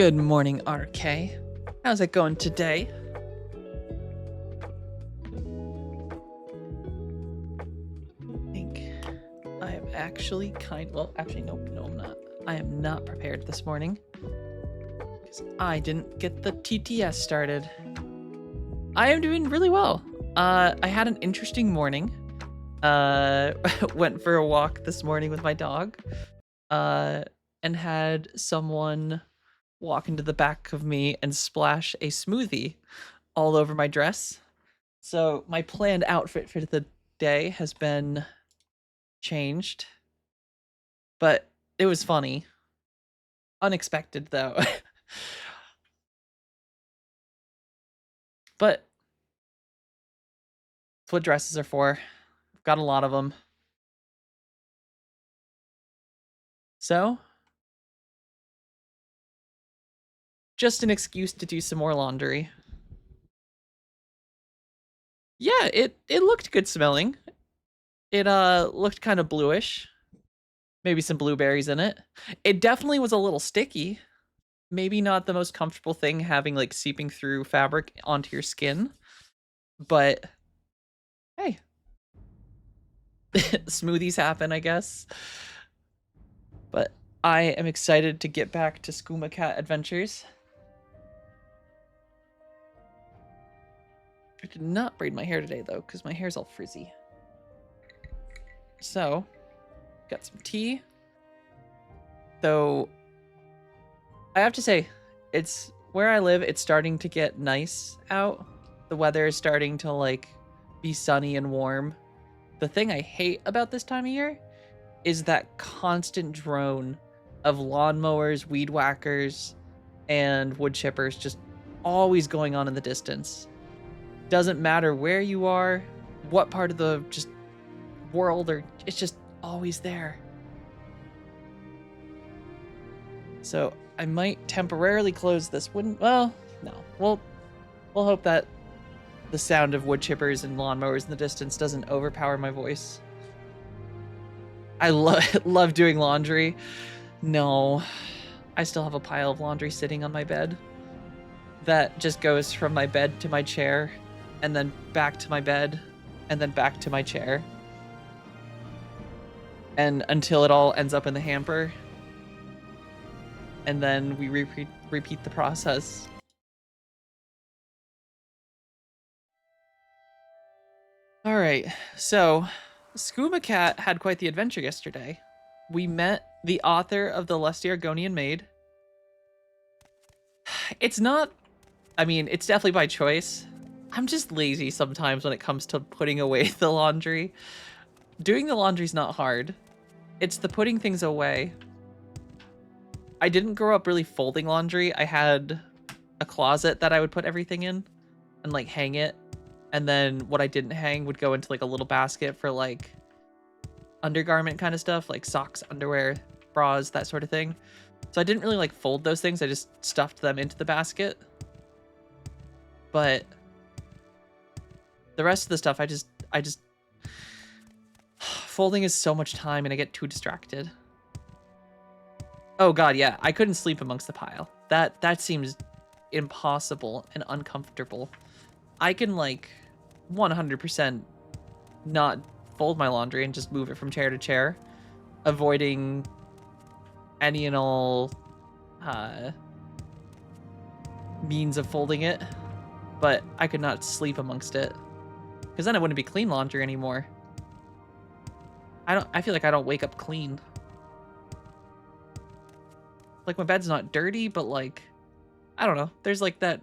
Good morning, RK. How's it going today? I think I am actually no, I'm not. I am not prepared this morning because I didn't get the TTS started. I am doing really well. I had an interesting morning. Went for a walk this morning with my dog, and had someone walk into the back of me and splash a smoothie all over my dress. So my planned outfit for the day has been changed, but it was funny. Unexpected though. But that's what dresses are for. I've got a lot of them. So, just an excuse to do some more laundry. Yeah, it looked good smelling. It looked kind of bluish. Maybe some blueberries in it. It definitely was a little sticky. Maybe not the most comfortable thing having like seeping through fabric onto your skin. But hey. Smoothies happen, I guess. But I am excited to get back to Skooma Cat adventures. I did not braid my hair today though, because my hair's all frizzy. So, got some tea. Though, I have to say, it's where I live, it's starting to get nice out. The weather is starting to like be sunny and warm. The thing I hate about this time of year is that constant drone of lawnmowers, weed whackers, and wood chippers just always going on in the distance. Doesn't matter where you are, what part of the just world, or it's just always there. So I might temporarily close this window. Well, no, we'll hope that the sound of wood chippers and lawnmowers in the distance doesn't overpower my voice. I love doing laundry. No, I still have a pile of laundry sitting on my bed that just goes from my bed to my chair and then back to my bed and then back to my chair. And until it all ends up in the hamper. And then we repeat the process. All right, so Skooma Cat had quite the adventure yesterday. We met the author of the Lusty Argonian Maid. It's not, I mean, it's definitely by choice. I'm just lazy sometimes when it comes to putting away the laundry. Doing the laundry's not hard. It's the putting things away. I didn't grow up really folding laundry. I had a closet that I would put everything in and like hang it. And then what I didn't hang would go into like a little basket for like undergarment kind of stuff, like socks, underwear, bras, that sort of thing. So I didn't really like fold those things. I just stuffed them into the basket. But the rest of the stuff, I just folding is so much time and I get too distracted. Oh god, yeah, I couldn't sleep amongst the pile. That seems impossible and uncomfortable. I can like 100% not fold my laundry and just move it from chair to chair, avoiding any and all means of folding it, but I could not sleep amongst it because then it wouldn't be clean laundry anymore. I feel like I don't wake up clean. Like my bed's not dirty, but like, I don't know. There's like that,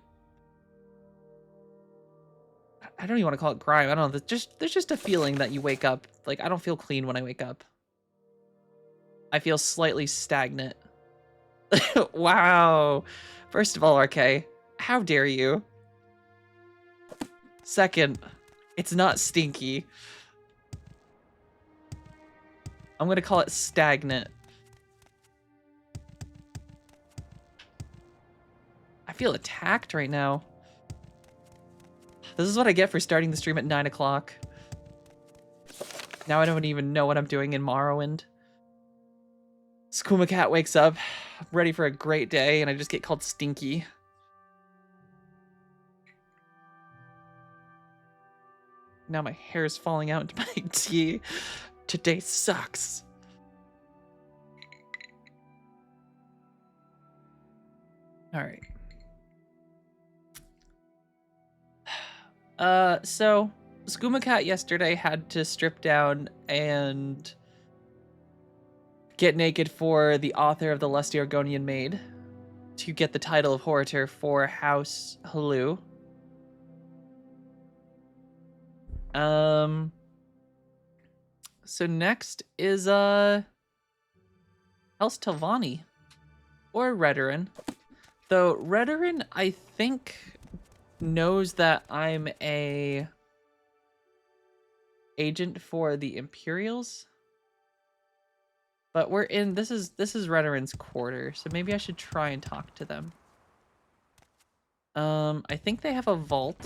I don't even want to call it grime. I don't know. There's just a feeling that you wake up. Like, I don't feel clean when I wake up. I feel slightly stagnant. Wow. First of all, RK, how dare you? Second, it's not stinky. I'm going to call it stagnant. I feel attacked right now. This is what I get for starting the stream at 9 o'clock. Now I don't even know what I'm doing in Morrowind. Skooma Cat wakes up. I'm ready for a great day, and I just get called stinky. Now my hair is falling out into my tea. Today sucks. All right. So Skooma Cat yesterday had to strip down and get naked for the author of the Lusty Argonian Maid to get the title of Orator for House Halu. So next is House Telvanni or Redoran. Though Redoran, I think, knows that I'm a agent for the Imperials. But we're in this is Redoran's quarter, so maybe I should try and talk to them. I think they have a vault.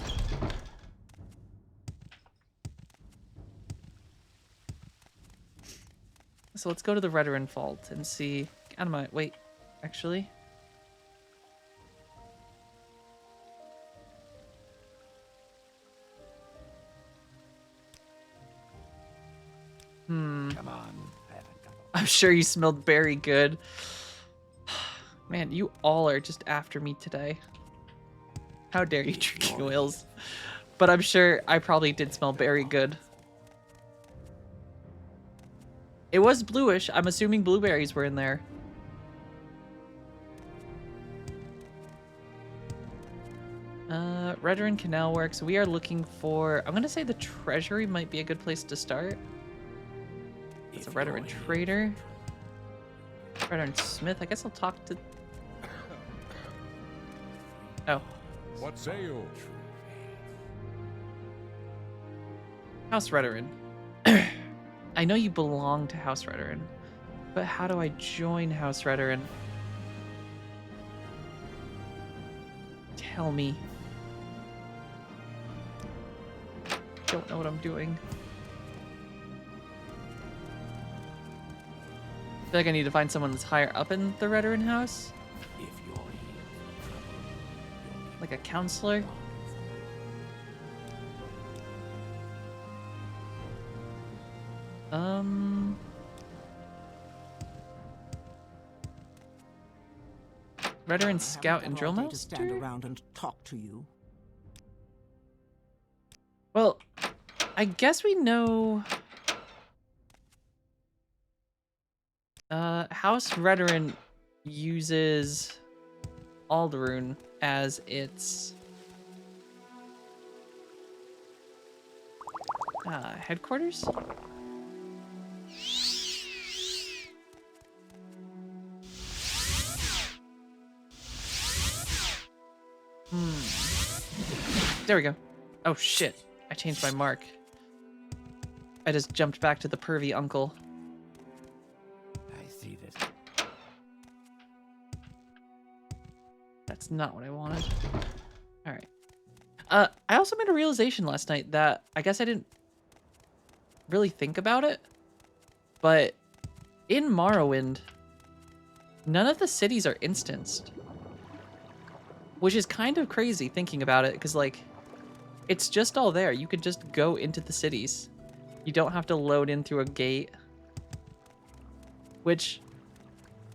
So let's go to the Redoran vault and see. Out of my wait, actually. Come on. I'm sure you smelled very good. Man, you all are just after me today. How dare you drinking whales? But I'm sure I probably did smell very good. It was bluish. I'm assuming blueberries were in there. Redoran Canal Works. We are looking for... I'm going to say the Treasury might be a good place to start. It's a Redoran Trader. Redoran Smith. I guess I'll talk to... Oh. What say you? House Redoran. I know you belong to House Redoran, but how do I join House Redoran? Tell me. Don't know what I'm doing. I feel like I need to find someone that's higher up in the Redoran house. If you're here for trouble, Like a counselor. Redoran Scout and Drill to stand Master? around and talk to you. Well, I guess we know... House Redoran uses Alderun as its headquarters? There we go. Oh shit, I changed my mark. I just jumped back to the pervy uncle. I see this. That's not what I wanted. All right. I also made a realization last night that I guess I didn't really think about it, but in Morrowind, none of the cities are instanced, which is kind of crazy thinking about it, because like, it's just all there. You could just go into the cities. You don't have to load in through a gate, which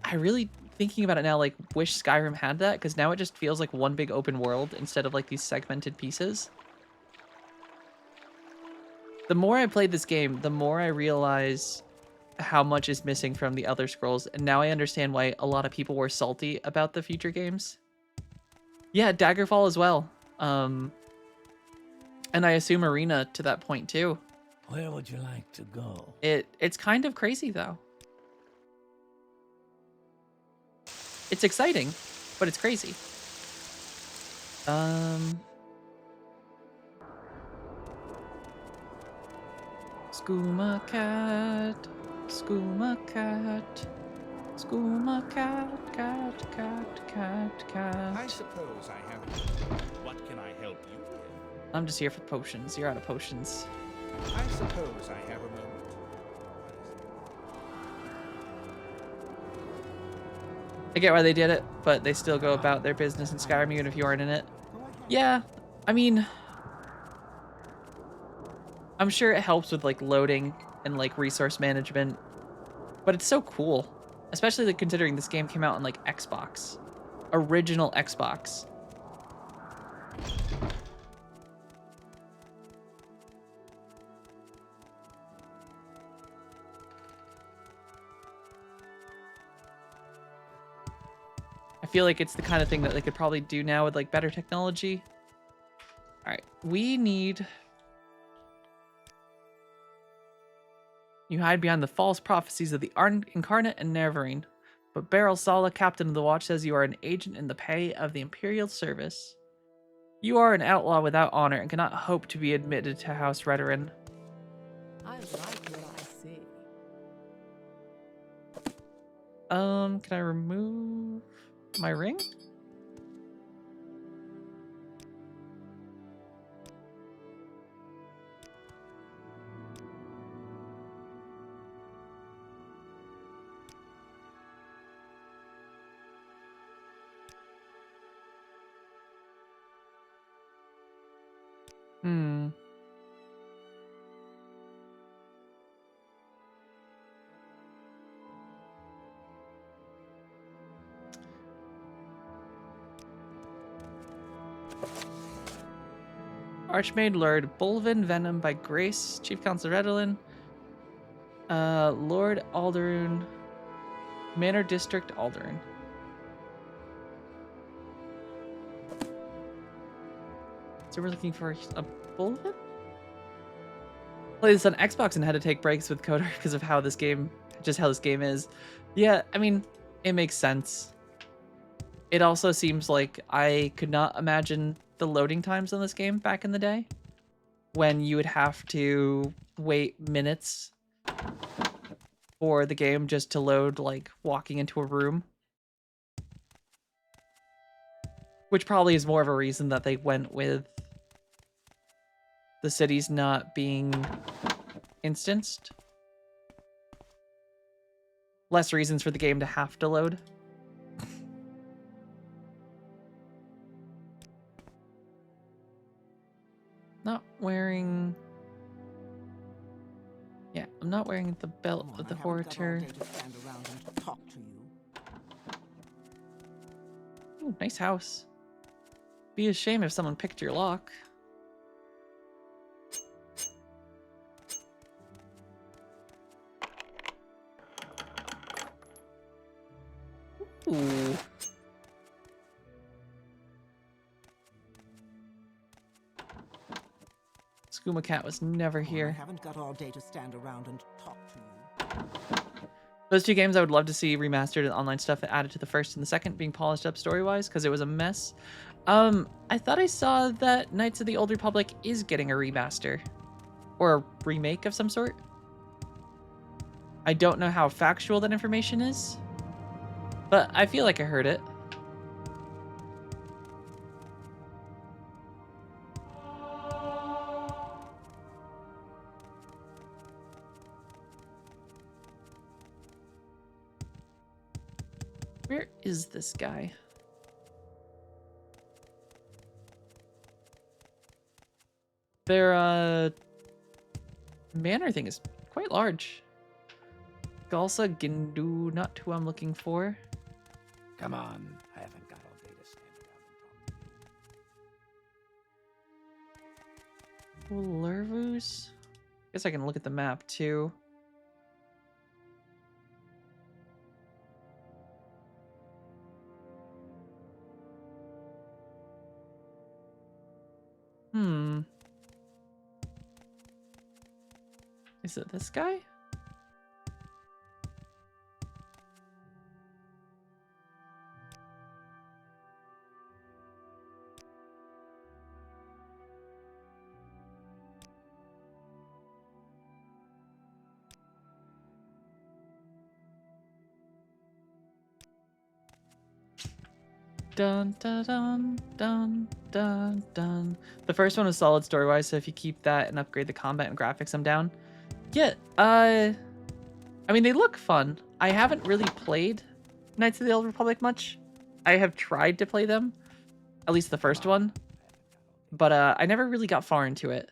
I really, thinking about it now, like wish Skyrim had that, because now it just feels like one big open world instead of like these segmented pieces. The more I played this game, the more I realize how much is missing from the Elder Scrolls, and now I understand why a lot of people were salty about the future games. Yeah, Daggerfall as well. And I assume Arena to that point too. Where would you like to go? It's kind of crazy though. It's exciting, but it's crazy. Skooma cat, Skooma cat, Skooma cat, cat. I suppose I have. What can I help you with? I'm just here for potions. You're out of potions. I suppose I have a moment. I get why they did it, but they still go about their business in Skyrim even if you aren't in it. Yeah, I mean, I'm sure it helps with like loading and like resource management, but it's so cool, especially like considering this game came out on like Xbox, original Xbox. I feel like it's the kind of thing that they could probably do now with like better technology. All right, we need... You hide behind the false prophecies of the Incarnate and Neverine. But Beryl Sala, captain of the watch, says you are an agent in the pay of the Imperial Service. You are an outlaw without honor and cannot hope to be admitted to House Redoran. I like what I see. Can I remove my ring? Hmm. Archmaid Lord Bolvin Venom by Grace, Chief Counselor Redolin, Lord Alderun, Manor District Alderun. So we're looking for a Bolvin? Played this on Xbox and had to take breaks with Coder because of how this game, just how this game is. Yeah, I mean, it makes sense. It also seems like I could not imagine the loading times on this game back in the day when you would have to wait minutes for the game just to load, like walking into a room. Which probably is more of a reason that they went with the cities not being instanced. Less reasons for the game to have to load. Not wearing... Yeah, I'm not wearing the belt of the Horator. Ooh, nice house. Be a shame if someone picked your lock. Ooh. Skooma Cat was never here. I haven't got all day to stand around and talk to you. Those two games I would love to see remastered and online stuff added to the first and the second, being polished up story-wise, because it was a mess. I thought I saw that Knights of the Old Republic is getting a remaster. Or a remake of some sort. I don't know how factual that information is, but I feel like I heard it. Where is this guy? Their manor thing is quite large. Galsa Gindu, not who I'm looking for. Come on, I haven't got all day to stand around and talk to you. Lervus? Guess I can look at the map too. Hmm. Is it this guy? Dun dun dun dun dun dun. The first one was solid story-wise, so if you keep that and upgrade the combat and graphics, I'm down. Yeah, I mean, they look fun. I haven't really played Knights of the Old Republic much. I have tried to play them, at least the first one, but I never really got far into it.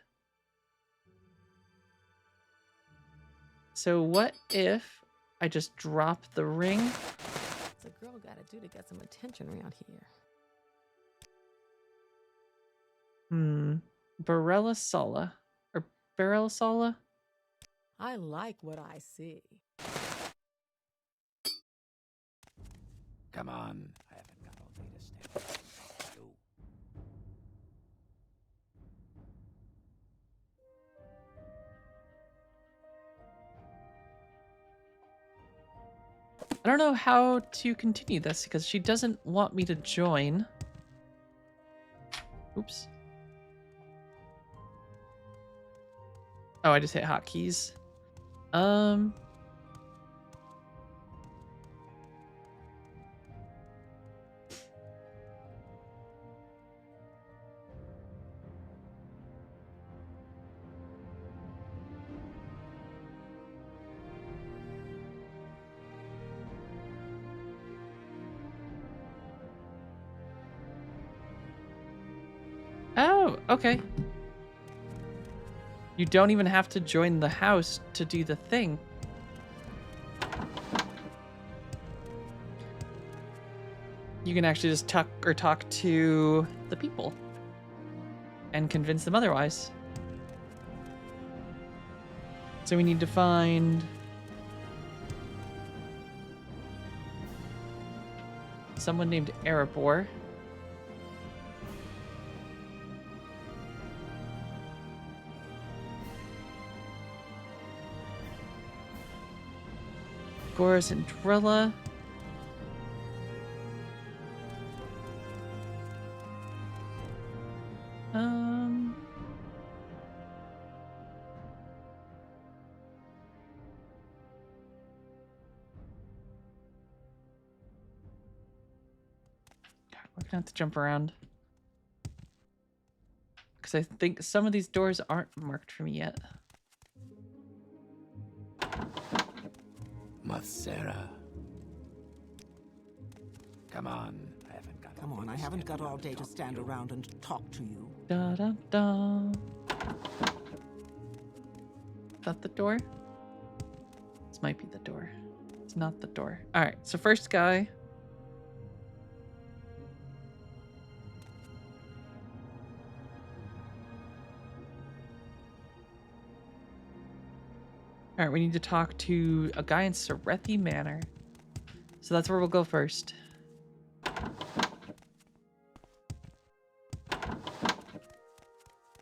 So what if I just drop the ring? What's a girl gotta do to get some attention around here? Barella Sala. Or Barella Sala? I like what I see. Come on. I haven't got all day to stand around and talk to you. I don't know how to continue this because she doesn't want me to join. Oops. Oh, I just hit hotkeys. Oh, okay. You don't even have to join the house to do the thing. You can actually just talk to the people and convince them otherwise. So we need to find someone named Erebor. Goris and Drilla. We're gonna have to jump around. Because I think some of these doors aren't marked for me yet. Mathsera. Come on. I haven't got Come on, I haven't got all day to stand around and talk to you. Da da da. Is that the door? This might be the door. It's not the door. Alright, so first guy. Alright, we need to talk to a guy in Serethi Manor. So that's where we'll go first.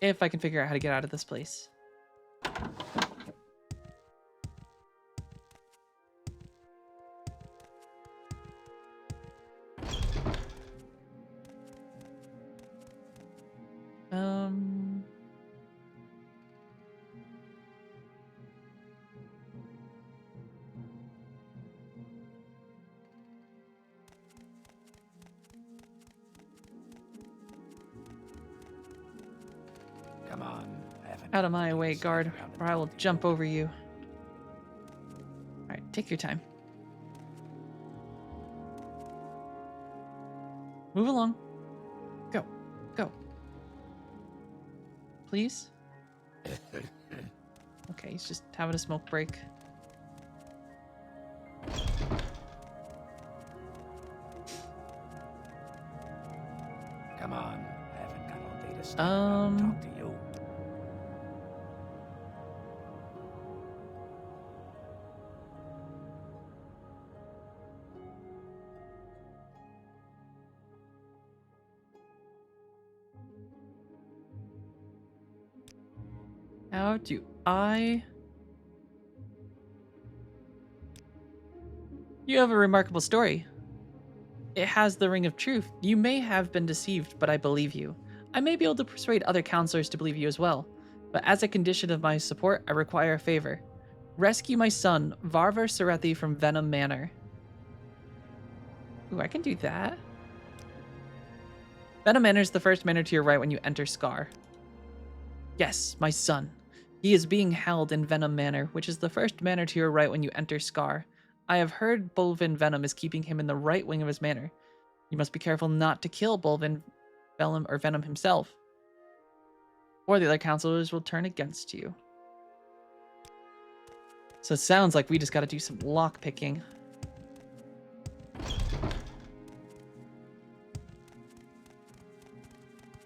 If I can figure out how to get out of this place. Come on. I haven't Out got of my all day way, to stand guard, around and or I will talk to jump over you. Alright, take your time. Move along. Go. Go. Please? Okay, he's just having a smoke break. Come on. I haven't got all day to stand around and talk to you. How do I... You have a remarkable story. It has the ring of truth. You may have been deceived, but I believe you. I may be able to persuade other counselors to believe you as well. But as a condition of my support, I require a favor. Rescue my son, Varvar Serethi, from Venom Manor. Ooh, I can do that. Venom Manor is the first manor to your right when you enter Scar. Yes, my son. He is being held in Venom Manor, which is the first manor to your right when you enter Scar. I have heard Bolvin venom is keeping him in the right wing of his manor. You must be careful not to kill Bolvin venom himself, or the other counselors will turn against you. So it sounds like we just got to do some lock picking.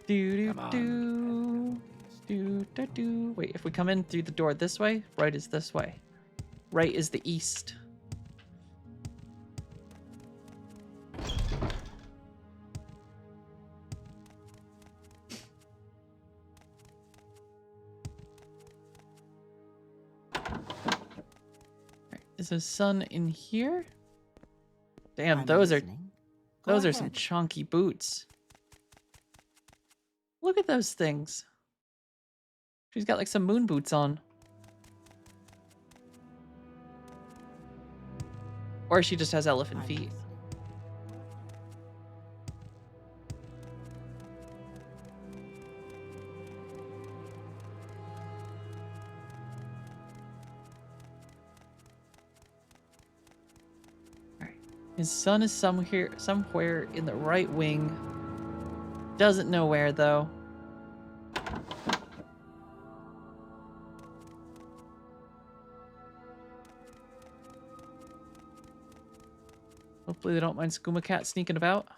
Do Come do on. do. Wait, if we come in through the door this way, right is this way. Right is the east. Right, is the sun in here? Damn, I'm those listening. Go are some ahead. chunky boots. Look at those things. She's got like some moon boots on. Or she just has elephant I'm feet. listening. Alright. His son is somewhere in the right wing. Doesn't know where though. Hopefully they don't mind Skooma Cat sneaking about.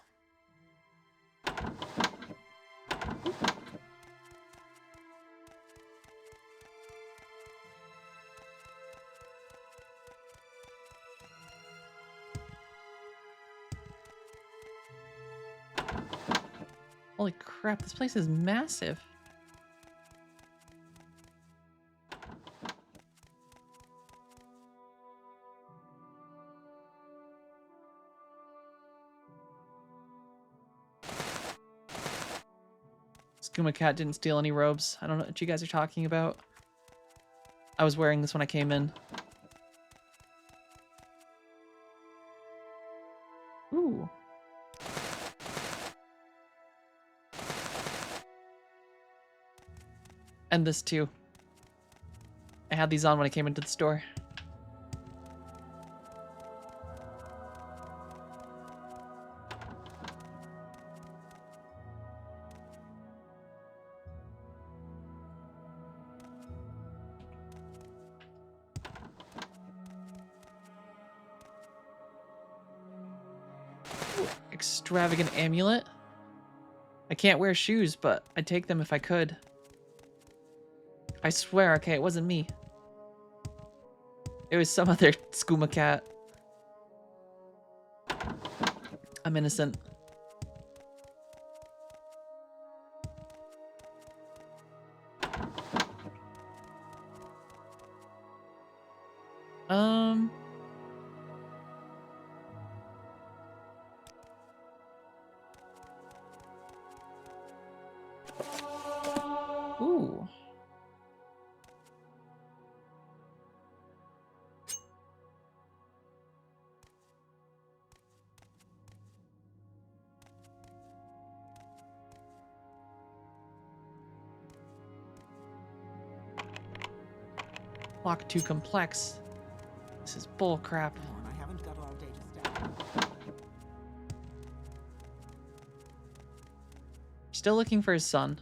Holy crap, this place is massive. Skooma Cat didn't steal any robes. I don't know what you guys are talking about. I was wearing this when I came in. Ooh. And this too. I had these on when I came into the store. Ooh, extravagant amulet. I can't wear shoes, but I'd take them if I could. I swear, okay, it wasn't me. It was some other Skooma Cat. I'm innocent. Um... Ooh. Lock too complex. This is bull crap. Come on, I haven't got all day to stand. Still looking for his son.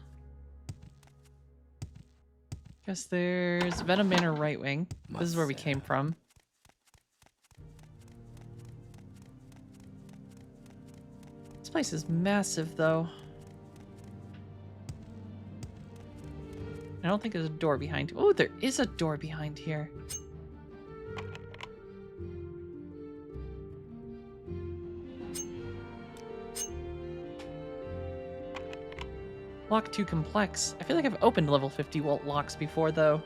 Guess there's Venom Manor right wing. This is where we came from. This place is massive, though. I don't think there's a door behind. Oh, there is a door behind here. Lock too complex. I feel like I've opened level 50 volt locks before, though.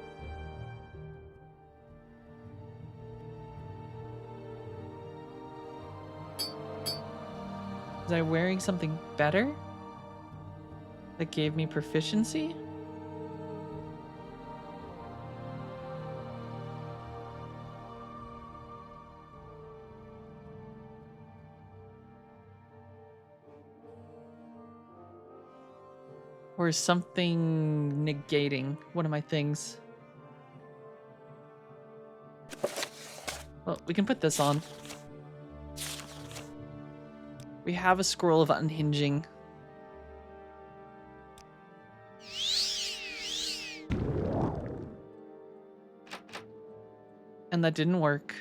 Was I wearing something better? That gave me proficiency? Or is something negating one of my things? Well, we can put this on. We have a scroll of unhinging. And that didn't work.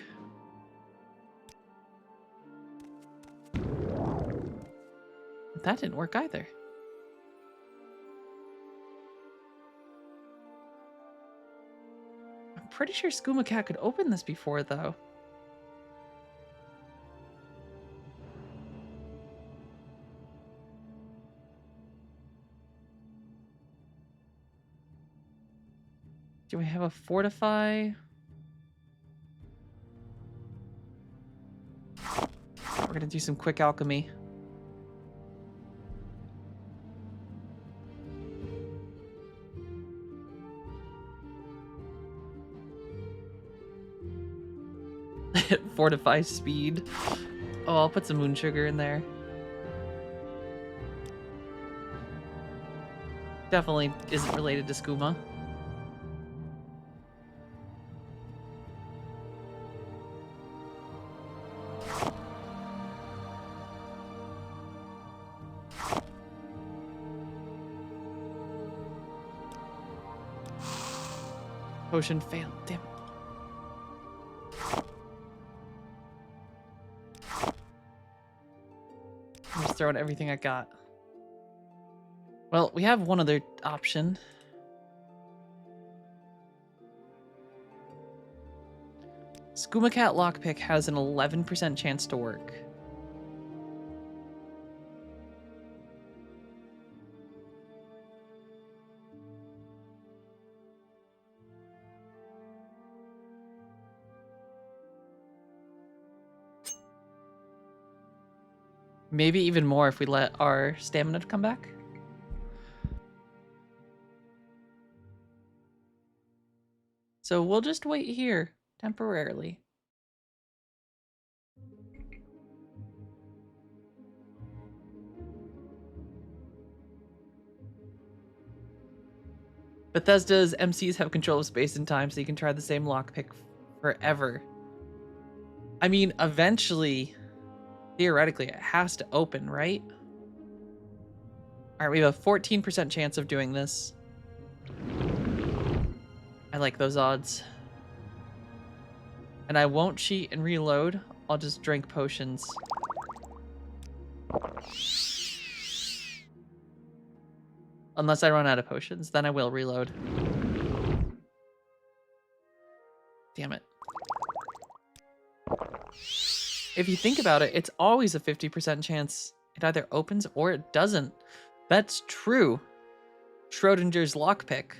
That didn't work either. I'm pretty sure Skooma Cat could open this before, though. Do we have a fortify? We're gonna do some quick alchemy. Fortify speed. Oh, I'll put some moon sugar in there. Definitely isn't related to skooma. Potion failed. Damn it. I'm just throwing everything I got. Well, we have one other option. Skooma Cat Lockpick has an 11% chance to work. Maybe even more if we let our stamina come back. So we'll just wait here temporarily. Bethesda's MCs have control of space and time, so you can try the same lockpick forever. I mean, eventually, theoretically, it has to open, right? All right, we have a 14% chance of doing this. I like those odds. And I won't cheat and reload. I'll just drink potions. Unless I run out of potions, then I will reload. Damn it. If you think about it, it's always a 50% chance it either opens or it doesn't. That's true. Schrodinger's lockpick.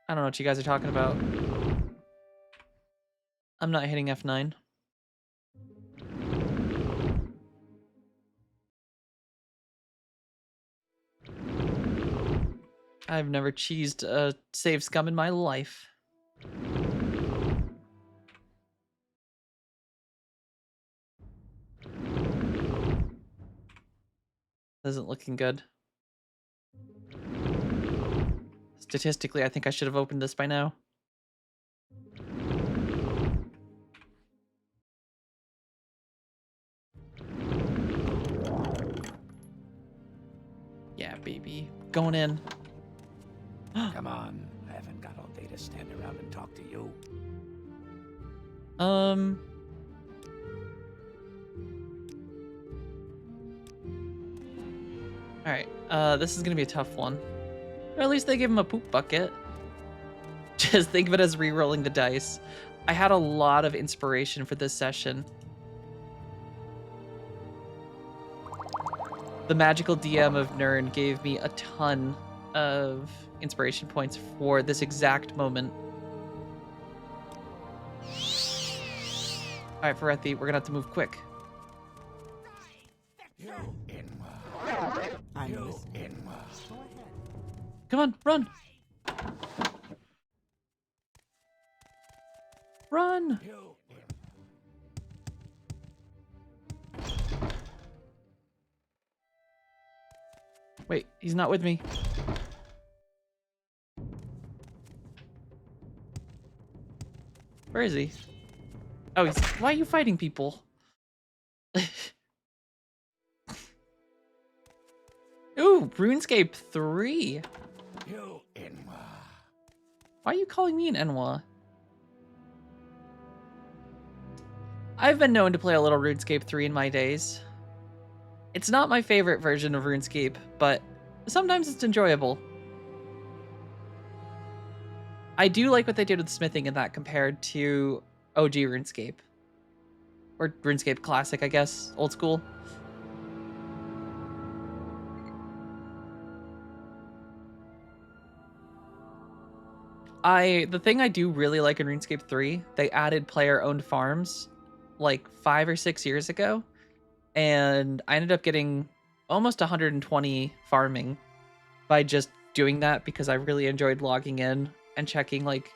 I don't know what you guys are talking about. I'm not hitting F9. I've never cheesed a save scum in my life. Isn't looking good. Statistically, I think I should have opened this by now. Yeah, baby. Going in. Come on. I haven't got all day to stand around and talk to you. Alright, this is gonna be a tough one. Or at least they gave him a poop bucket. Just think of it as re-rolling the dice. I had a lot of inspiration for this session. The magical DM of Nern gave me a ton of inspiration points for this exact moment. Alright, Ferethi, we're gonna have to move quick. I'm You listening. in. Go ahead. Come on, run! Run! You in. Wait, he's not with me. Where is he? Oh, he's... Why are you fighting people? Ooh, RuneScape 3. You Inwa. Why are you calling me an Enwa? I've been known to play a little RuneScape 3 in my days. It's not my favorite version of RuneScape, but sometimes it's enjoyable. I do like what they did with smithing in that compared to OG RuneScape. Or RuneScape Classic, I guess. Old school. The thing I do really like in RuneScape 3, they added player-owned farms like 5 or 6 years ago, and I ended up getting almost 120 farming by just doing that because I really enjoyed logging in and checking like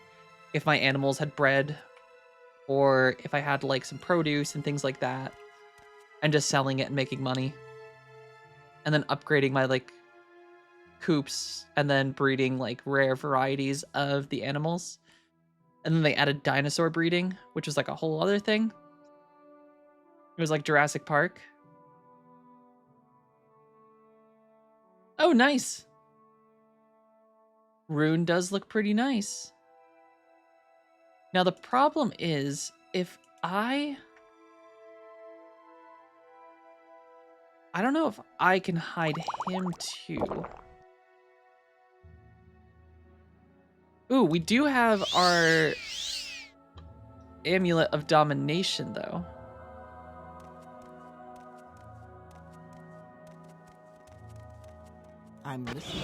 if my animals had bred or if I had like some produce and things like that, and just selling it and making money, and then upgrading my like coops and then breeding like rare varieties of the animals. And then they added dinosaur breeding, which was like a whole other thing. It was like Jurassic Park. Oh, nice. Rune does look pretty nice. Now the problem is if I don't know if I can hide him too. Ooh, we do have our Amulet of Domination, though. I'm listening.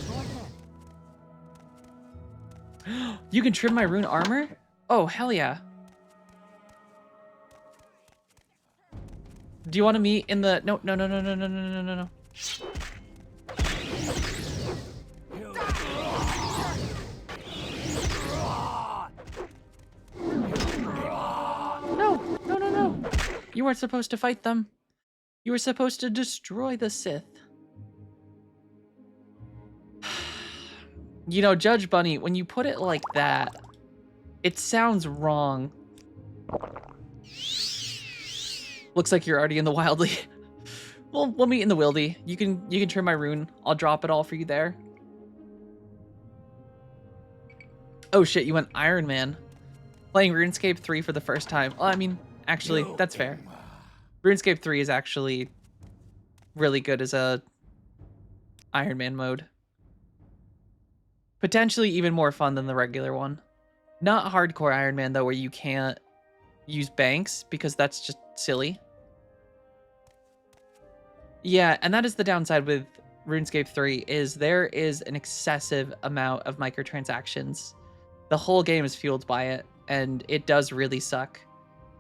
Go ahead. You can trim my rune armor? Oh, hell yeah. Do you want to meet in the... No. No. You weren't supposed to fight them. You were supposed to destroy the Sith. You know, Judge Bunny, when you put it like that, it sounds wrong. Looks like you're already in the Wildly. We'll meet in the Wildy. You can trim my rune. I'll drop it all for you there. Oh shit, you went Iron Man. Playing RuneScape 3 for the first time. Well, I mean, actually, that's fair. RuneScape 3 is actually really good as a Iron Man mode. Potentially even more fun than the regular one. Not hardcore Iron Man, though, where you can't use banks, because that's just silly. Yeah, and that is the downside with RuneScape 3, is there is an excessive amount of microtransactions. The whole game is fueled by it, and it does really suck.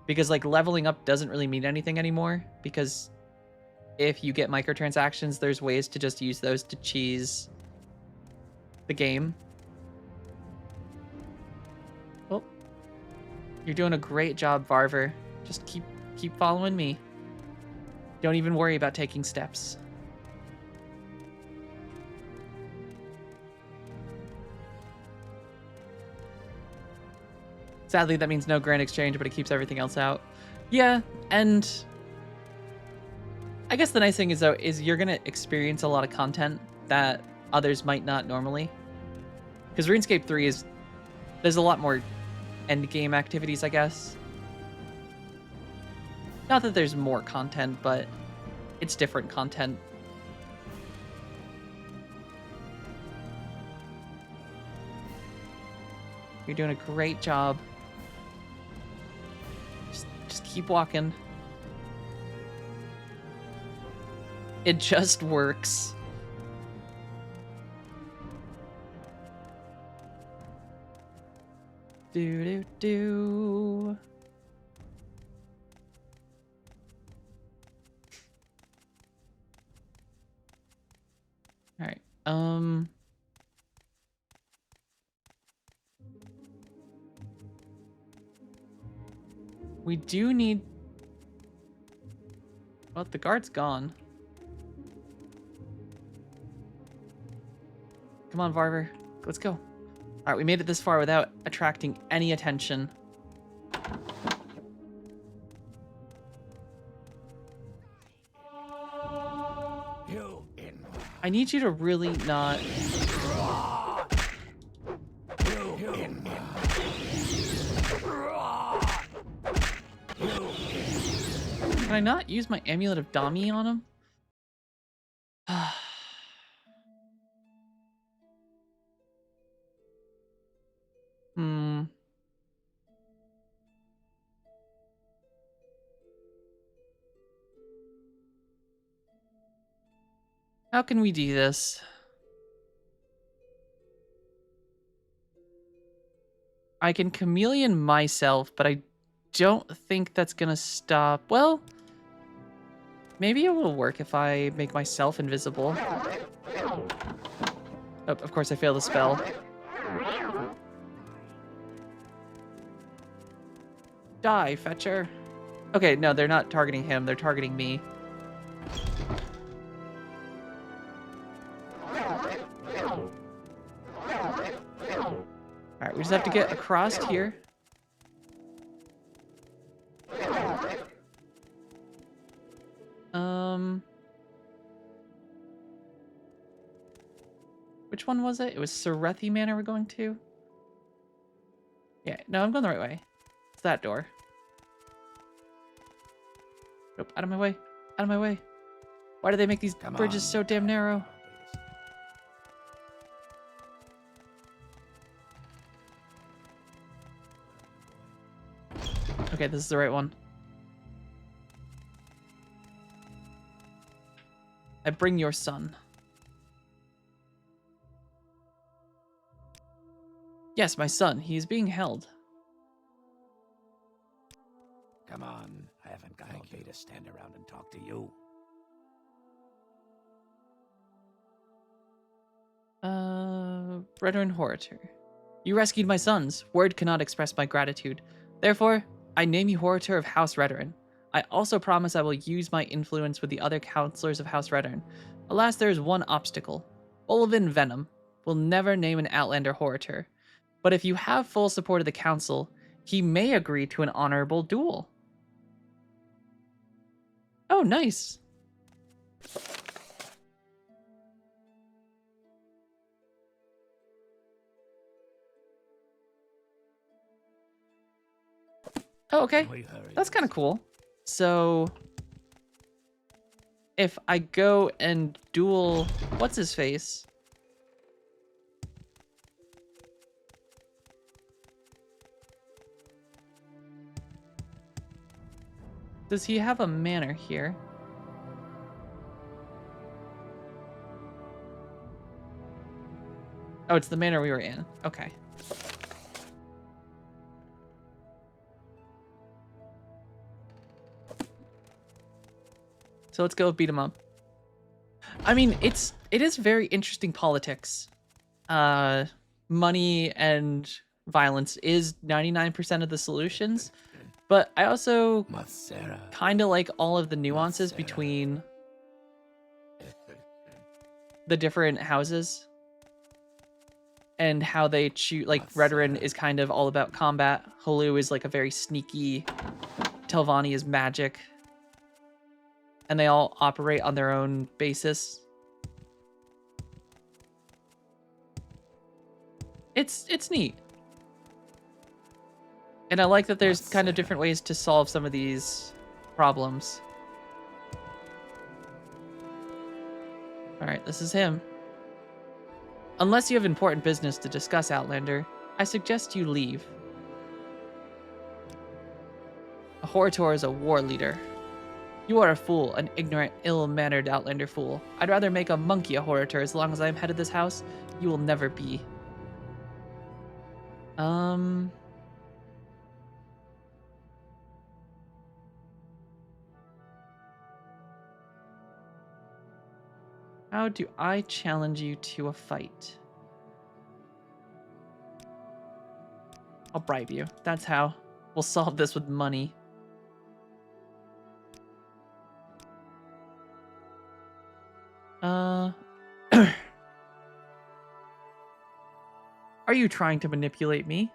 Because, like, leveling up doesn't really mean anything anymore, because if you get microtransactions, there's ways to just use those to cheese the game. Well, you're doing a great job, Varver. Just keep following me. Don't even worry about taking steps. Sadly, that means no grand exchange, but it keeps everything else out. Yeah, and I guess the nice thing is, though, is you're going to experience a lot of content that others might not normally. Because RuneScape 3 is... There's a lot more endgame activities, I guess. Not that there's more content, but it's different content. You're doing a great job. Just keep walking. It just works. Do. All right. We do need... Well, the guard's gone. Come on, Varver. Let's go. All right, we made it this far without attracting any attention. I need you to really not... Can I not use my Amulet of Dami on him? Hmm. How can we do this? I can chameleon myself, but I don't think that's gonna stop. Well, maybe it will work if I make myself invisible. Oh, of course I failed the spell. Die, Fetcher. Okay, no, they're not targeting him. They're targeting me. Alright, we just have to get across here. Which one was it? It was Serethi Manor we're going to? Yeah, no, I'm going the right way. It's that door. Nope, out of my way. Out of my way. Why do they make these bridges so damn narrow? Okay, this is the right one. I bring your son. Yes, my son. He is being held. Come on. I haven't got all day to stand around and talk to you. Brethren Horator. You rescued my sons. Word cannot express my gratitude. Therefore, I name you Horator of House Redoran. I also promise I will use my influence with the other counselors of House Redoran. Alas, there is one obstacle. Olivin Venom will never name an Outlander Horator. But if you have full support of the council, he may agree to an honorable duel. Oh, nice. Oh, okay. That's kind of cool. So, if I go and duel... What's his face? Does he have a manor here? Oh, it's the manor we were in. Okay. So let's go beat him up. I mean, it is very interesting politics. Money and violence is 99% of the solutions. But I also kind of like all of the nuances between the different houses and how they choose. Like, Redoran is kind of all about combat. Holu is like a very sneaky. Telvanni is magic. And they all operate on their own basis. It's neat. And I like that there's kind of different ways to solve some of these problems. Alright, this is him. Unless you have important business to discuss, Outlander, I suggest you leave. A Horator is a war leader. You are a fool, an ignorant, ill-mannered Outlander fool. I'd rather make a monkey a Horator as long as I'm head of this house. You will never be. How do I challenge you to a fight? I'll bribe you. That's how. We'll solve this with money. Are you trying to manipulate me?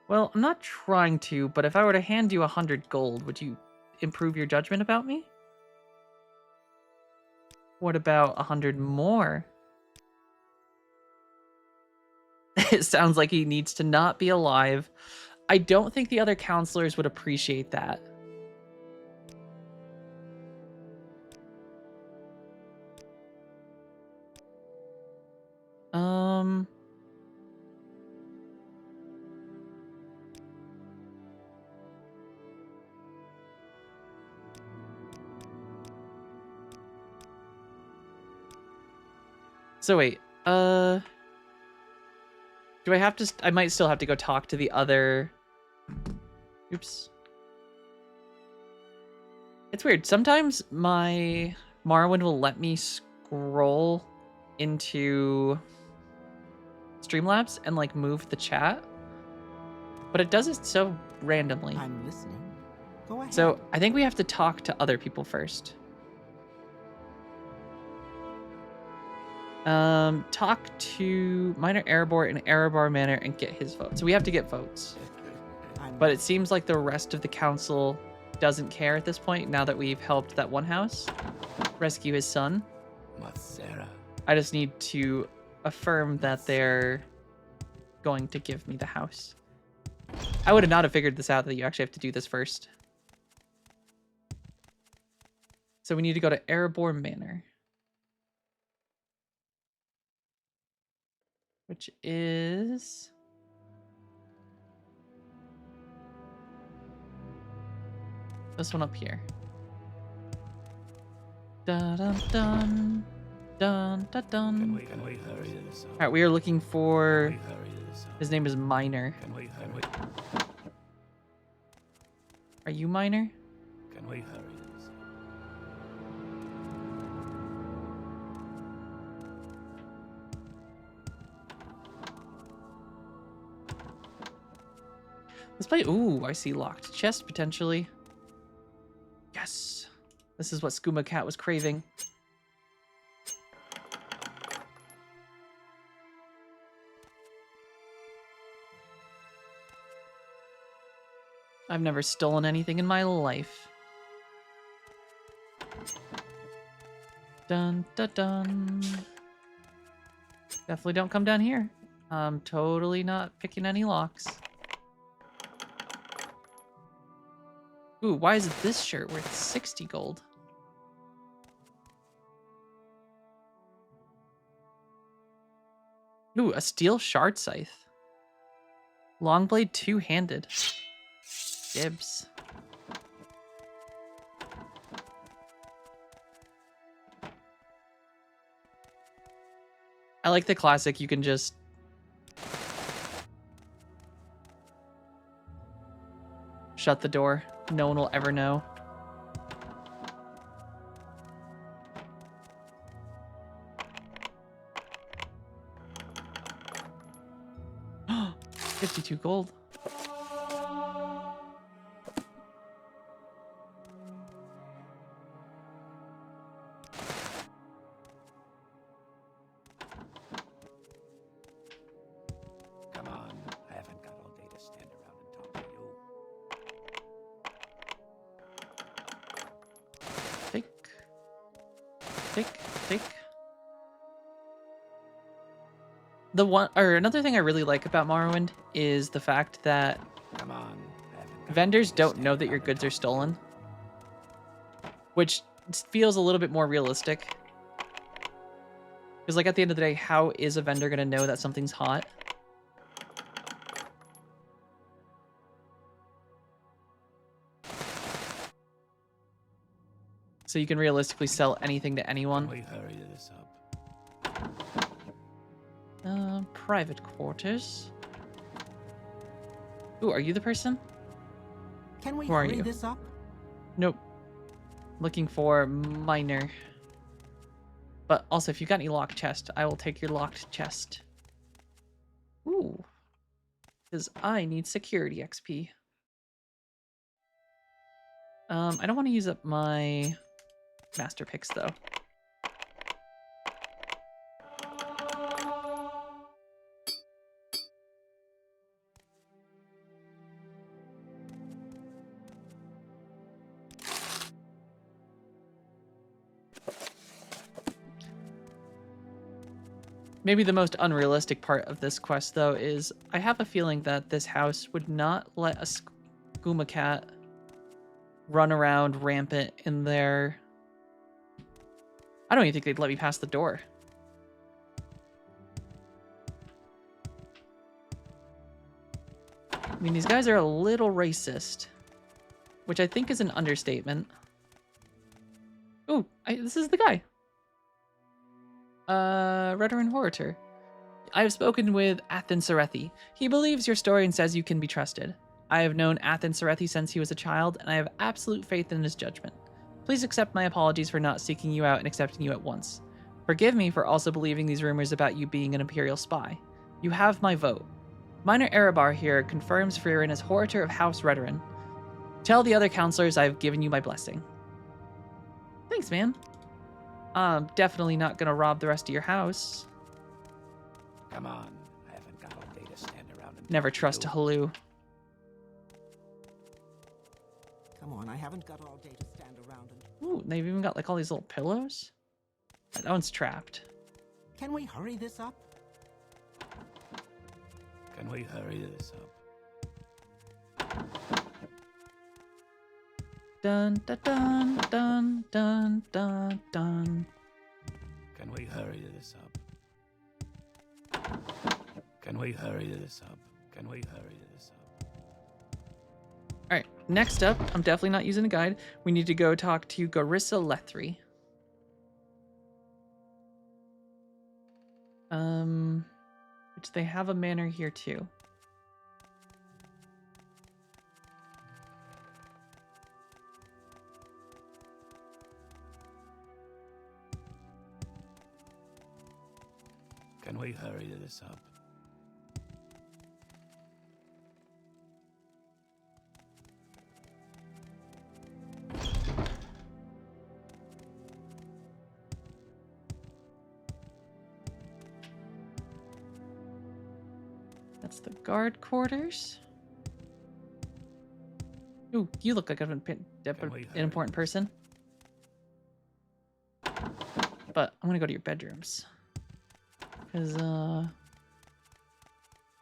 Well, I'm not trying to, but if I were to hand you 100 gold, would you improve your judgment about me? What about 100 more? It sounds like he needs to not be alive. I don't think the other counselors would appreciate that. So wait, do I have to, I might still have to go talk to the other, oops. It's weird, sometimes my Morrowind will let me scroll into Streamlabs and like move the chat, but it does it so randomly. I'm listening. Go ahead. So I think we have to talk to other people first. Talk to Minor Erebor in Erebor Manor and get his vote. So we have to get votes. But it seems like the rest of the council doesn't care at this point, now that we've helped that one house rescue his son. I just need to affirm that they're going to give me the house. I would have not have figured this out, that you actually have to do this first. So we need to go to Erebor Manor, which is this one up here. Dun dun dun dun dun dun. Can we hurry this up? All right, we are looking for. Can we hurry this up? His name is Minor. Can we Are you Minor? hurry this up? Let's play. Ooh, I see locked chest potentially. Yes, this is what Skooma Cat was craving. I've never stolen anything in my life. Dun dun dun. Definitely don't come down here. I'm totally not picking any locks. Ooh, why is this shirt worth 60 gold? Ooh, a steel shard scythe. Long blade two-handed. Dibs. I like the classic, you can just shut the door. No one will ever know. $52 gold. Come on, I haven't got all day to stand around and talk to you. Take. The one, or another thing I really like about Morrowind is the fact that Come on, I haven't got vendors all day to don't stand know that around your and goods are talk to stolen, which feels a little bit more realistic. Because, like, at the end of the day, how is a vendor going to know that something's hot? So you can realistically sell anything to Can anyone. we hurry this up? Private quarters. Ooh, are you the person? Can we Who are hurry you? this up? Nope. Looking for Minor. But also, if you got any locked chest, I will take your locked chest. Ooh. Because I need security XP. I don't want to use up my master picks, though. Maybe the most unrealistic part of this quest, though, is I have a feeling that this house would not let a skooma cat run around rampant in there. I don't even think they'd let me pass the door. I mean, these guys are a little racist, which I think is an understatement. Ooh, this is the guy. Veteran Horator. I have spoken with Athen Serethi. He believes your story and says you can be trusted. I have known Athen Serethi since he was a child, and I have absolute faith in his judgment. Please accept my apologies for not seeking you out and accepting you at once. Forgive me for also believing these rumors about you being an Imperial spy. You have my vote. Minor Erebar here confirms Frieren as Horator of House Redoran. Tell the other counselors I have given you my blessing. Thanks, man. I'm definitely not gonna rob the rest of your house. Come on. I haven't got all day to stand around and Never talk to trust a you. Halou. Come on, I haven't got all day to stand around and... Ooh, they've even got like all these little pillows. That one's trapped. Can we hurry this up? Can we hurry this up? Dun dun dun dun dun dun dun. Can we hurry this up? Can we hurry this up? Can we hurry this up? All right, next up, I'm definitely not using a guide. We need to go talk to Garissa Lethri. Which they have a manor here too. Can we hurry this up? That's the guard quarters. Ooh, you look like an important person. But I'm gonna go to your bedrooms. Because, I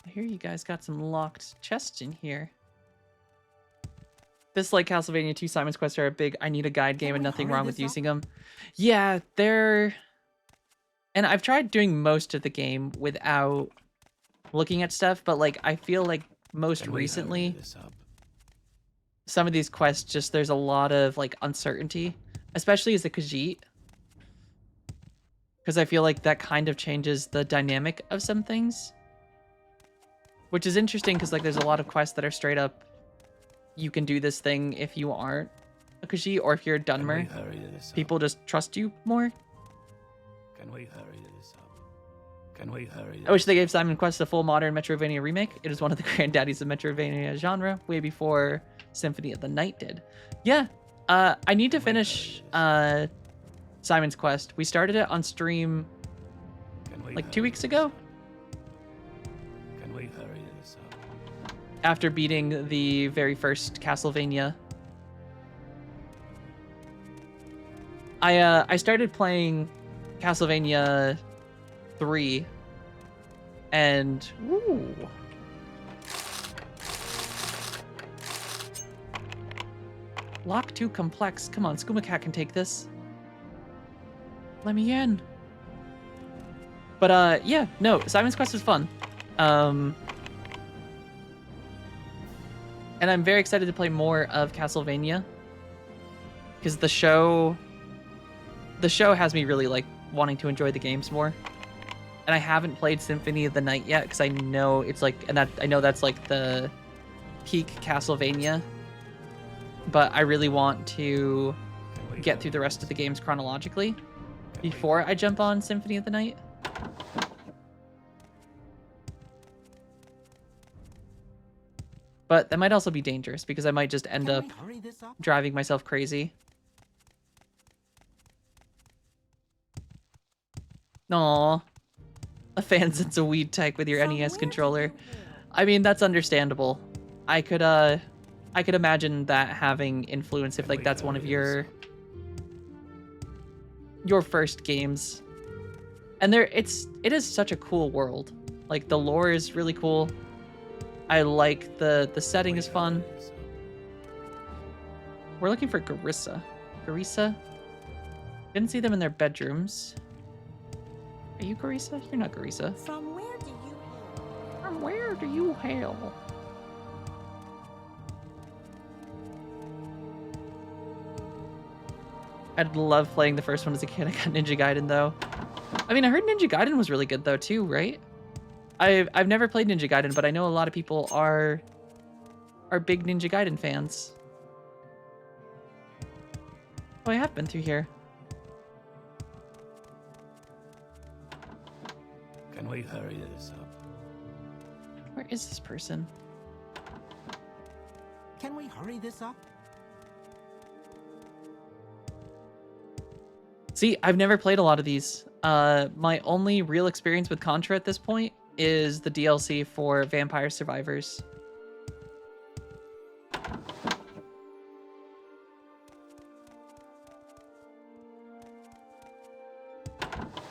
hear you guys got some locked chests in here. This, like Castlevania 2 Simon's Quest, are a big I need a guide game and nothing wrong with using them. Yeah, they're... And I've tried doing most of the game without looking at stuff, but like I feel like most Can we hurry recently this up? some of these quests just there's a lot of like uncertainty, especially as a Khajiit, because I feel like that kind of changes the dynamic of some things, which is interesting because like there's a lot of quests that are straight up you can do this thing if you aren't a Khajiit, or if you're a Can we Dunmer, hurry this up? people just trust you more. Can we hurry this up? Can we hurry I wish they gave Simon Quest a full modern Metroidvania remake. It is one of the granddaddies of Metroidvania genre, way before Symphony of the Night did. Yeah, I need to finish Simon's Quest. We started it on stream Can we like 2 hurry weeks this ago up? Can we hurry this up? after beating the very first Castlevania. I started playing Castlevania 3 and ooh. Lock too complex. Come on, Skooma Cat can take this. Let me in. But yeah, no, Simon's Quest was fun. And I'm very excited to play more of Castlevania, because the show has me really like wanting to enjoy the games more. And I haven't played Symphony of the Night yet because I know it's like, and I know that's like the peak Castlevania, but I really want to Can we get hurry through the rest of the games chronologically Can we before I jump on Symphony of the Night. But that might also be dangerous because I might just end Can up we hurry this up? driving myself crazy. Aw. A fan sends a weed type with your So NES where did controller. you live? I mean, that's understandable. I could imagine that having influence if Can like we that's one of hurry this your first games. And it is such a cool world. Like the lore is really cool. I like the setting is fun. We're looking for Garissa. Garissa? Didn't see them in their bedrooms. Are you Garissa? You're not Garissa. From where do you hail? From where do you hail? I'd love playing the first one as a kid. I got Ninja Gaiden though. I mean, I heard Ninja Gaiden was really good though too, right? I've never played Ninja Gaiden, but I know a lot of people are big Ninja Gaiden fans. Oh, I have been through here. Can we hurry this up? Where is this person? Can we hurry this up? See, I've never played a lot of these. My only real experience with Contra at this point is the DLC for Vampire Survivors.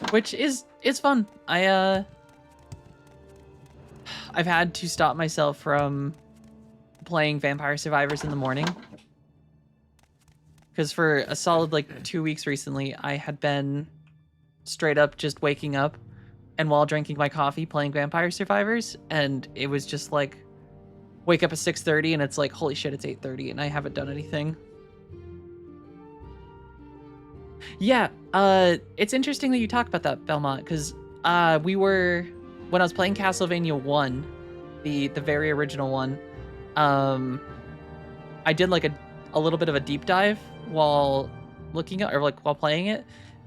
Which is fun. I've had to stop myself from playing Vampire Survivors in the morning. Because for a solid like 2 weeks recently, I had been straight up just waking up and while drinking my coffee playing Vampire Survivors, and it was just like wake up at 6:30 and it's like holy shit, it's 8:30 and I haven't done anything. Yeah, it's interesting that you talk about that, Belmont, because we were, when I was playing Castlevania 1, the very original one, I did like a little bit of a deep dive while looking at, or like while playing it,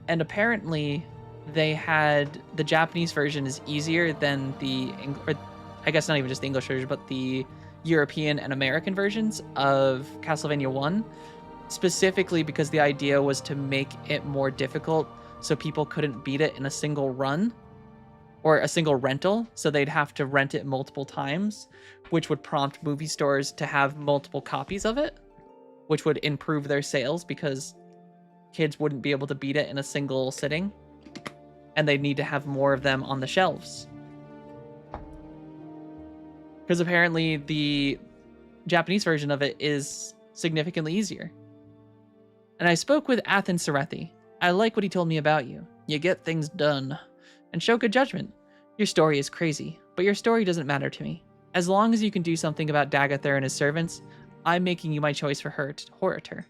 and apparently they had the Japanese version is easier than the or I guess not even just the English version, but the European and American versions of Castlevania 1, specifically because the idea was to make it more difficult so people couldn't beat it in a single run or a single rental, so they'd have to rent it multiple times, which would prompt movie stores to have multiple copies of it, which would improve their sales because kids wouldn't be able to beat it in a single sitting, and they'd need to have more of them on the shelves. Because apparently the Japanese version of it is significantly easier. And I spoke with Athen Serethi. I like what he told me about you. You get things done. And show good judgment. Your story is crazy, but your story doesn't matter to me. As long as you can do something about Dagather and his servants, I'm making you my choice for Horator.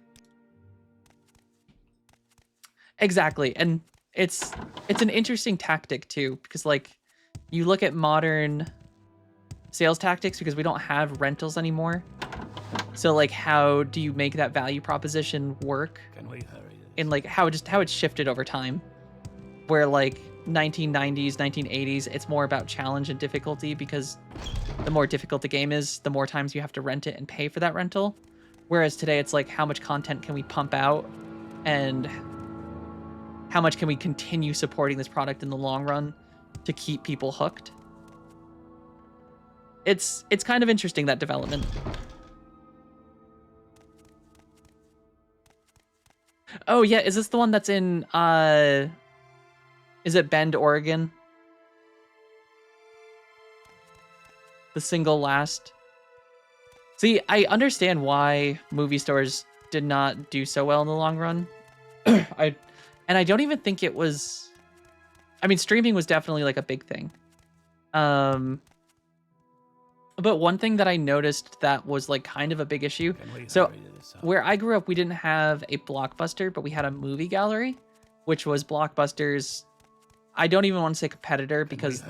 Exactly, and it's an interesting tactic too, because like you look at modern sales tactics, because we don't have rentals anymore. So like how do you make that value proposition work? Can we hurry this? In like how it's shifted over time, where like 1990s, 1980s, it's more about challenge and difficulty, because the more difficult the game is, the more times you have to rent it and pay for that rental. Whereas today it's like how much content can we pump out and how much can we continue supporting this product in the long run to keep people hooked. It's kind of interesting, that development. Oh yeah, is this the one that's in is it Bend, Oregon? The single last. See, I understand why movie stores did not do so well in the long run. I don't even think it was, I mean, streaming was definitely like a big thing. But one thing that I noticed that was like kind of a big issue. So where I grew up, we didn't have a Blockbuster, but we had a movie gallery, which was Blockbuster's, I don't even want to say competitor, because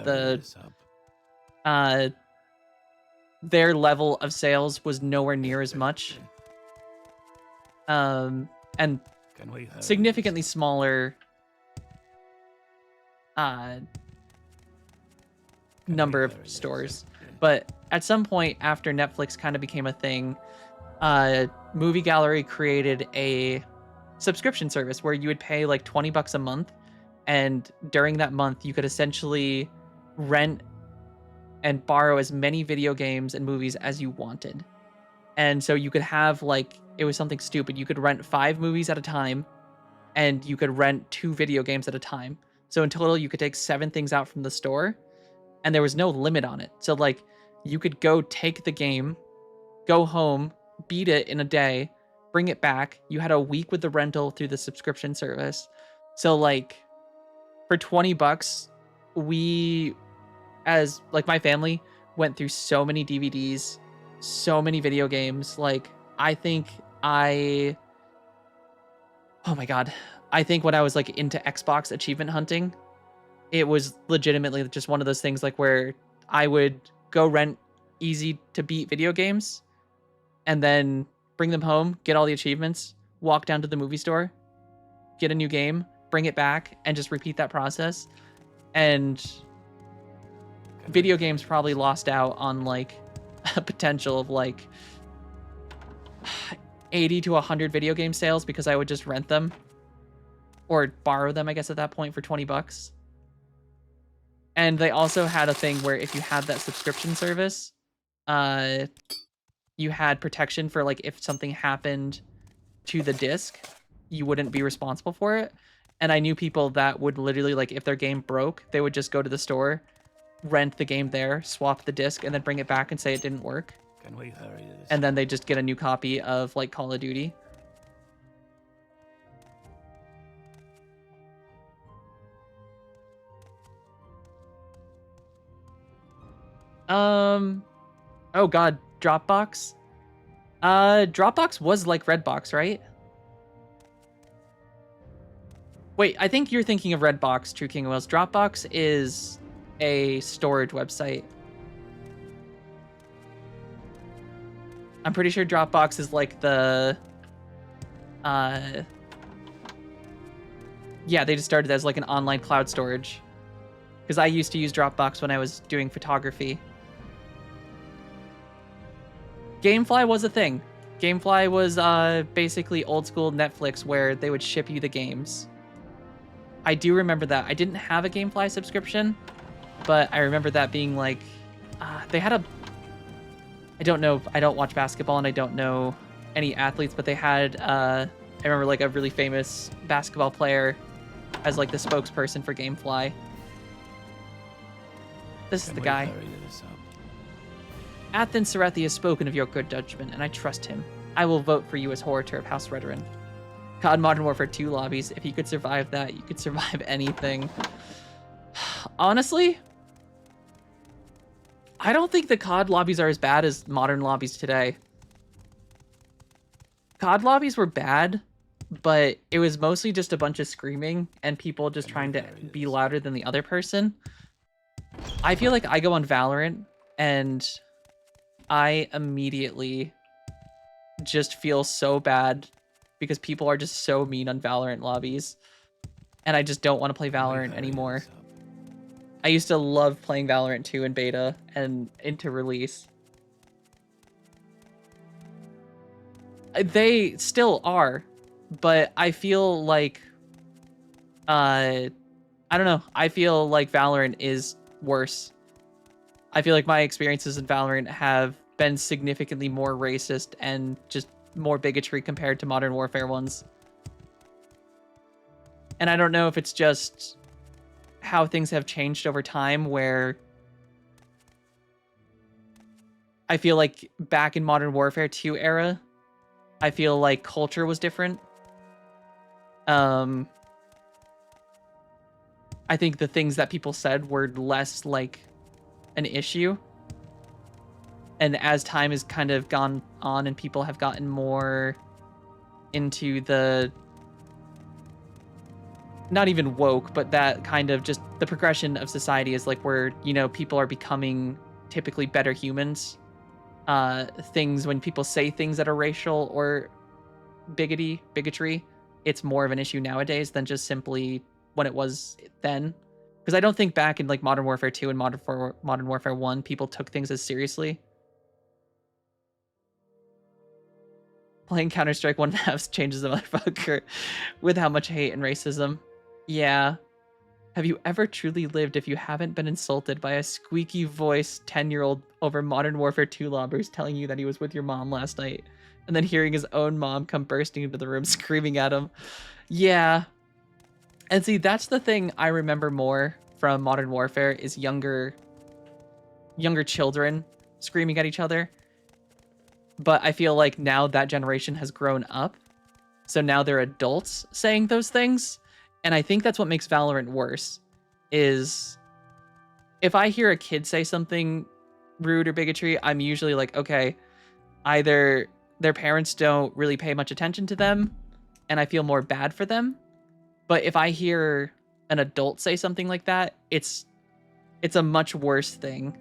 their level of sales was nowhere near as much. And significantly smaller number of stores. But at some point after Netflix kind of became a thing, Movie Gallery created a subscription service where you would pay like $20 a month, and during that month you could essentially rent and borrow as many video games and movies as you wanted. And so you could have like, it was something stupid, you could rent 5 movies at a time, and you could rent 2 video games at a time. So in total, you could take 7 things out from the store, and there was no limit on it. So like, you could go take the game, go home, beat it in a day, bring it back. You had a week with the rental through the subscription service. So like, for $20, we, as like my family, went through so many DVDs, so many video games. Like, I think oh my God. I think when I was like into Xbox achievement hunting, it was legitimately just one of those things like where I would go rent easy to beat video games and then bring them home, get all the achievements, walk down to the movie store, get a new game, bring it back, and just repeat that process. And video games probably lost out on like a potential of like 80 to 100 video game sales because I would just rent them or borrow them, I guess, at that point for $20. And they also had a thing where if you had that subscription service, you had protection for like if something happened to the disc, you wouldn't be responsible for it. And I knew people that would literally, like, if their game broke, they would just go to the store, rent the game there, swap the disc, and then bring it back and say it didn't work. Can we hurry this? And then they just get a new copy of like Call of Duty. Oh God, Dropbox. Dropbox was like Redbox, right? Wait, I think you're thinking of Redbox, True King of Wales. Dropbox is a storage website. I'm pretty sure Dropbox is like the... Yeah, they just started as like an online cloud storage. Because I used to use Dropbox when I was doing photography. Gamefly was a thing. Gamefly was basically old school Netflix where they would ship you the games. I do remember that. I didn't have a Gamefly subscription, but I remember that being like, they had a, I don't know, I don't watch basketball and I don't know any athletes, but they had, I remember like a really famous basketball player as like the spokesperson for Gamefly. This is the guy. Athen Serethi has spoken of your good judgment, and I trust him. I will vote for you as Horator of House Redoran. COD Modern Warfare 2 lobbies. If you could survive that, you could survive anything. Honestly, I don't think the COD lobbies are as bad as modern lobbies today. COD lobbies were bad, but it was mostly just a bunch of screaming and people just trying to be louder than the other person. I feel like I go on Valorant and I immediately just feel so bad because people are just so mean on Valorant lobbies. And I just don't want to play Valorant anymore. I used to love playing Valorant 2 in beta and into release. They still are, but I feel like, I don't know. I feel like Valorant is worse. I feel like my experiences in Valorant have been significantly more racist and just more bigotry compared to Modern Warfare ones. And I don't know if it's just how things have changed over time, where I feel like back in Modern Warfare 2 era, I feel like culture was different. I think the things that people said were less like an issue. And as time has kind of gone on and people have gotten more into the, not even woke, but that kind of just the progression of society is like where, you know, people are becoming typically better humans. Things, when people say things that are racial or bigotry, it's more of an issue nowadays than just simply when it was then. Because I don't think back in like Modern Warfare 2 and Modern Warfare 1, people took things as seriously. Playing Counter-Strike 1 maps changes the motherfucker with how much hate and racism. Yeah. Have you ever truly lived if you haven't been insulted by a squeaky voiced 10-year-old over Modern Warfare 2 lobbers telling you that he was with your mom last night and then hearing his own mom come bursting into the room screaming at him? Yeah. And see, that's the thing I remember more from Modern Warfare is younger children screaming at each other. But I feel like now that generation has grown up. So now they're adults saying those things. And I think that's what makes Valorant worse is if I hear a kid say something rude or bigotry, I'm usually like, okay, either their parents don't really pay much attention to them and I feel more bad for them. But if I hear an adult say something like that, it's a much worse thing.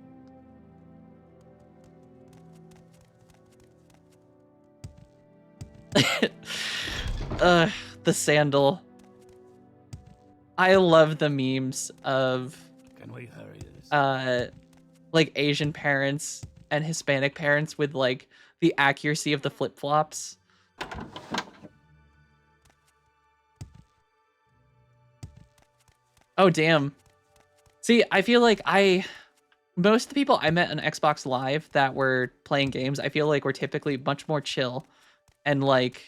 The sandal. I love the memes of Can we hurry this? like Asian parents and Hispanic parents with like the accuracy of the flip-flops. Oh damn. See, I feel like most of the people I met on Xbox Live that were playing games, I feel like were typically much more chill. And like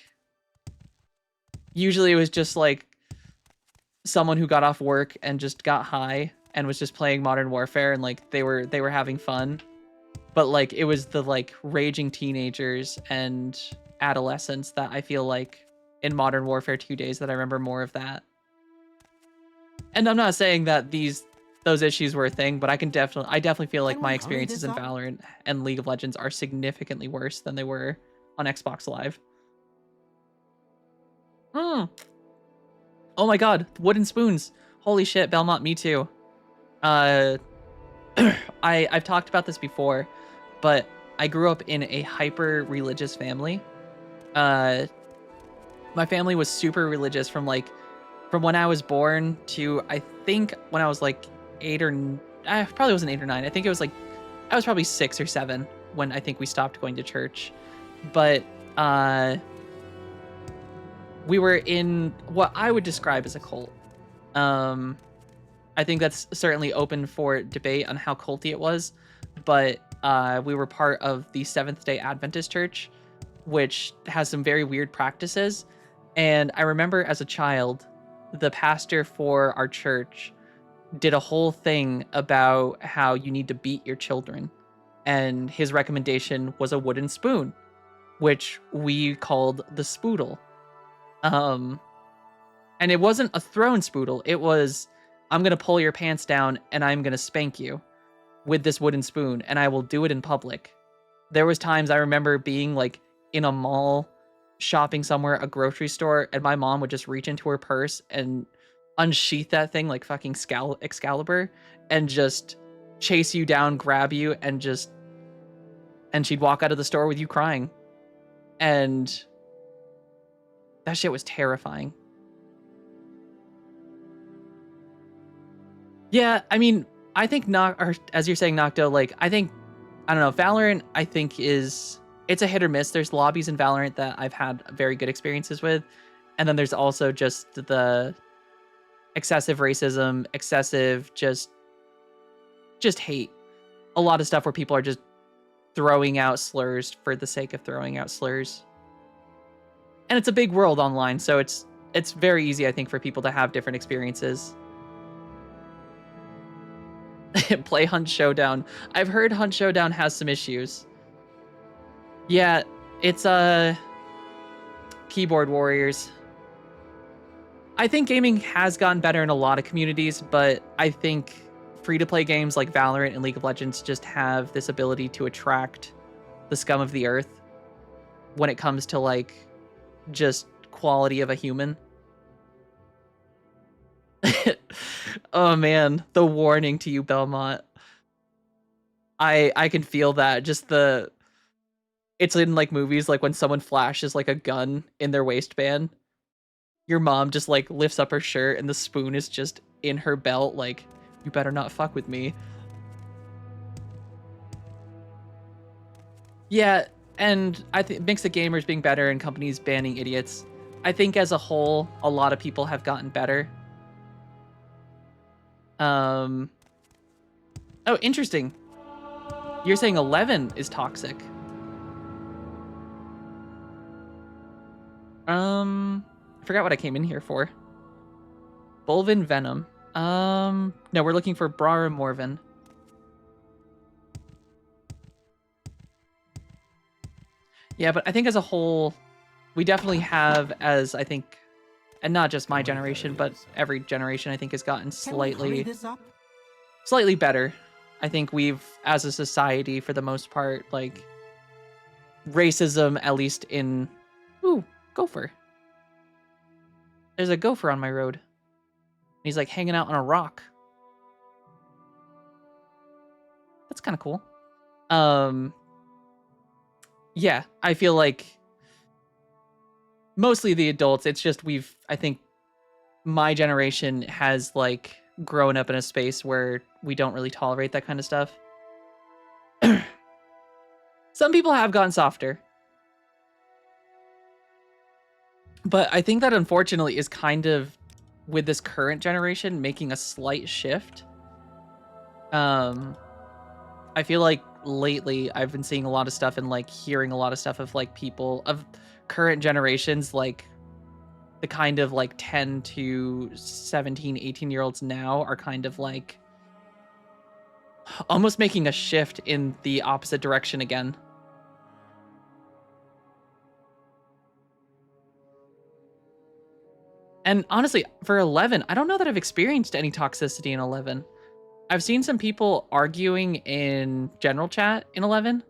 usually it was just like someone who got off work and just got high and was just playing Modern Warfare and like they were having fun. But like it was the like raging teenagers and adolescents that I feel like in Modern Warfare 2 days that I remember more of that. And I'm not saying that those issues were a thing, but I definitely feel like Can my we hurry experiences this in up? Valorant and League of Legends are significantly worse than they were on Xbox Live. Oh my god, wooden spoons. Holy shit, Belmont, me too. I've talked about this before, but I grew up in a hyper religious family. My family was super religious from when I was born to I think when I was like 8 or I probably wasn't 8 or 9. I think it was like I was probably 6 or 7 when I think we stopped going to church. But we were in what I would describe as a cult. I think that's certainly open for debate on how culty it was, but we were part of the Seventh-day Adventist Church, which has some very weird practices. And I remember as a child, the pastor for our church did a whole thing about how you need to beat your children. And his recommendation was a wooden spoon, which we called the spoodle. And it wasn't a thrown spoodle. It was, I'm going to pull your pants down and I'm going to spank you with this wooden spoon, and I will do it in public. There was times I remember being like in a mall, shopping somewhere, a grocery store, and my mom would just reach into her purse and unsheath that thing like fucking Excalibur and just chase you down, grab you, and she'd walk out of the store with you crying. And that shit was terrifying. Yeah, I mean, I think as you're saying, Nocto, like I don't know, Valorant I think it's a hit or miss. There's lobbies in Valorant that I've had very good experiences with, and then there's also just the excessive racism, excessive just hate. A lot of stuff where people are just throwing out slurs for the sake of throwing out slurs. And it's a big world online, so it's very easy, I think, for people to have different experiences. Play Hunt Showdown. I've heard Hunt Showdown has some issues. Yeah, it's keyboard warriors. I think gaming has gotten better in a lot of communities, but I think free-to-play games like Valorant and League of Legends just have this ability to attract the scum of the earth when it comes to like just quality of a human. Oh man, the warning to you, Belmont. I can feel that. Just it's in like movies, like when someone flashes like a gun in their waistband. Your mom just like lifts up her shirt and the spoon is just in her belt, like, you better not fuck with me. Yeah, and I think it makes the gamers being better and companies banning idiots. I think as a whole, a lot of people have gotten better. Oh, interesting. You're saying 11 is toxic. I forgot what I came in here for. Bulvin Venom. No, we're looking for Brar Morven. Yeah, but I think as a whole, we definitely have, as I think, and not just my generation, but every generation, I think, has gotten Can we hurry slightly this up? better. I think we've, as a society, for the most part, like, racism, at least in... Ooh, gopher. There's a gopher on my road. He's, like, hanging out on a rock. That's kind of cool. Yeah, I feel like mostly the adults, it's just I think my generation has, like, grown up in a space where we don't really tolerate that kind of stuff. Some people have gotten softer. But I think that unfortunately is kind of, with this current generation, making a slight shift. I feel like lately I've been seeing a lot of stuff and, like, hearing a lot of stuff of, like, people of current generations, like, the kind of, like, 10 to 17, 18-year-olds now are kind of, like, almost making a shift in the opposite direction again. And honestly, for 11, I don't know that I've experienced any toxicity in 11. I've seen some people arguing in general chat in 11.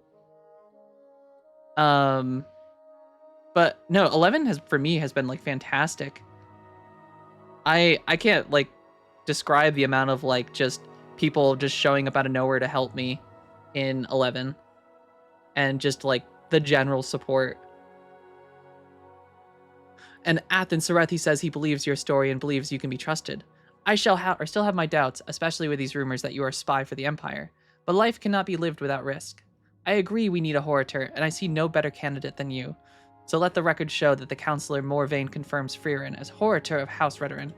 But no, 11 has, for me, has been, like, fantastic. I can't, like, describe the amount of, like, just people just showing up out of nowhere to help me in 11. And just, like, the general support. And Athen Sarethi says he believes your story and believes you can be trusted. I still have my doubts, especially with these rumors that you are a spy for the Empire. But life cannot be lived without risk. I agree we need a Horator, and I see no better candidate than you. So let the record show that the Counselor Morvain confirms Frieren as Horator of House Redoran.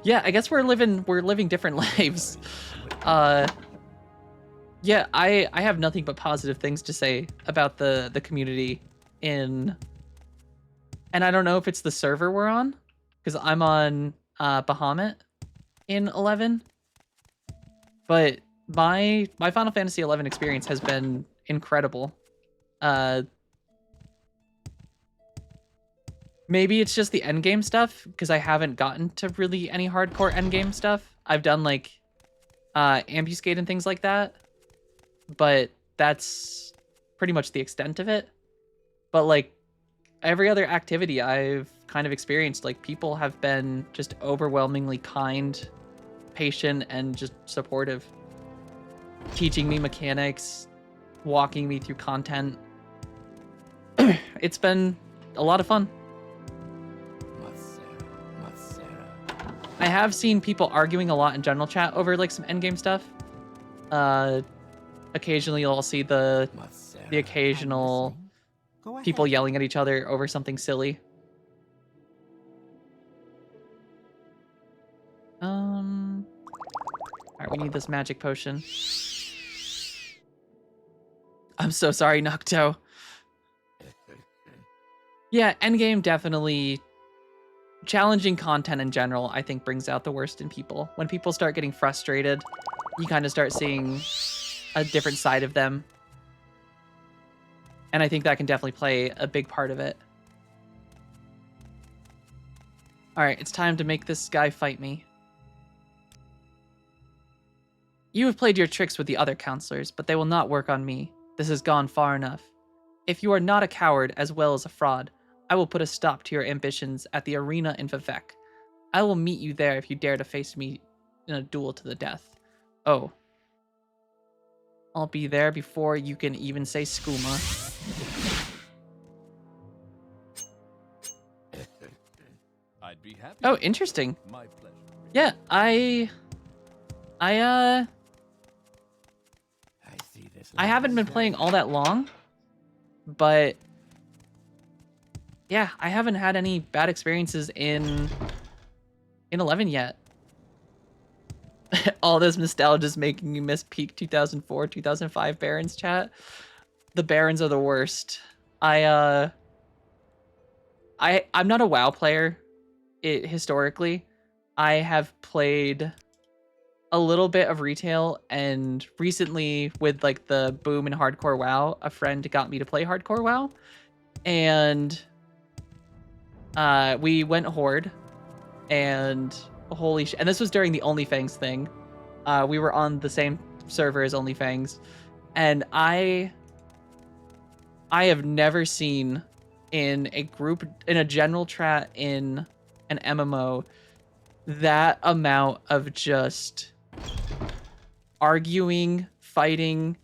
Yeah, I guess we're living different lives. Yeah, I have nothing but positive things to say about the community in... And I don't know if it's the server we're on, because I'm on Bahamut in 11. But my Final Fantasy 11 experience has been incredible. Maybe it's just the endgame stuff, because I haven't gotten to really any hardcore endgame stuff. I've done, like, ambuscade and things like that, but that's pretty much the extent of it. But, like, every other activity I've kind of experienced, like, people have been just overwhelmingly kind, patient, and just supportive. Teaching me mechanics, walking me through content. It's been a lot of fun. I have seen people arguing a lot in general chat over, like, some endgame stuff. Occasionally you'll see the occasional Go ahead. people yelling at each other over something silly. Alright, we need this magic potion. I'm so sorry, Nocto. Yeah, endgame definitely... Challenging content in general, I think, brings out the worst in people. When people start getting frustrated, you kind of start seeing a different side of them. And I think that can definitely play a big part of it. Alright, it's time to make this guy fight me. You have played your tricks with the other counselors, but they will not work on me. This has gone far enough. If you are not a coward as well as a fraud, I will put a stop to your ambitions at the arena in Vivec. I will meet you there if you dare to face me in a duel to the death. Oh. I'll be there before you can even say skooma. I'd be happy. Oh, interesting. My pleasure. Yeah, I see this. I haven't been playing all that long, but yeah, I haven't had any bad experiences in 11 yet. All this nostalgia is making you miss peak 2004, 2005 Barons chat. The Barons are the worst. I'm not a WoW player historically, I have played a little bit of retail, and recently with like the boom in hardcore WoW, a friend got me to play hardcore WoW, and we went Horde, and holy shit! And this was during the OnlyFans thing. We were on the same server as OnlyFans, and I have never seen in a group, in a general chat in an MMO, that amount of just arguing, fighting,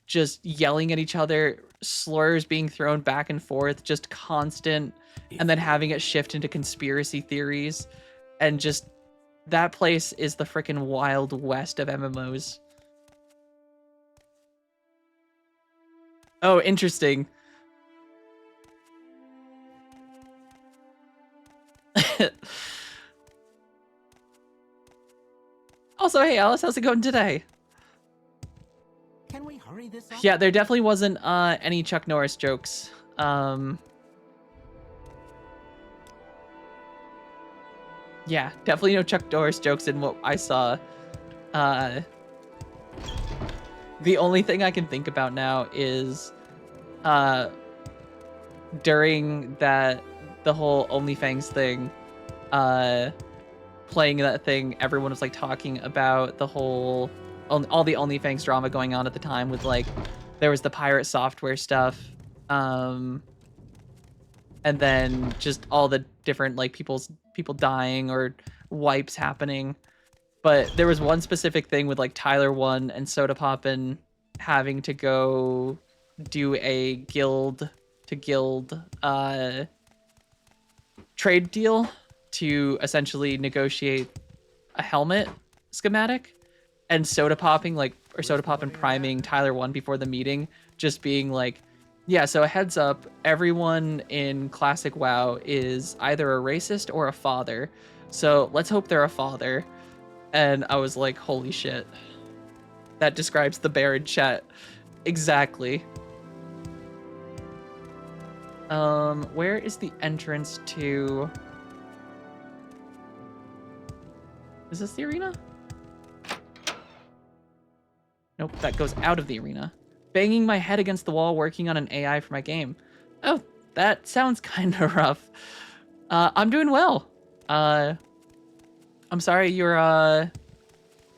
just yelling at each other, slurs being thrown back and forth, just constant, and then having it shift into conspiracy theories, and just that place is the freaking Wild West of MMOs. Oh, interesting. Also, hey Alice, how's it going today? Can we hurry this up? Yeah, there definitely wasn't any Chuck Norris jokes. Yeah, definitely no Chuck Norris jokes in what I saw. The only thing I can think about now is during the whole OnlyFans thing, playing that thing, everyone was like talking about the whole all the OnlyFans drama going on at the time with like there was the pirate software stuff, and then just all the different like people dying or wipes happening. But there was one specific thing with like Tyler One and Soda Poppin having to go do a guild to guild trade deal to essentially negotiate a helmet schematic, and Soda Poppin priming Tyler One before the meeting, just being like, yeah, so a heads up, everyone in Classic WoW is either a racist or a father, so let's hope they're a father. And I was like, holy shit. That describes the Baron chat exactly. Where is the entrance to... Is this the arena? Nope, that goes out of the arena. Banging my head against the wall working on an AI for my game. Oh, that sounds kind of rough. I'm doing well. I'm sorry you're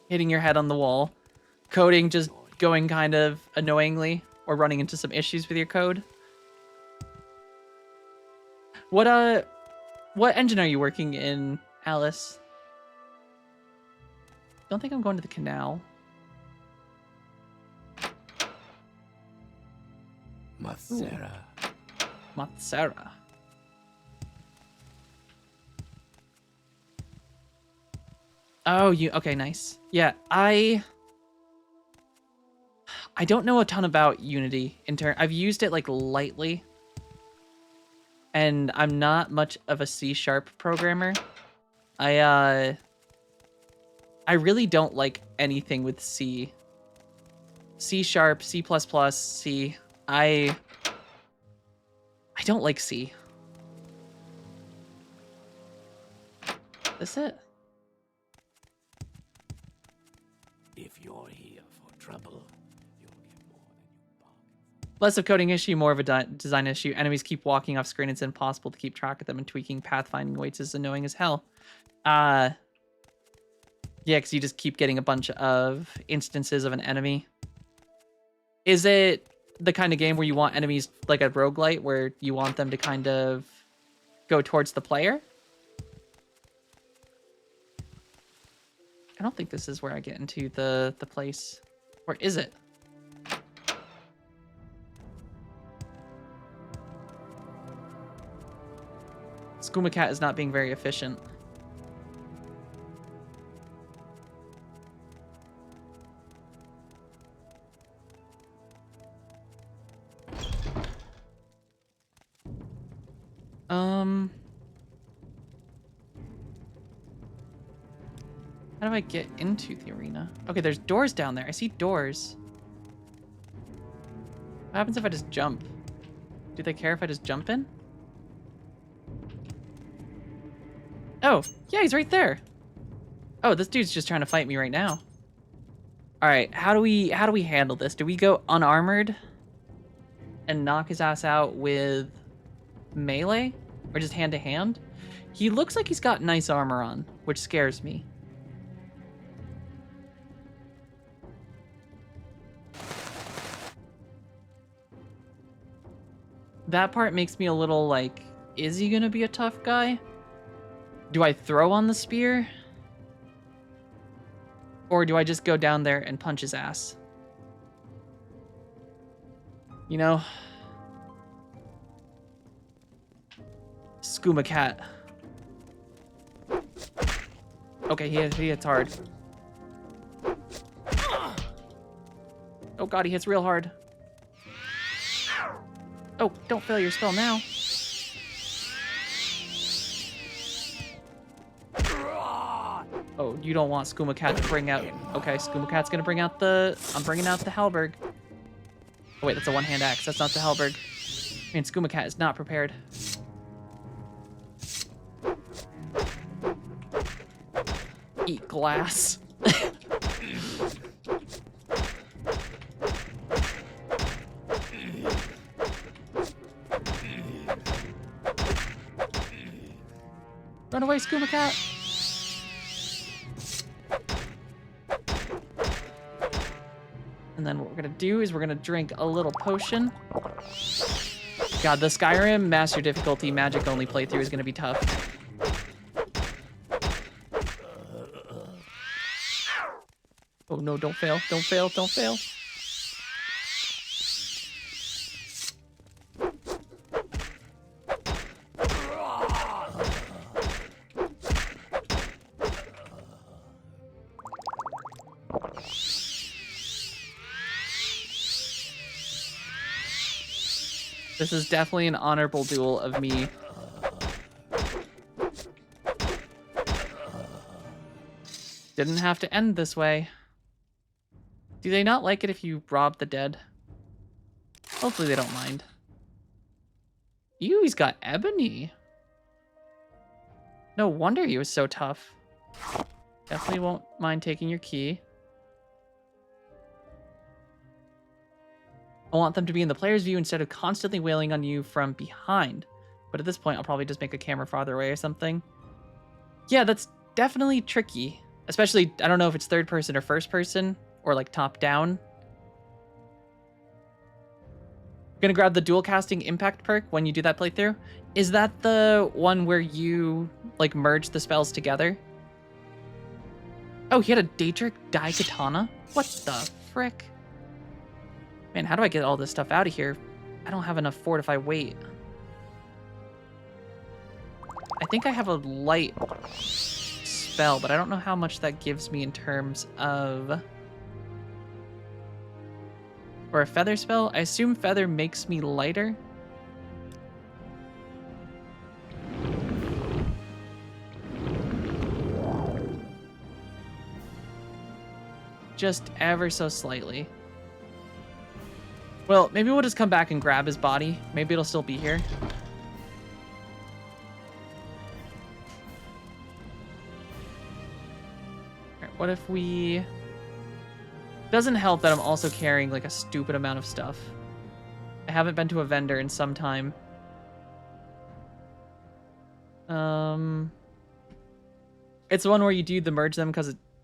hitting your head on the wall. Coding just going kind of annoyingly, or running into some issues with your code. What engine are you working in, Alice? Don't think I'm going to the canal. Matsera. Matsera. Oh, okay, nice. Yeah, I don't know a ton about Unity I've used it like lightly, and I'm not much of a C# programmer. I really don't like anything with C. C#, C++, C. I don't like C. That's it. If you're here for trouble, you'll get more than you bargained for. Less of coding issue, more of a design issue. Enemies keep walking off screen. It's impossible to keep track of them, and tweaking pathfinding weights is annoying as hell. Yeah, because you just keep getting a bunch of instances of an enemy. Is it the kind of game where you want enemies like a roguelite, where you want them to kind of go towards the player? I don't think this is where I get into the place. Or is it? Skooma Cat is not being very efficient. How do I get into the arena? Okay, there's doors down there. I see doors. What happens if I just jump? Do they care if I just jump in? Oh, yeah, he's right there. Oh, this dude's just trying to fight me right now. All right, how do we handle this? Do we go unarmored and knock his ass out with melee or just hand to hand? He looks like he's got nice armor on, which scares me. That part makes me a little like, is he gonna be a tough guy? Do I throw on the spear? Or do I just go down there and punch his ass? You know? Skooma cat. Okay, he hits hard. Oh god, he hits real hard. Oh, don't fail your spell now. Oh, you don't want Skooma Cat to bring out... Okay, Skooma Cat's gonna bring out the... I'm bringing out the halberd. Oh, wait, that's a one-hand axe. That's not the halberd. I mean, Skooma Cat is not prepared. Eat glass. Run away, Skooma Cat! And then what we're gonna do is we're gonna drink a little potion. God, the Skyrim Master Difficulty Magic only playthrough is gonna be tough. Oh no, don't fail, don't fail, don't fail. This is definitely an honorable duel of me. Didn't have to end this way. Do they not like it if you rob the dead? Hopefully they don't mind. Ew, he's got ebony. No wonder he was so tough. Definitely won't mind taking your key. I want them to be in the player's view instead of constantly wailing on you from behind. But at this point, I'll probably just make a camera farther away or something. Yeah, that's definitely tricky. Especially, I don't know if it's third person or first person, or like top down. I'm gonna grab the dual casting impact perk when you do that playthrough. Is that the one where you like merge the spells together? Oh, he had a Daedric Daikatana? What the frick? Man, how do I get all this stuff out of here? I don't have enough fortify weight. I think I have a light spell, but I don't know how much that gives me in terms of... Or a feather spell? I assume feather makes me lighter. Just ever so slightly. Well, maybe we'll just come back and grab his body. Maybe it'll still be here. Alright, what if we... Doesn't help that I'm also carrying like a stupid amount of stuff. I haven't been to a vendor in some time. It's the one where you do the merge them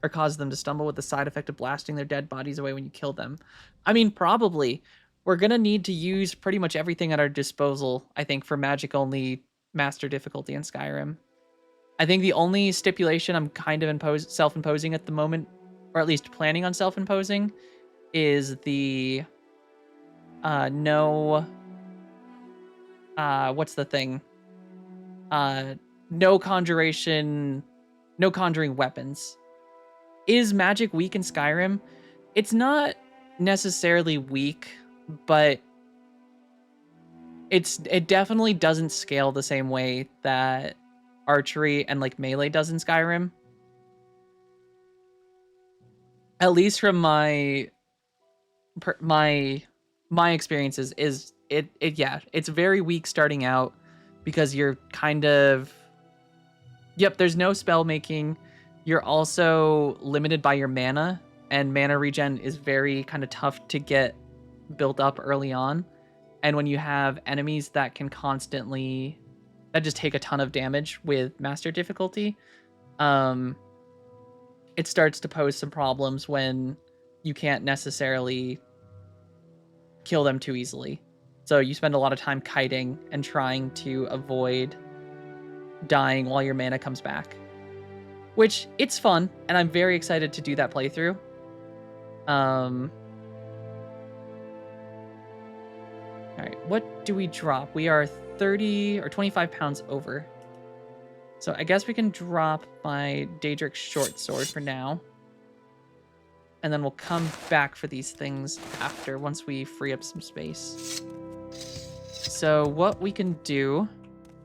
or cause them to stumble with the side effect of blasting their dead bodies away when you kill them. I mean, probably. We're going to need to use pretty much everything at our disposal, I think, for magic-only master difficulty in Skyrim. I think the only stipulation I'm kind of self-imposing at the moment, or at least planning on self-imposing, is the no... what's the thing? No conjuring weapons. Is magic weak in Skyrim? It's not necessarily weak, but it definitely doesn't scale the same way that archery and like melee does in Skyrim. At least from my experiences, is it's very weak starting out because you're kind of, yep, there's no spell making, You're also limited by your mana, and mana regen is very kind of tough to get built up early on. And when you have enemies that can constantly, that just take a ton of damage with master difficulty, it starts to pose some problems when you can't necessarily kill them too easily. So you spend a lot of time kiting and trying to avoid dying while your mana comes back. Which, it's fun, and I'm very excited to do that playthrough. Alright, what do we drop? We are 30 or 25 pounds over. So I guess we can drop my Daedric short sword for now. And then we'll come back for these things after, once we free up some space. So what we can do,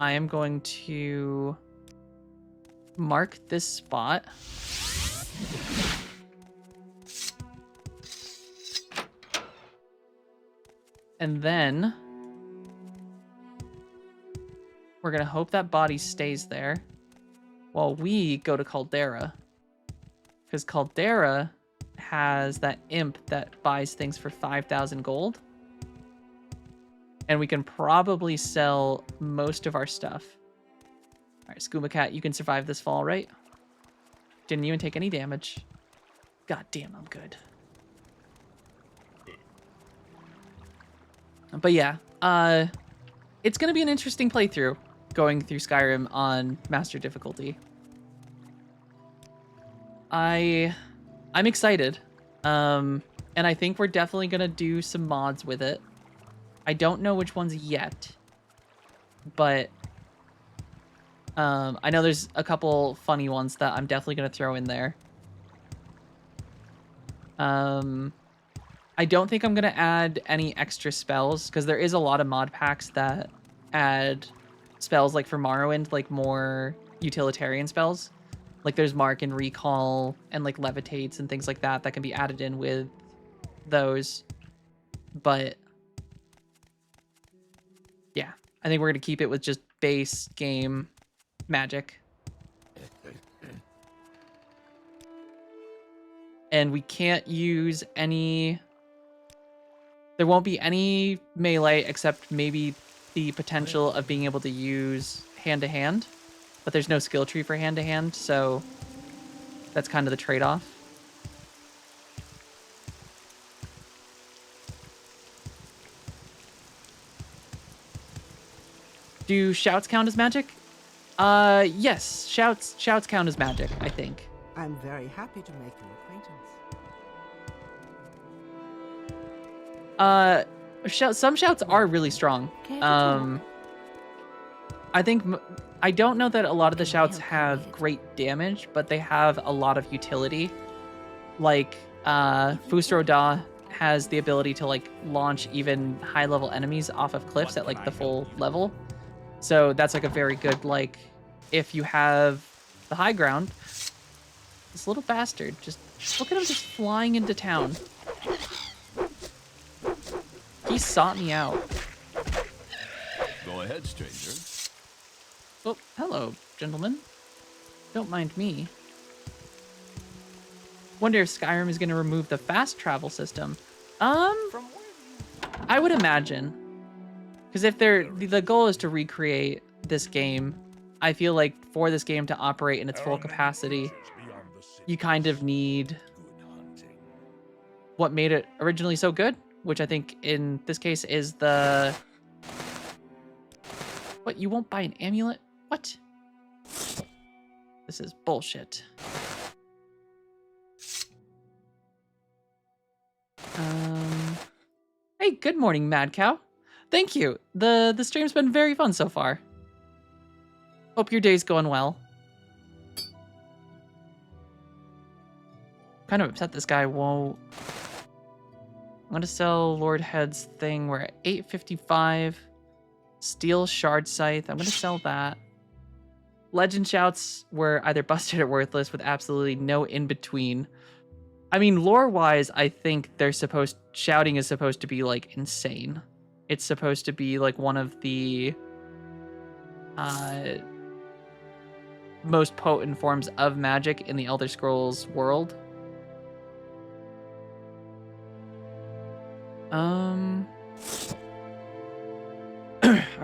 I am going to mark this spot. And then we're going to hope that body stays there while we go to Caldera. Because Caldera has that imp that buys things for 5,000 gold. And we can probably sell most of our stuff. All right, Scuba Cat, you can survive this fall, right? Didn't even take any damage. God damn, I'm good. But yeah, it's going to be an interesting playthrough going through Skyrim on master difficulty. I'm excited. And I think we're definitely going to do some mods with it. I don't know which ones yet, but I know there's a couple funny ones that I'm definitely going to throw in there. I don't think I'm going to add any extra spells, because there is a lot of mod packs that add spells, like for Morrowind, like more utilitarian spells. Like there's Mark and Recall and like Levitates and things like that that can be added in with those. But yeah, I think we're going to keep it with just base game magic. And we can't use any... There won't be any melee except maybe the potential of being able to use hand-to-hand. But there's no skill tree for hand-to-hand, so that's kind of the trade-off. Do shouts count as magic? Yes, shouts count as magic, I think. I'm very happy to make your acquaintance. Some shouts are really strong. I think I don't know that a lot of the shouts have great damage, but they have a lot of utility. Like Fusro Da has the ability to like launch even high-level enemies off of cliffs at like the full level. So that's like a very good, like, if you have the high ground. This little bastard, just look at him just flying into town. He sought me out. Go ahead, stranger. Oh, hello, gentlemen. Don't mind me. Wonder if Skyrim is going to remove the fast travel system. I would imagine. Because if the goal is to recreate this game, I feel like for this game to operate in its full capacity, you kind of need what made it originally so good, which I think in this case is the... What, you won't buy an amulet? What? This is bullshit. Hey, good morning, Mad Cow. Thank you. The stream's been very fun so far. Hope your day's going well. Kind of upset this guy won't... I'm gonna sell Lord Head's thing. We're at 855. Steel Shard Scythe. I'm gonna sell that. Legend Shouts were either busted or worthless with absolutely no in-between. I mean, lore-wise, I think shouting is supposed to be, like, insane. It's supposed to be, like, one of the most potent forms of magic in the Elder Scrolls world. All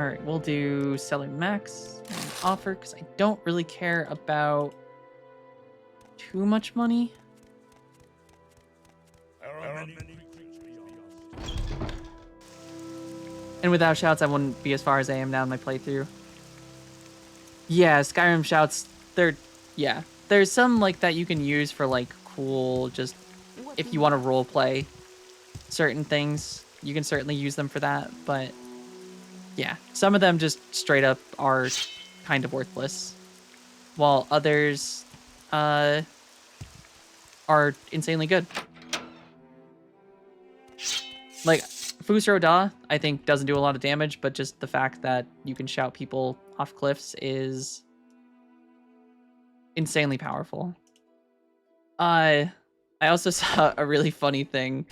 right, we'll do seller max and offer because I don't really care about too much money. And without shouts, I wouldn't be as far as I am now in my playthrough. Yeah, Skyrim shouts, there's some like that you can use for like cool, just if you want to role play certain things, you can certainly use them for that. But yeah, some of them just straight up are kind of worthless, while others are insanely good. Like Fusro Da, I think doesn't do a lot of damage, but just the fact that you can shout people off cliffs is insanely powerful. I also saw a really funny thing.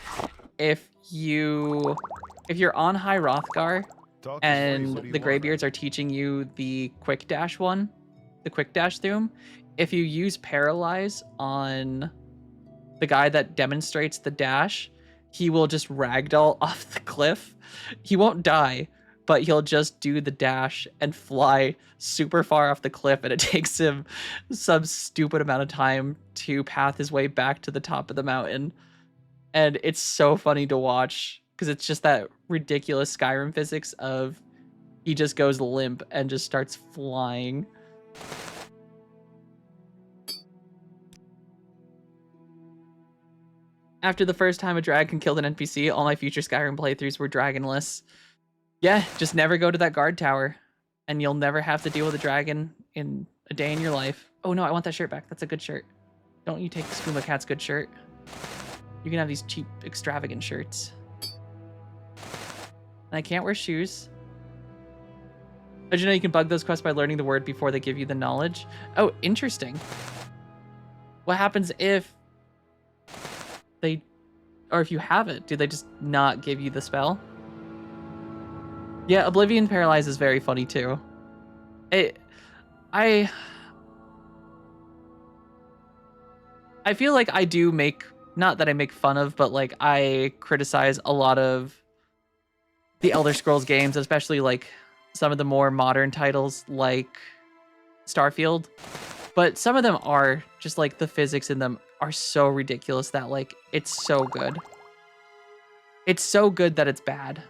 If you're on High Hrothgar and the Greybeards are teaching you the quick dash Thume, if you use Paralyze on the guy that demonstrates the dash, he will just ragdoll off the cliff. He won't die, but he'll just do the dash and fly super far off the cliff, and it takes him some stupid amount of time to path his way back to the top of the mountain. And it's so funny to watch because it's just that ridiculous Skyrim physics of he just goes limp and just starts flying. After the first time a dragon killed an NPC, all my future Skyrim playthroughs were dragonless. Yeah, just never go to that guard tower, and you'll never have to deal with a dragon in a day in your life. Oh no, I want that shirt back. That's a good shirt. Don't you take Skooma Cat's good shirt. You can have these cheap, extravagant shirts. And I can't wear shoes. Did you know you can bug those quests by learning the word before they give you the knowledge? Oh, interesting. What happens if they, or if you have it, do they just not give you the spell? Yeah, Oblivion Paralyze is very funny too. I feel like I do make, not that I make fun of, but like I criticize a lot of the Elder Scrolls games, especially like some of the more modern titles like Starfield. But some of them are just like the physics in them are so ridiculous that like it's so good. It's so good that it's bad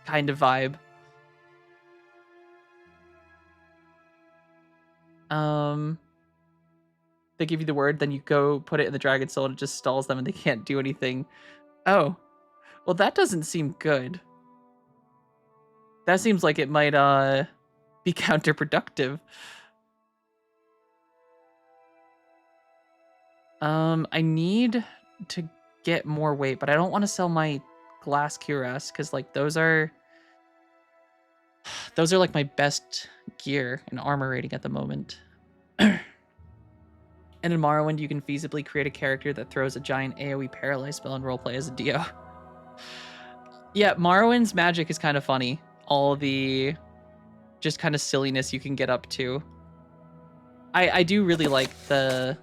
kind of vibe. They give you the word, then you go put it in the dragon soul and it just stalls them and they can't do anything. Oh, well that doesn't seem good. That seems like it might be counterproductive. I need to get more weight, but I don't want to sell my glass cuirass because like those are like my best gear and armor rating at the moment. And in Morrowind, you can feasibly create a character that throws a giant AoE paralyze spell and roleplay as a Dio. Yeah, Morrowind's magic is kind of funny. All the just kind of silliness you can get up to. I do really like the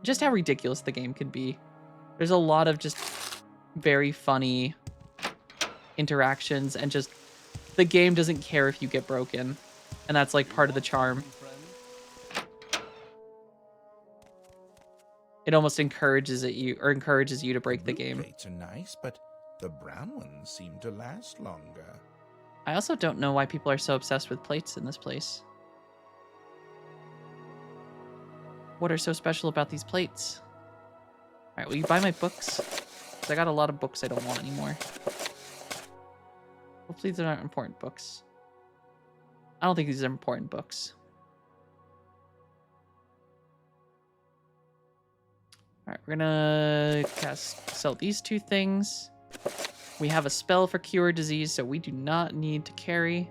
just how ridiculous the game can be. There's a lot of just very funny interactions and just the game doesn't care if you get broken. And that's like part of the charm. It almost encourages you to break the game. Plates are nice, but the brown ones seem to last longer. I also don't know why people are so obsessed with plates in this place. What are so special about these plates? All right, will you buy my books? Because I got a lot of books I don't want anymore. Hopefully they're not important books. I don't think these are important books. All right, we're gonna sell these two things. We have a spell for cure disease, so we do not need to carry.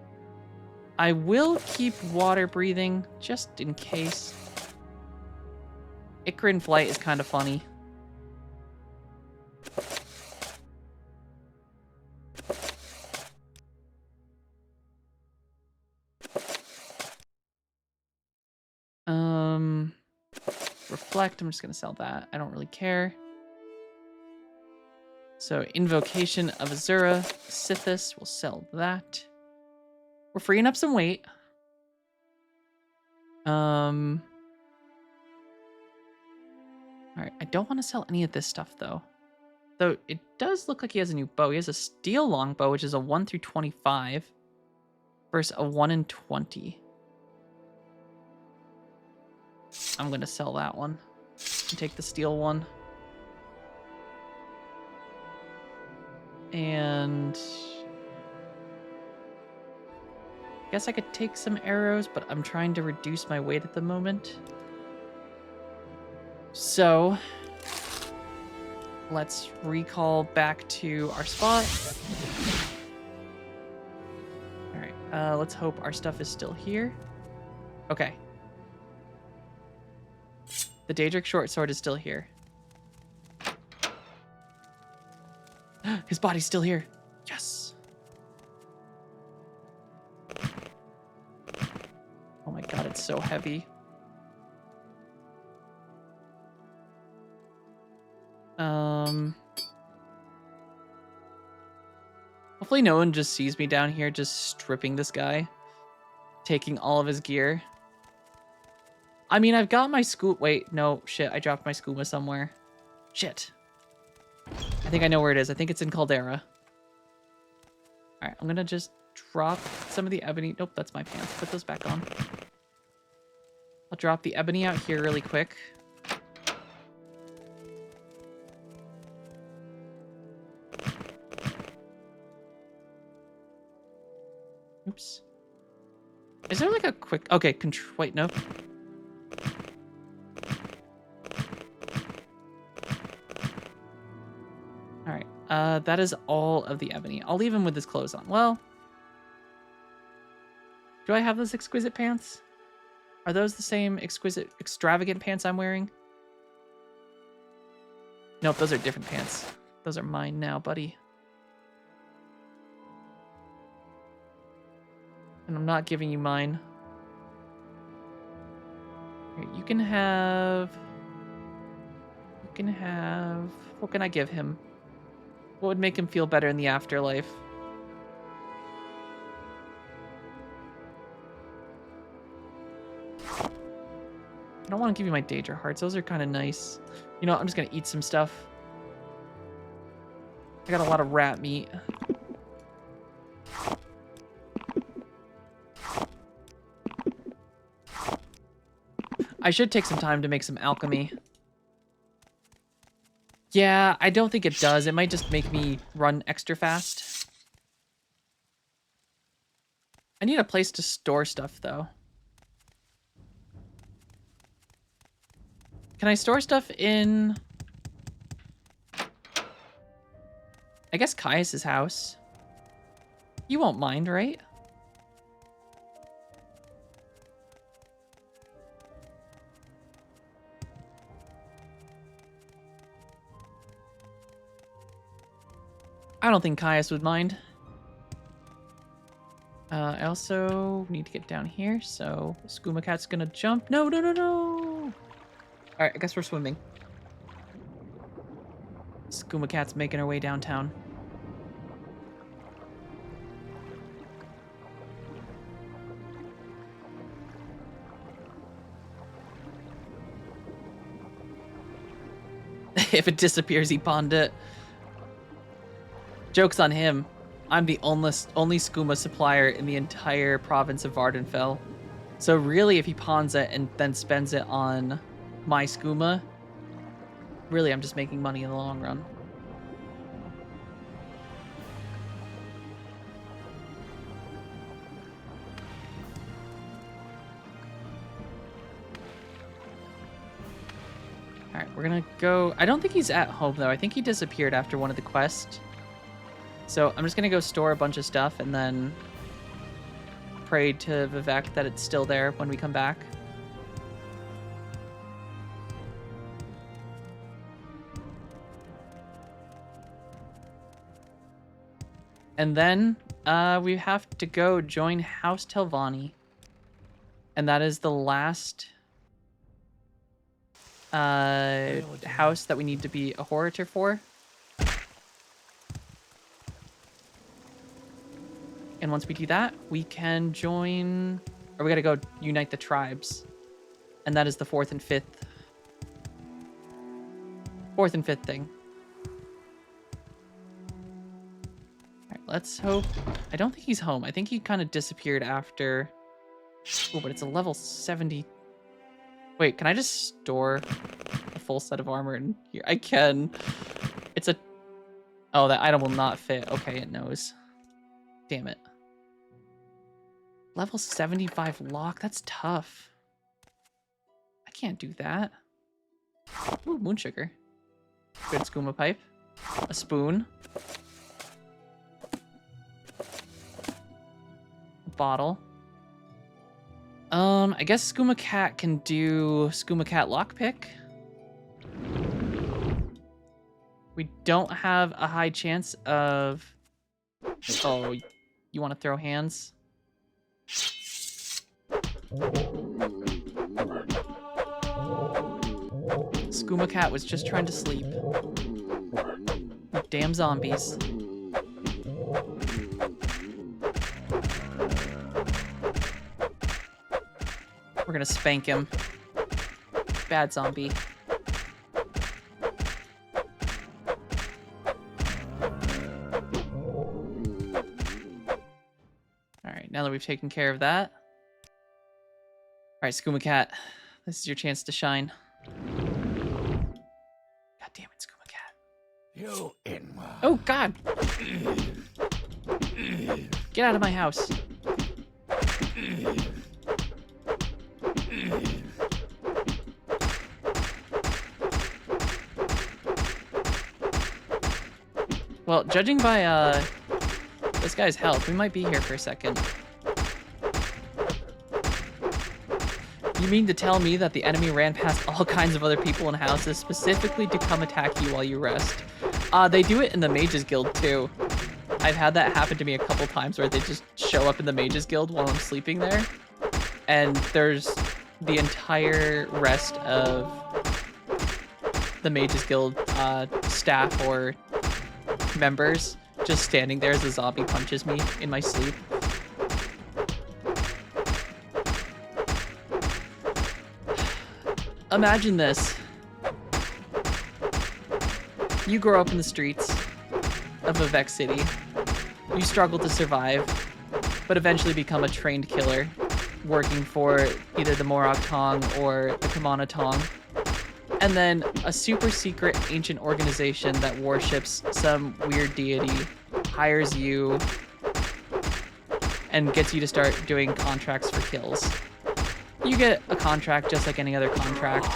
I will keep water breathing just in case. Icaran Flight is kind of funny. Reflect, I'm just going to sell that. I don't really care. So Invocation of Azura, Sithis, we'll sell that. We're freeing up some weight. All right, I don't want to sell any of this stuff though. Though it does look like he has a new bow. He has a steel longbow, which is a 1 through 25 versus a 1 in 20. I'm going to sell that one and take the steel one. And I guess I could take some arrows, but I'm trying to reduce my weight at the moment. So let's recall back to our spot. All right, let's hope our stuff is still here. Okay. The Daedric short sword is still here. His body's still here. Yes. Oh my god, it's so heavy. Hopefully no one just sees me down here just stripping this guy. Taking all of his gear. I mean, I've got my wait, no, shit, I dropped my skooma somewhere. Shit. I think I know where it is. I think it's in Caldera. Alright, I'm gonna just drop some of the ebony. Nope, that's my pants. Put those back on. I'll drop the ebony out here really quick. Oops. Is there like a quick... Okay, wait, no. Alright, that is all of the ebony. I'll leave him with his clothes on. Well... Do I have those exquisite pants? Are those the same extravagant pants I'm wearing? Nope, those are different pants. Those are mine now, buddy. And I'm not giving you mine. Here, you can have... What can I give him? What would make him feel better in the afterlife? I don't want to give you my Daedra hearts. Those are kind of nice. You know what? I'm just going to eat some stuff. I got a lot of rat meat. I should take some time to make some alchemy. Yeah, I don't think it does. It might just make me run extra fast. I need a place to store stuff, though. Can I store stuff in... I guess Caius's house. You won't mind, right? I don't think Caius would mind. I also need to get down here, so Skooma Cat's gonna jump. No, no, no, no! Alright, I guess we're swimming. Skooma Cat's making her way downtown. If it disappears, he pawned it. Joke's on him. I'm the only skooma supplier in the entire province of Vardenfell. So really, if he pawns it and then spends it on my skooma, really I'm just making money in the long run. Alright, we're gonna go... I don't think he's at home, though. I think he disappeared after one of the quests. So I'm just gonna go store a bunch of stuff and then pray to Vivek that it's still there when we come back. And then we have to go join House Telvanni. And that is the last house that we need to be a orator for. And once we do that, we can join, or we gotta go unite the tribes. And that is the fourth and fifth thing. All right, let's hope. I don't think he's home. I think he kind of disappeared after. Oh, but it's a level 70. Wait, can I just store a full set of armor in here? I can. It's a. Oh, that item will not fit. Okay, it knows. Damn it. Level 75 lock. That's tough. I can't do that. Ooh, moon sugar. Good skooma pipe. A spoon. A bottle. I guess Skooma Cat can do Skooma Cat lockpick. We don't have a high chance of... Oh, you want to throw hands? Skooma Cat was just trying to sleep. You damn zombies. We're gonna spank him. Bad zombie. Alright, now that we've taken care of that. Alright, Skooma Cat. This is your chance to shine. God damn it, Skooma Cat. You inward. Oh, God! Get out of my house. Well, judging by this guy's health, we might be here for a second. You mean to tell me that the enemy ran past all kinds of other people in houses specifically to come attack you while you rest? They do it in the Mages Guild too. I've had that happen to me a couple times where they just show up in the Mages Guild while I'm sleeping there. And there's the entire rest of the Mages Guild staff or members just standing there as a zombie punches me in my sleep. Imagine this. You grow up in the streets of Vivek City. You struggle to survive, but eventually become a trained killer, working for either the Morag Tong or the Kamana Tong. And then a super secret ancient organization that worships some weird deity hires you and gets you to start doing contracts for kills. You get a contract just like any other contract,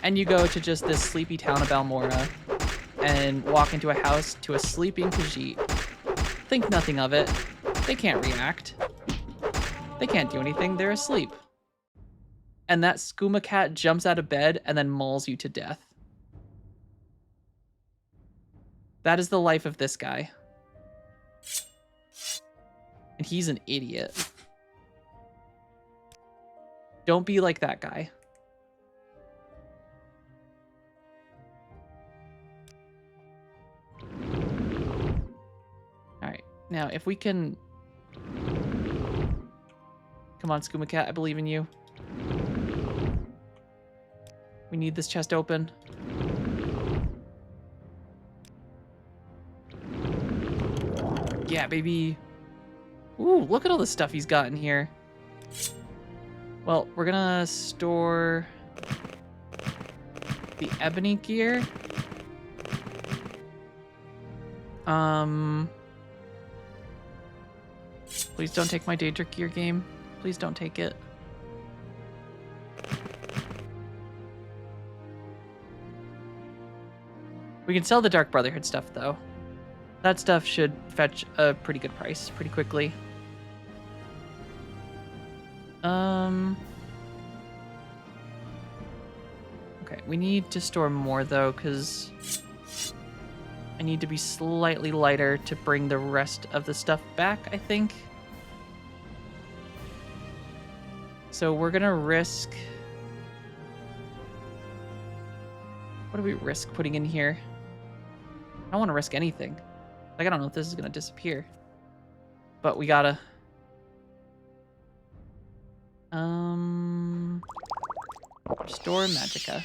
and you go to just this sleepy town of Balmora and walk into a house to a sleeping Khajiit. Think nothing of it. They can't react. They can't do anything. They're asleep. And that Skooma Cat jumps out of bed and then mauls you to death. That is the life of this guy. And he's an idiot. Don't be like that guy. Alright, now if we can... Come on, Skooma Cat, I believe in you. We need this chest open. Yeah, baby. Ooh, look at all the stuff he's got in here. Well, we're gonna store the ebony gear. Please don't take my Daedric gear game. Please don't take it. We can sell the Dark Brotherhood stuff, though. That stuff should fetch a pretty good price pretty quickly. Okay, we need to store more, though, because I need to be slightly lighter to bring the rest of the stuff back, I think. So we're going to risk What do we risk putting in here? I don't want to risk anything. Like, I don't know if this is going to disappear. But we gotta... Restore Magicka.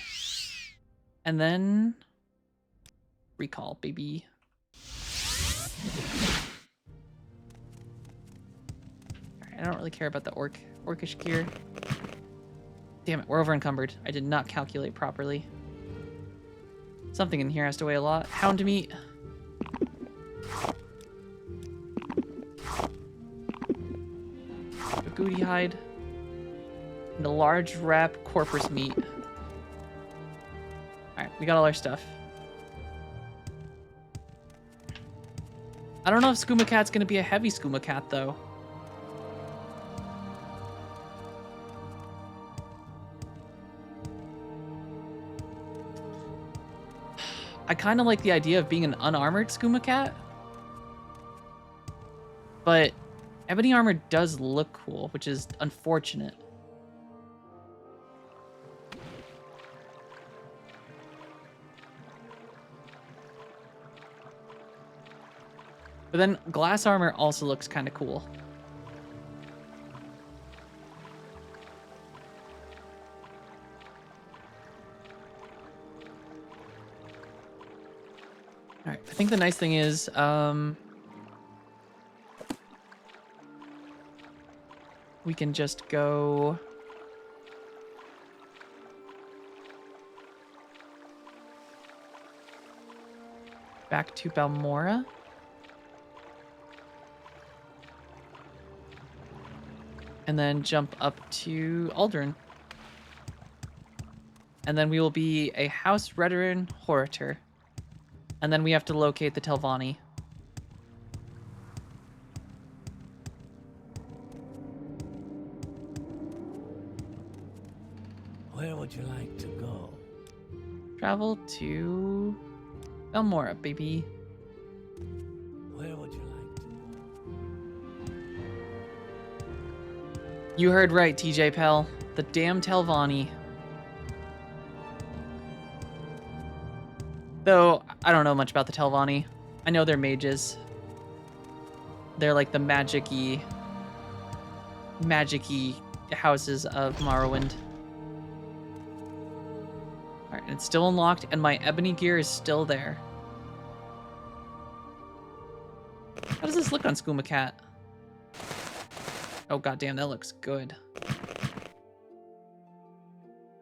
And then... Recall, baby. Alright, I don't really care about the orcish gear. Damn it, we're over encumbered. I did not calculate properly. Something in here has to weigh a lot. Hound meat. A goody hide. And a large wrap corpus meat. Alright, we got all our stuff. I don't know if Skooma Cat's gonna be a heavy Skooma Cat, though. I kind of like the idea of being an unarmored Skooma Cat. But ebony armor does look cool, which is unfortunate. But then glass armor also looks kind of cool. All right, I think the nice thing is, we can just go back to Balmora. And then jump up to Aldrin. And then we will be a House Veteran Horator. And then we have to locate the Telvanni. Where would you like to go? Travel to Balmora, baby. Where would you like to go? You heard right, TJ Pell. The damn Telvanni. Though, I don't know much about the Telvanni. I know they're mages. They're like the magic-y houses of Morrowind. Alright, it's still unlocked, and my ebony gear is still there. How does this look on Skooma Cat? Oh, goddamn, that looks good.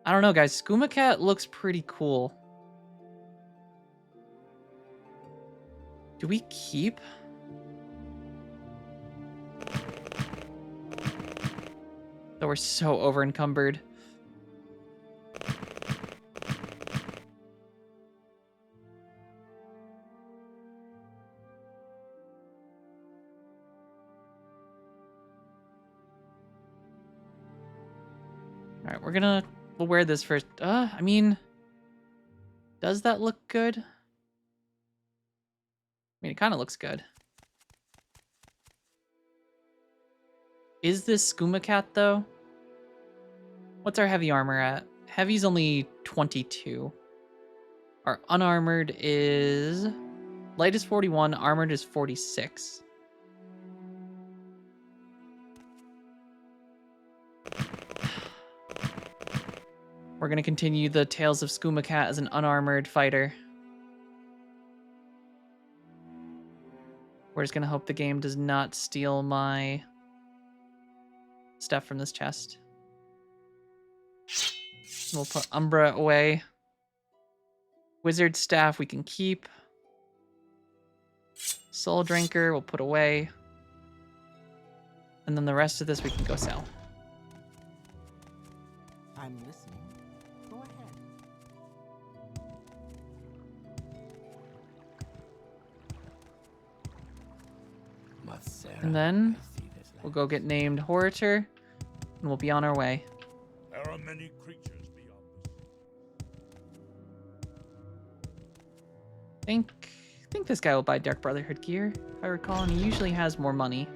I don't know, guys. Skooma Cat looks pretty cool. Do we keep? Though we're so over encumbered. All right, we'll wear this first. I mean, does that look good? I mean, it kind of looks good. Is this Skooma Cat, though? What's our heavy armor at? Heavy's only 22. Our unarmored is... Light is 41, armored is 46. We're going to continue the Tales of Skooma Cat as an unarmored fighter. We're just going to hope the game does not steal my stuff from this chest. We'll put Umbra away. Wizard Staff we can keep. Soul Drinker we'll put away. And then the rest of this we can go sell. I'm listening. Go ahead. And then we'll go get named Horator, and we'll be on our way. There are many creatures beyond the sea. I think this guy will buy Dark Brotherhood gear, if I recall, and he usually has more money.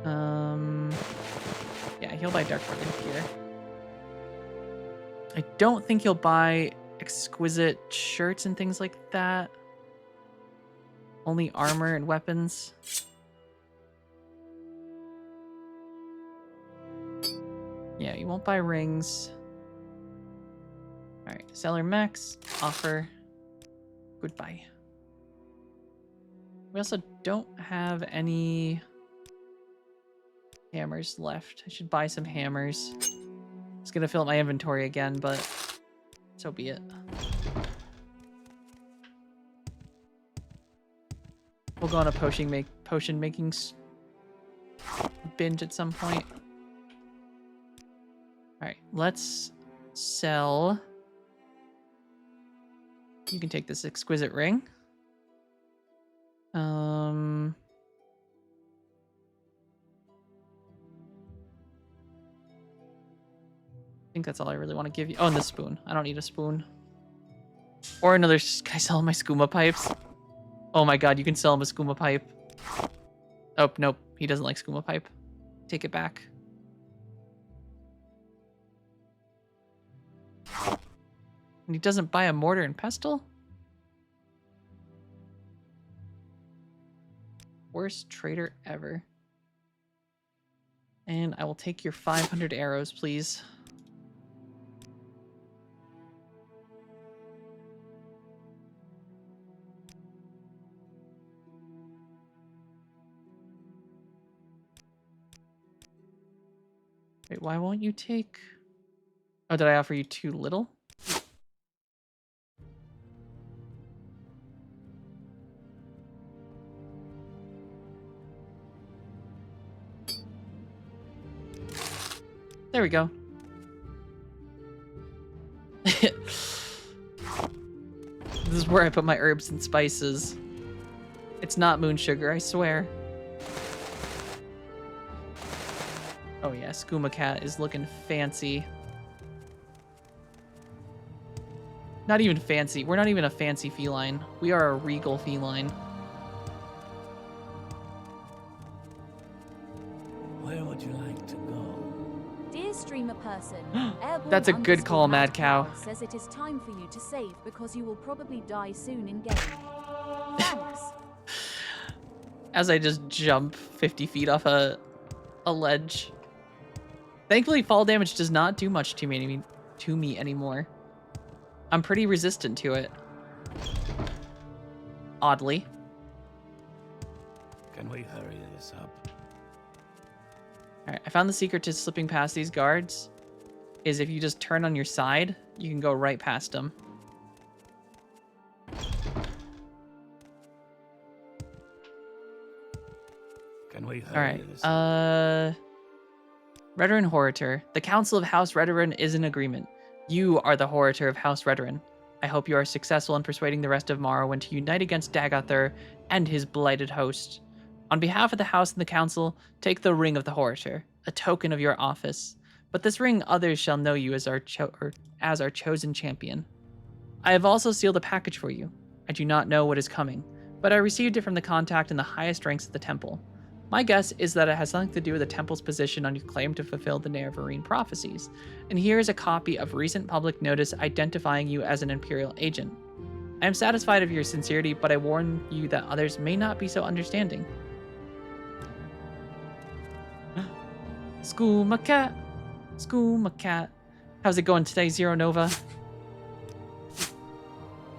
Yeah, he'll buy Dark Bargain here. I don't think he'll buy exquisite shirts and things like that. Only armor and weapons. Yeah, he won't buy rings. Alright, seller max, offer, goodbye. We also don't have any hammers left. I should buy some hammers. It's gonna fill up my inventory again, but so be it. We'll go on a potion making binge at some point. Alright, let's sell. You can take this exquisite ring. I think that's all I really want to give you. Oh, and the spoon. I don't need a spoon. Or another. Can I sell him my skooma pipes? Oh my god, you can sell him a skooma pipe. Oh, nope. He doesn't like skooma pipe. Take it back. And he doesn't buy a mortar and pestle? Worst trader ever. And I will take your 500 arrows, please. Wait, why won't you take... Oh, did I offer you too little? There we go. This is where I put my herbs and spices. It's not moon sugar, I swear. Oh yeah, Skooma Cat is looking fancy. Not even fancy. We're not even a fancy feline. We are a regal feline. Where would you like to go? Dear streamer person, That's a good call, Mad Cow. Says it is time for you to save because you will probably die soon in game. Thanks. As I just jump 50 feet off a ledge. Thankfully, fall damage does not do much to me anymore. I'm pretty resistant to it. Oddly. Can we hurry this up? Alright, I found the secret to slipping past these guards is if you just turn on your side, you can go right past them. Can we hurry Alright, this up? Redoran Horator. The Council of House Redoran is in agreement. You are the Horator of House Redoran. I hope you are successful in persuading the rest of Morrowind to unite against Dagathur and his blighted host. On behalf of the House and the Council, take the Ring of the Horator, a token of your office. But this ring others shall know you as our chosen champion. I have also sealed a package for you. I do not know what is coming, but I received it from the contact in the highest ranks of the temple. My guess is that it has something to do with the temple's position on your claim to fulfill the Nerevarine prophecies, and here is a copy of recent public notice identifying you as an Imperial agent. I am satisfied of your sincerity, but I warn you that others may not be so understanding. Skooma Cat! Skooma Cat! How's it going today, Zero Nova?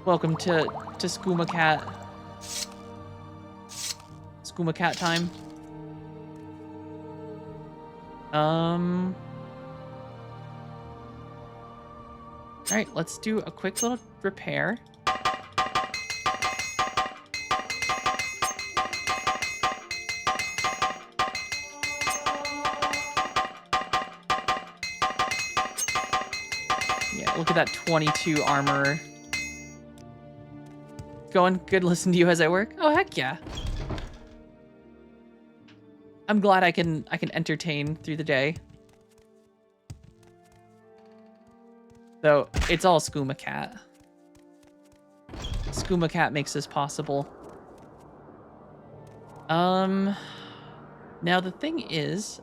Welcome to Skooma Cat. Skooma Cat time. Alright, let's do a quick little repair. Yeah, look at that 22 armor. Going good, listen to you as I work? Oh, heck yeah. I'm glad I can entertain through the day. Though it's all Skooma Cat. Skooma Cat makes this possible. Now, the thing is,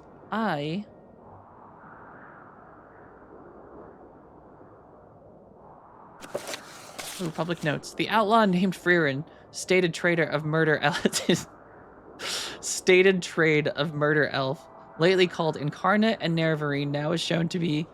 Ooh, public notes. The outlaw named Freerin, stated trader of murder elf, stated trade of murder elf, lately called Incarnate and Nerevarine, now is shown to be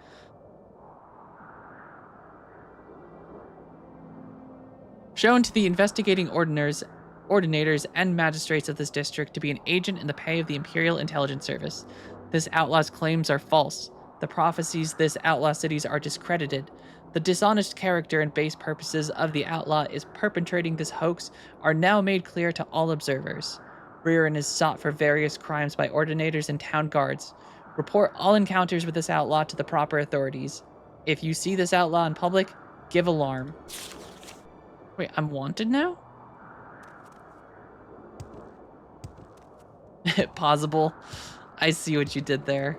shown to the investigating ordinators and magistrates of this district to be an agent in the pay of the Imperial Intelligence Service. This outlaw's claims are false. The prophecies this outlaw cities are discredited. The dishonest character and base purposes of the outlaw is perpetrating this hoax are now made clear to all observers. Rearin is sought for various crimes by ordinators and town guards. Report all encounters with this outlaw to the proper authorities. If you see this outlaw in public, give alarm. Wait, I'm wanted now? Possible. I see what you did there.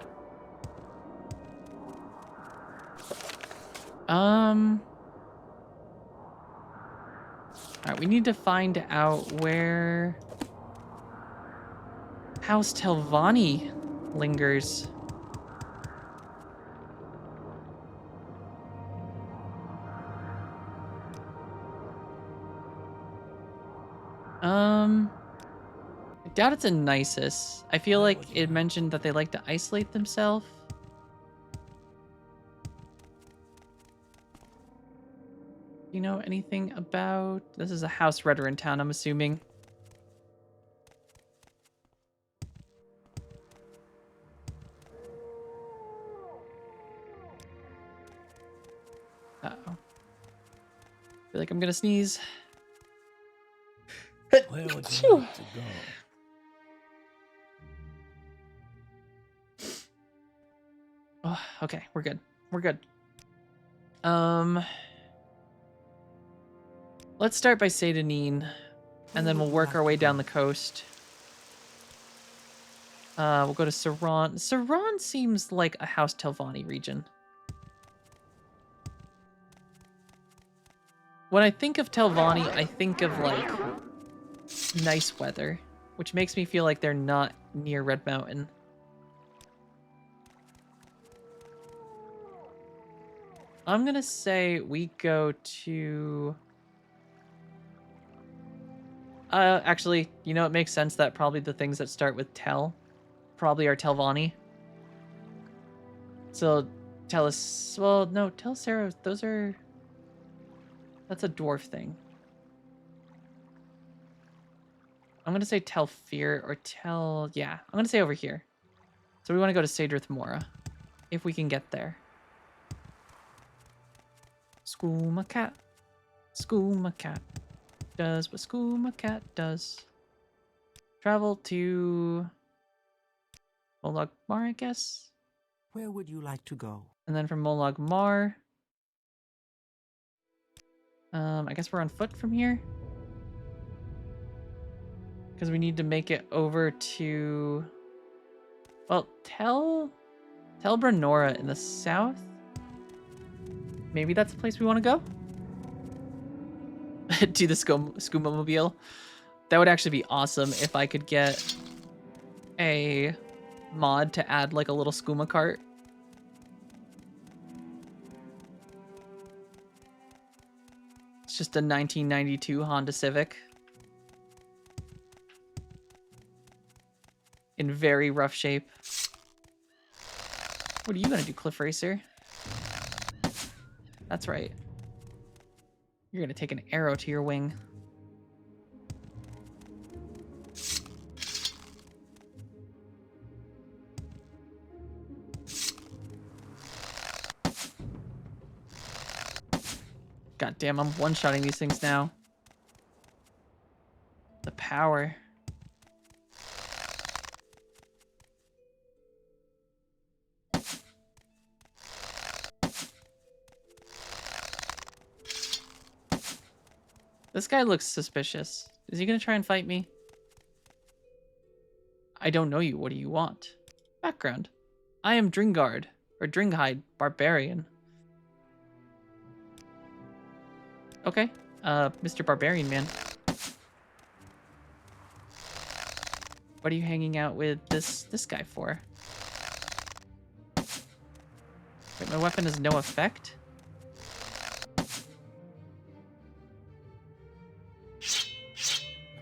Alright, we need to find out where House Telvanni lingers. I doubt it's a Nisus. I feel like it mentioned that they like to isolate themselves. You know anything about... This is a House Redoran town, I'm assuming. Uh-oh. Feel like I'm gonna sneeze. Where would you like to go? Oh, okay, we're good. We're good. Let's start by Satanine, and then we'll work our way down the coast. We'll go to Saran. Saran seems like a House Telvanni region. When I think of Telvanni, I think of, like, nice weather, which makes me feel like they're not near Red Mountain. I'm gonna say we go to... actually, you know, it makes sense that probably the things that start with Tel probably are Telvanni. So, well, no, Telcera, those are... That's a dwarf thing. I'm gonna say Telfir or yeah, I'm gonna say over here. So we want to go to Sadrith Mora, if we can get there. Skooma cat. Skooma cat. Does what Skooma cat does. Travel to Molag Mar, I guess. Where would you like to go? And then from Molag Mar, I guess we're on foot from here. Because we need to make it over to, well, Tel Brenora in the south. Maybe that's the place we want to go. To the Skooma Mobile. That would actually be awesome if I could get a mod to add like a little skooma cart. It's just a 1992 Honda Civic. In very rough shape. What are you gonna do, Cliff Racer? That's right. You're gonna take an arrow to your wing. God damn, I'm one-shotting these things now. The power. This guy looks suspicious. Is he gonna try and fight me? I don't know you. What do you want? Background. I am Dringard, or Dringhide, Barbarian. Okay. Mr. Barbarian Man. What are you hanging out with this guy for? Wait, my weapon has no effect?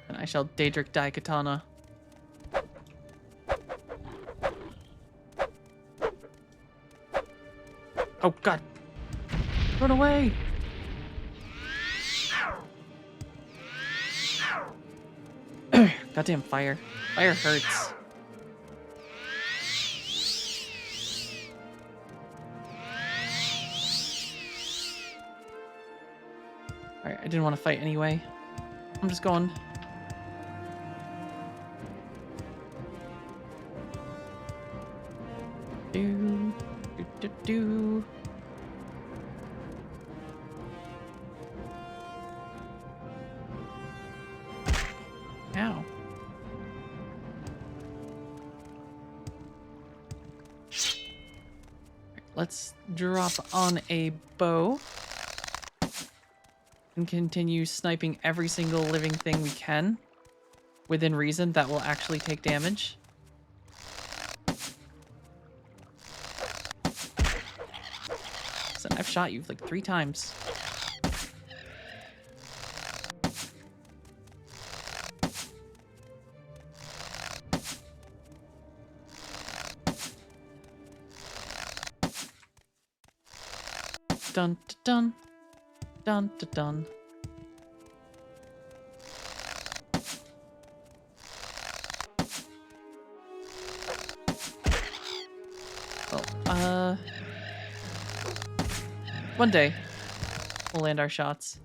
And I shall Daedric Daikatana. Oh god. Run away! Goddamn fire. Fire hurts. Alright, I didn't want to fight anyway. I'm just going. Do, do, do, do. Ow. Let's drop on a bow and continue sniping every single living thing we can within reason that will actually take damage. Listen, I've shot you like 3 times. Dun dun dun dun dun. Well, one day we'll land our shots.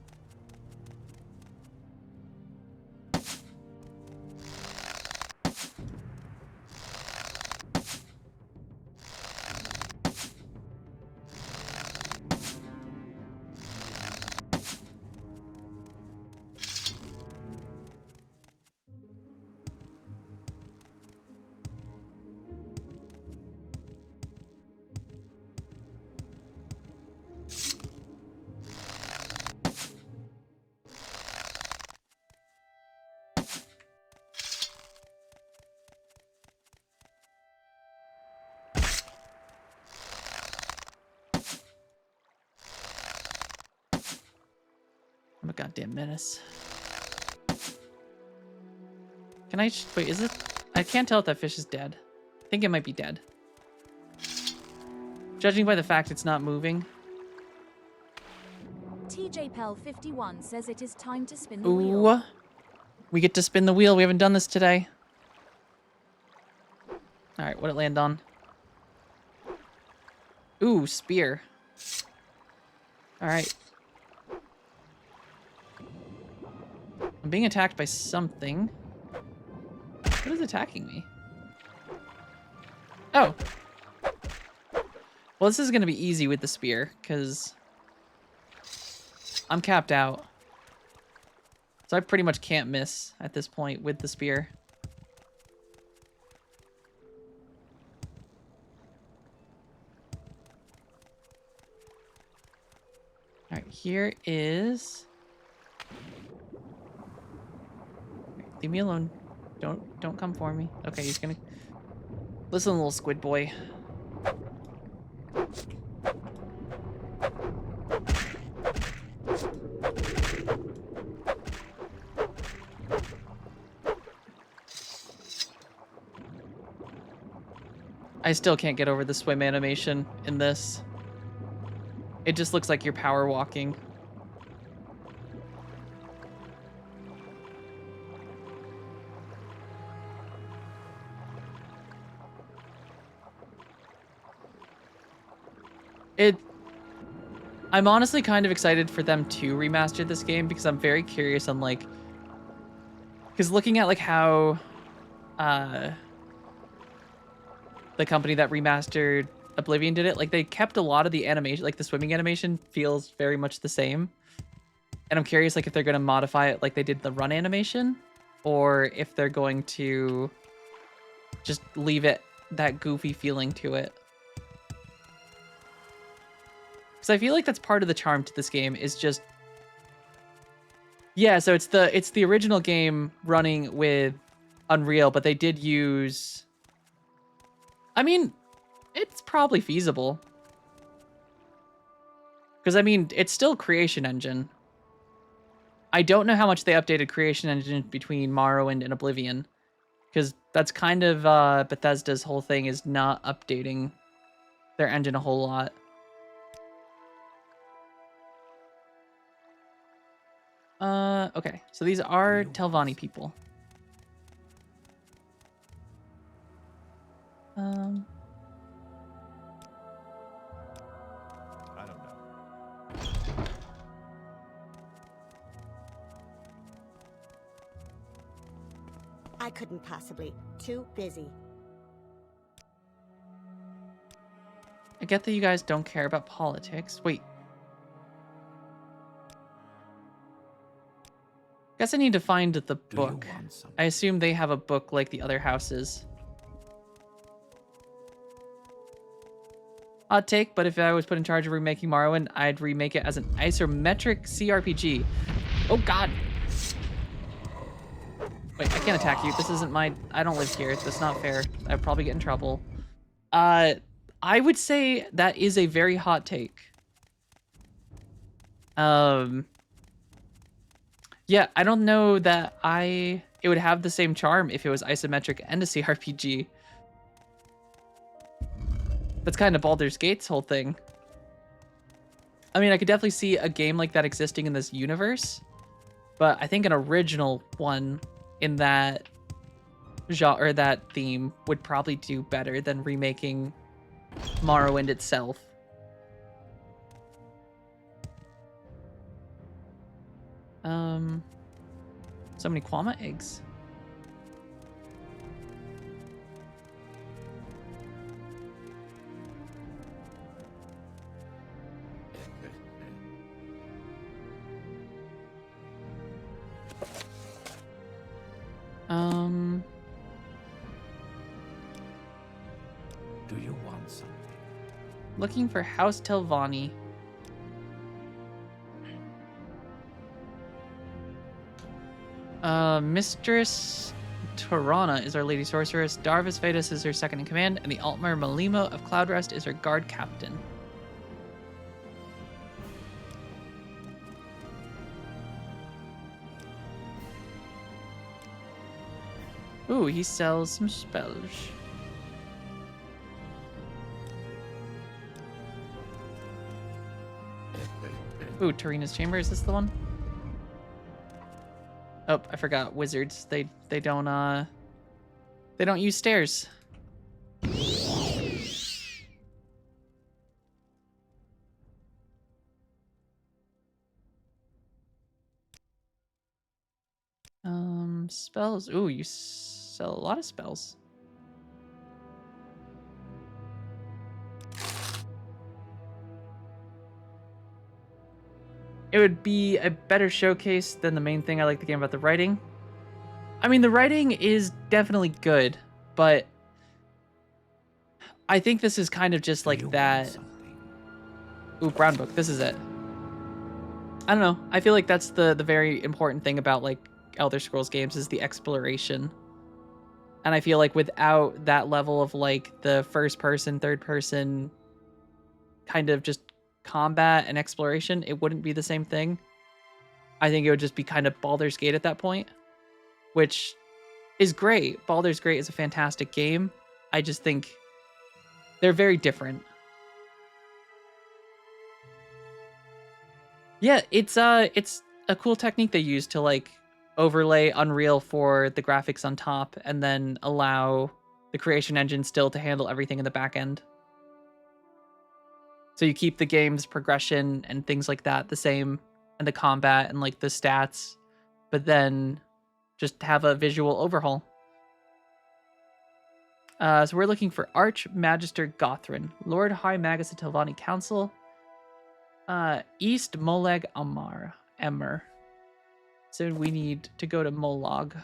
I'm a goddamn menace. Can I wait, is it? I can't tell if that fish is dead. I think it might be dead. Judging by the fact it's not moving. TJ Pell 51 says it is time to spin the Ooh. wheel. We get to spin the wheel. We haven't done this today. Alright, what'd it land on? Ooh, spear. Alright. I'm being attacked by something. What is attacking me? Oh. Well, this is going to be easy with the spear, because I'm capped out. So I pretty much can't miss at this point with the spear. Alright, here is... Leave me alone. Don't come for me. Okay, he's gonna... Listen, little squid boy. I still can't get over the swim animation in this. It just looks like you're power walking. I'm honestly kind of excited for them to remaster this game because I'm very curious on like, because looking at like how the company that remastered Oblivion did it, like they kept a lot of the animation, like the swimming animation feels very much the same. And I'm curious like if they're going to modify it like they did the run animation, or if they're going to just leave it that goofy feeling to it. Because I feel like that's part of the charm to this game is just... Yeah, so it's the original game running with Unreal, but they did use... I mean, it's probably feasible. Because, I mean, it's still Creation Engine. I don't know how much they updated Creation Engine between Morrowind and Oblivion. Because that's kind of Bethesda's whole thing, is not updating their engine a whole lot. Okay. So these are Telvanni people. I don't know. I couldn't possibly. Too busy. I get that you guys don't care about politics. Wait. Guess I need to find the book. I assume they have a book like the other houses. Hot take, but if I was put in charge of remaking Morrowind, I'd remake it as an isometric CRPG. Oh god! Wait, I can't attack you. This isn't my... I don't live here. That's not fair. I'd probably get in trouble. I would say that is a very hot take. Yeah, I don't know that it would have the same charm if it was isometric and a CRPG. That's kind of Baldur's Gate's whole thing. I mean, I could definitely see a game like that existing in this universe, but I think an original one in that genre or that theme would probably do better than remaking Morrowind itself. So many Kwama eggs. Do you want something? Looking for House Telvanni. Mistress Torana is our Lady Sorceress, Darvis Vedas is her second in command, and the Altmer Malima of Cloudrest is her guard captain. Ooh, he sells some spells. Ooh, Tarina's Chamber, is this the one? Oh, I forgot. Wizards. They don't use stairs. Spells. Ooh, you sell a lot of spells. It would be a better showcase than the main thing I like the game about, the writing. I mean, the writing is definitely good, but I think this is kind of just like that. Ooh, brown book. This is it. I don't know. I feel like that's the very important thing about like Elder Scrolls games is the exploration. And I feel like without that level of like the first person, third person kind of just combat and exploration, it wouldn't be the same thing. I think it would just be kind of Baldur's Gate at that point, which is great. Baldur's Gate is a fantastic game. I just think they're very different. Yeah, it's a cool technique they use to like overlay Unreal for the graphics on top and then allow the creation engine still to handle everything in the back end. So you keep the game's progression and things like that the same, and the combat and like the stats, but then just have a visual overhaul. So we're looking for Archmagister Gothrin, Lord High Magus of Telvanni Council, East Molag Emmer. So we need to go to Molag.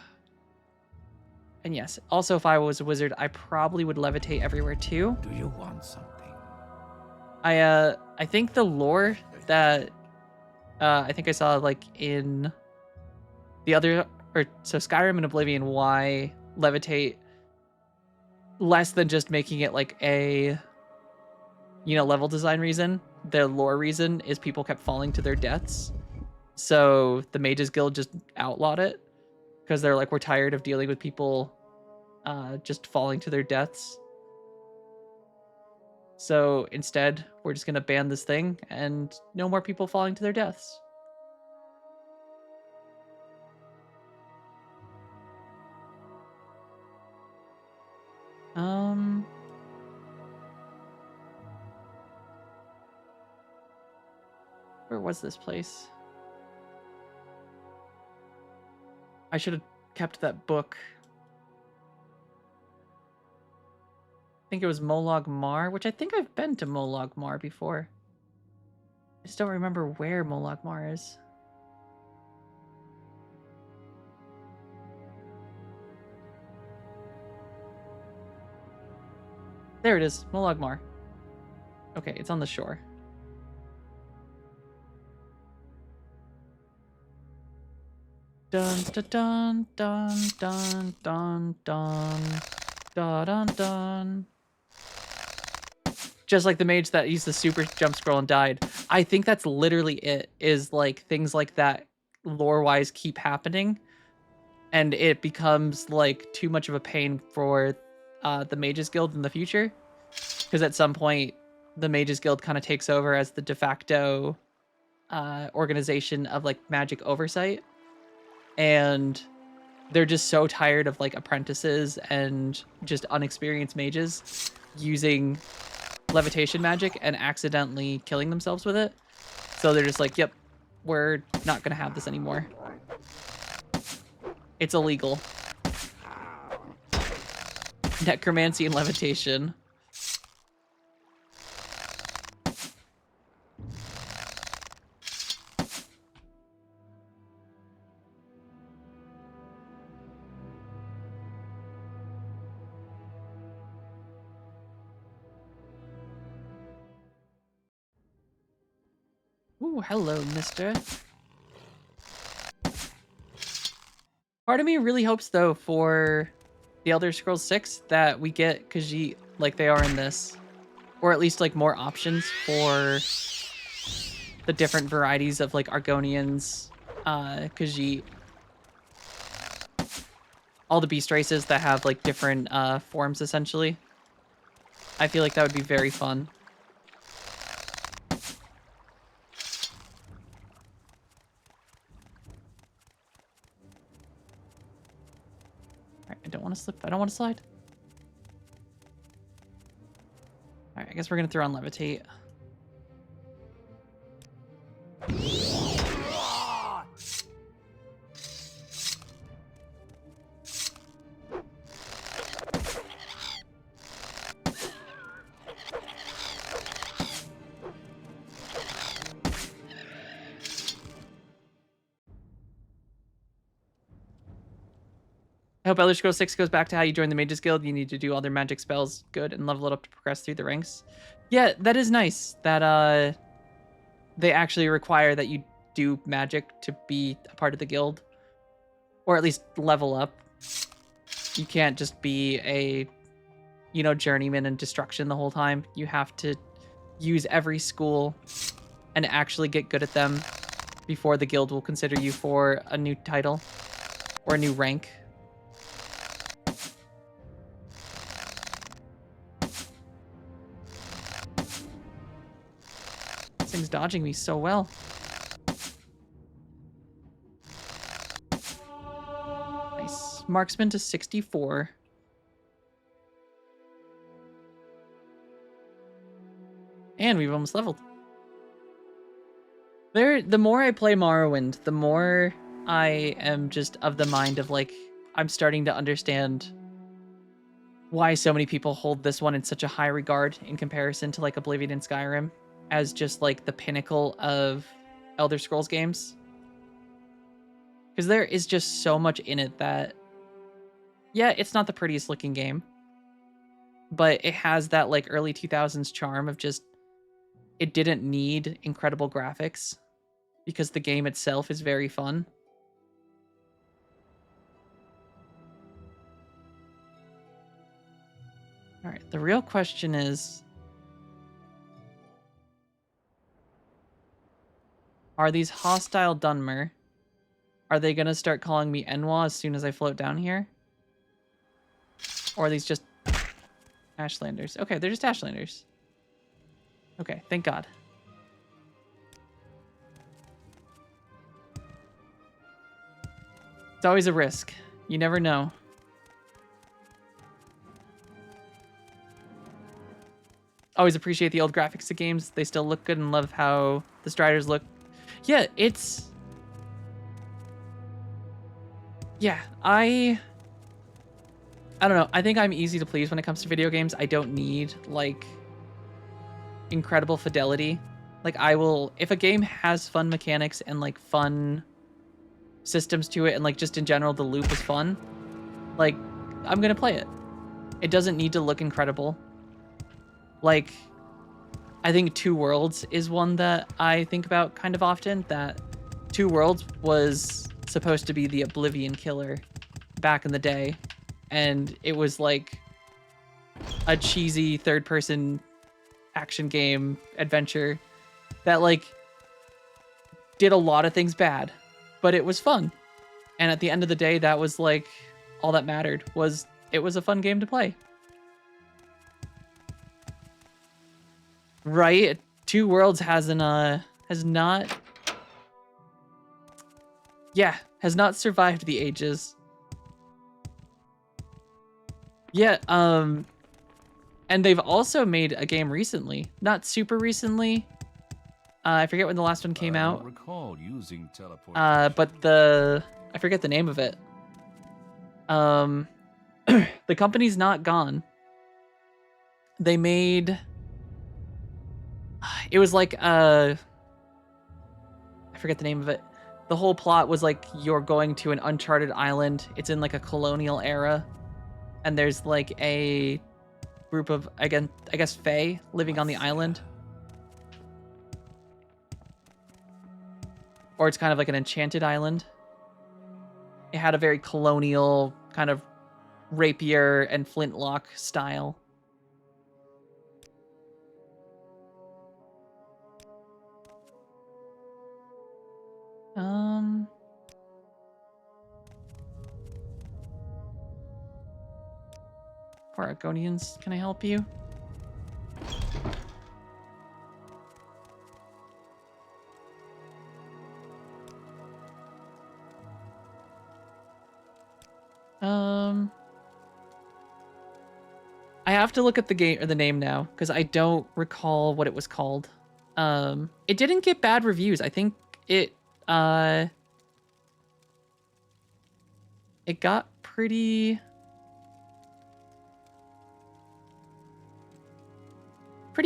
And yes, also if I was a wizard, I probably would levitate everywhere too. Do you want something? I think the lore that I think I saw like in the other, or so Skyrim and Oblivion, why levitate less than just making it like a, level design reason. The lore reason is people kept falling to their deaths. So the Mages Guild just outlawed it because they're like, we're tired of dealing with people just falling to their deaths. So instead, we're just going to ban this thing and no more people falling to their deaths. Where was this place? I should have kept that book. I think it was Molag Mar, which I think I've been to Molag Mar before. I just don't remember where Molag Mar is. There it is, Molag Mar. Okay, it's on the shore. Dun dun dun dun dun dun dun dun dun. Just like the mage that used the super jump scroll and died. I think that's literally it, is like things like that lore-wise keep happening. And it becomes like too much of a pain for the Mages Guild in the future. Because at some point, the Mages Guild kind of takes over as the de facto organization of like magic oversight. And they're just so tired of like apprentices and just unexperienced mages using levitation magic and accidentally killing themselves with it. So they're just like, yep, we're not going to have this anymore. It's illegal. Necromancy and levitation. Ooh, hello, mister. Part of me really hopes, though, for the Elder Scrolls 6 that we get Khajiit like they are in this. Or at least, like, more options for the different varieties of, like, Argonians, Khajiit. All the beast races that have, like, different forms, essentially. I feel like that would be very fun. I don't want to slip. I don't want to slide. All right, I guess we're going to throw on levitate. I hope Elder Scrolls 6 goes back to how you join the Mages Guild. You need to do all their magic spells good and level it up to progress through the ranks. Yeah, that is nice. That they actually require that you do magic to be a part of the guild. Or at least level up. You can't just be a, journeyman and destruction the whole time. You have to use every school and actually get good at them before the guild will consider you for a new title or a new rank. This thing's dodging me so well. Nice. Marksman to 64. And we've almost leveled. The more I play Morrowind, the more I am just of the mind of like, I'm starting to understand why so many people hold this one in such a high regard in comparison to like Oblivion and Skyrim as just like the pinnacle of Elder Scrolls games. Because there is just so much in it that, yeah, it's not the prettiest looking game, but it has that like early 2000s charm of just, it didn't need incredible graphics because the game itself is very fun. Alright, the real question is... Are these hostile Dunmer? Are they gonna start calling me Enwa as soon as I float down here? Or are these just Ashlanders? Okay, they're just Ashlanders. Okay, thank God. It's always a risk. You never know. Always appreciate the old graphics of games. They still look good and love how the Striders look. Yeah, it's... Yeah, I don't know. I think I'm easy to please when it comes to video games. I don't need, like, incredible fidelity. Like, I will... If a game has fun mechanics and, like, fun systems to it, and, like, just in general, the loop is fun, like, I'm gonna play it. It doesn't need to look incredible. Like, I think Two Worlds is one that I think about kind of often. That Two Worlds was supposed to be the Oblivion killer back in the day. And it was like a cheesy third-person action game adventure that, like, did a lot of things bad, but it was fun. And at the end of the day, that was, like, all that mattered, was it was a fun game to play. Right? Two Worlds has not survived the ages. Yeah, and they've also made a game recently. Not super recently. I forget when the last one came out. I don't recall using teleportation. But I forget the name of it. The company's not gone. They made... It was like, I forget the name of it. The whole plot was like you're going to an uncharted island. It's in like a colonial era. And there's like a group of, again, I guess, Fae living on the island. Or it's kind of like an enchanted island. It had a very colonial kind of rapier and flintlock style. Poor Argonians, can I help you? I have to look at the game or the name now because I don't recall what it was called. It didn't get bad reviews. I think it got pretty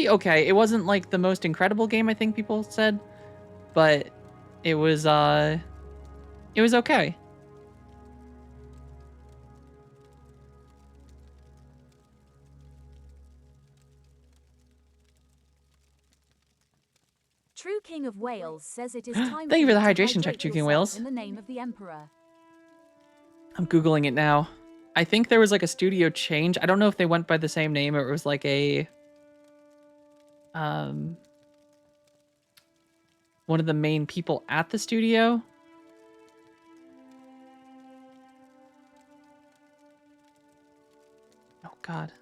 okay. It wasn't like the most incredible game, I think people said, but it was okay. True King of Wales says it is time. Thank you for the to hydration check, hydrate True King of yourself Wales. In the name of the Emperor. I'm Googling it now. I think there was like a studio change. I don't know if they went by the same name or it was like a one of the main people at the studio. Oh God.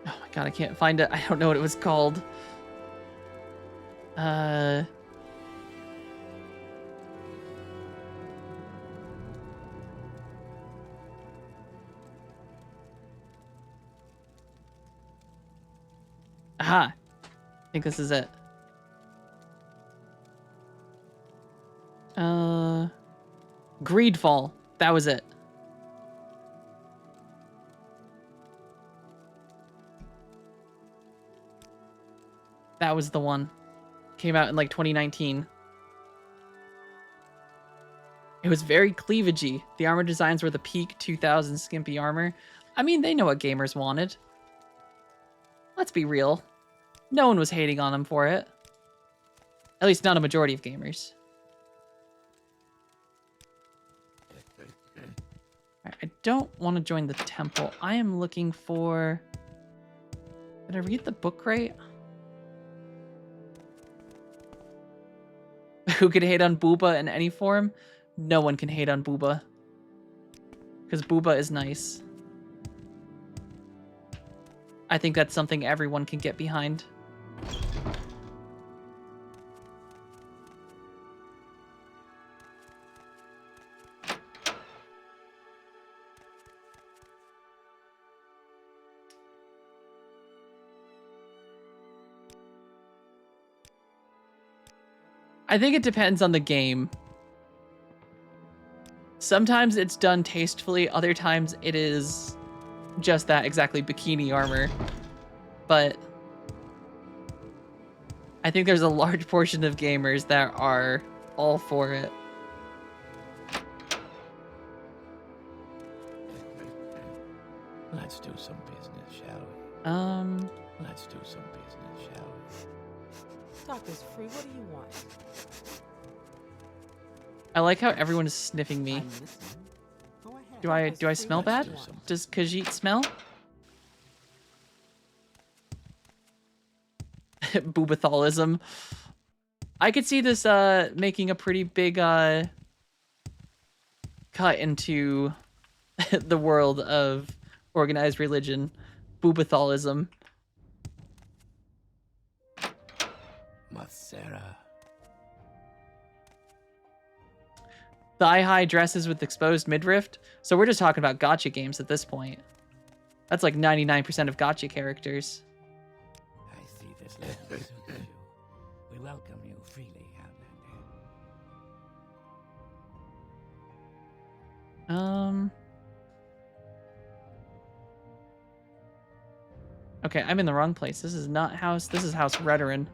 Oh my God, I can't find it. I don't know what it was called. Aha. I think this is it. Greedfall. That was it. That was the one. Came out in like 2019. It was very cleavagey. The armor designs were the peak 2000 skimpy armor. I mean, they know what gamers wanted. Let's be real. No one was hating on them for it. At least not a majority of gamers. Alright, I don't want to join the temple. I am looking for... Did I read the book right? Who could hate on Booba in any form? No one can hate on Booba. Because Booba is nice. I think that's something everyone can get behind. I think it depends on the game. Sometimes it's done tastefully, other times it is just that, exactly, bikini armor. But I think there's a large portion of gamers that are all for it. Let's do some business, shall we? Let's do some business, shall we? Doctor's free. What do you want? I like how everyone is sniffing me. I'm listening. Go ahead. Do I smell Let's bad? do some- Does Khajiit smell? Boobathalism. I could see this making a pretty big cut into the world of organized religion. Boobathalism. Mathera. Thigh-high dresses with exposed midriff. So we're just talking about gacha games at this point. That's like 99% of gacha characters. I see this level suits you. We welcome you freely, Outlander. Okay, I'm in the wrong place. This is not house. This is House Redoran.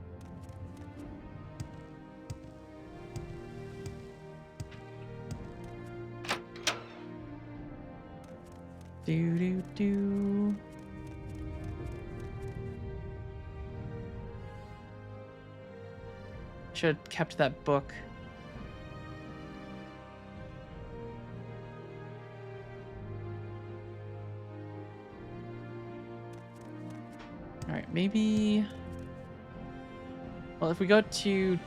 Do. Should have kept that book. All right, maybe. Well, if we go to.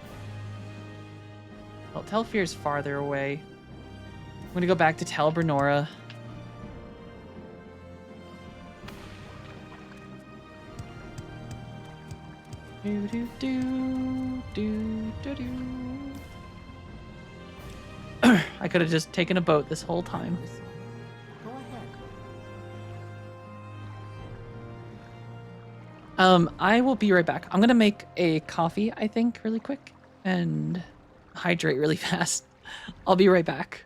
Well, Telfir is farther away. I'm gonna go back to Tel Brenora. I could have just taken a boat this whole time. Listen. Go ahead. I will be right back. I'm gonna make a coffee, I think, really quick, and hydrate really fast. I'll be right back.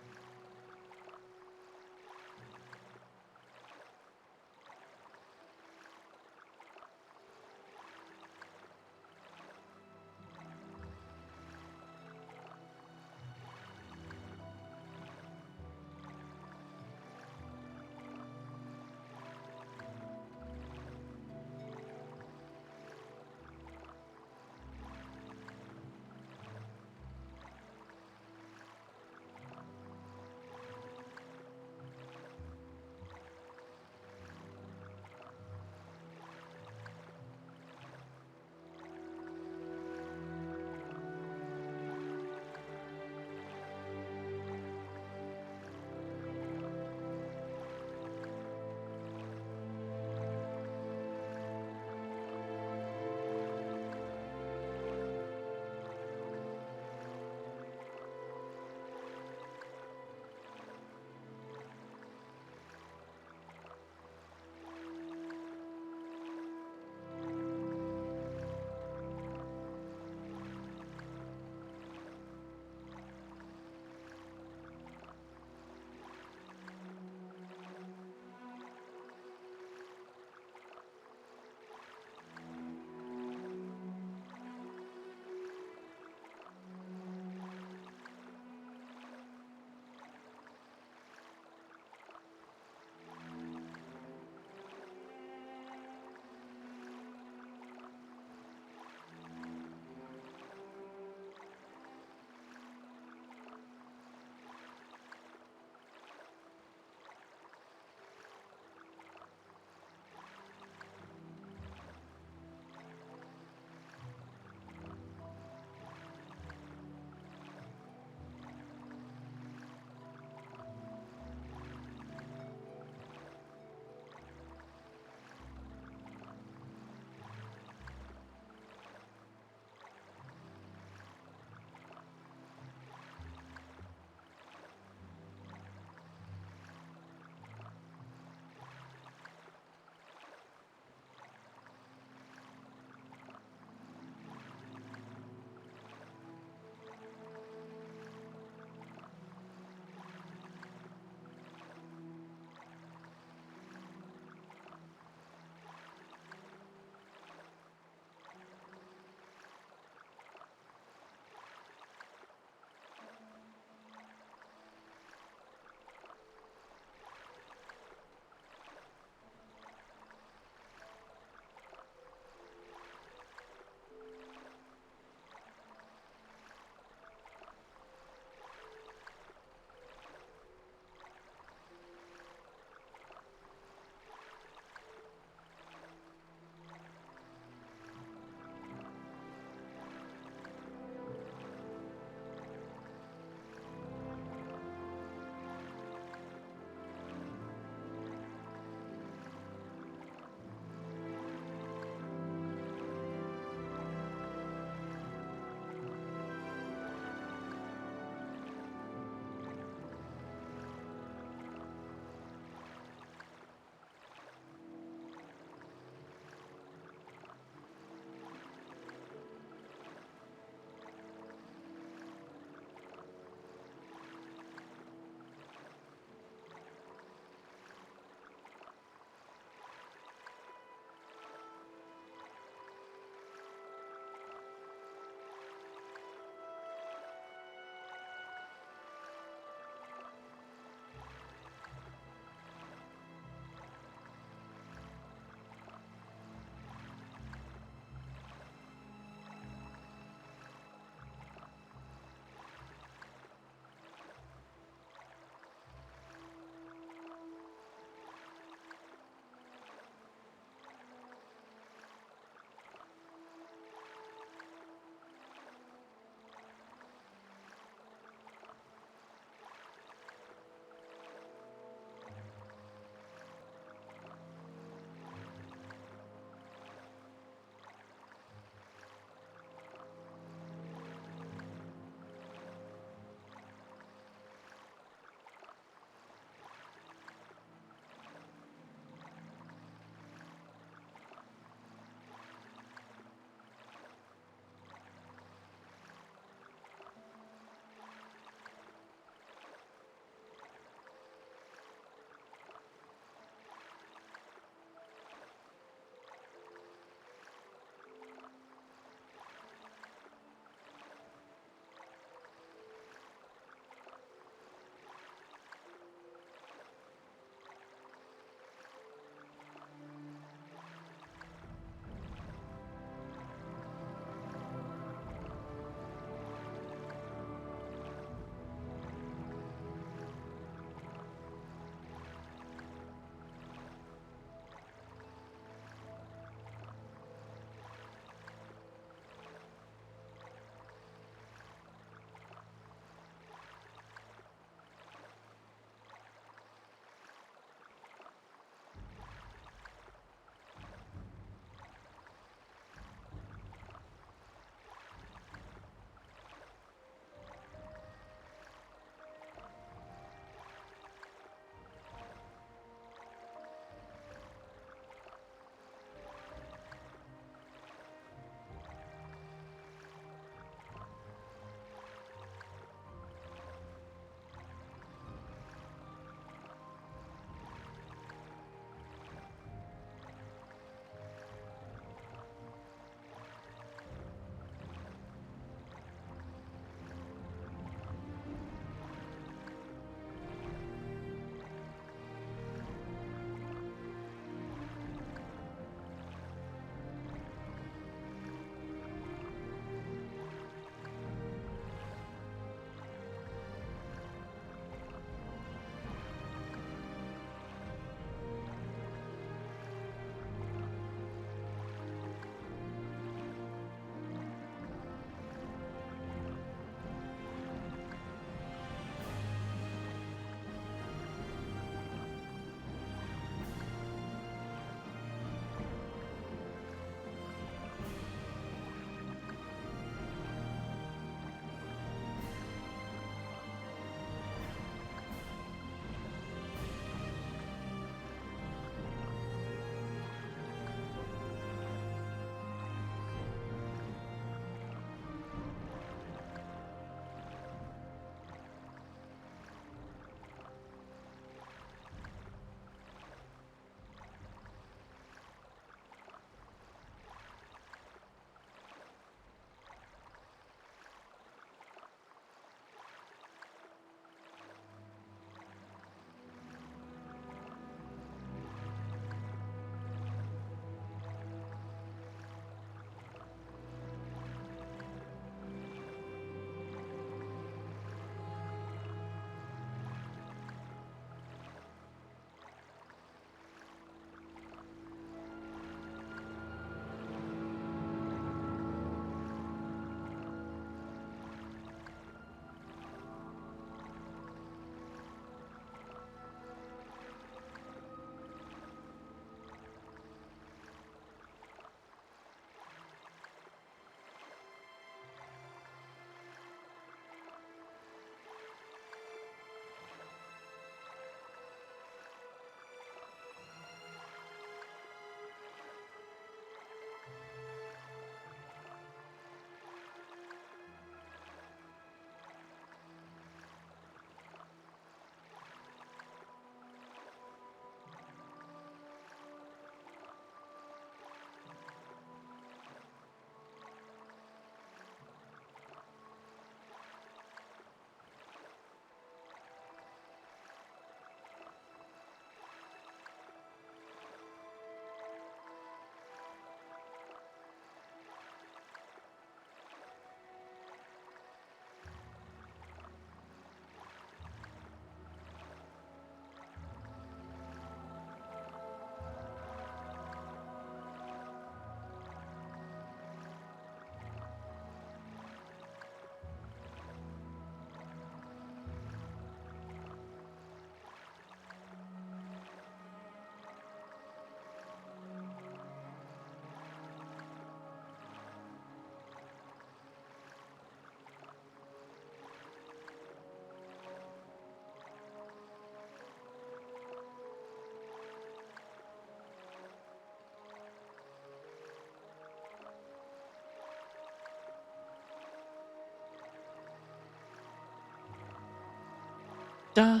Duh.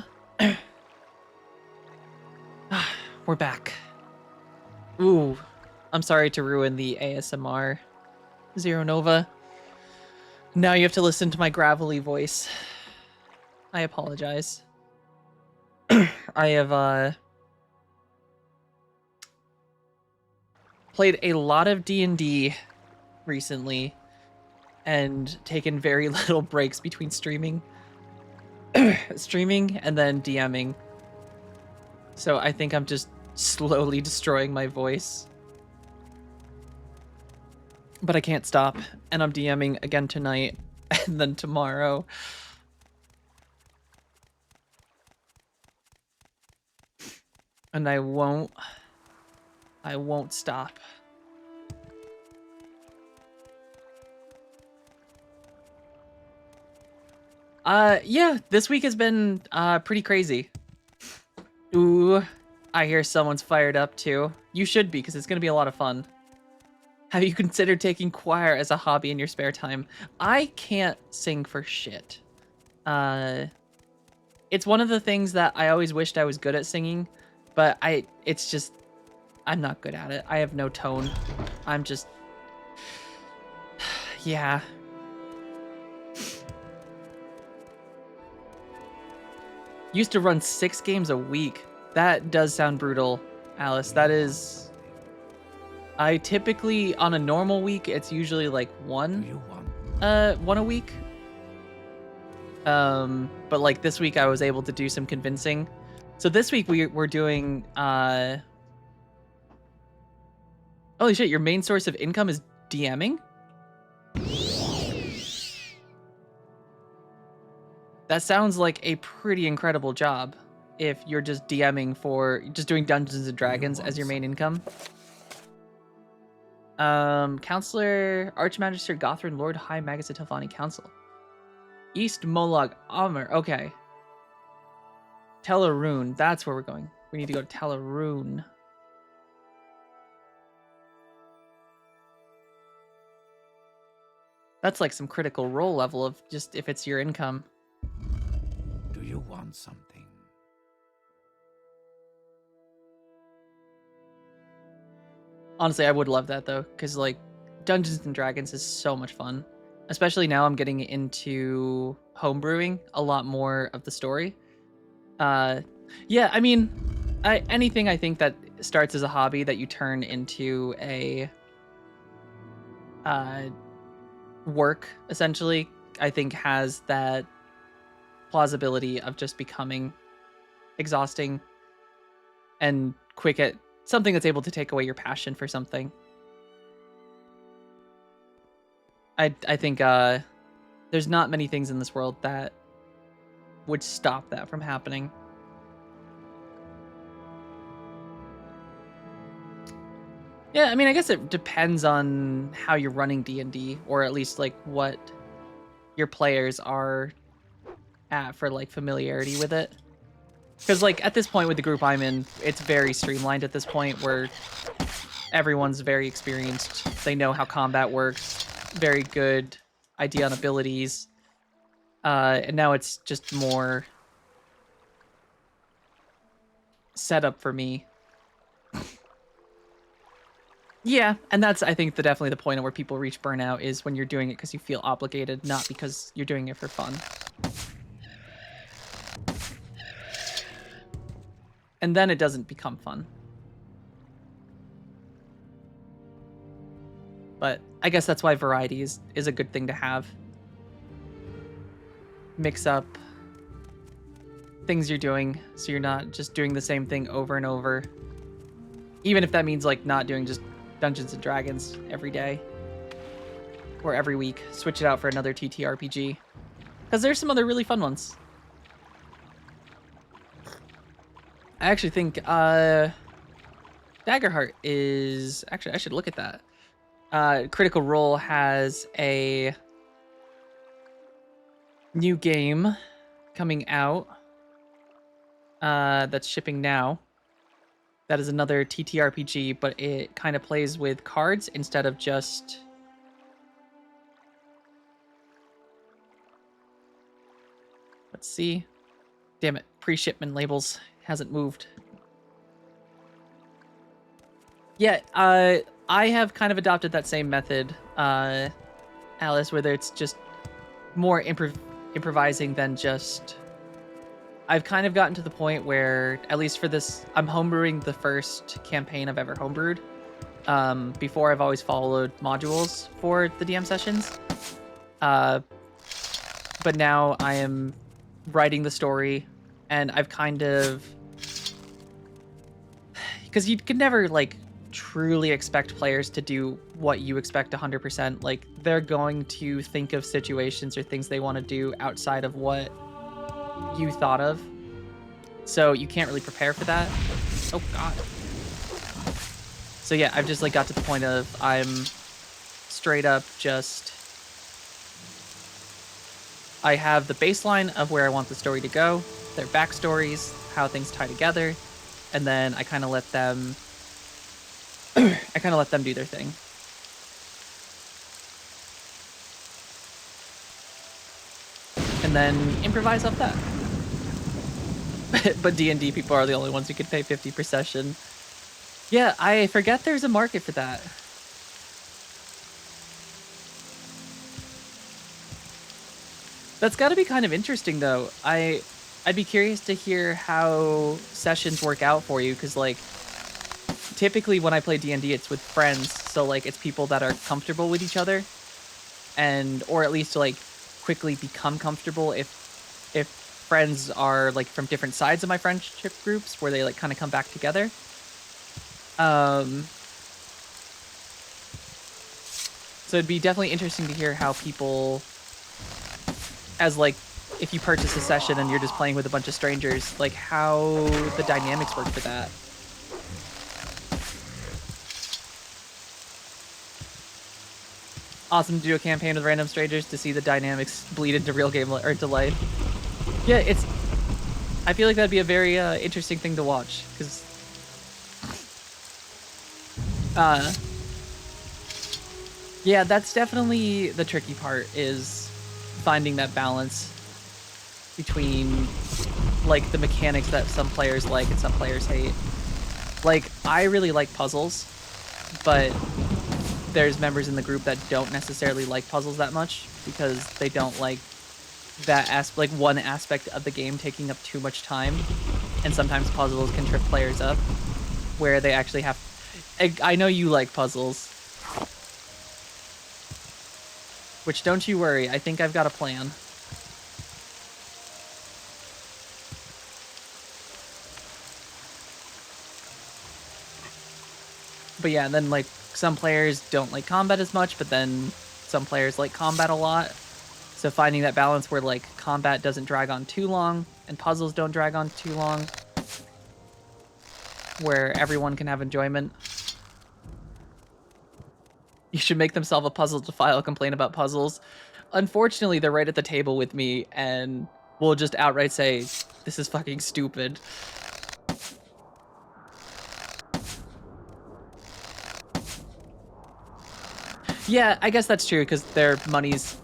We're back. Ooh, I'm sorry to ruin the ASMR. Zero Nova. Now you have to listen to my gravelly voice. I apologize. I have played a lot of D&D recently and taken very little breaks between streaming and then DMing. So I think I'm just slowly destroying my voice. But I can't stop, and I'm DMing again tonight and then tomorrow. And I won't stop. Yeah, this week has been pretty crazy. Ooh, I hear someone's fired up too. You should be, because it's gonna be a lot of fun. Have you considered taking choir as a hobby in your spare time? I can't sing for shit. It's one of the things that I always wished I was good at singing, but it's just, I'm not good at it. I have no tone. I'm just, yeah. Used to run 6 games a week. That does sound brutal, Alice. That is... I typically, on a normal week, it's usually like one a week. But like this week I was able to do some convincing. So this week we're doing, holy shit, your main source of income is DMing? That sounds like a pretty incredible job if you're just DMing for, just doing Dungeons and Dragons as your main income. Counselor, Archmagister, Gothrin, Lord High Magus of Telfani Council. East Molag Amr, okay. Teleroon, that's where we're going. We need to go to Teleroon. That's like some critical role level of just if it's your income. Do you want something? Honestly, I would love that though, because like Dungeons and Dragons is so much fun. Especially now I'm getting into homebrewing a lot more of the story. Yeah, I mean, anything I think that starts as a hobby that you turn into a work, essentially, I think has that plausibility of just becoming exhausting and quick at something that's able to take away your passion for something. I think there's not many things in this world that would stop that from happening. Yeah, I mean, I guess it depends on how you're running D&D, or at least like what your players are at for like familiarity with it. Because like at this point with the group I'm in, it's very streamlined at this point where everyone's very experienced. They know how combat works, very good idea on abilities. And now it's just more set up for me. Yeah, and that's, I think, definitely the point of where people reach burnout is when you're doing it because you feel obligated, not because you're doing it for fun. And then it doesn't become fun. But I guess that's why variety is a good thing to have. Mix up things you're doing so you're not just doing the same thing over and over. Even if that means like not doing just Dungeons and Dragons every day or every week. Switch it out for another TTRPG. Because there's some other really fun ones. I actually think Daggerheart is... Actually, I should look at that. Critical Role has a new game coming out that's shipping now. That is another TTRPG, but it kind of plays with cards instead of just... Let's see. Damn it, pre-shipment labels hasn't moved. Yeah, I have kind of adopted that same method, Alice, whether it's just more improvising than just... I've kind of gotten to the point where, at least for this, I'm homebrewing the first campaign I've ever homebrewed. Before, I've always followed modules for the DM sessions. But now I am writing the story, and I've kind of... Because you could never, like, truly expect players to do what you expect 100%. Like, they're going to think of situations or things they want to do outside of what you thought of. So you can't really prepare for that. Oh, God. So yeah, I've just, like, got to the point of I'm straight up just... I have the baseline of where I want the story to go, their backstories, how things tie together, and then I kind of let them do their thing. And then improvise off that. But D&D people are the only ones who could pay 50 per session. Yeah, I forget there's a market for that. That's got to be kind of interesting, though. I'd be curious to hear how sessions work out for you, because, like, typically when I play D&D, it's with friends, so, like, it's people that are comfortable with each other, and or at least to, like, quickly become comfortable if friends are, like, from different sides of my friendship groups, where they, like, kind of come back together. So it'd be definitely interesting to hear how people, as, like, if you purchase a session and you're just playing with a bunch of strangers, like, how the dynamics work for that. Awesome to do a campaign with random strangers to see the dynamics bleed into real game or into life. Yeah, I feel like that'd be a very interesting thing to watch, because yeah, that's definitely the tricky part, is finding that balance between, like, the mechanics that some players like and some players hate. Like, I really like puzzles, but there's members in the group that don't necessarily like puzzles that much because they don't like that like one aspect of the game taking up too much time, and sometimes puzzles can trip players up where they actually have... I know you like puzzles, which, don't you worry, I think I've got a plan. But yeah, and then, like, some players don't like combat as much, but then some players like combat a lot. So finding that balance where, like, combat doesn't drag on too long and puzzles don't drag on too long, where everyone can have enjoyment. You should make them solve a puzzle to file a complaint about puzzles. Unfortunately, they're right at the table with me and will just outright say, this is fucking stupid. Yeah, I guess that's true, because their money's...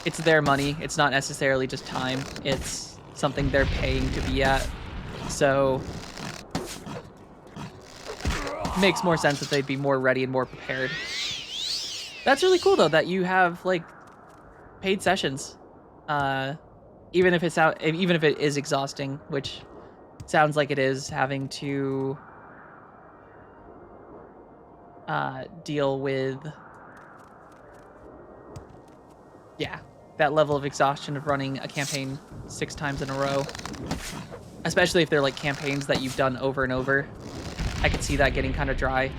It's their money. It's not necessarily just time. It's something they're paying to be at. So... makes more sense that they'd be more ready and more prepared. That's really cool, though, that you have, like, paid sessions. Even if it is exhausting, which sounds like it is, having to deal with, yeah, that level of exhaustion of running a campaign 6 times in a row. Especially if they're, like, campaigns that you've done over and over. I could see that getting kind of dry.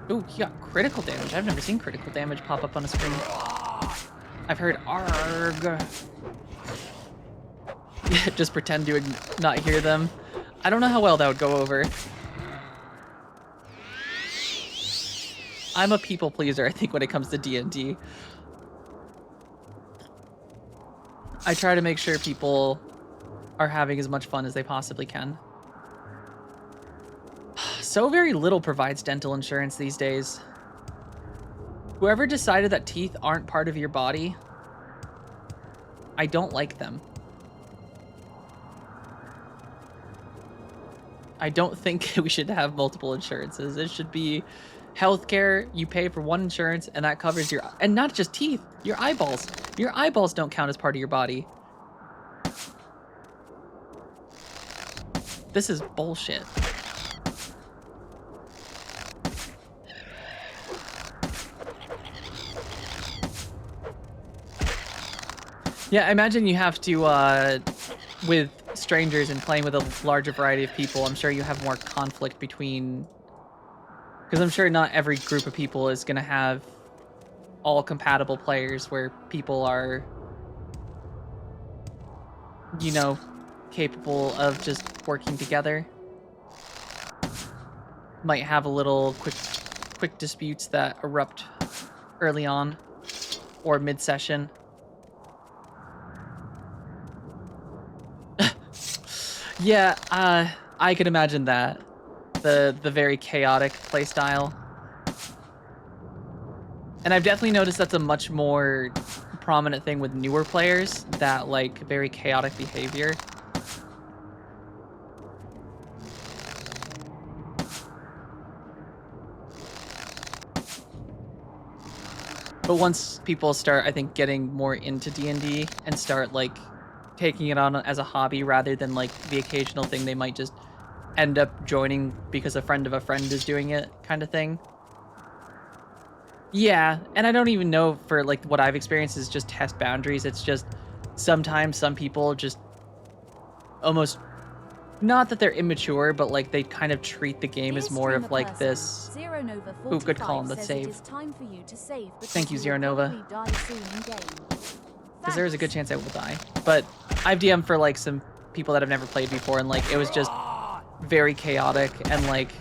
Ooh, he got critical damage. I've never seen critical damage pop up on a screen. I've heard ARG. Yeah, just pretend to not hear them. I don't know how well that would go over. I'm a people pleaser, I think, when it comes to D&D. I try to make sure people are having as much fun as they possibly can. So very little provides dental insurance these days. Whoever decided that teeth aren't part of your body, I don't like them. I don't think we should have multiple insurances. It should be healthcare. You pay for one insurance, and that covers your, and not just teeth, your eyeballs. Your eyeballs don't count as part of your body. This is bullshit. Yeah, imagine you have to, with strangers and playing with a larger variety of people, I'm sure you have more conflict between, because I'm sure not every group of people is going to have all compatible players where people are, you know, capable of just working together. Might have a little quick disputes that erupt early on or mid-session. Yeah, I could imagine that. The very chaotic playstyle. And I've definitely noticed that's a much more prominent thing with newer players, that like very chaotic behavior. But once people start, I think, getting more into D&D and start like taking it on as a hobby rather than like the occasional thing they might just end up joining because a friend of a friend is doing it kind of thing. Yeah, and I don't even know, for like what I've experienced is just test boundaries. It's just sometimes some people just almost, not that they're immature, but like they kind of treat the game Dear as more of streamer like person, this. Zero Nova Ooh, good call 45 on the says save. it is time for you to save because Thank you, will Zero Nova. probably die soon in game. Because there is a good chance I will die. But I've DM'd for like some people that have never played before, and like it was just very chaotic, and like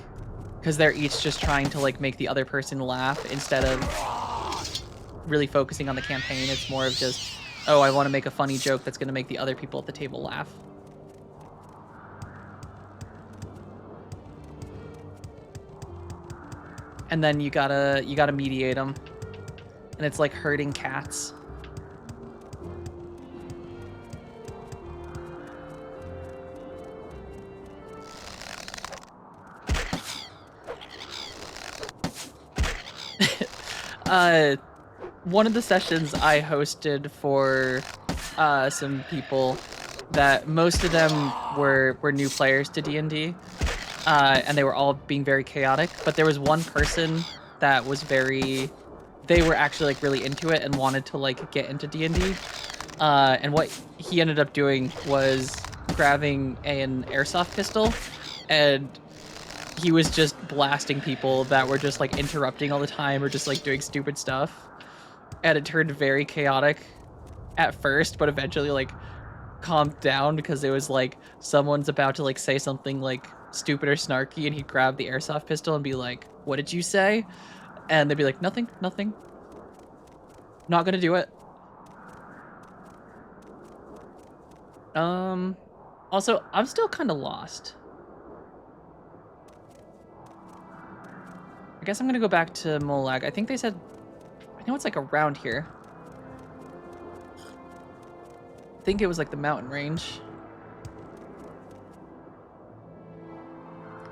because they're each just trying to like make the other person laugh instead of really focusing on the campaign. It's more of just, oh, I want to make a funny joke that's going to make the other people at the table laugh. And then you gotta mediate them, and it's like herding cats. One of the sessions I hosted for some people, that most of them were new players to D&D, and they were all being very chaotic, but there was one person that was they were actually like really into it and wanted to like get into D&D, and what he ended up doing was grabbing an airsoft pistol, and he was just blasting people that were just like interrupting all the time or just like doing stupid stuff. And it turned very chaotic at first, but eventually like calmed down because it was like someone's about to like say something like stupid or snarky, and he'd grab the airsoft pistol and be like, "What did you say?" And they'd be like, "Nothing, nothing. Not gonna do it." Also, I'm still kind of lost. I guess I'm gonna go back to Molag. I think they said, I know it's like around here. I think it was like the mountain range.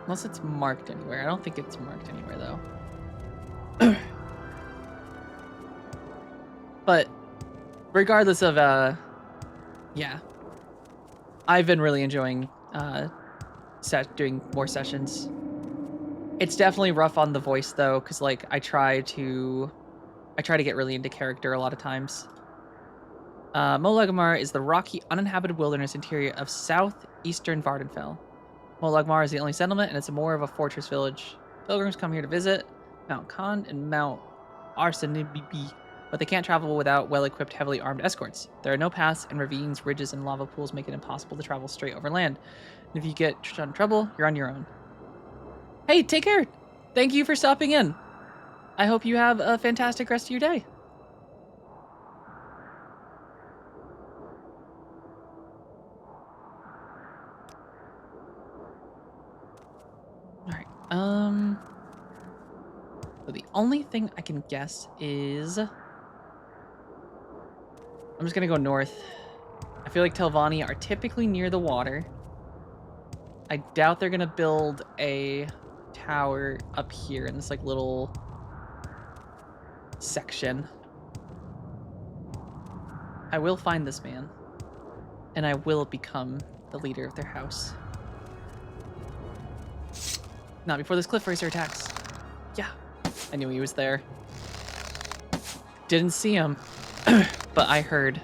Unless it's marked anywhere. I don't think it's marked anywhere though. But regardless of, yeah. I've been really enjoying doing more sessions. It's definitely rough on the voice though, because like I try to get really into character a lot of times. Molagmar is the rocky, uninhabited wilderness interior of southeastern Vardenfell. Molagmar is the only settlement, and it's more of a fortress village. Pilgrims come here to visit Mount Khan and Mount Arsenibibi, but they can't travel without well-equipped, heavily armed escorts. There are no paths, and ravines, ridges, and lava pools make it impossible to travel straight over land. And if you get in trouble, you're on your own. Hey, take care! Thank you for stopping in. I hope you have a fantastic rest of your day. All right. So the only thing I can guess is... I'm just gonna go north. I feel like Telvanni are typically near the water. I doubt they're gonna build a tower up here in this like little section. I will find this man, and I will become the leader of their house. Not before this cliff racer attacks. Yeah, I knew he was there. Didn't see him, but I heard.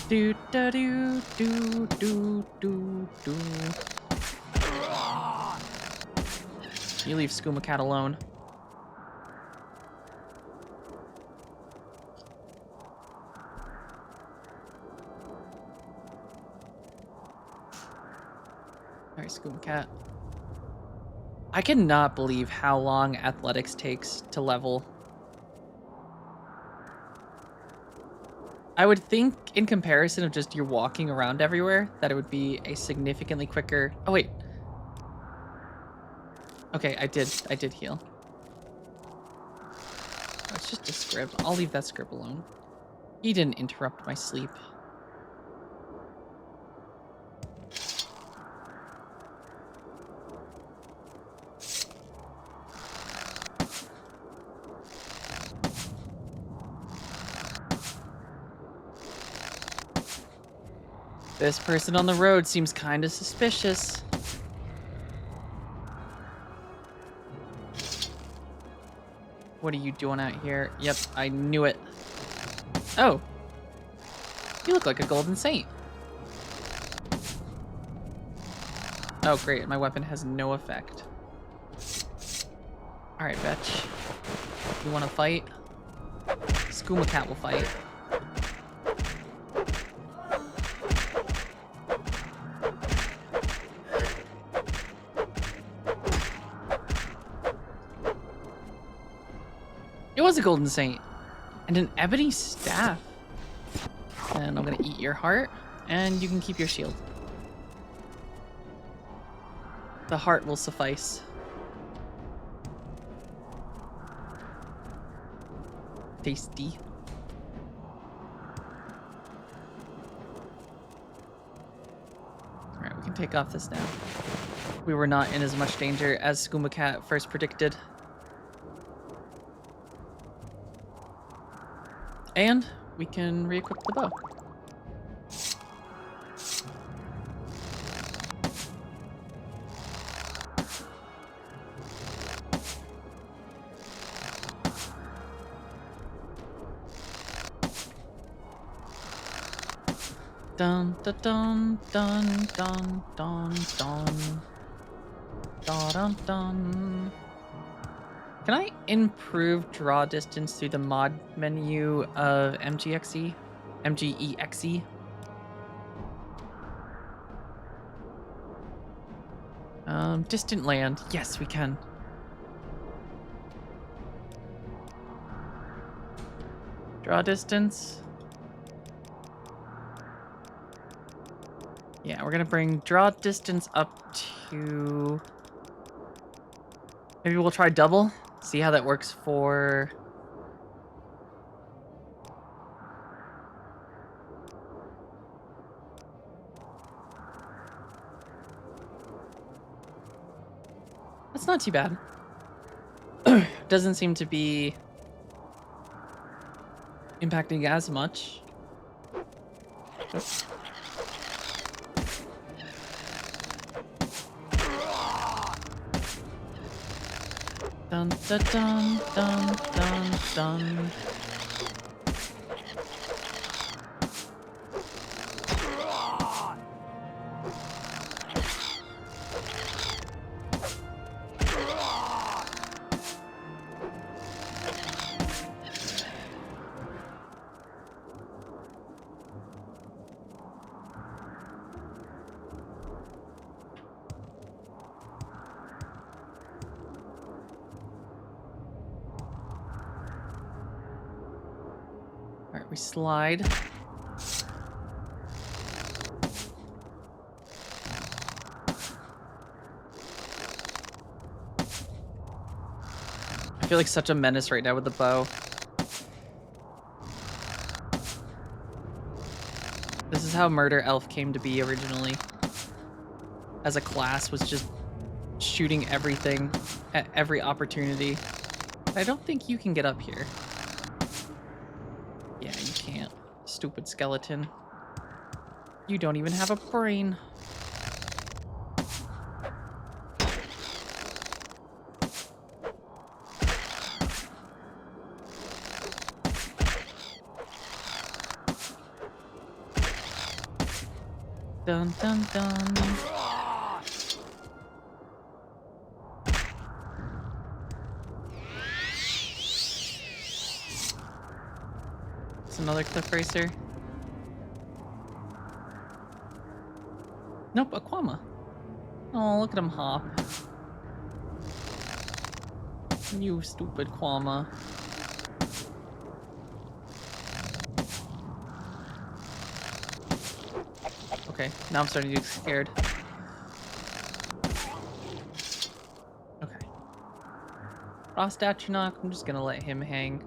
Do da do do do do do. You leave Skooma Cat alone. Alright, Skooma Cat. I cannot believe how long athletics takes to level. I would think in comparison of just you're walking around everywhere that it would be a significantly quicker... Oh, wait. Okay, I did heal. Oh, it's just a scrib. I'll leave that scrib alone. He didn't interrupt my sleep. This person on the road seems kind of suspicious. What are you doing out here? Yep, I knew it. Oh. You look like a golden saint. Oh, great. My weapon has no effect. Alright, Vetch. You want to fight? Skooma Cat will fight. It was a golden saint. And an ebony staff. And I'm gonna eat your heart, and you can keep your shield. The heart will suffice. Tasty. Alright, we can take off this now. We were not in as much danger as Skooma Cat first predicted. And we can re-equip the bow. Dun dun dun dun dun dun dun dun dun dun. Can I improve draw distance through the mod menu of MGXE? MGEXE? Distant land. Yes, we can. Draw distance. Yeah, we're gonna bring draw distance up to... Maybe we'll try double. See how that works for... That's not too bad. Doesn't seem to be impacting as much. Oops. Dun dun dun dun dun dun. We slide. feel like such a menace right now with the bow. This is how Murder Elf came to be originally. As a class, was just shooting everything at every opportunity. I don't think you can get up here. Yeah, you can't. Stupid skeleton. You don't even have a brain. Dun dun dun. It's another cliff racer. Nope, a Quama. Oh, look at him hop. You stupid Quama. Okay, now I'm starting to get scared. Okay. Frost Atronach, I'm just gonna let him hang.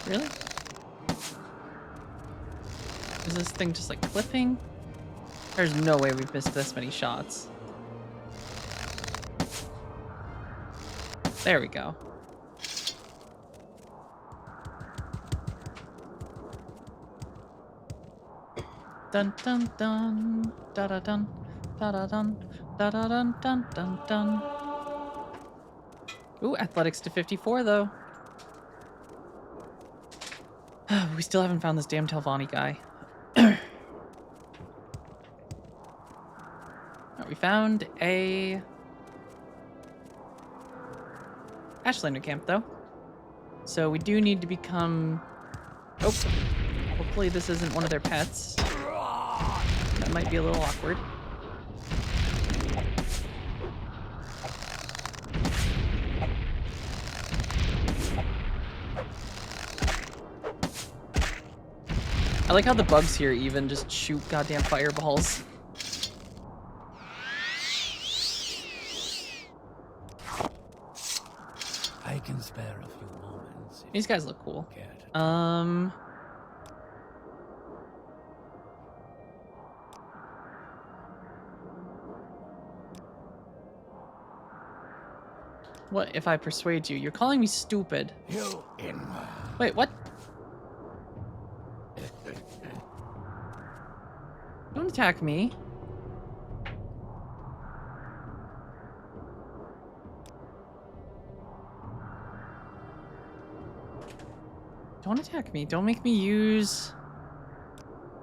Really? Is this thing just like clipping? There's no way we've missed this many shots. There we go. Dun dun dun da da dun da da dun da da dun dun dun dun. Ooh, athletics to 54 though. We still haven't found this damn Telvanni guy. Right, we found a Ashlander camp though. So we do need to become... Oh, hopefully this isn't one of their pets. That might be a little awkward. I like how the bugs here even just shoot goddamn fireballs. I can spare a few moments. if These guys look cool. you care to. What if I persuade you? You're calling me stupid. You in. Wait, what? Don't attack me. Don't attack me. Don't make me use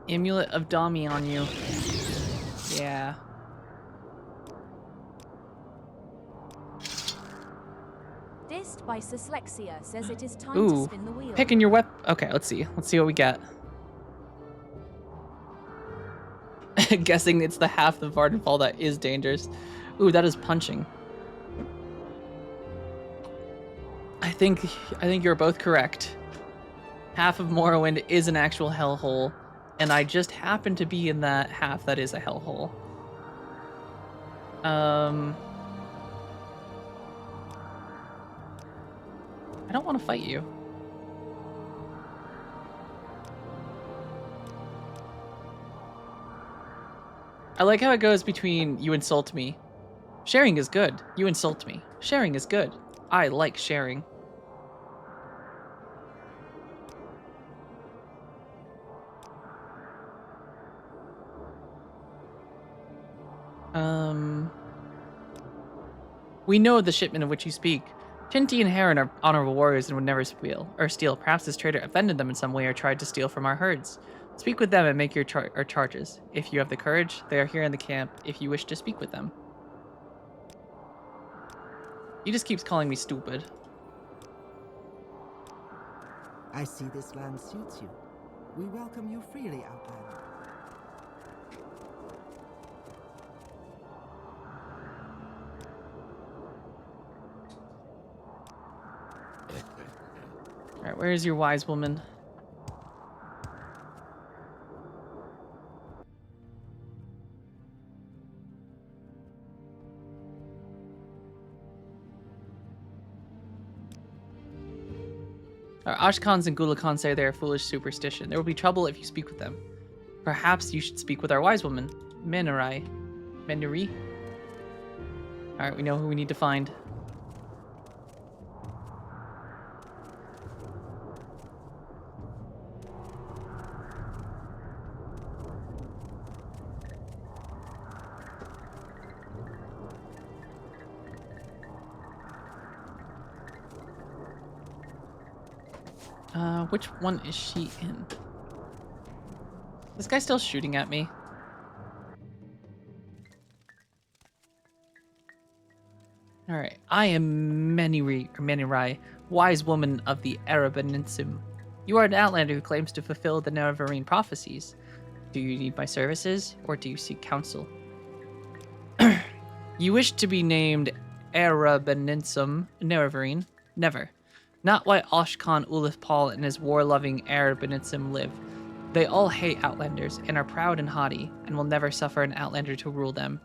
Amulet of Dami on you. Yeah. Dist by Syslexia says it is time to Ooh, spin the wheel. picking your weapon. Okay, let's see. Let's see what we get. Guessing it's the half of Vardenfall that is dangerous. Ooh, that is punching. I think you're both correct. Half of Morrowind is an actual hellhole, and I just happen to be in that half that is a hellhole. I don't want to fight you. I like how it goes between you insult me. Sharing is good. You insult me. Sharing is good. I like sharing. We know the shipment of which you speak. Tinty and Heron are honorable warriors and would never steal. Perhaps this trader offended them in some way or tried to steal from our herds. Speak with them and make your charges. If you have the courage, they are here in the camp if you wish to speak with them. He just keeps calling me stupid. I see this land suits you. We welcome you freely, Outlander. All right, where is your wise woman? Our Ashkans and Gulakans say they are foolish superstition. There will be trouble if you speak with them. Perhaps you should speak with our wise woman, Menari. Menari? Alright, we know who we need to find. Which one is she in? This guy's still shooting at me. Alright, I am Meniri, wise woman of the Arabaninsum. You are an outlander who claims to fulfill the Nerevarine prophecies. Do you need my services, or do you seek counsel? You wish to be named Arabaninsum Nerevarine? Never. Not why Oshkan Ulithpal and his war-loving Arabaninsum live. They all hate outlanders and are proud and haughty, and will never suffer an outlander to rule them.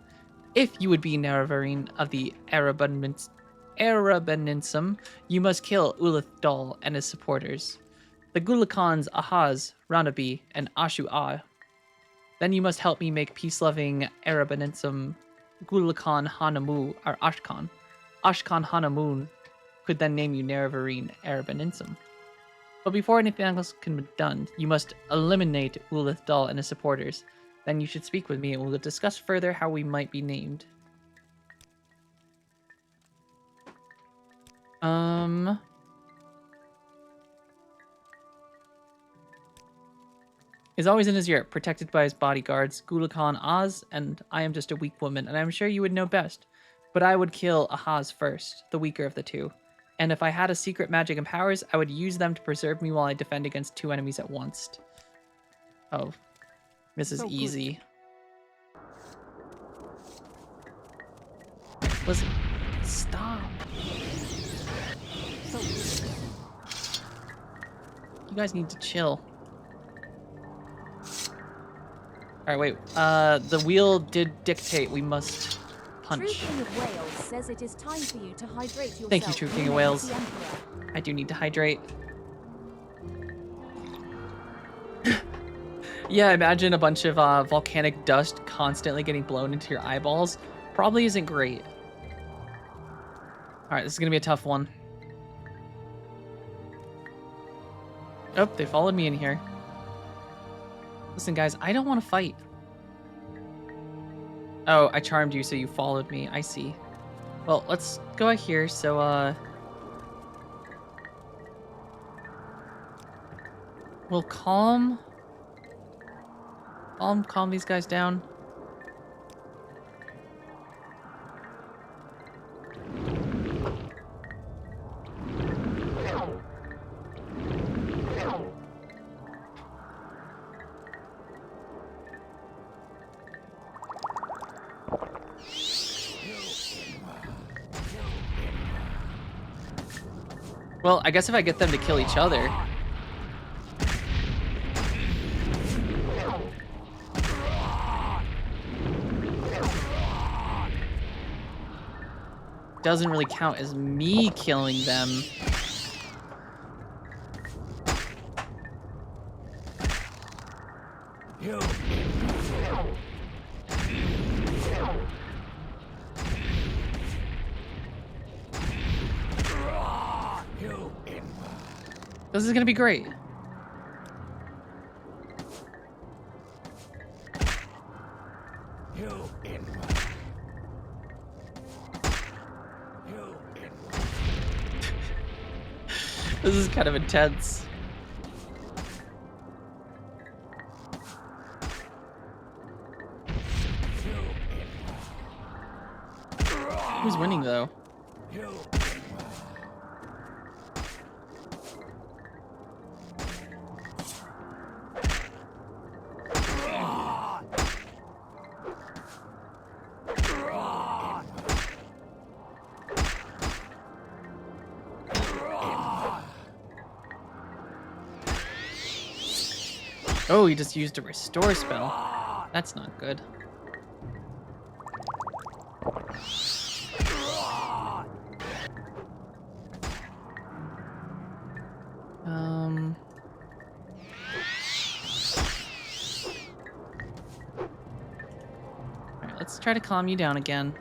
If you would be Nerevarine of the Arabaninsum, you must kill Ulithdal and his supporters, the Gulakans Ahaz, Ranabi, and Ashu Ah. Then you must help me make peace-loving Arabaninsum Gulakan Hanamu or Ashkan. Ashkan Hanamun could then name you Nerevarine Arabaninsum. But before anything else can be done, you must eliminate Ulithdal and his supporters. Then you should speak with me and we'll discuss further how we might be named. Is always in his yurt, protected by his bodyguards, Gulakan Oz, and I am just a weak woman, and I'm sure you would know best. But I would kill Ahaz first, the weaker of the two. And if I had a secret magic and powers, I would use them to preserve me while I defend against two enemies at once. Oh, this is easy. Listen, stop. You guys need to chill. Alright, wait. The wheel did dictate we must punch. True King of Wales says it is time for you to hydrate yourself. Thank you, True King of Wales. I do need to hydrate. Yeah, imagine a bunch of volcanic dust constantly getting blown into your eyeballs. Probably isn't great. Alright, this is gonna be a tough one. Oh, they followed me in here. Listen, guys, I don't want to fight. Oh, I charmed you, so you followed me. I see. Well, let's go out here. So, we'll calm these guys down. Well, I guess if I get them to kill each other. Doesn't really count as me killing them. This is gonna be great. This is kind of intense. Who's winning though? Oh, he just used a restore spell. That's not good. Alright, let's try to calm you down again.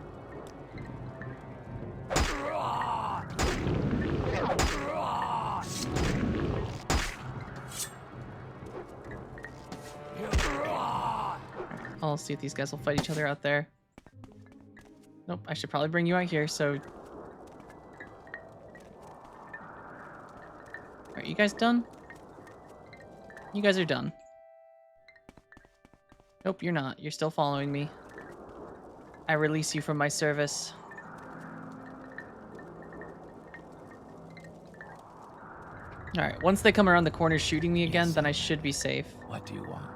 I'll see if these guys will fight each other out there. Nope, I should probably bring you out here, so... Are you guys done? You guys are done. Nope, you're not. You're still following me. I release you from my service. Alright, once they come around the corner shooting me again, then I should be safe. What do you want?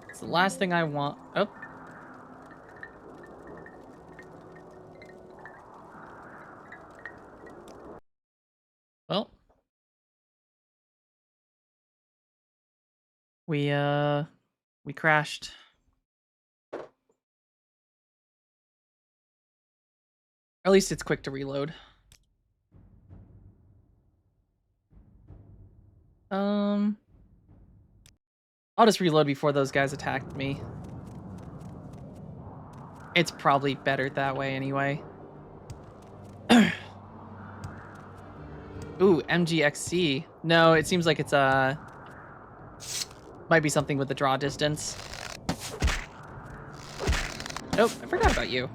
It's the last thing I want. Oh. Well. We crashed. Or at least it's quick to reload. I'll just reload before those guys attacked me. It's probably better that way anyway. Ooh, MGXC. No, it seems like it's might be something with the draw distance. Nope, I forgot about you.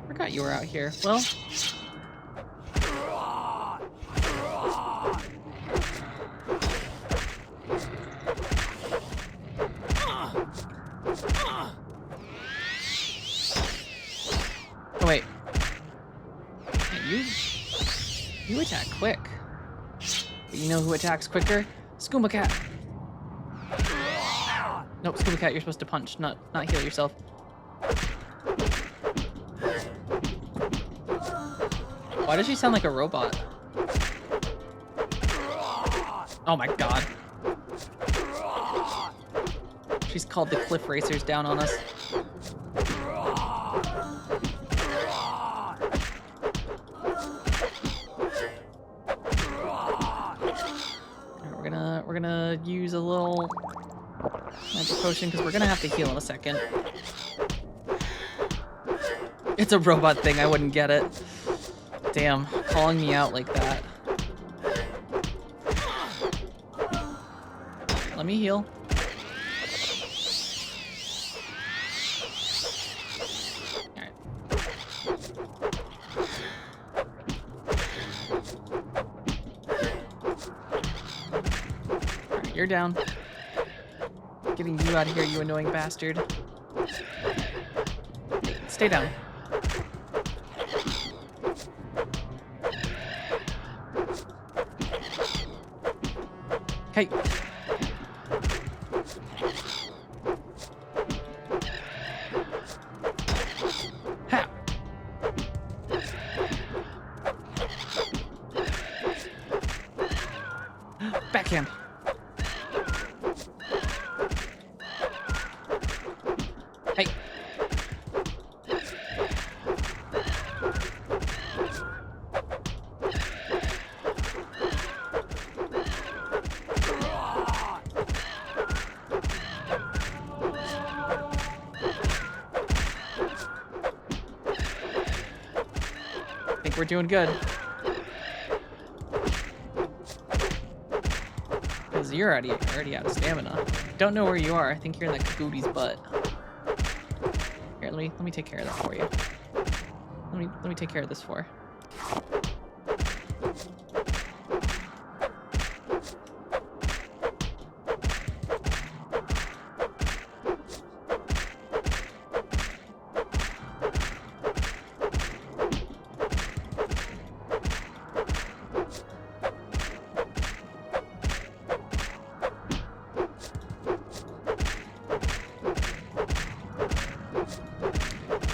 Forgot you were out here. Well. Oh, wait. Man, you attack quick. But you know who attacks quicker? Skooma Cat. Nope, Skooma Cat, you're supposed to punch, not heal yourself. Why does she sound like a robot? Oh my god. She's called the Cliff Racers down on us. We're gonna use a little magic potion because we're gonna have to heal in a second. It's a robot thing, I wouldn't get it. Damn, calling me out like that. Let me heal. Alright. Alright, you're down. Getting you out of here, you annoying bastard. Stay down. Hey. Ha. Backhand. Hey. I think we're doing good. Because you're already out of stamina. Don't know where you are. I think you're in that Goody's butt. Here, let me take care of that for you. Let me take care of this for.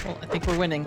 Well, I think we're winning.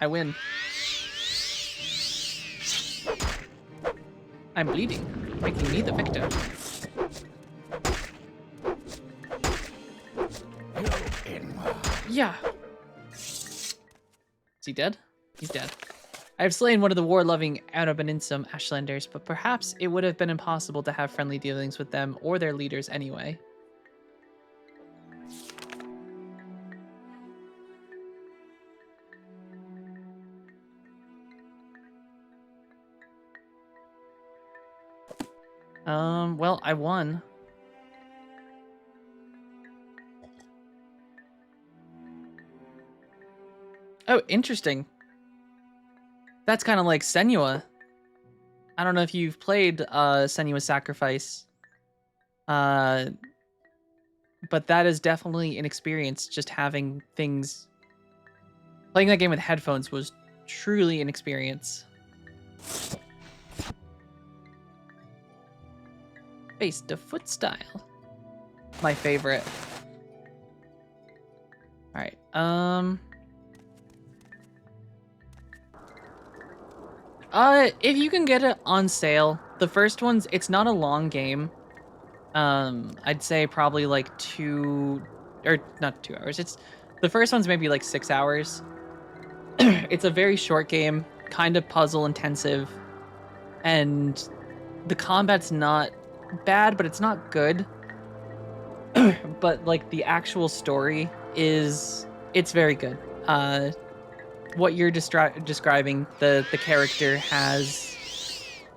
I win. I'm bleeding, making me the victor. Yeah. Is he dead? He's dead. I've slain one of the war-loving Arabaninsum Ashlanders, but perhaps it would have been impossible to have friendly dealings with them or their leaders anyway. Well, I won. Oh, interesting. That's kind of like Senua. I don't know if you've played Senua's Sacrifice. But that is definitely an experience. Just having things... Playing that game with headphones was truly an experience. Face to foot style. My favorite. Alright, if you can get it on sale, the first one's, it's not a long game. I'd say probably like not 2 hours. The first one's maybe like 6 hours. It's a very short game, kind of puzzle intensive, and the combat's not bad, but it's not good. But like the actual story it's very good. What you're describing, the character has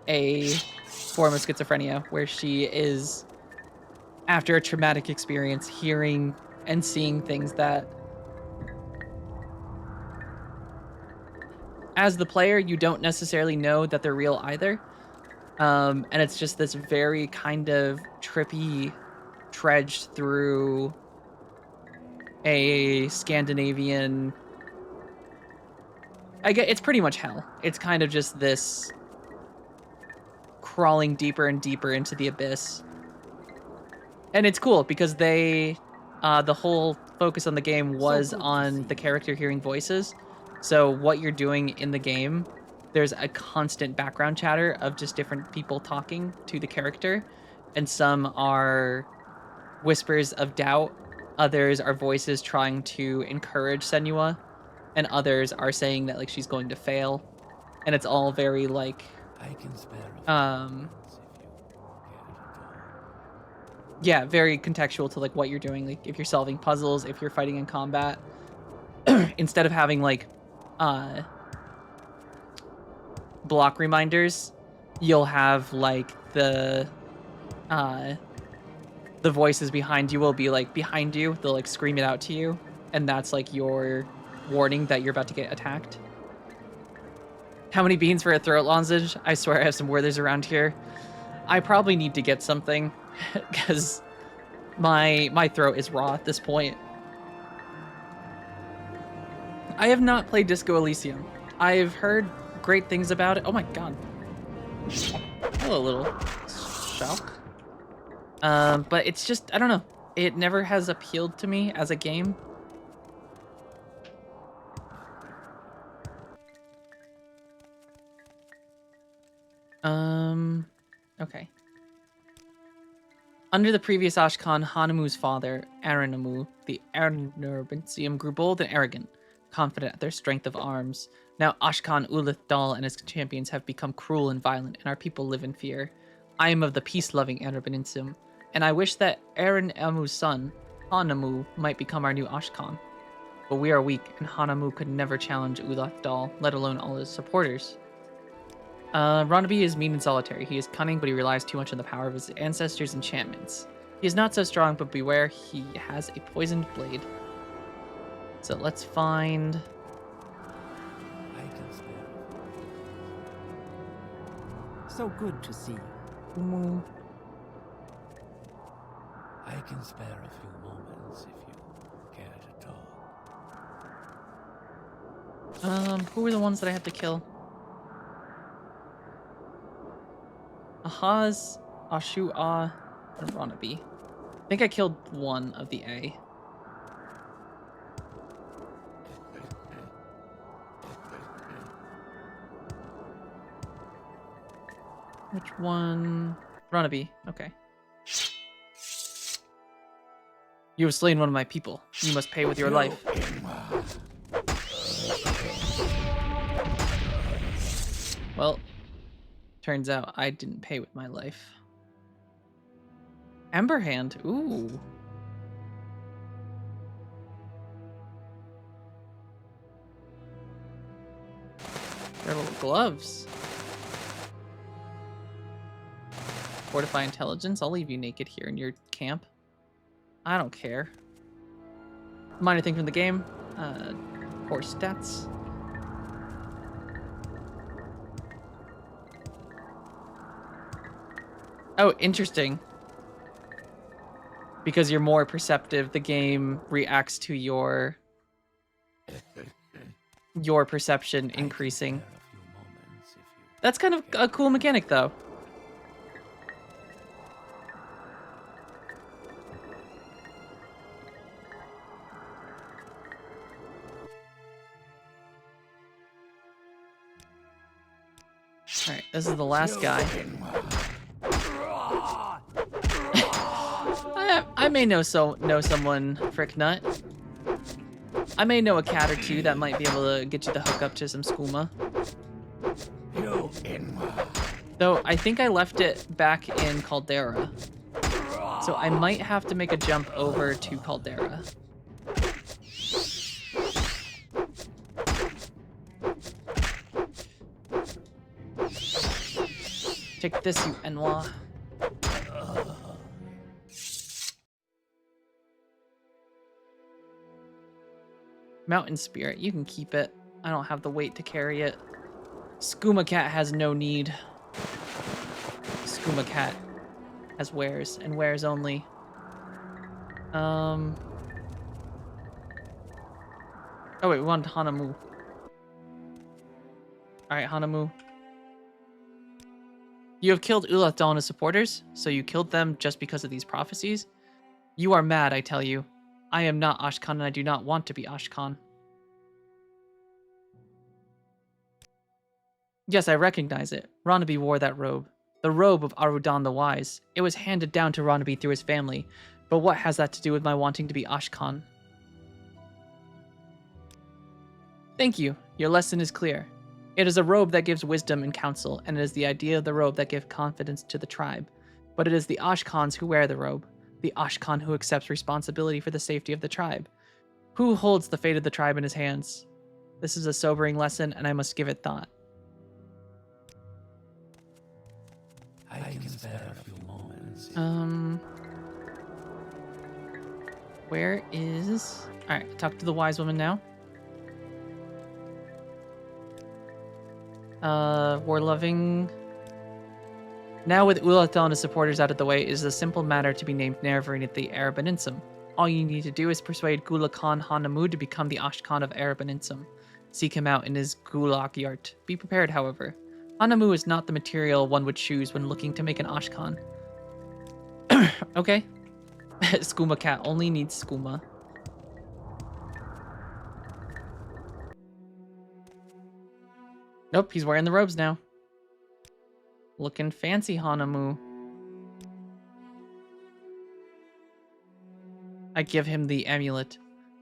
a form of schizophrenia where she is, after a traumatic experience, hearing and seeing things that, as the player, you don't necessarily know that they're real either. And it's just this very kind of trippy trudge through a Scandinavian... it's pretty much hell. It's kind of just this crawling deeper and deeper into the abyss. And it's cool because the whole focus on the game was on the character hearing voices. So what you're doing in the game, there's a constant background chatter of just different people talking to the character. And some are whispers of doubt. Others are voices trying to encourage Senua. And others are saying that like she's going to fail. And it's all very like I can spare yeah, very contextual to like what you're doing. Like if you're solving puzzles, if you're fighting in combat, instead of having like block reminders, you'll have like the voices behind you will be like behind you. They'll like scream it out to you, and that's like your warning that you're about to get attacked. How many beans for a throat lozenge? I swear I have some Werthers around here. I probably need to get something because my throat is raw at this point. I have not played Disco Elysium. I've heard great things about it. Oh my god. Hello, little shock. But it's just, I don't know. It never has appealed to me as a game. Okay. Under the previous Ashkan, Hanamu's father, Aranamu, the Arnurbansium, grew bold and arrogant, confident at their strength of arms. Now Ashkan Ulith and his champions have become cruel and violent, and our people live in fear. I am of the peace-loving Arnurbansium, and I wish that Aranamu's son, Hanamu, might become our new Ashkan. But we are weak, and Hanamu could never challenge Ulath, let alone all his supporters. Ronaby is mean and solitary. He is cunning, but he relies too much on the power of his ancestors' enchantments. He is not so strong, but beware, he has a poisoned blade. So let's find... So good to see you. I can spare a few moments if you care to talk. Who are the ones that I have to kill? Ahaz, Ashua, and Ronaby. I think I killed one of the A. Which one? Runaby. Okay. You have slain one of my people. You must pay with your life. Well, turns out I didn't pay with my life. Ember Hand. Ooh. They're little gloves. Fortify intelligence. I'll leave you naked here in your camp. I don't care. Minor thing from the game. Poor stats. Oh, interesting. Because you're more perceptive, the game reacts to your perception increasing. That's kind of a cool mechanic, though. Alright, this is the last guy. I may know someone, Fricknut. I may know a cat or two that might be able to get you the hookup to some skooma. Though I think I left it back in Caldera. So I might have to make a jump over to Caldera. Take this, you Enwa. Mountain Spirit, you can keep it. I don't have the weight to carry it. Skooma Cat has no need. Skooma Cat has wares, and wares only. Oh wait, we want Hanamu. Alright, Hanamu. You have killed Ulathal and his supporters, so you killed them just because of these prophecies? You are mad, I tell you. I am not Ashkan and I do not want to be Ashkan. Yes, I recognize it. Ronaby wore that robe. The robe of Arudan the Wise. It was handed down to Ronaby through his family. But what has that to do with my wanting to be Ashkan? Thank you. Your lesson is clear. It is a robe that gives wisdom and counsel, and it is the idea of the robe that gives confidence to the tribe. But it is the Ashkans who wear the robe, the Ashkan who accepts responsibility for the safety of the tribe. Who holds the fate of the tribe in his hands? This is a sobering lesson, and I must give it thought. I can spare a few moments. Where is... Alright, talk to the wise woman now. War-loving... Now with Ulathal and his supporters out of the way, it is a simple matter to be named Nerevarine at the Arabaninsum. All you need to do is persuade Gula Khan Hanamu to become the Ashkan of Arabaninsum. Seek him out in his Gulag Yart. Be prepared, however. Hanamu is not the material one would choose when looking to make an Ashkan. Okay. Skooma Cat only needs skooma. Nope, he's wearing the robes now. Looking fancy, Hanamu. I give him the amulet.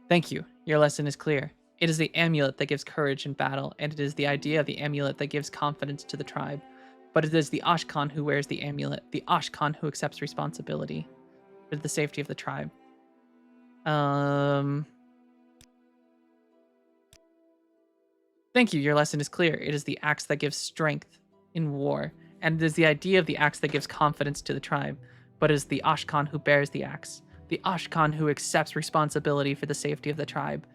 Thank you. Your lesson is clear. It is the amulet that gives courage in battle, and it is the idea of the amulet that gives confidence to the tribe. But it is the Ashkan who wears the amulet, the Ashkan who accepts responsibility for the safety of the tribe. Thank you. Your lesson is clear. It is the axe that gives strength in war, and it is the idea of the axe that gives confidence to the tribe. But it is the Ashkan who bears the axe, the Ashkan who accepts responsibility for the safety of the tribe,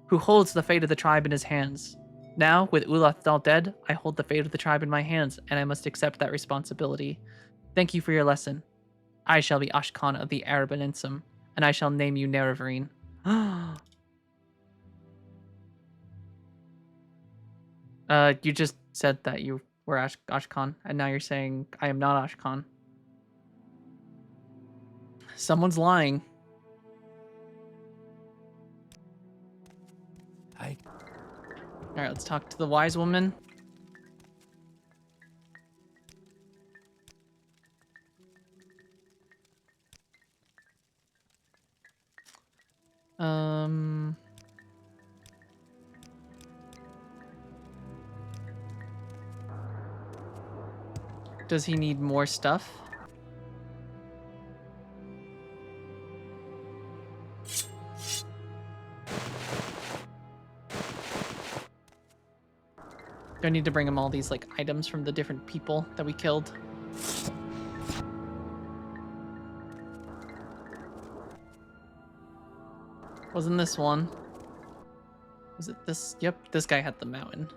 who holds the fate of the tribe in his hands. Now, with Ulathal dead, I hold the fate of the tribe in my hands, and I must accept that responsibility. Thank you for your lesson. I shall be Ashkan of the Arabaninsum, and I shall name you Nerevarine. You just said that you were Ashkan, and now you're saying I am not Ashkan. Someone's lying. Alright, let's talk to the wise woman. Does he need more stuff? Do I need to bring him all these like items from the different people that we killed? Wasn't this one? Was it this? Yep, this guy had the mountain.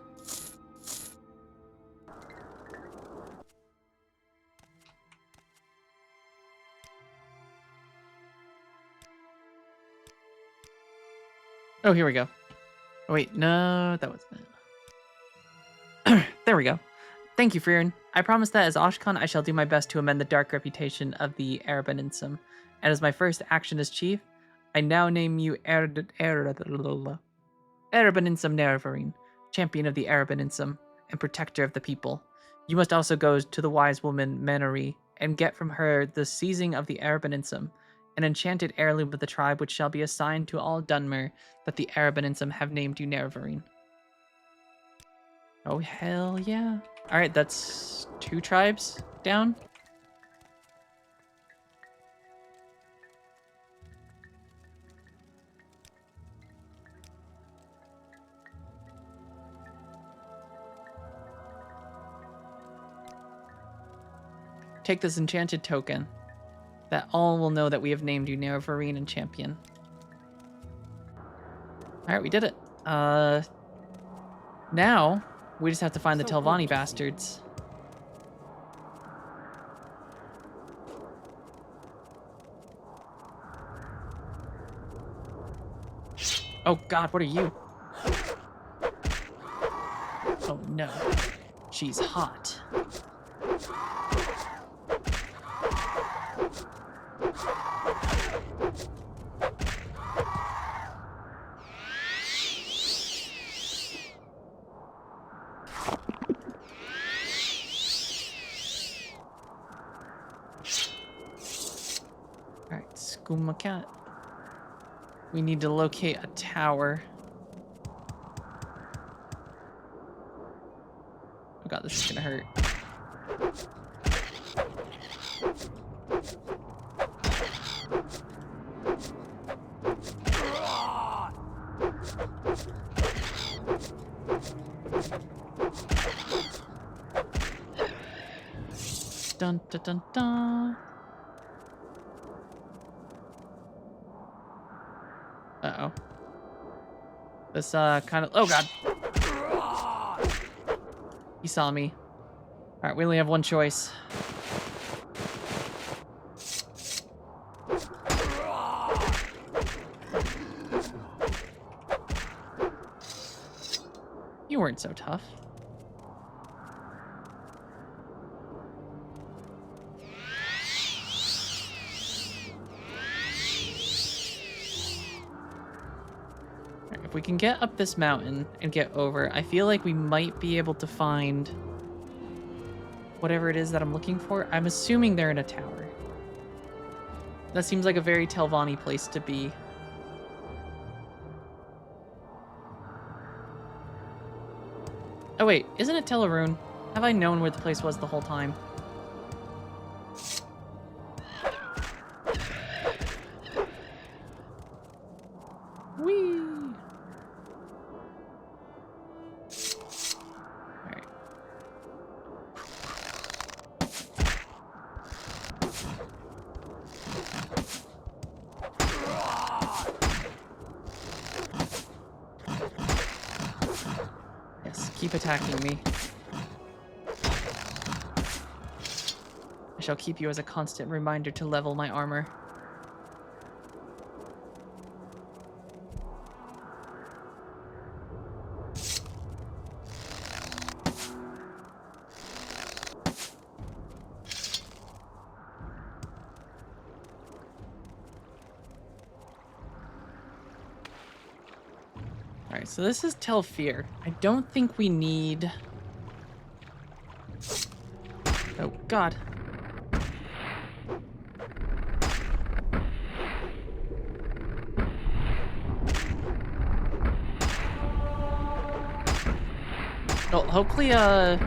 Oh, here we go. Oh, wait, no, that wasn't it. There we go. Thank you, Friern. I promise that as Oshkan, I shall do my best to amend the dark reputation of the Arabaninsum. And as my first action as chief, I now name you Arabaninsum Nerevarine, champion of the Arabaninsum and protector of the people. You must also go to the wise woman Manori and get from her the seizing of the Arabaninsum, an enchanted heirloom of the tribe which shall be assigned to all Dunmer that the Arabaninsum have named you Nerevarine. Oh, hell yeah. Alright, that's 2 tribes down. Take this enchanted token. That all will know that we have named you Nerevarine and champion. Alright, we did it. Now, we just have to find the So Telvanni good to see. bastards. Oh god, what are you? Oh no. She's hot. Alright, Skooma Cat. We need to locate a tower. Oh god, this is gonna hurt. Dun dun dun dun. Uh-oh. This, kind of... Oh, God. He saw me. Alright, we only have one choice. You weren't so tough. If we can get up this mountain and get over, I feel like we might be able to find whatever it is that I'm looking for. I'm assuming they're in a tower. That seems like a very Telvanni place to be. Oh wait, isn't it Teleroon? Have I known where the place was the whole time? Whee! Alright. Yes, keep attacking me. I shall keep you as a constant reminder to level my armor. Alright, so this is Telfir. I don't think we need... Oh, God. Well, hopefully, there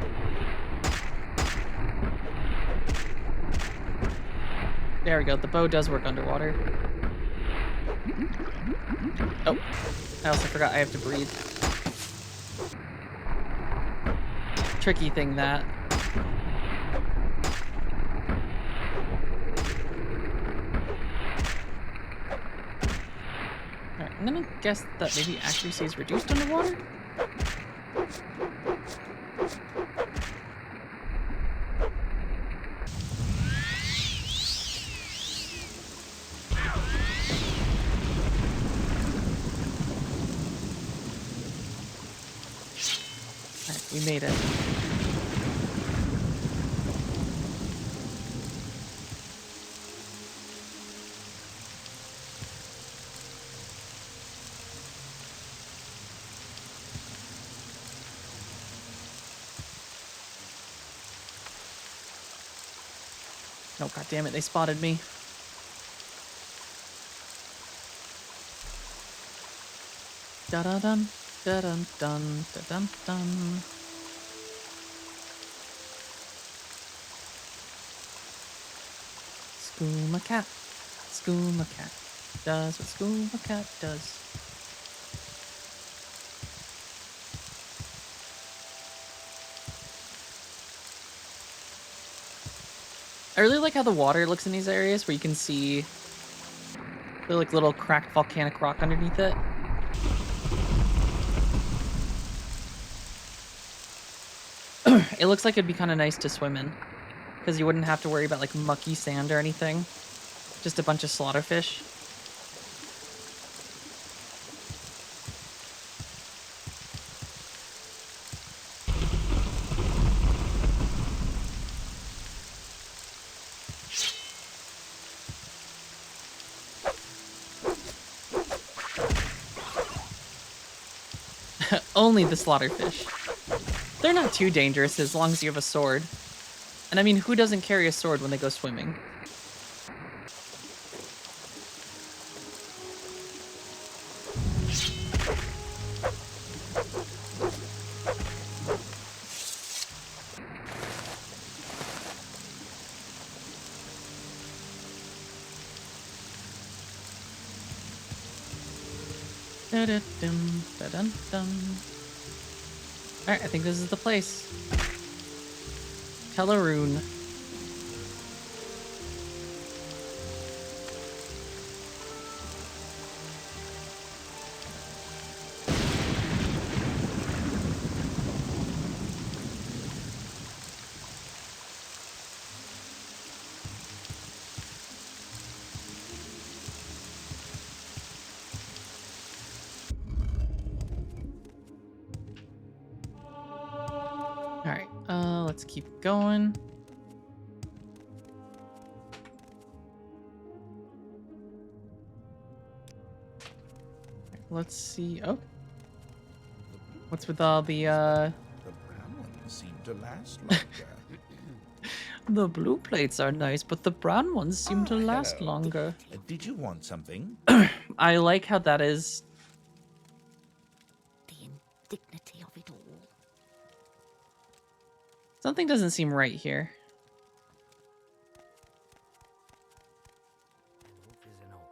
we go. The bow does work underwater. Oh, I also forgot I have to breathe. Tricky thing, that. Alright, I'm gonna guess that maybe accuracy is reduced underwater? Alright, we made it. Oh, god damn it, they spotted me. Da da dun, da dun dun, da dun dun. Skooma cat, skooma cat, does what skooma cat does. I really like how the water looks in these areas where you can see the like little cracked volcanic rock underneath it. It looks like it'd be kind of nice to swim in because you wouldn't have to worry about like mucky sand or anything. Just a bunch of slaughterfish. Only the slaughterfish. They're not too dangerous as long as you have a sword. And I mean, who doesn't carry a sword when they go swimming? Da-da-dum, da-dun-dum. Alright, I think this is the place. Teleroon. Alright, let's keep going. Let's see. Oh. What's with all the, The brown ones seem to last longer. The blue plates are nice, but the brown ones seem to last Hello. longer. Did you want something? I like how that is. The indignity of it all. Something doesn't seem right here.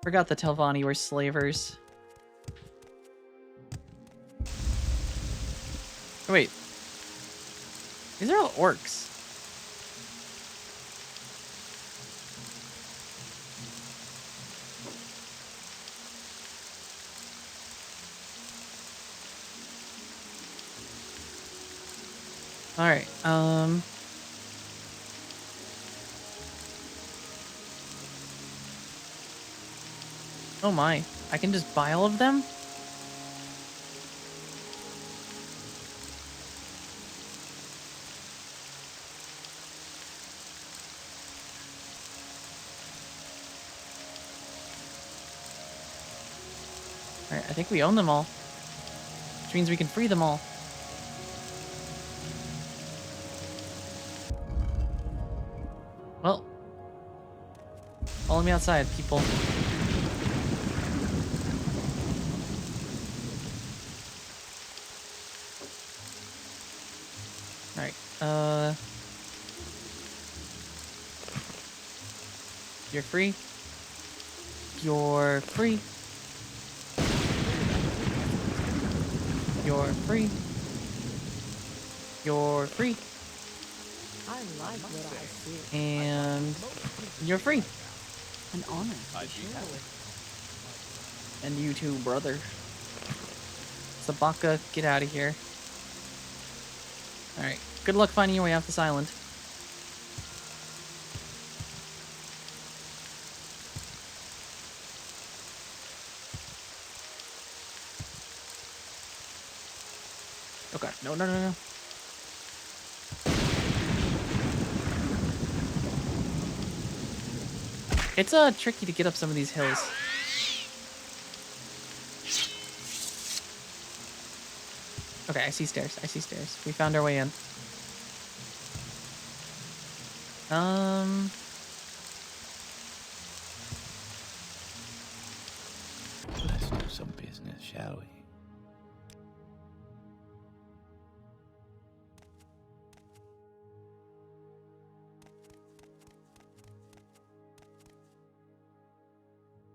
Forgot the Telvanni were slavers. Oh, wait. These are all orcs. Alright, oh my, I can just buy all of them? Alright, I think we own them all. Which means we can free them all. Well, follow me outside, people. Alright, you're free. You're free. You're free. You're free. I like what I see. And you're free. An honor. I'd be happy. And you too, brother. Sabaka, get out of here. Alright, good luck finding your way off this island. Okay, no. It's tricky to get up some of these hills. Okay, I see stairs. We found our way in. Let's do some business, shall we?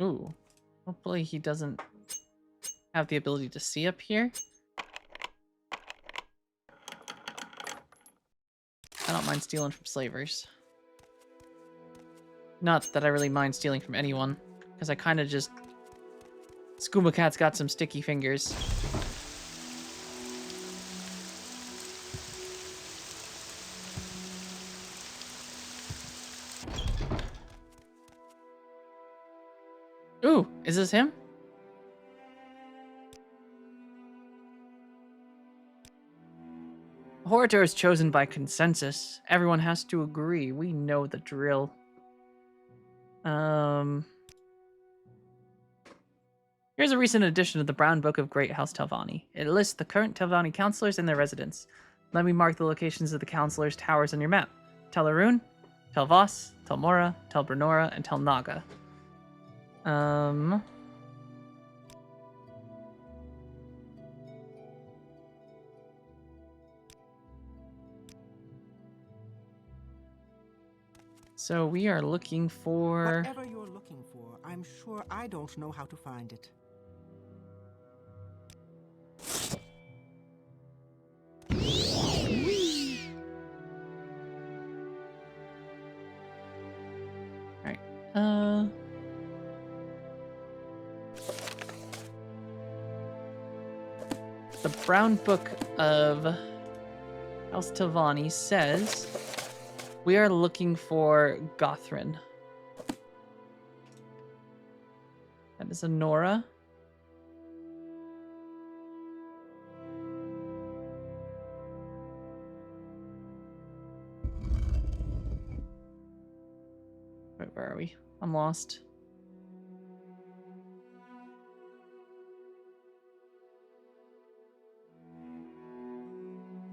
Ooh. Hopefully he doesn't have the ability to see up here. I don't mind stealing from slavers. Not that I really mind stealing from anyone, because I kind of just... Skooma Cat's got some sticky fingers. Ooh, is this him? Orator is chosen by consensus. Everyone has to agree. We know the drill. Here's a recent addition to the Brown Book of Great House Telvanni. It lists the current Telvanni councilors and their residence. Let me mark the locations of the councilors' towers on your map. Tel Arun, Tel Voss, Tel Mora, Tel Brenora, and Tel Naga. So we are looking for... Whatever you're looking for, I'm sure I don't know how to find it. Alright, the Brown Book of House Telvanni says we are looking for Gothrin. That is a Nora. Wait, where are we? I'm lost.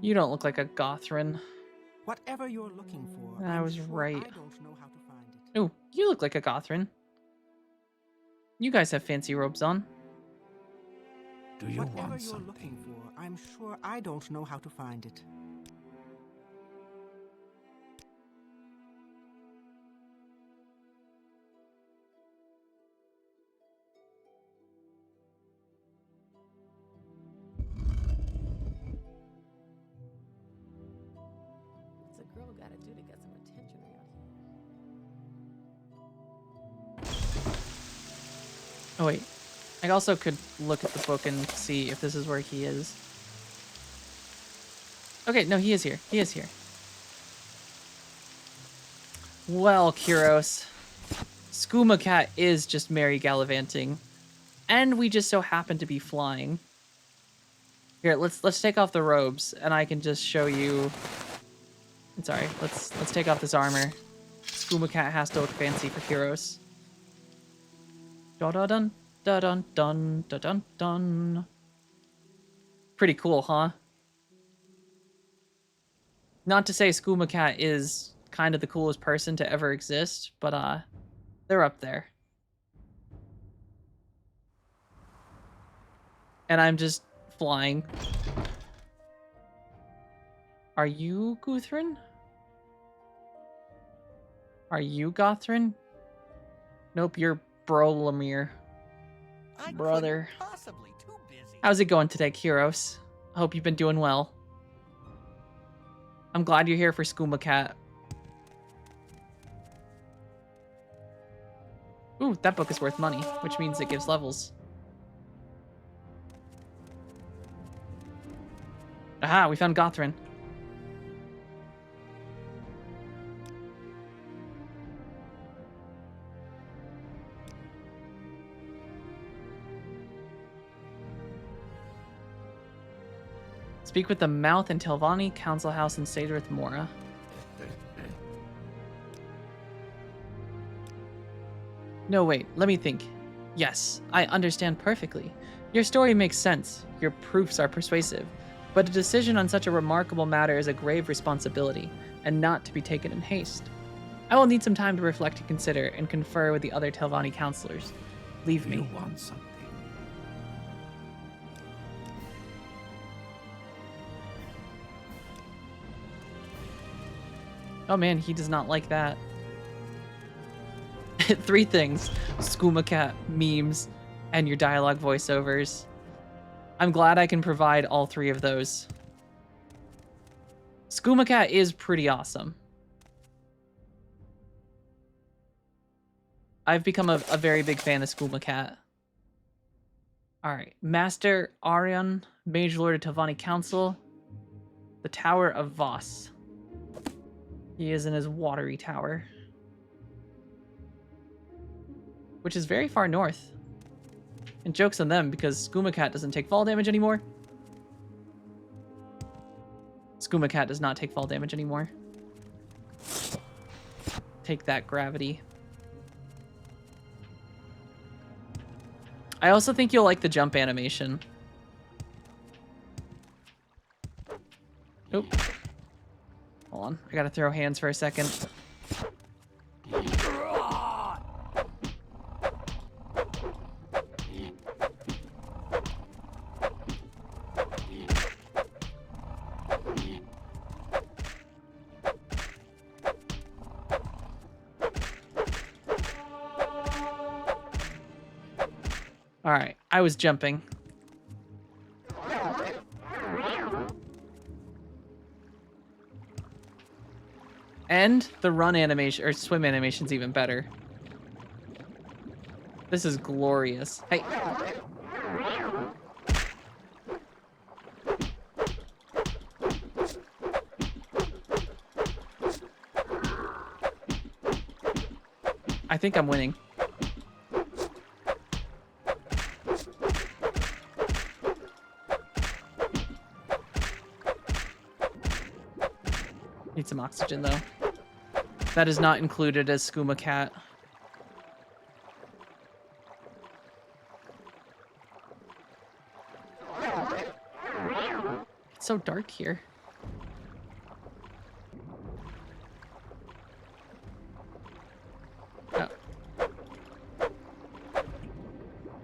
You don't look like a Gothrin. Whatever you're looking for, I I'm was sure right. I don't know how to find it. Oh, you look like a Gothrin. You guys have fancy robes on. Do you Whatever want you're looking something? for, I'm sure I don't know how to find it. What's a girl gotta do to get some attention around here? Oh wait, I also could look at the book and see if this is where he is. Okay, no, he is here. He is here. Well, Kyros, Skooma Cat is just merry gallivanting, and we just so happen to be flying. Here, let's take off the robes, and I can just show you. Sorry, let's take off this armor. Skooma Cat has to look fancy for Kyros. Da da dun da dun dun da dun dun. Pretty cool, huh? Not to say Skooma Cat is kind of the coolest person to ever exist, but they're up there. And I'm just flying. Are you Guthrin? Are you Gothrin? Nope, you're Brolamir. I Brother. couldn't possibly. Too busy. How's it going today, Kyros? I hope you've been doing well. I'm glad you're here for Skooma Cat. Ooh, that book is worth money, which means it gives levels. Aha, we found Gothrin. Speak with the Mouth in Telvanni, Council House in Sadrith Mora. No, wait, let me think. Yes, I understand perfectly. Your story makes sense. Your proofs are persuasive. But a decision on such a remarkable matter is a grave responsibility, and not to be taken in haste. I will need some time to reflect and consider, and confer with the other Telvanni counselors. Leave You me. want something? Oh man, he does not like that. 3 things. Skooma Cat, memes, and your dialogue voiceovers. I'm glad I can provide all 3 of those. Skooma Cat is pretty awesome. I've become a very big fan of Skooma Cat. Alright, Master Arion, Mage Lord of Telvanni Council, the Tower of Voss. He is in his watery tower, which is very far north. And joke's on them, because Skooma Cat doesn't take fall damage anymore. Skooma Cat does not take fall damage anymore. Take that, gravity. I also think you'll like the jump animation. Oop. Hold on, I gotta throw hands for a second. Alright, I was jumping. And the run animation, or swim animation's even better. This is glorious. Hey. I think I'm winning. Need some oxygen, though. That is not included as Skooma Cat. It's so dark here. Oh.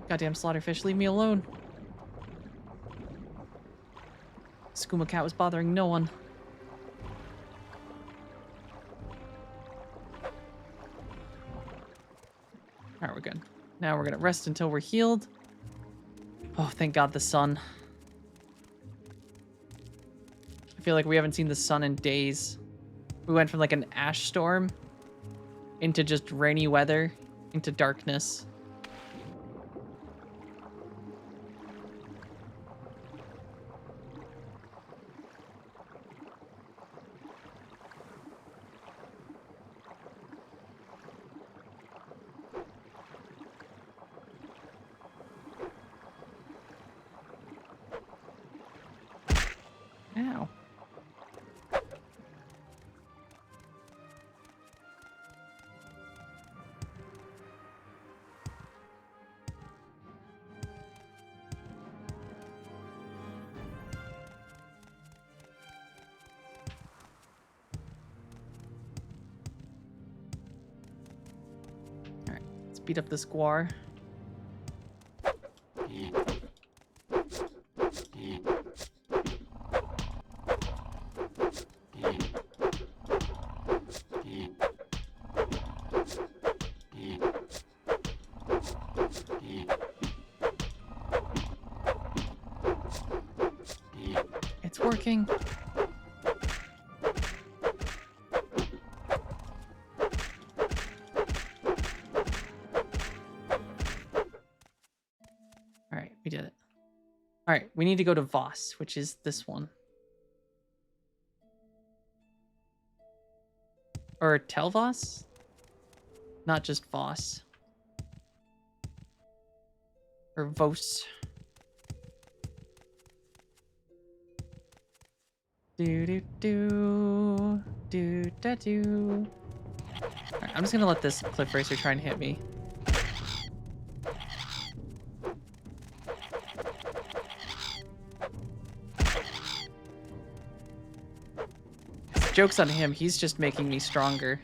Goddamn slaughterfish, leave me alone. Skooma Cat was bothering no one. Alright, we're good. Now we're gonna rest until we're healed. Oh, thank God the sun. I feel like we haven't seen the sun in days. We went from like an ash storm into just rainy weather into darkness. Ow. All right, let's beat up the squaw. working? Alright, we did it. Alright, we need to go to Voss, which is this one. Or Telvoss? Not just Voss. Or Vos. Do do do do da do. Alright, I'm just gonna let this cliff racer try and hit me. Joke's on him, he's just making me stronger.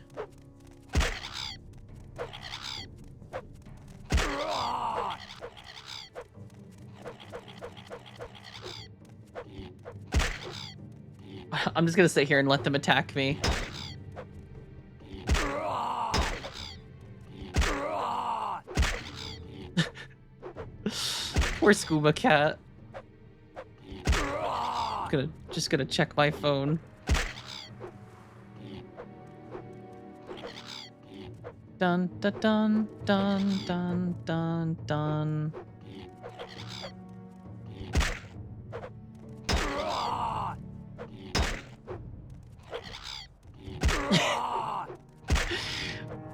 I'm just gonna sit here and let them attack me. Poor scuba cat. Just gonna check my phone. Dun dun dun dun dun dun dun.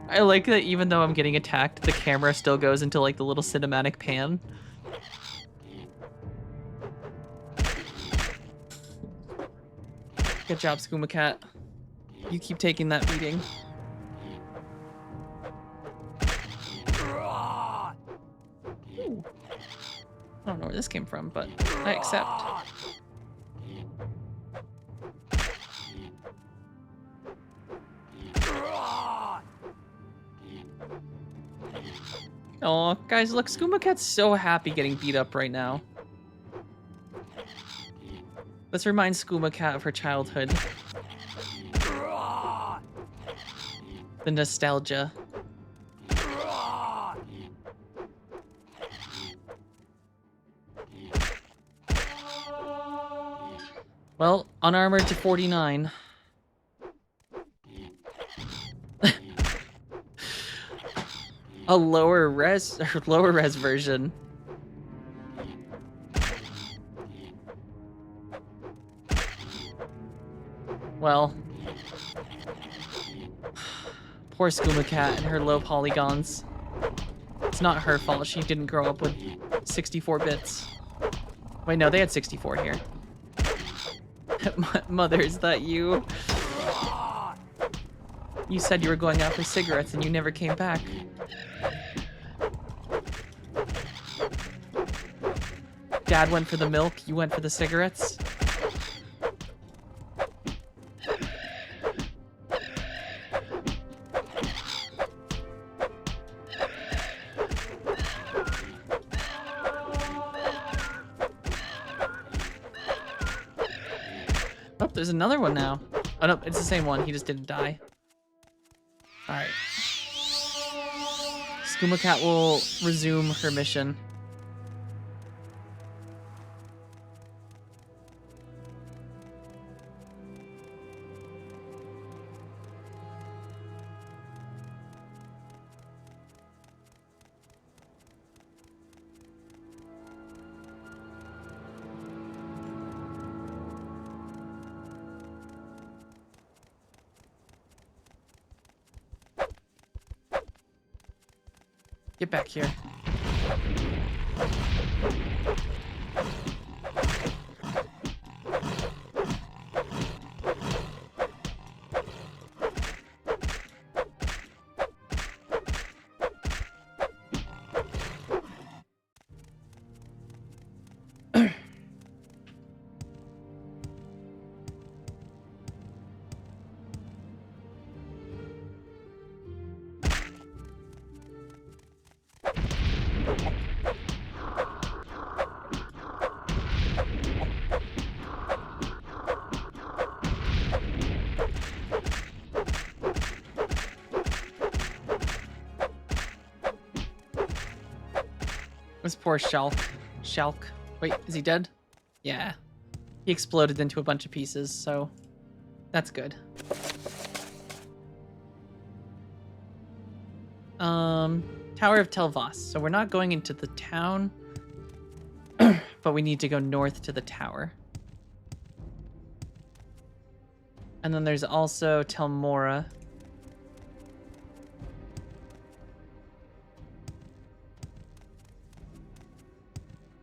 I like that even though I'm getting attacked, the camera still goes into like the little cinematic pan. Good job, Skooma Cat. You keep taking that beating. Ooh. I don't know where this came from, but I accept. Oh, guys, look, Skooma Cat's so happy getting beat up right now. Let's remind Skooma Cat of her childhood. The nostalgia. Well, unarmored to 49. A lower res version. Well, poor Skooma Cat and her low polygons. It's not her fault she didn't grow up with 64 bits. Wait, no, they had 64 here. Mother, is that you? You said you were going out for cigarettes and you never came back. Dad went for the milk, you went for the cigarettes? Oh, there's another one now. Oh no, it's the same one, he just didn't die. Alright. Skooma Cat will resume her mission. Get back here. This poor Shulk. Wait, is he dead? Yeah. He exploded into a bunch of pieces, so that's good. Tower of Telvas. So we're not going into the town, but we need to go north to the tower. And then there's also Telmora.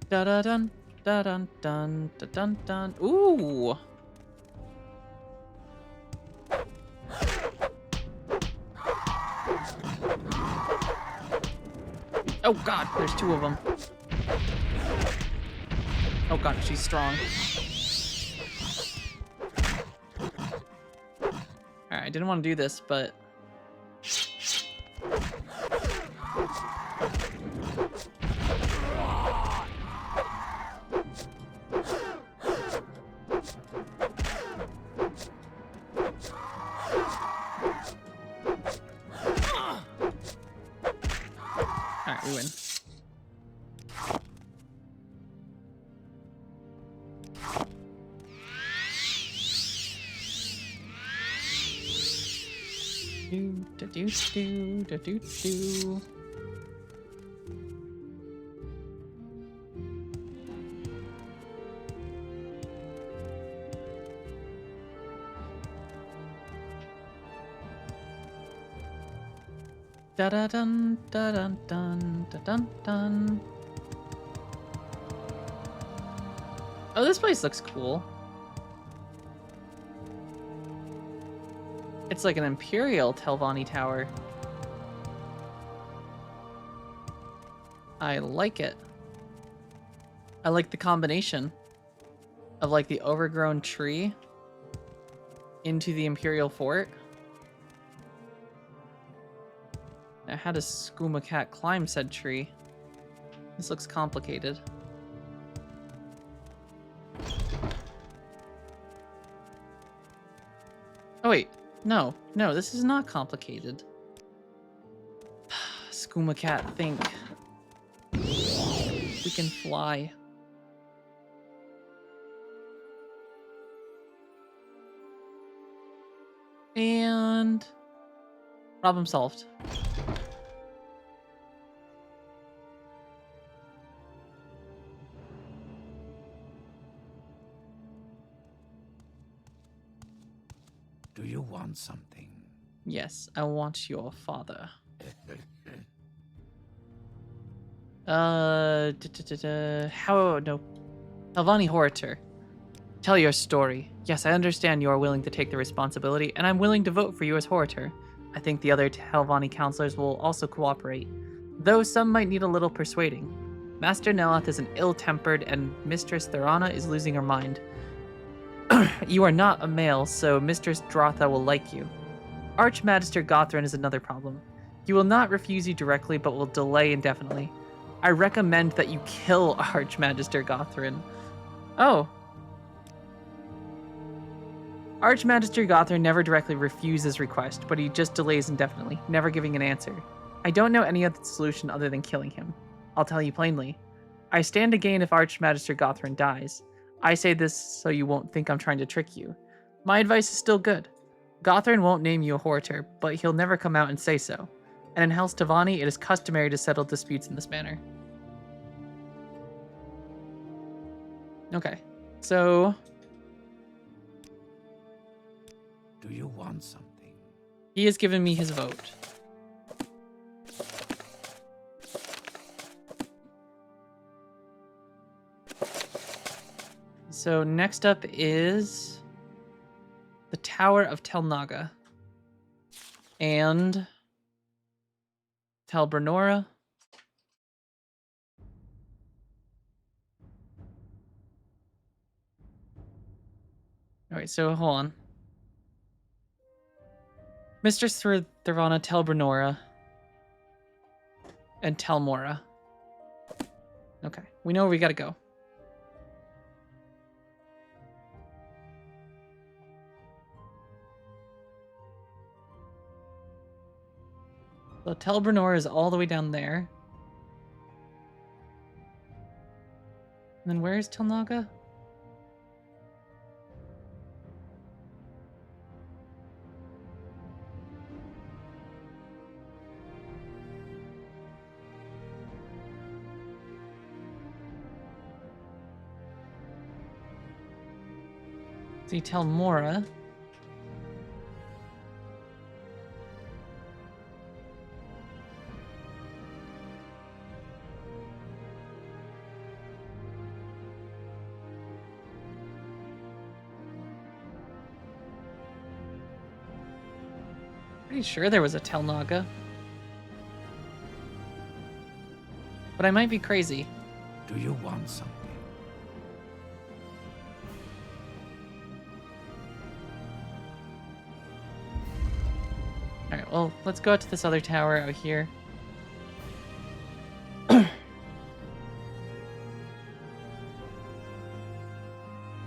Da da dun da dun dun da dun dun. Ooh. Oh god, there's two of them. Oh god, she's strong. Alright, I didn't want to do this, but... Alright, we win. Do do do do do do. Da da dun da dun dun da dun dun. Oh, this place looks cool. It's like an Imperial Telvanni tower. I like it. I like the combination of like the overgrown tree into the Imperial fort. Now, how does Skooma Cat climb said tree? This looks complicated. Oh wait, no, this is not complicated. Skooma Cat, think. We can fly. And problem solved. Do you want something? Yes, I want your father. How, no. Helvani Horator. Tell your story. Yes, I understand you are willing to take the responsibility, and I'm willing to vote for you as Horator. I think the other Helvani counselors will also cooperate, though some might need a little persuading. Master Neloth is an ill-tempered, and Mistress Thorana is losing her mind. You are not a male, so Mistress Drotha will like you. Archmagister Gothrin is another problem. He will not refuse you directly, but will delay indefinitely. I recommend that you kill Archmagister Gothrin. Oh. Archmagister Gothrin never directly refuses request, but he just delays indefinitely, never giving an answer. I don't know any other solution other than killing him. I'll tell you plainly. I stand to gain if Archmagister Gothrin dies. I say this so you won't think I'm trying to trick you. My advice is still good. Gothrin won't name you a Horator, but he'll never come out and say so. And in Hel's Tavani, it is customary to settle disputes in this manner. Okay, so... Do you want something? He has given me his vote. So next up is the Tower of Telnaga and Telbranora. All right, so hold on. Mistress Thorana, Telbranora, and Telmora. Okay, we know where we gotta go. So Telbranora is all the way down there. And then where is Telnaga? Do you tell Mora? Pretty sure there was a Tel Naga. But I might be crazy. Do you want something? Alright, well, let's go out to this other tower out here.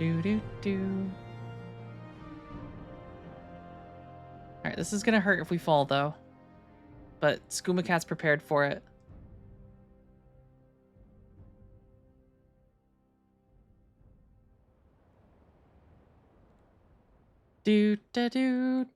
Do. Alright, this is gonna hurt if we fall, though. But Skooma Cat's prepared for it. Do. Do.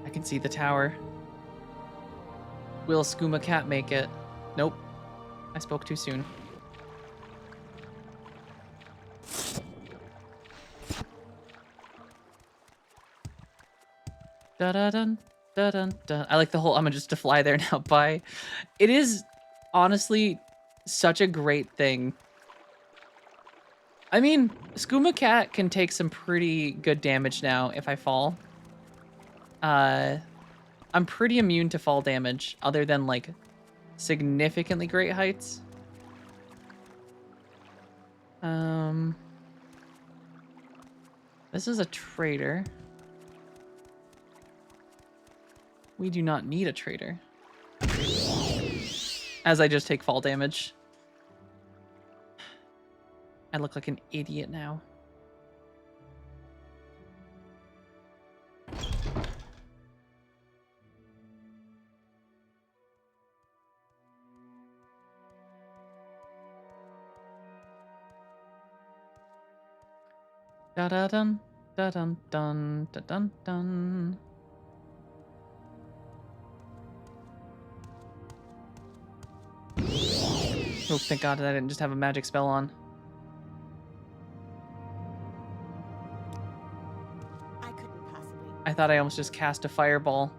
I can see the tower. Will Skooma Cat make it? Nope. I spoke too soon. Da-da-dun, da-dun-dun. I like the whole I'm just to fly there now. Bye. It is honestly such a great thing. I mean, Skooma Cat can take some pretty good damage now if I fall. I'm pretty immune to fall damage, other than, like, significantly great heights. This is a trader. We do not need a trader. As I just take fall damage. I look like an idiot now. Da da dun da dun dun da dun dun. Oh, thank God that I didn't just have a magic spell on. I couldn't possibly. I thought I almost just cast a fireball.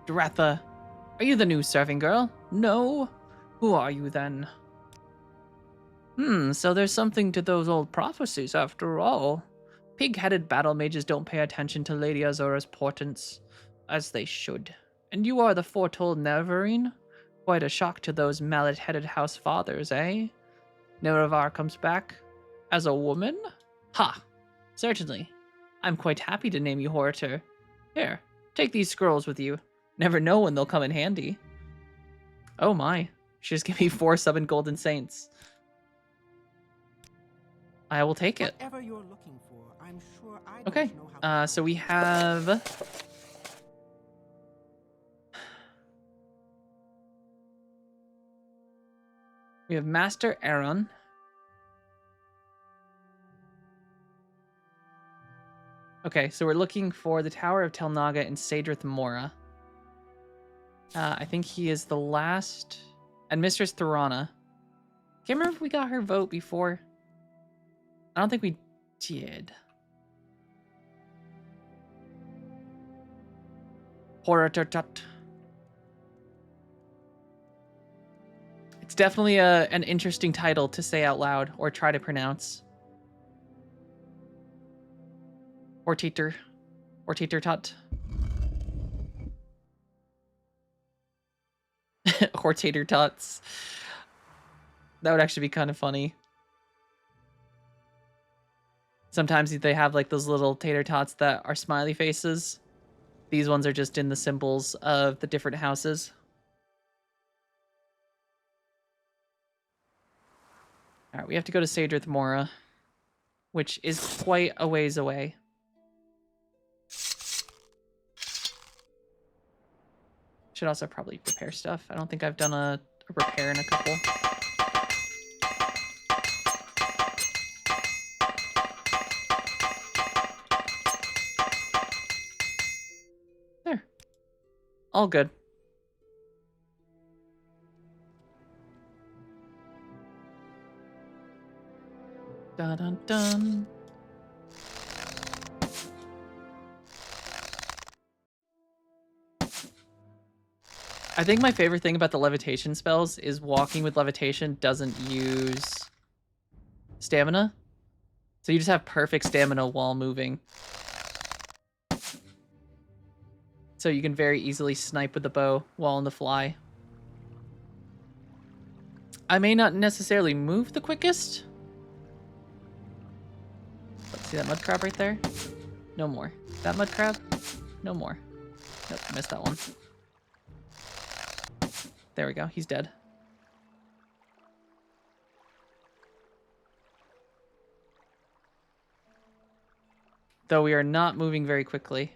Dratha, are you the new serving girl? No? Who are you then? So there's something to those old prophecies after all. Pig-headed battle mages don't pay attention to Lady Azora's portents, as they should. And you are the foretold Neverine? Quite a shock to those mallet-headed house fathers, eh? Nerevar comes back as a woman? Ha! Certainly. I'm quite happy to name you Horator. Here, take these scrolls with you. Never know when they'll come in handy. Oh my. She just gave me 4 summoned golden saints. I will take it. Whatever you're looking for, I'm sure I Okay. don't know how to So we find it. have... We have Master Aaron. Okay, so we're looking for the Tower of Tel Naga in Sadrith Mora. I think he is the last... And Mistress Thorana. Can't remember if we got her vote before. I don't think we did. Horatatut. It's definitely an interesting title to say out loud or try to pronounce. Hortator. Hortator Tut. Hortator Tuts. That would actually be kind of funny. Sometimes they have like those little tater tots that are smiley faces. These ones are just in the symbols of the different houses. All right, we have to go to Sadrith Mora, which is quite a ways away. Should also probably repair stuff. I don't think I've done a repair in a couple. There. All good. Dun dun dun. I think my favorite thing about the levitation spells is walking with levitation doesn't use stamina. So you just have perfect stamina while moving. So you can very easily snipe with the bow while on the fly. I may not necessarily move the quickest. Let's see that mud crab right there? No more. That mud crab? No more. Nope, missed that one. There we go, he's dead. Though we are not moving very quickly.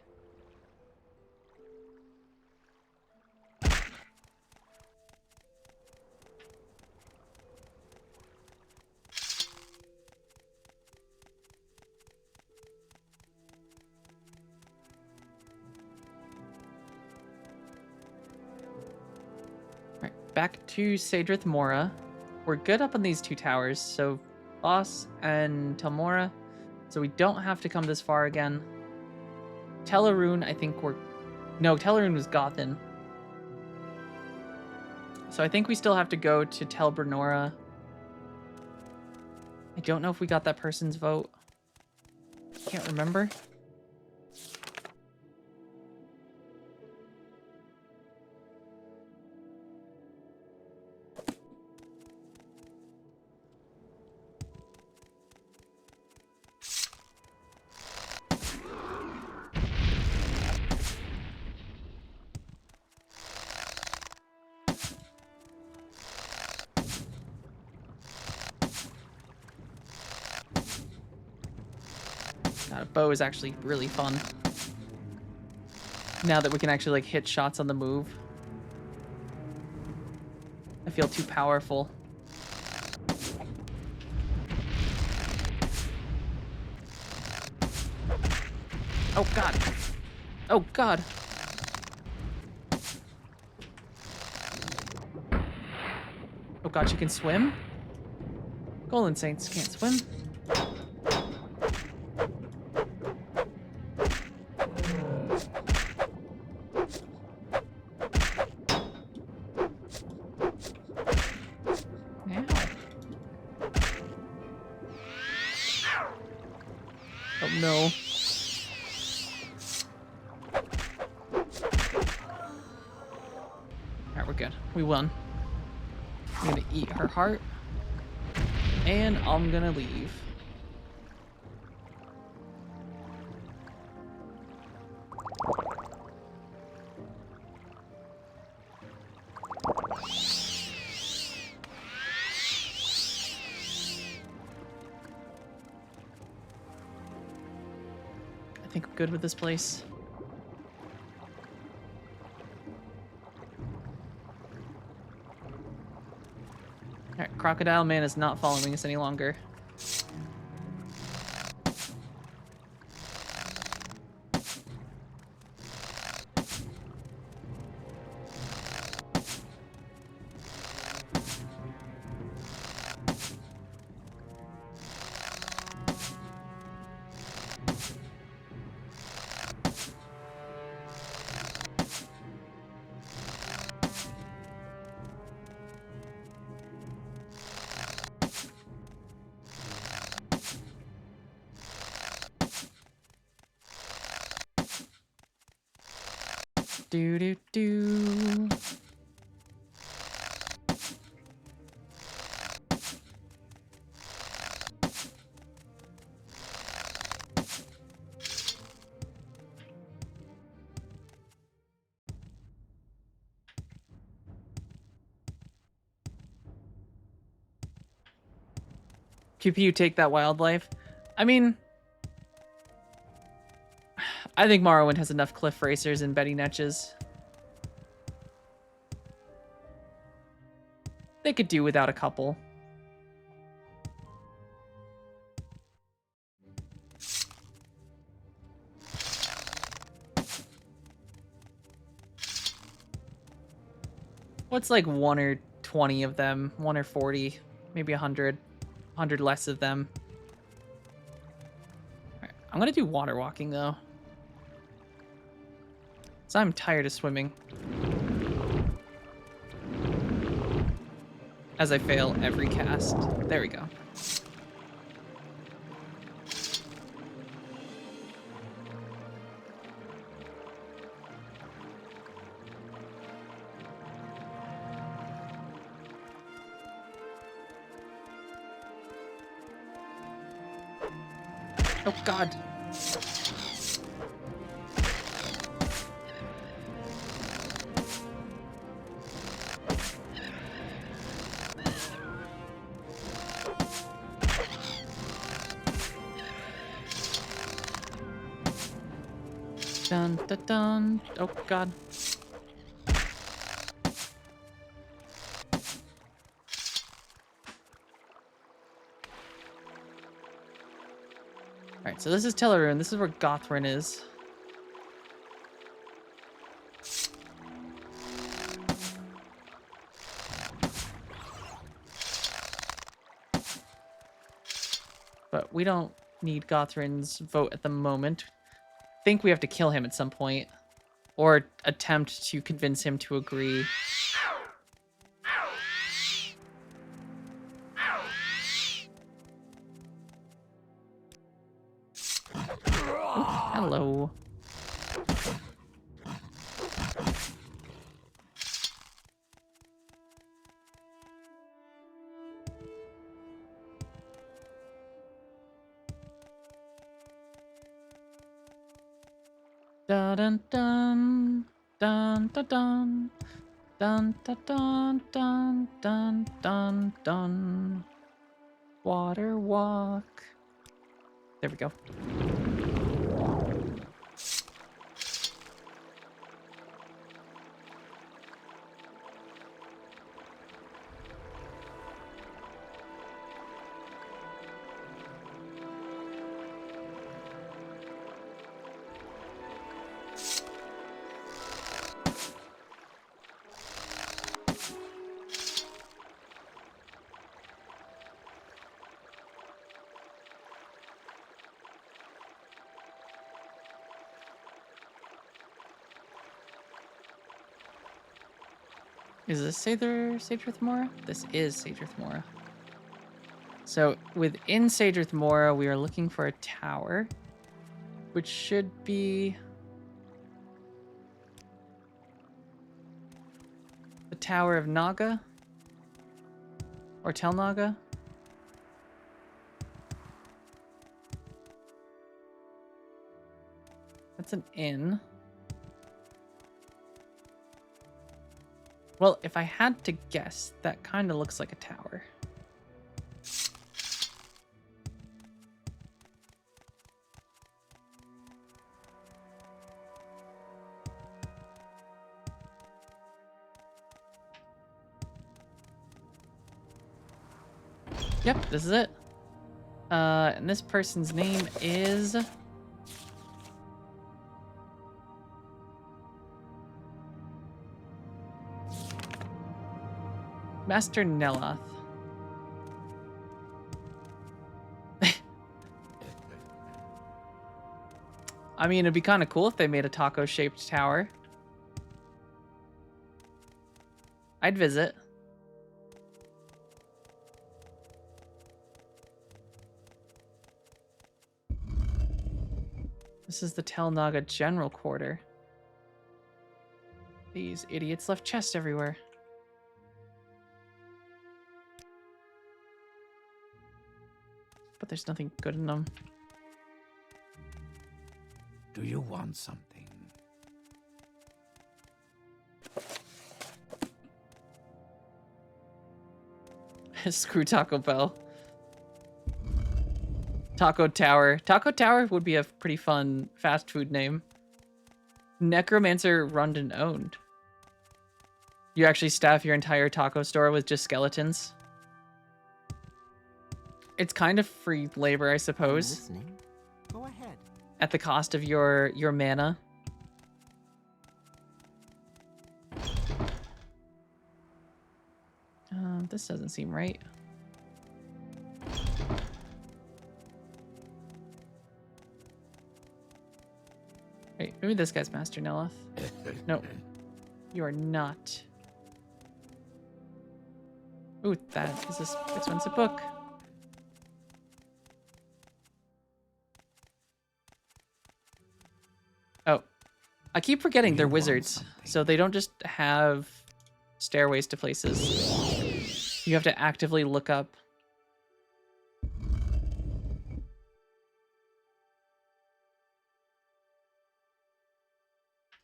Back to Sadrith Mora. We're good up on these two towers, so Boss and Telmora. So we don't have to come this far again. Teleroon, I think we're... No, Teleroon was Gothin. So I think we still have to go to Telbernora. I don't know if we got that person's vote. Can't remember. God, a bow is actually really fun. Now that we can actually like hit shots on the move. I feel too powerful. Oh god. Oh god. Oh god, she can swim? Golden Saints can't swim. Oh no. Alright, we're good. We won. I'm gonna eat her heart. And I'm gonna leave. I think I'm good with this place. Alright, Crocodile Man is not following us any longer. Do do do. QPU take that wildlife. I mean, I think Morrowind has enough cliff racers and Betty Netches. They could do without a couple. What's like 1 or 20 of them? 1 or 40? Maybe 100. 100 less of them. All right, I'm gonna do water walking though. So I'm tired of swimming. As I fail every cast. There we go. Oh God. Dun dun dun. Oh God. Alright, so this is Tellerune. This is where Gothrin is. But we don't need Gothrin's vote at the moment. I think we have to kill him at some point. Or attempt to convince him to agree. Hello. Dun dun dun dun dun dun dun dun dun dun dun dun. Water walk. There we go. Is this Sadrith Mora? This is Sadrith Mora. So within Sadrith Mora, we are looking for a tower, which should be the Tower of Naga or Tel Naga. That's an inn. Well, if I had to guess, that kind of looks like a tower. Yep, this is it. And this person's name is... Master Neloth. I mean, it'd be kind of cool if they made a taco-shaped tower. I'd visit. This is the Tel Naga General Quarter. These idiots left chests everywhere. But there's nothing good in them. Do you want something? Screw Taco Bell. Taco Tower. Taco Tower would be a pretty fun fast food name. Necromancer run and owned. You actually staff your entire taco store with just skeletons. It's kind of free labor, I I'm suppose, listening. Go ahead. at the cost of your mana. This doesn't seem right. Wait, maybe this guy's Master Nelith. No, you are not. Ooh, that is this expensive book. Oh, I keep forgetting they're wizards, so they don't just have stairways to places. You have to actively look up.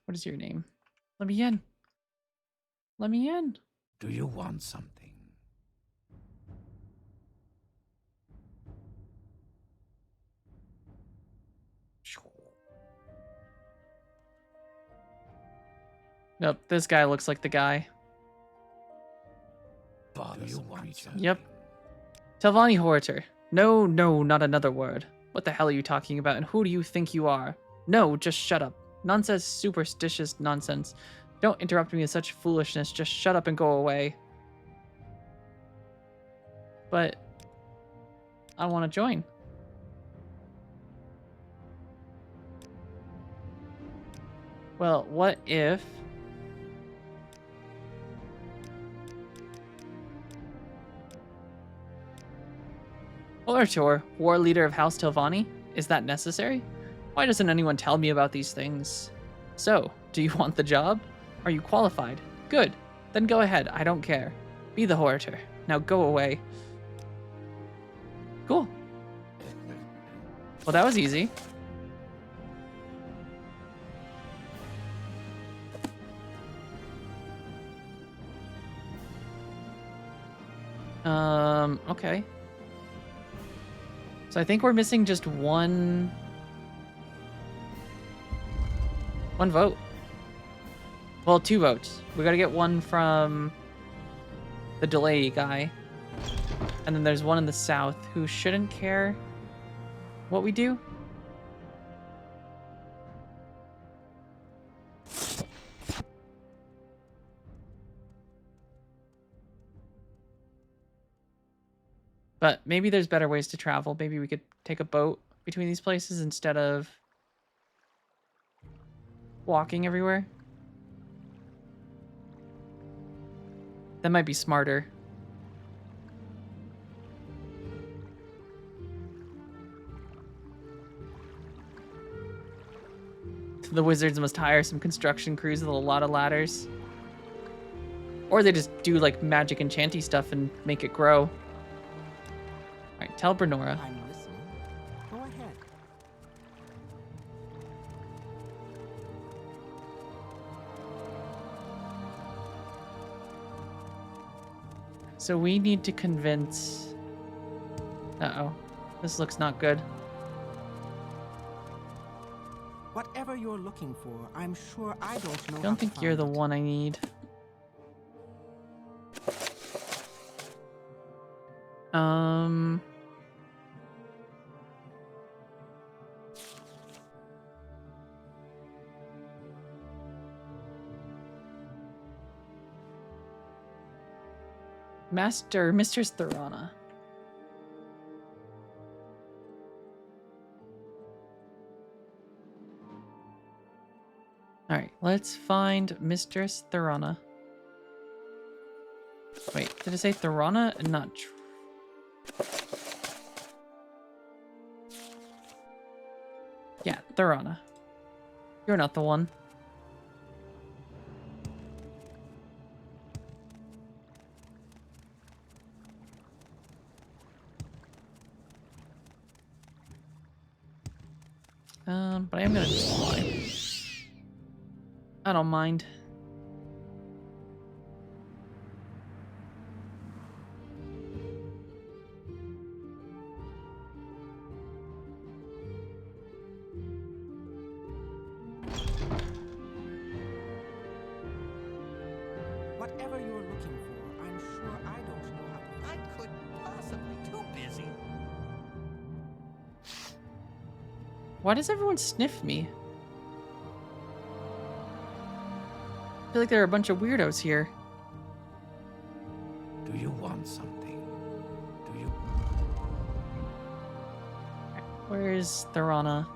What is your name? Let me in. Let me in. Do you want something? Nope, this guy looks like the guy. Do you want something? Yep. Telvanni Horator. No, no, not another word. What the hell are you talking about, and who do you think you are? No, just shut up. Nonsense, superstitious nonsense. Don't interrupt me with such foolishness. Just shut up and go away. But I want to join. Well, what if... Horator, war leader of House Telvanni? Is that necessary? Why doesn't anyone tell me about these things? So, do you want the job? Are you qualified? Good. Then go ahead, I don't care. Be the Horator. Now go away. Cool. Well, that was easy. Okay. So I think we're missing just one vote. Well, 2 votes. We gotta get one from the delay guy. And then there's one in the south who shouldn't care what we do. But maybe there's better ways to travel. Maybe we could take a boat between these places instead of walking everywhere. That might be smarter. The wizards must hire some construction crews with a lot of ladders. Or they just do like magic enchanty stuff and make it grow. Alright, tell Brenora. I'm listening. Go ahead. So we need to convince... Uh-oh. This looks not good. Whatever you're looking for, I'm sure I don't know. I don't think you're the one I need. Mistress Thorana. Alright, let's find Mistress Thorana. Wait, did it say Thorana? Not true. Yeah, Thorana. You're not the one. But I am gonna just fly. I don't mind. Whatever you're looking for, I'm sure I don't know how to. I couldn't possibly. Too busy. Why does everyone sniff me? I feel like there are a bunch of weirdos here. Do you want something? Do you? Where is Thorana?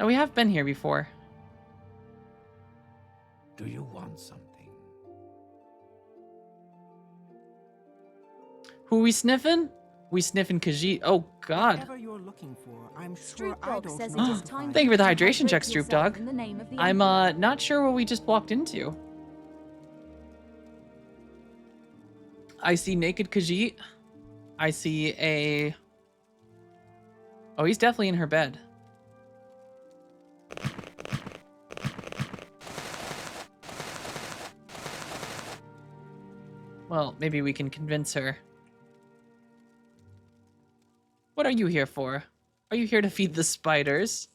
Oh, we have been here before. Do you want something? Who we sniffing? We sniffing Khajiit. Oh, God. Whatever you're looking for, I'm sure Stroop I Dog don't says know it how is to time. find Thank you for the to hydration hydrate check, Stroop yourself Dog. in the name of the I'm Emperor. not sure what we just walked into. I see naked Khajiit. I see a... Oh, he's definitely in her bed. Well, maybe we can convince her. What are you here for? Are you here to feed the spiders?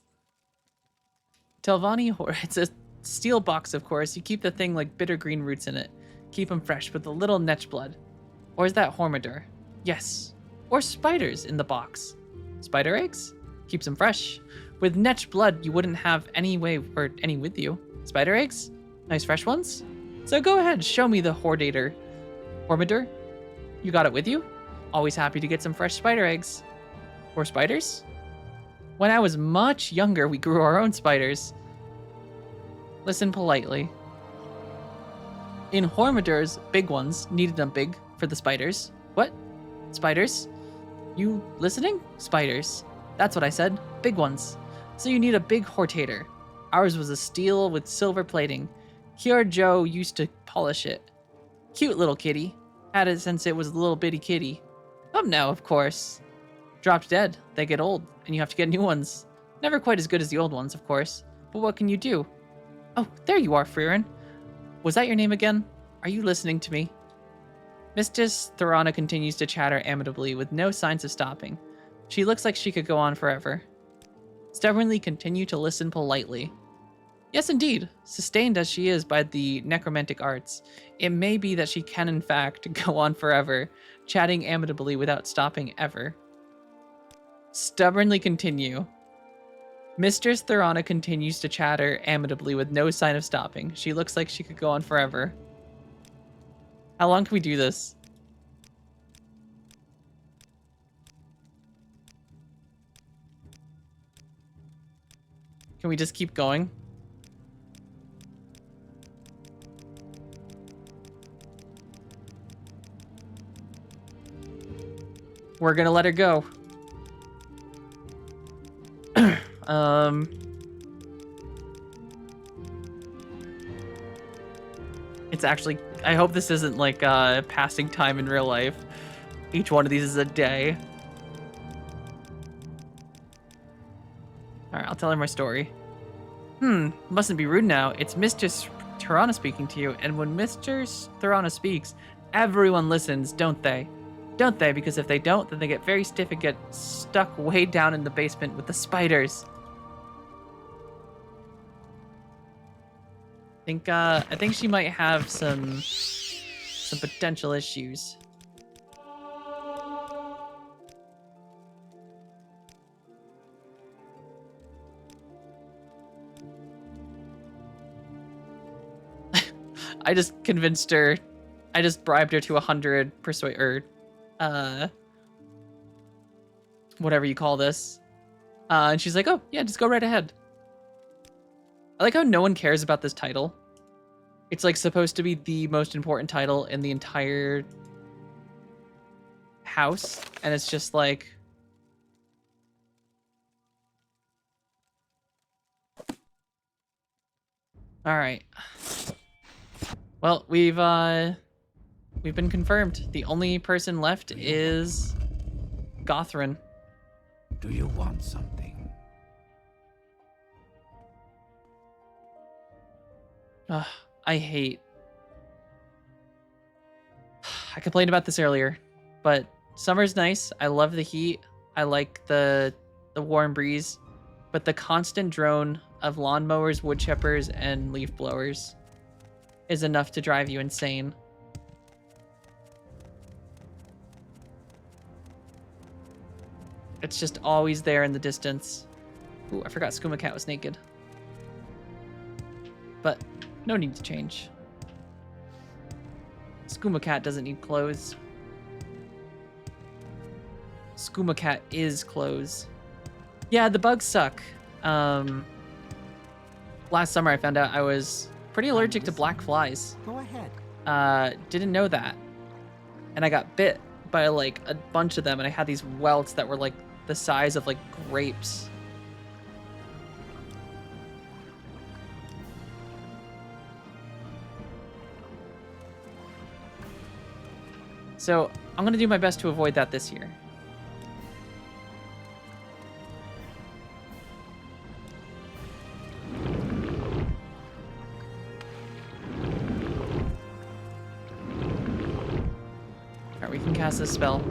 Telvanni, it's a steel box, of course. You keep the thing like bitter green roots in it. Keep them fresh with a little netch blood. Or is that Hormidur? Yes. Or spiders in the box. Spider eggs? Keeps them fresh. With netch blood, you wouldn't have any way or any with you. Spider eggs? Nice fresh ones? So go ahead, show me the Hordator. Hormidur? You got it with you? Always happy to get some fresh spider eggs. Or spiders? When I was much younger, we grew our own spiders. Listen politely. In Hormidur's, big ones needed them big for the spiders. What? Spiders? You listening? Spiders. That's what I said. Big ones. So you need a big Hortator. Ours was a steel with silver plating. Kiar Joe used to polish it. Cute little kitty. Had it since it was a little bitty kitty. Up now, of course. Dropped dead. They get old, and you have to get new ones. Never quite as good as the old ones, of course. But what can you do? Oh, there you are, Frieren. Was that your name again? Are you listening to me? Mistress Thorana continues to chatter amiably with no signs of stopping. She looks like she could go on forever. Stubbornly continue to listen politely. Yes, indeed. Sustained as she is by the necromantic arts, it may be that she can in fact go on forever, chatting amiably without stopping ever. Stubbornly continue. Mistress Thorana continues to chatter amiably with no sign of stopping. She looks like she could go on forever. How long can we do this? Can we just keep going? We're gonna let her go. It's actually, I hope this isn't like passing time in real life. Each one of these is a day. Alright, I'll tell her my story. Mustn't be rude now. It's Mistress Thorana speaking to you, and when Mistress Thorana speaks, everyone listens, don't they? Don't they? Because if they don't, then they get very stiff and get stuck way down in the basement with the spiders. I think she might have some potential issues. I just convinced her. I just bribed her to 100 persuade or whatever you call this. And she's like, "Oh, yeah, just go right ahead." I like how no one cares about this title. It's like supposed to be the most important title in the entire house, and it's just like all right. Well, we've been confirmed. The only person left is Gothrin. Do you want something? I hate. I complained about this earlier, but summer's nice. I love the heat. I like the warm breeze, but the constant drone of lawnmowers, wood chippers, and leaf blowers is enough to drive you insane. It's just always there in the distance. Ooh, I forgot Skooma Cat was naked. But no need to change. Skooma Cat doesn't need clothes. Skooma Cat is clothes. Yeah, the bugs suck. Last summer I found out I was pretty allergic to black flies. Go ahead. Didn't know that. And I got bit by like a bunch of them, and I had these welts that were like the size of like grapes. So I'm gonna do my best to avoid that this year. Alright, we can cast this spell.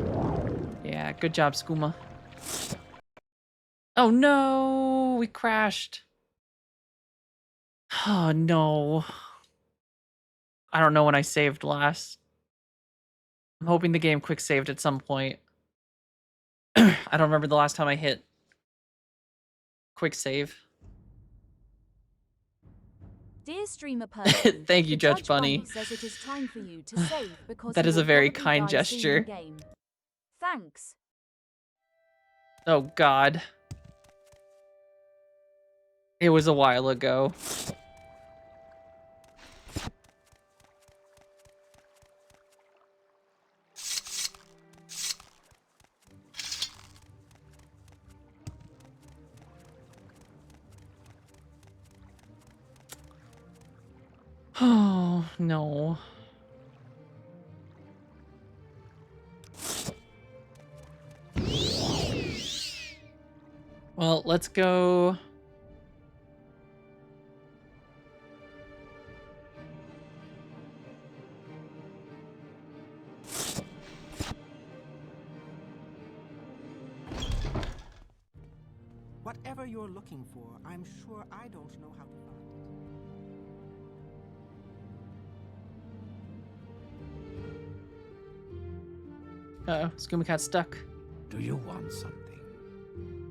Yeah, good job, Skooma. Oh no, we crashed. Oh no. I don't know when I saved last. I'm hoping the game quick saved at some point. I don't remember the last time I hit quick save. Dear streamer person, Thank you, the Judge Bunny. says it is time for you to save because That you is will a very probably kind die soon gesture. in-game. Thanks. Oh god. It was a while ago. Oh, no. Well, let's go. Whatever you're looking for, I'm sure I don't know how to find it. Uh-oh, Skooma Cat's stuck. Do you want something?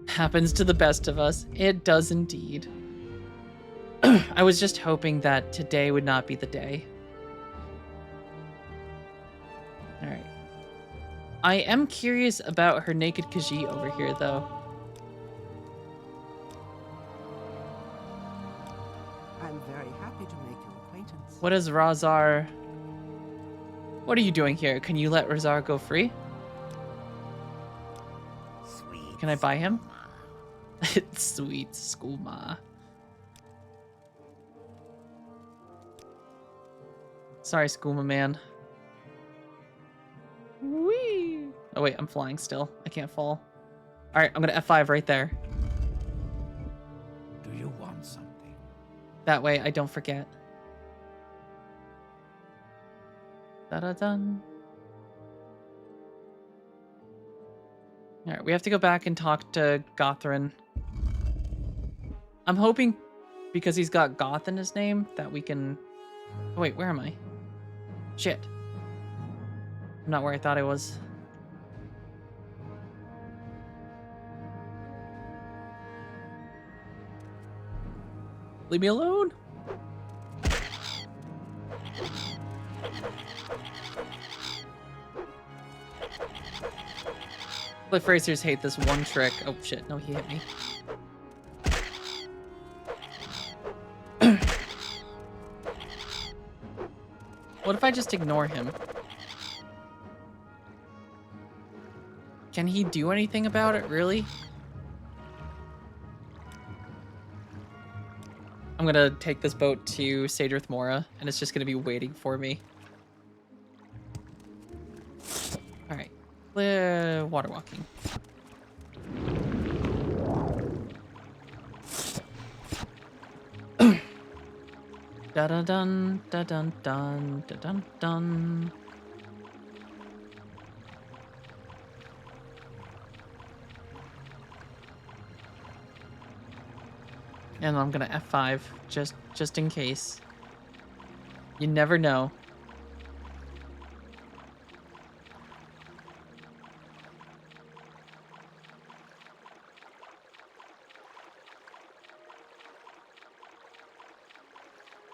Happens to the best of us. It does indeed. I was just hoping that today would not be the day. Alright. I am curious about her naked Khajiit over here, though. I'm very happy to make your acquaintance. What is Razar? What are you doing here? Can you let Razar go free? Sweet. Can I buy him? Sweet Skooma. Sorry, Skooma man. Whee! Oh wait, I'm flying still. I can't fall. Alright, I'm gonna F5 right there. Do you want something? That way I don't forget. Da-da-dun. Alright, we have to go back and talk to Gothrin. I'm hoping, because he's got Goth in his name, that we can... Oh, wait, where am I? Shit. I'm not where I thought I was. Leave me alone. Cliff Racers hate this one trick. Oh shit, no, he hit me. What if I just ignore him? Can he do anything about it, really? I'm gonna take this boat to Sadrith Mora, and it's just gonna be waiting for me. Alright. Water walking. Da dun dun da dun dun da dun dun. And I'm gonna F5 just in case. You never know.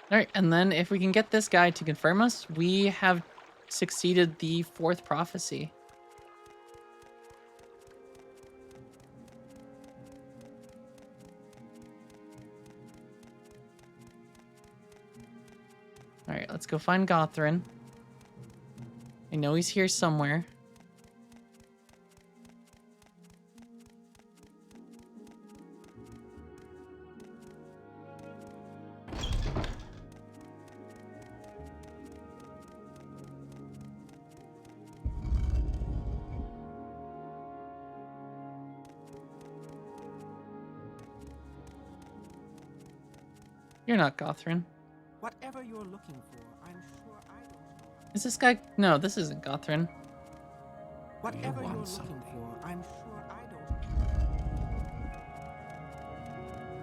All right, and then if we can get this guy to confirm us, we have succeeded the 4th prophecy. All right, let's go find Gothrin. I know he's here somewhere. You're not Gothrin. Whatever you're looking for, I'm sure I don't know. Is this guy? No, this isn't Gothrin. Whatever you're want looking something? for, I'm sure I don't.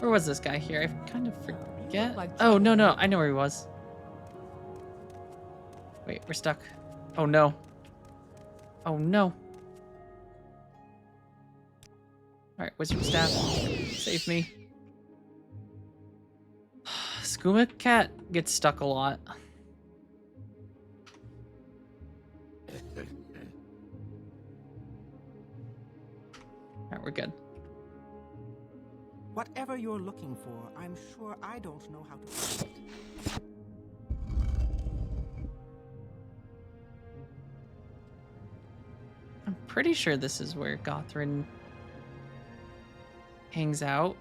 Where was this guy here? I kind of forget. like Oh, trouble. no, I know where he was. Wait, we're stuck. Oh, no. Oh, no. All right, wizard staff. Save me. Skooma cat gets stuck a lot. All right, we're good. Whatever you're looking for, I'm sure I don't know how to find it. I'm pretty sure this is where Gothrin hangs out.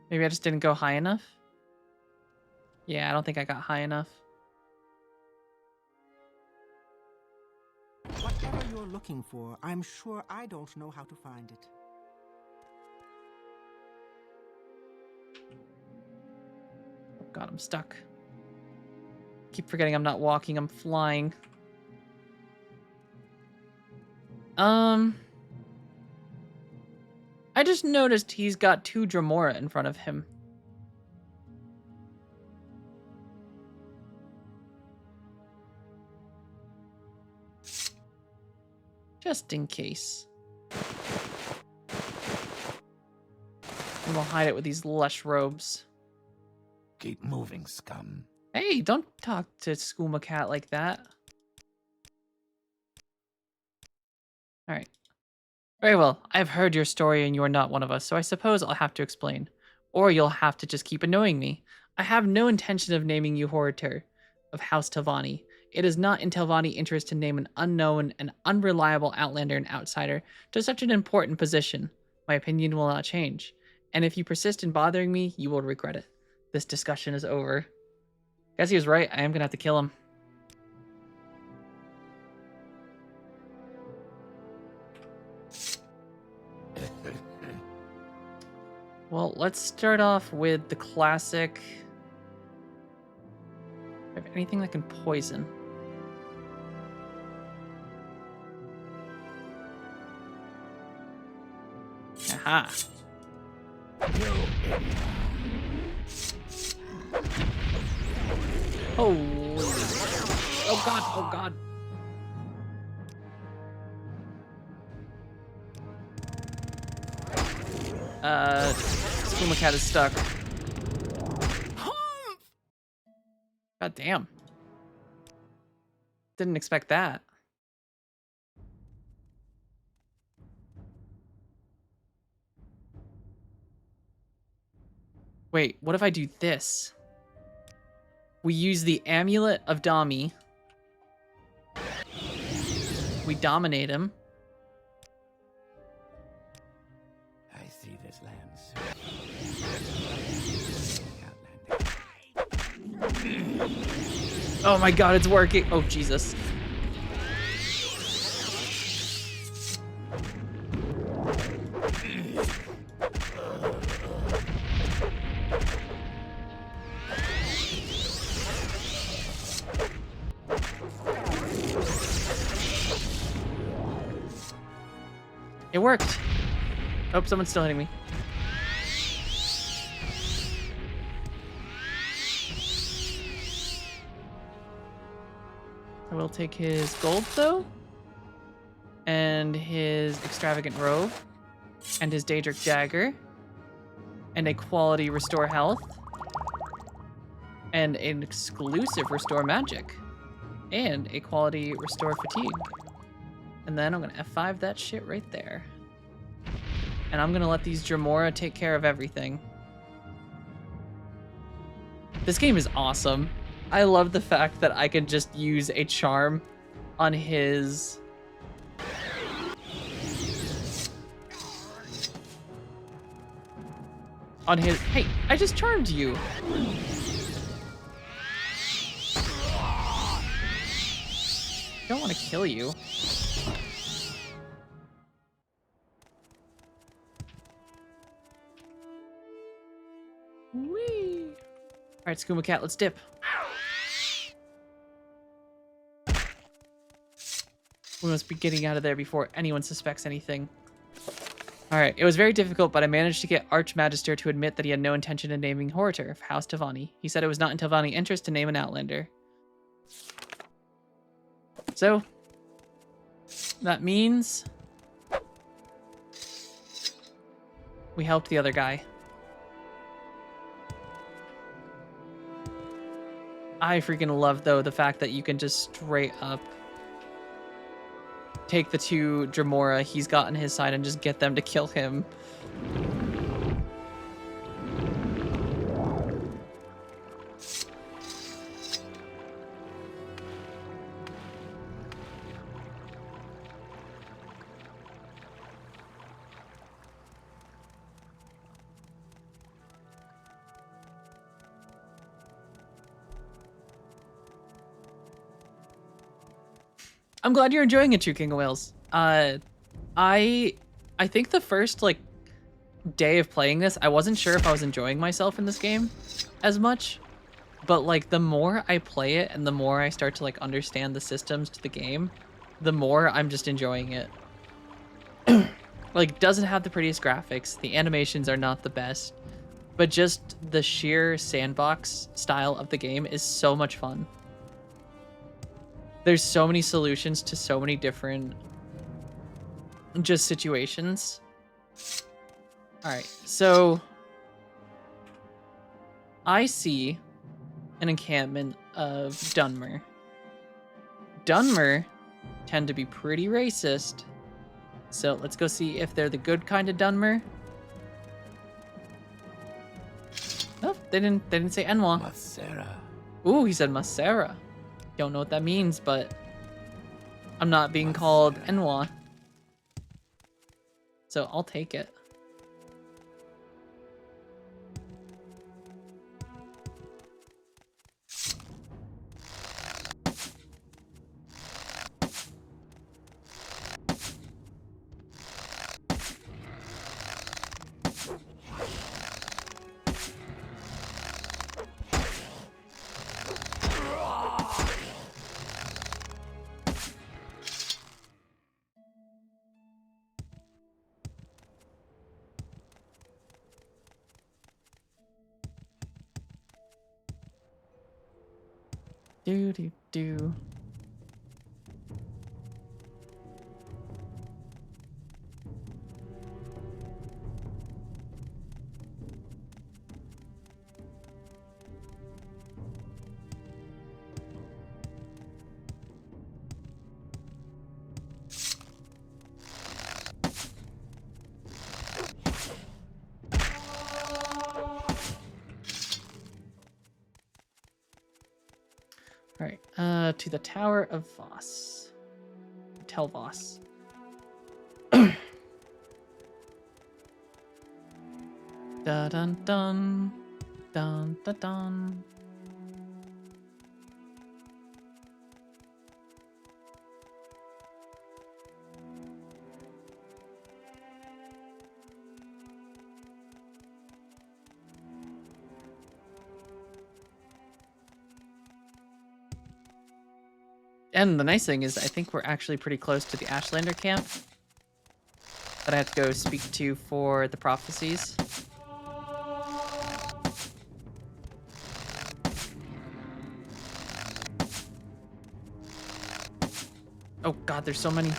Maybe I just didn't go high enough. Yeah, I don't think I got high enough. Whatever you're looking for, I'm sure I don't know how to find it. Oh god, I'm stuck. Keep forgetting I'm not walking, I'm flying. I just noticed he's got 2 Dremora in front of him. Just in case. And we'll hide it with these lush robes. Keep moving, scum. Hey, don't talk to Skooma Cat like that. Alright. Very well. I've heard your story and you are not one of us, so I suppose I'll have to explain. Or you'll have to just keep annoying me. I have no intention of naming you Horator of House Telvanni. It is not in Telvanni interest to name an unknown and unreliable outlander and outsider to such an important position. My opinion will not change. And if you persist in bothering me, you will regret it. This discussion is over. Guess he was right. I am gonna have to kill him. Well, let's start off with the classic. Do I have anything that can poison? Aha. Holy. Oh god, oh god. Skooma Cat is stuck. God damn. Didn't expect that. Wait, what if I do this? We use the Amulet of Dami. We dominate him. I see this land soon. Oh my god, it's working. Oh, Jesus. It worked. Oh, someone's still hitting me. I will take his gold, though. And his extravagant robe. And his Daedric dagger. And a quality restore health. And an exclusive restore magic. And a quality restore fatigue. And then I'm gonna F5 that shit right there. And I'm gonna let these Dremora take care of everything. This game is awesome. I love the fact that I can just use a charm on his... Hey, I just charmed you. I don't want to kill you. Whee! All right, Skooma Cat, let's dip. We must be getting out of there before anyone suspects anything. All right, it was very difficult, but I managed to get Archmagister to admit that he had no intention of naming Horator of House Tavani. He said it was not until Vani enters to name an Outlander. So, that means we helped the other guy. I freaking love, though, the fact that you can just straight up take the two Dremora he's got on his side and just get them to kill him. I'm glad you're enjoying it, True King of Wales. I think the first like day of playing this, I wasn't sure if I was enjoying myself in this game as much, but like the more I play it and the more I start to like understand the systems to the game, the more I'm just enjoying it. Like, it doesn't have the prettiest graphics, the animations are not the best, but just the sheer sandbox style of the game is so much fun. There's so many solutions to so many different just situations. All right, so I see an encampment of Dunmer. Dunmer tend to be pretty racist, so let's go see if they're the good kind of Dunmer. Oh, they didn't say Enwa. Masera. Ooh, he said Masera. Don't know what that means, but I'm not being called Enwa, so I'll take it. Do. All right, to the Tower of Voss. Tel Voss. Dun dun dun dun dun dun. And the nice thing is, I think we're actually pretty close to the Ashlander camp. that I have to go speak to for the prophecies. Oh god, there's so many.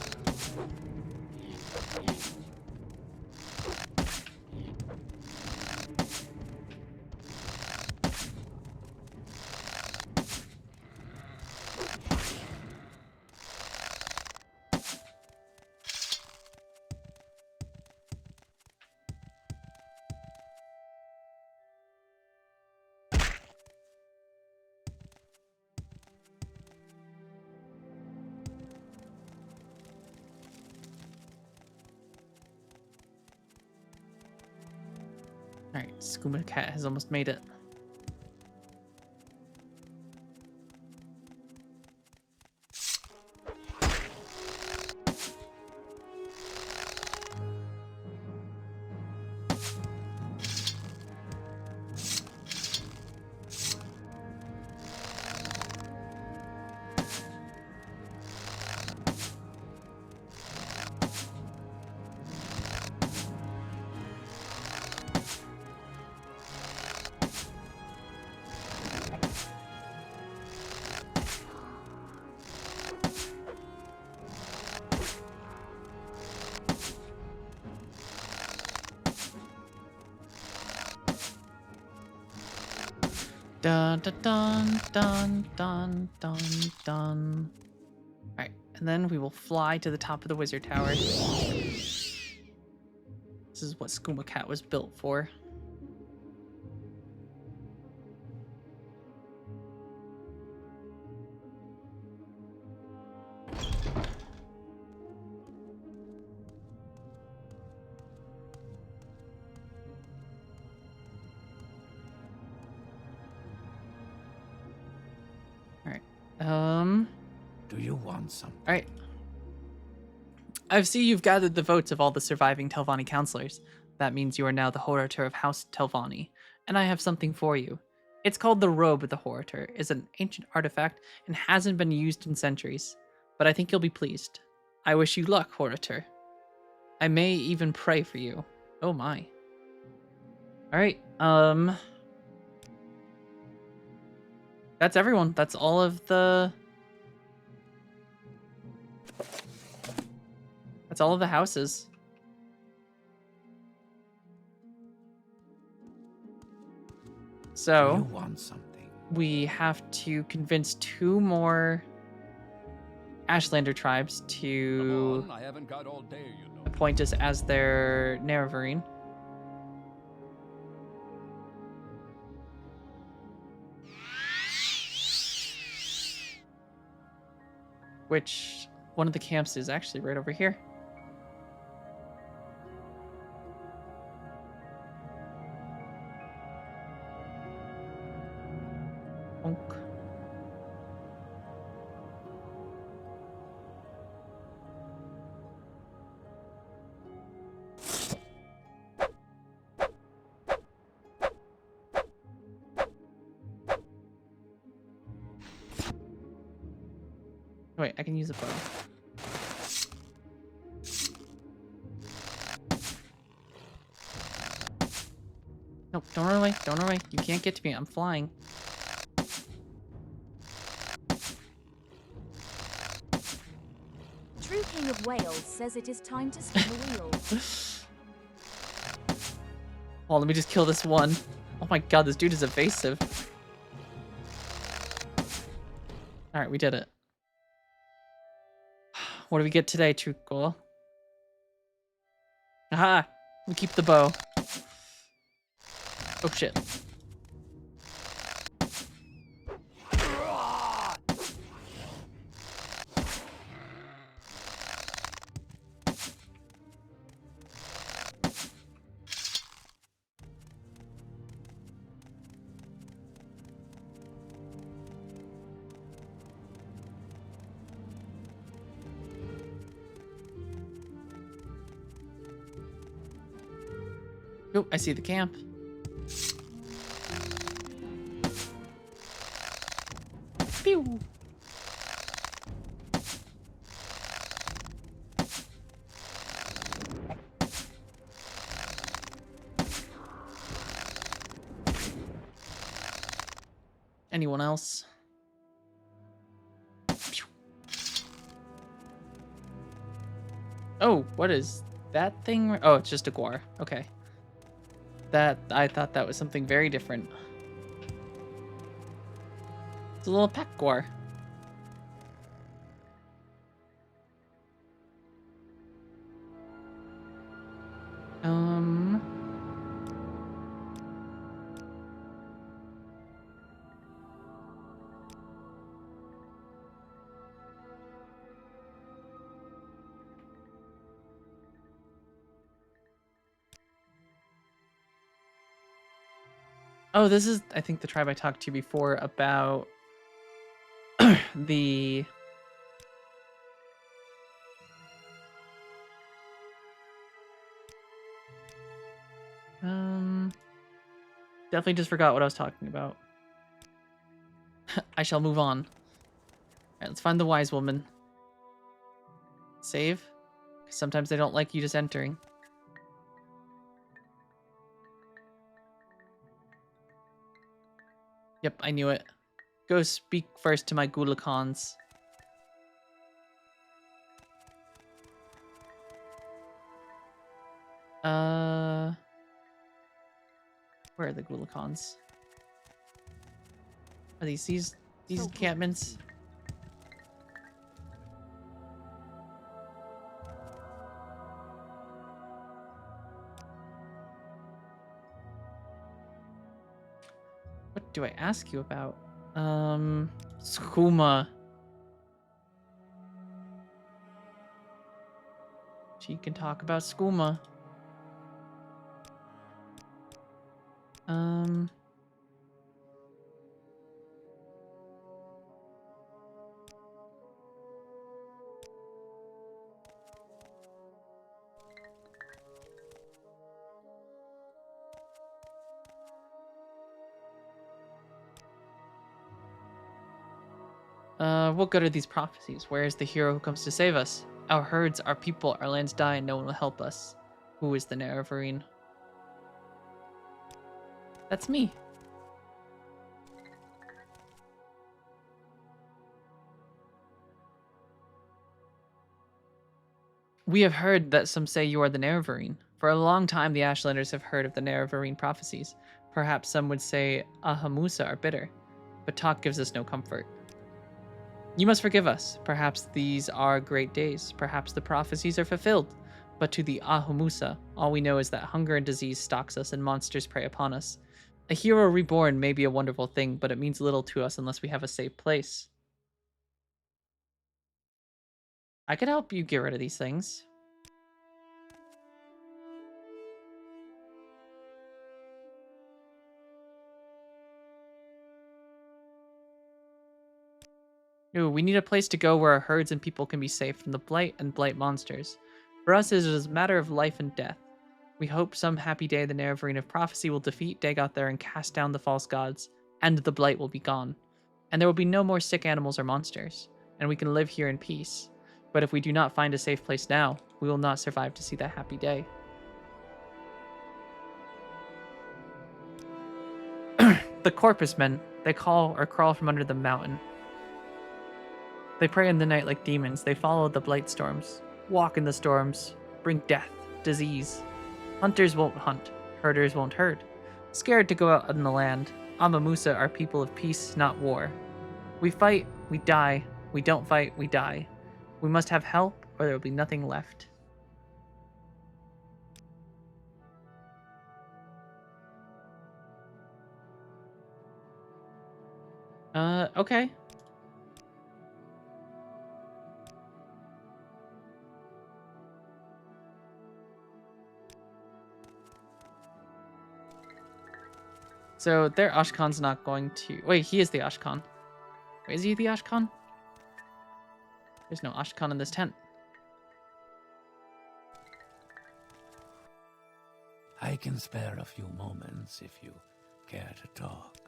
Alright, Scuba Cat has almost made it. Dun dun dun dun dun dun dun. Alright, and then we will fly to the top of the wizard tower. This is what Skooma Cat was built for. Do you want something? Alright. I see you've gathered the votes of all the surviving Telvanni counselors. That means you are now the Horator of House Telvanni, and I have something for you. It's called the Robe of the Horator. It's an ancient artifact and hasn't been used in centuries, but I think you'll be pleased. I wish you luck, Horator. I may even pray for you. Oh my. Alright, that's everyone. That's all of the... That's all of the houses. So, Do you want something? we have to convince 2 more Ashlander tribes to I haven't got all day, you know. appoint us as their Nerevarine. Which one of the camps is actually right over here. Bonk. Wait, I can use a bow. Nope, don't run away. Don't run away. You can't get to me. I'm flying. True King of Wales says it is time to spin the wheel. Well, let me just kill this one. Oh my god, this dude is evasive. Alright, we did it. What do we get today, Truthghoul? Aha! We keep the bow. Oh shit. Oh, I see the camp. Pew! Anyone else? Oh, what is that thing? Oh, it's just a guar. Okay. I thought that was something very different. It's a little pack guar. Um... Oh, this is, I think, the tribe I talked to before about the... Definitely just forgot what I was talking about. I shall move on. Alright, let's find the wise woman. Save. 'Cause sometimes they don't like you just entering. Yep, I knew it. Go speak first to my Gulakans. Where are the Gulakans? Are these encampments? What do I ask you about? Skooma. She can talk about Skooma. What good are these prophecies? Where is the hero who comes to save us? Our herds, our people, our lands die, and no one will help us. Who is the Nerevarine? That's me. We have heard that some say you are the Nerevarine. For a long time, the Ashlanders have heard of the Nerevarine prophecies. Perhaps some would say Ahamusa are bitter, but talk gives us no comfort. You must forgive us. Perhaps these are great days. Perhaps the prophecies are fulfilled. But to the Ahumusa, all we know is that hunger and disease stalks us and monsters prey upon us. A hero reborn may be a wonderful thing, but it means little to us unless we have a safe place. I could help you get rid of these things. Ooh, we need a place to go where our herds and people can be safe from the blight and blight monsters. For us, it is a matter of life and death. We hope some happy day the Nerevarine of Prophecy will defeat Dagoth there and cast down the false gods, and the blight will be gone. And there will be no more sick animals or monsters, and we can live here in peace. But if we do not find a safe place now, we will not survive to see that happy day. The Corpus Men, they call or crawl from under the mountain. They pray in the night like demons. They follow the blight storms, walk in the storms, bring death, disease. Hunters won't hunt, herders won't herd. Scared to go out in the land, Amamusa are people of peace, not war. We fight, we die. We don't fight, we die. We must have help, or there will be nothing left. Okay. So their Ashkan's not going to... Wait, he is the Ashkan. Wait, is he the Ashkan? There's no Ashkan in this tent. I can spare a few moments if you care to talk.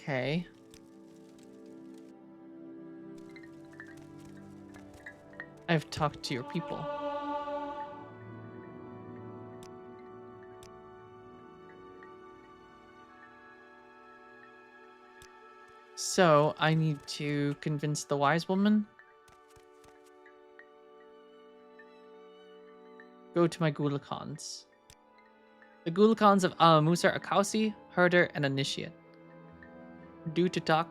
Okay. I've talked to your people. So, I need to convince the wise woman. Go to my Gulakans. The Gulakans of Musa are Akausi, Herder, and Initiate. Duta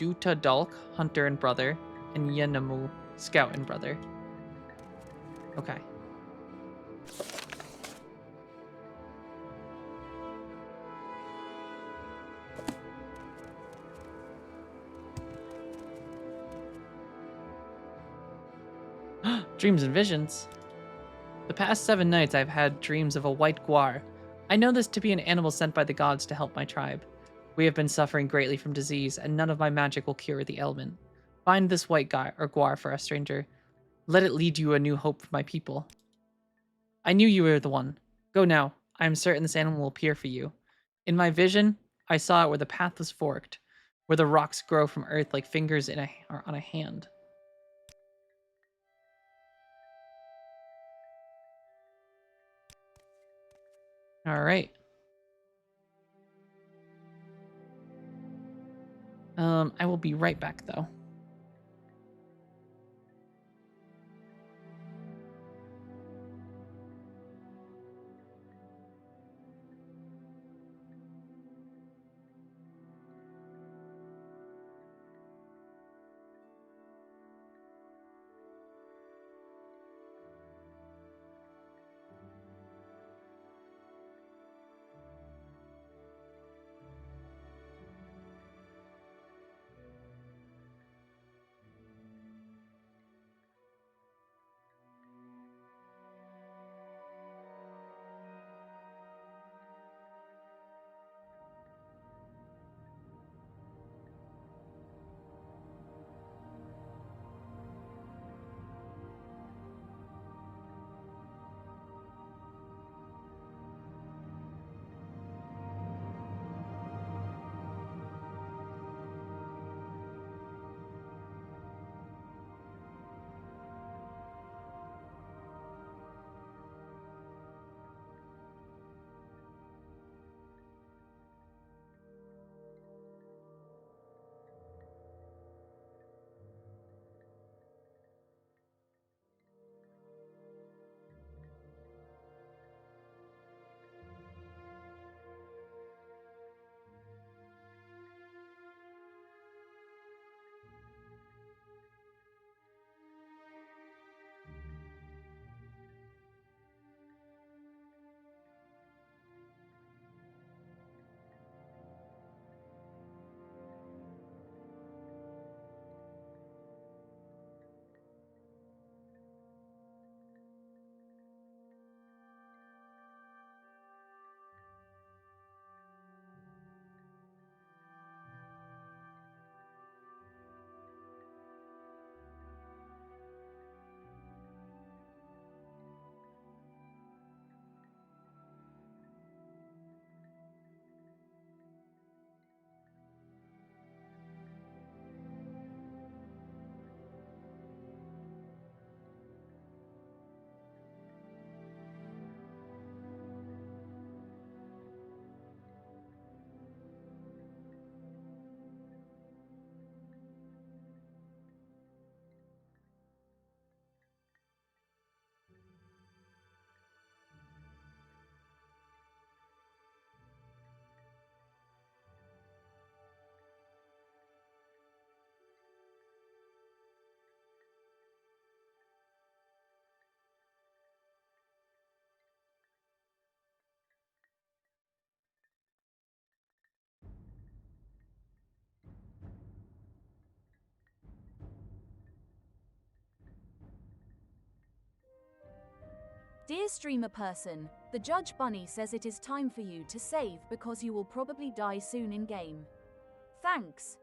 Dalk, Hunter and Brother, and Yenamu, Scout and Brother. Okay. Dreams and visions. The past 7 nights I've had dreams of a white guar. I know this to be an animal sent by the gods to help my tribe. We have been suffering greatly from disease, and none of my magic will cure the ailment. Find this white guy or guar for us, stranger. Let it lead you a new hope for my people. I knew you were the one. Go now. I am certain this animal will appear for you. In my vision, I saw it where the path was forked, where the rocks grow from earth like fingers on a hand. All right. I will be right back though. Dear streamer person, the Judge Bunny says it is time for you to save because you will probably die soon in game. Thanks.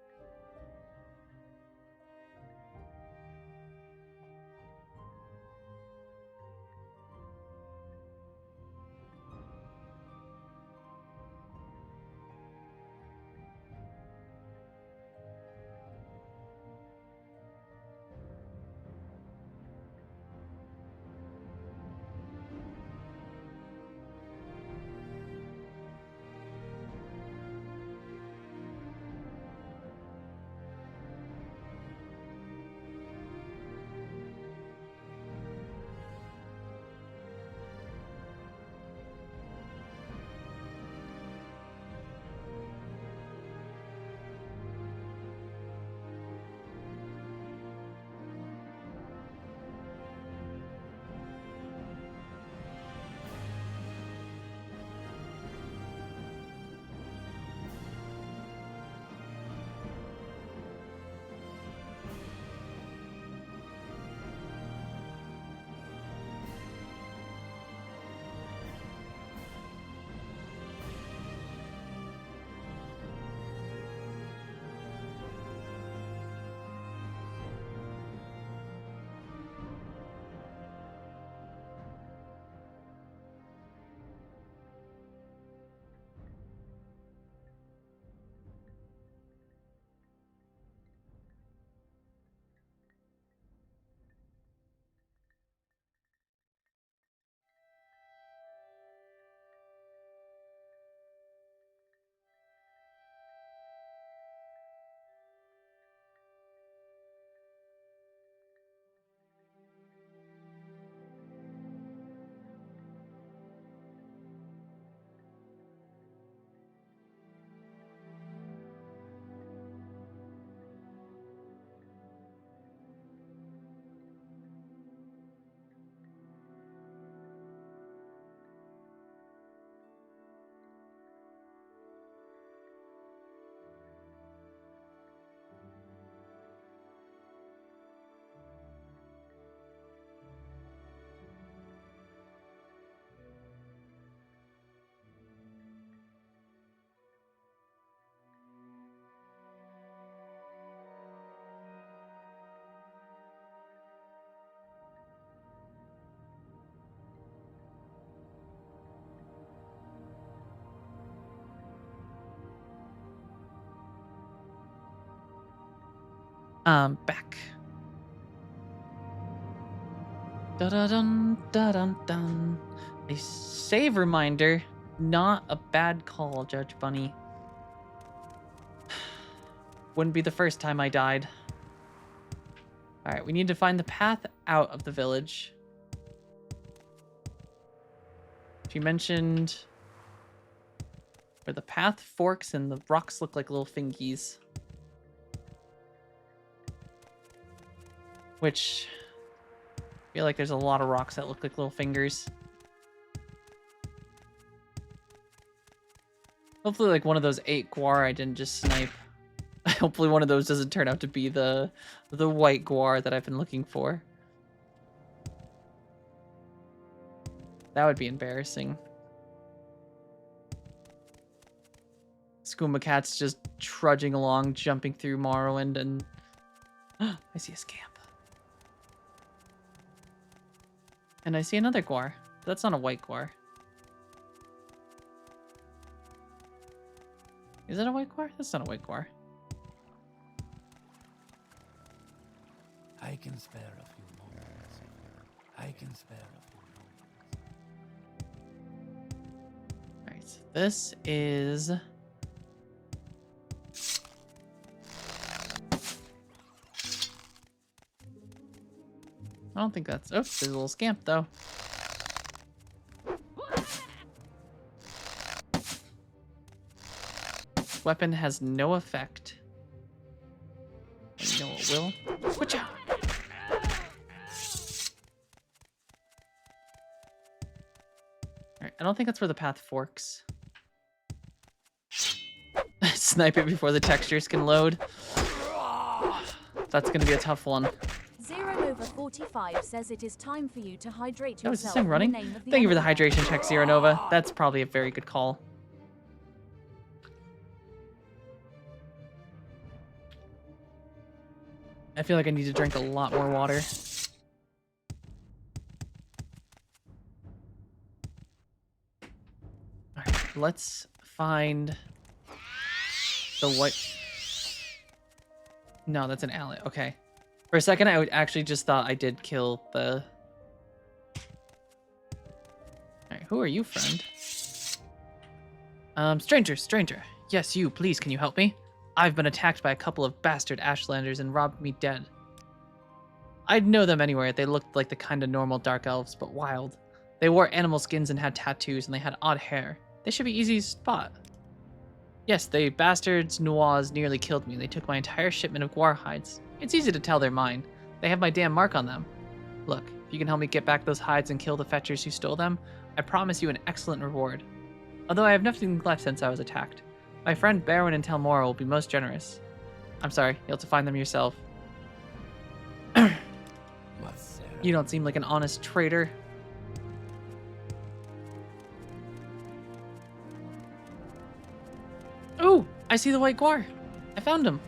Back. Da-da-dun, da-dun-dun. A save reminder. Not a bad call, Judge Bunny. Wouldn't be the first time I died. Alright, we need to find the path out of the village. She mentioned where the path forks and the rocks look like little fingies. Which, I feel like there's a lot of rocks that look like little fingers. Hopefully like one of those 8 guar I didn't just snipe. Hopefully one of those doesn't turn out to be the white guar that I've been looking for. That would be embarrassing. Skooma Cat's just trudging along, jumping through Morrowind, and I see a scamp. And I see another guar. That's not a white guar. Is it a white guar? That's not a white guar. I can spare a few moments. I can spare a few moments. Alright, so this is... I don't think that's... Oh, there's a little scamp, though. Weapon has no effect. And you know what will? Watch out! Alright, I don't think that's where the path forks. Snipe it before the textures can load. That's gonna be a tough one. 0Nova45 says it is time for you to hydrate yourself. Oh, is this thing running? in the name of the Thank you for the Emperor. hydration check, Zero Nova. That's probably a very good call. I feel like I need to drink a lot more water. Alright, let's find the white... No, that's an ally. Okay. For a second, I actually just thought I did kill the... Alright, who are you, friend? Stranger. Yes, you, please, can you help me? I've been attacked by a couple of bastard Ashlanders and robbed me dead. I'd know them anywhere. They looked like the kind of normal dark elves, but wild. They wore animal skins and had tattoos, and they had odd hair. They should be easy to spot. Yes, the bastards Noirs nearly killed me. They took my entire shipment of guar hides. It's easy to tell they're mine. They have my damn mark on them. Look, if you can help me get back those hides and kill the fetchers who stole them, I promise you an excellent reward. Although I have nothing left since I was attacked. My friend Barwin and Telmora will be most generous. I'm sorry, you'll have to find them yourself. You don't seem like an honest traitor. Ooh, I see the white guar. I found him.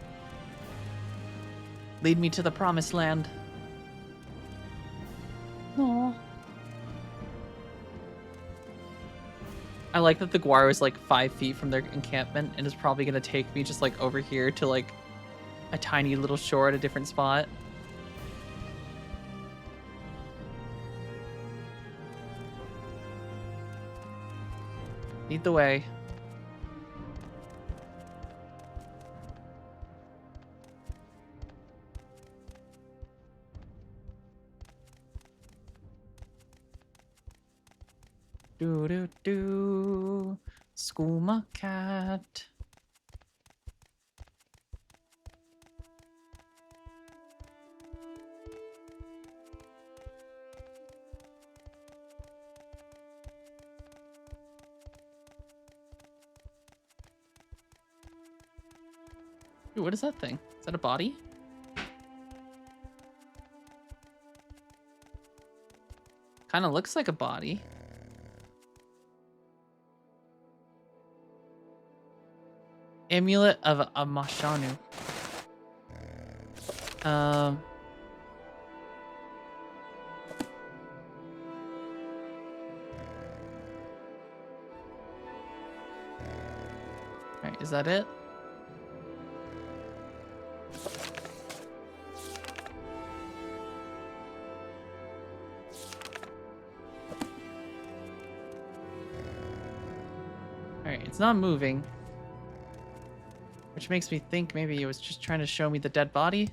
Lead me to the promised land. Aww. I like that the guar is like 5 feet from their encampment and is probably gonna take me just like over here to like a tiny little shore at a different spot. Lead the way. Do do do, Skooma Cat. Ooh, what is that thing? Is that a body? Kind of looks like a body. Amulet of a Mashanu. Alright, is that it? it's not moving. Which makes me think maybe it was just trying to show me the dead body.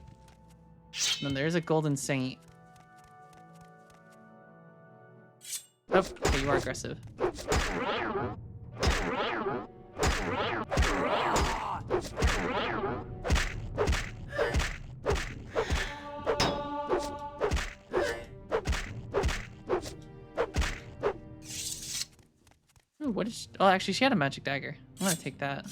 And then there's a golden saint. Oh, okay, you are aggressive. Ooh, what is... Oh, actually, she had a magic dagger. I'm gonna take that.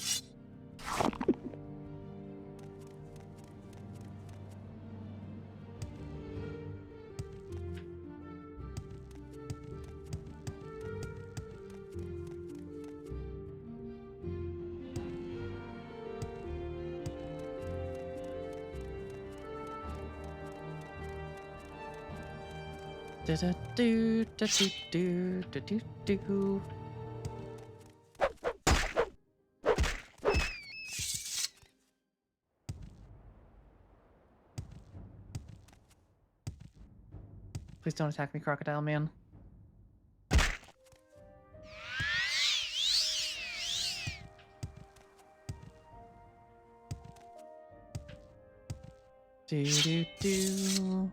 Do do do do do do do do. Please don't attack me, Crocodile Man. Do do do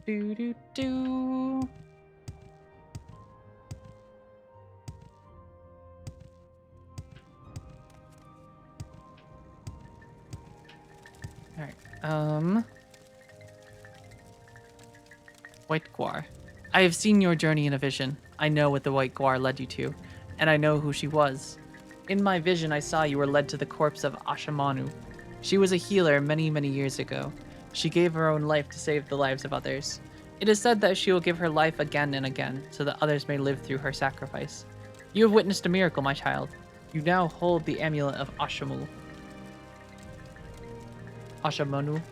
do do do. All right. White Guar. I have seen your journey in a vision. I know what the White Guar led you to, and I know who she was. In my vision, I saw you were led to the corpse of Ashamanu. She was a healer many, many years ago. She gave her own life to save the lives of others. It is said that she will give her life again and again, so that others may live through her sacrifice. You have witnessed a miracle, my child. You now hold the amulet of Ashamu. Ashamanu.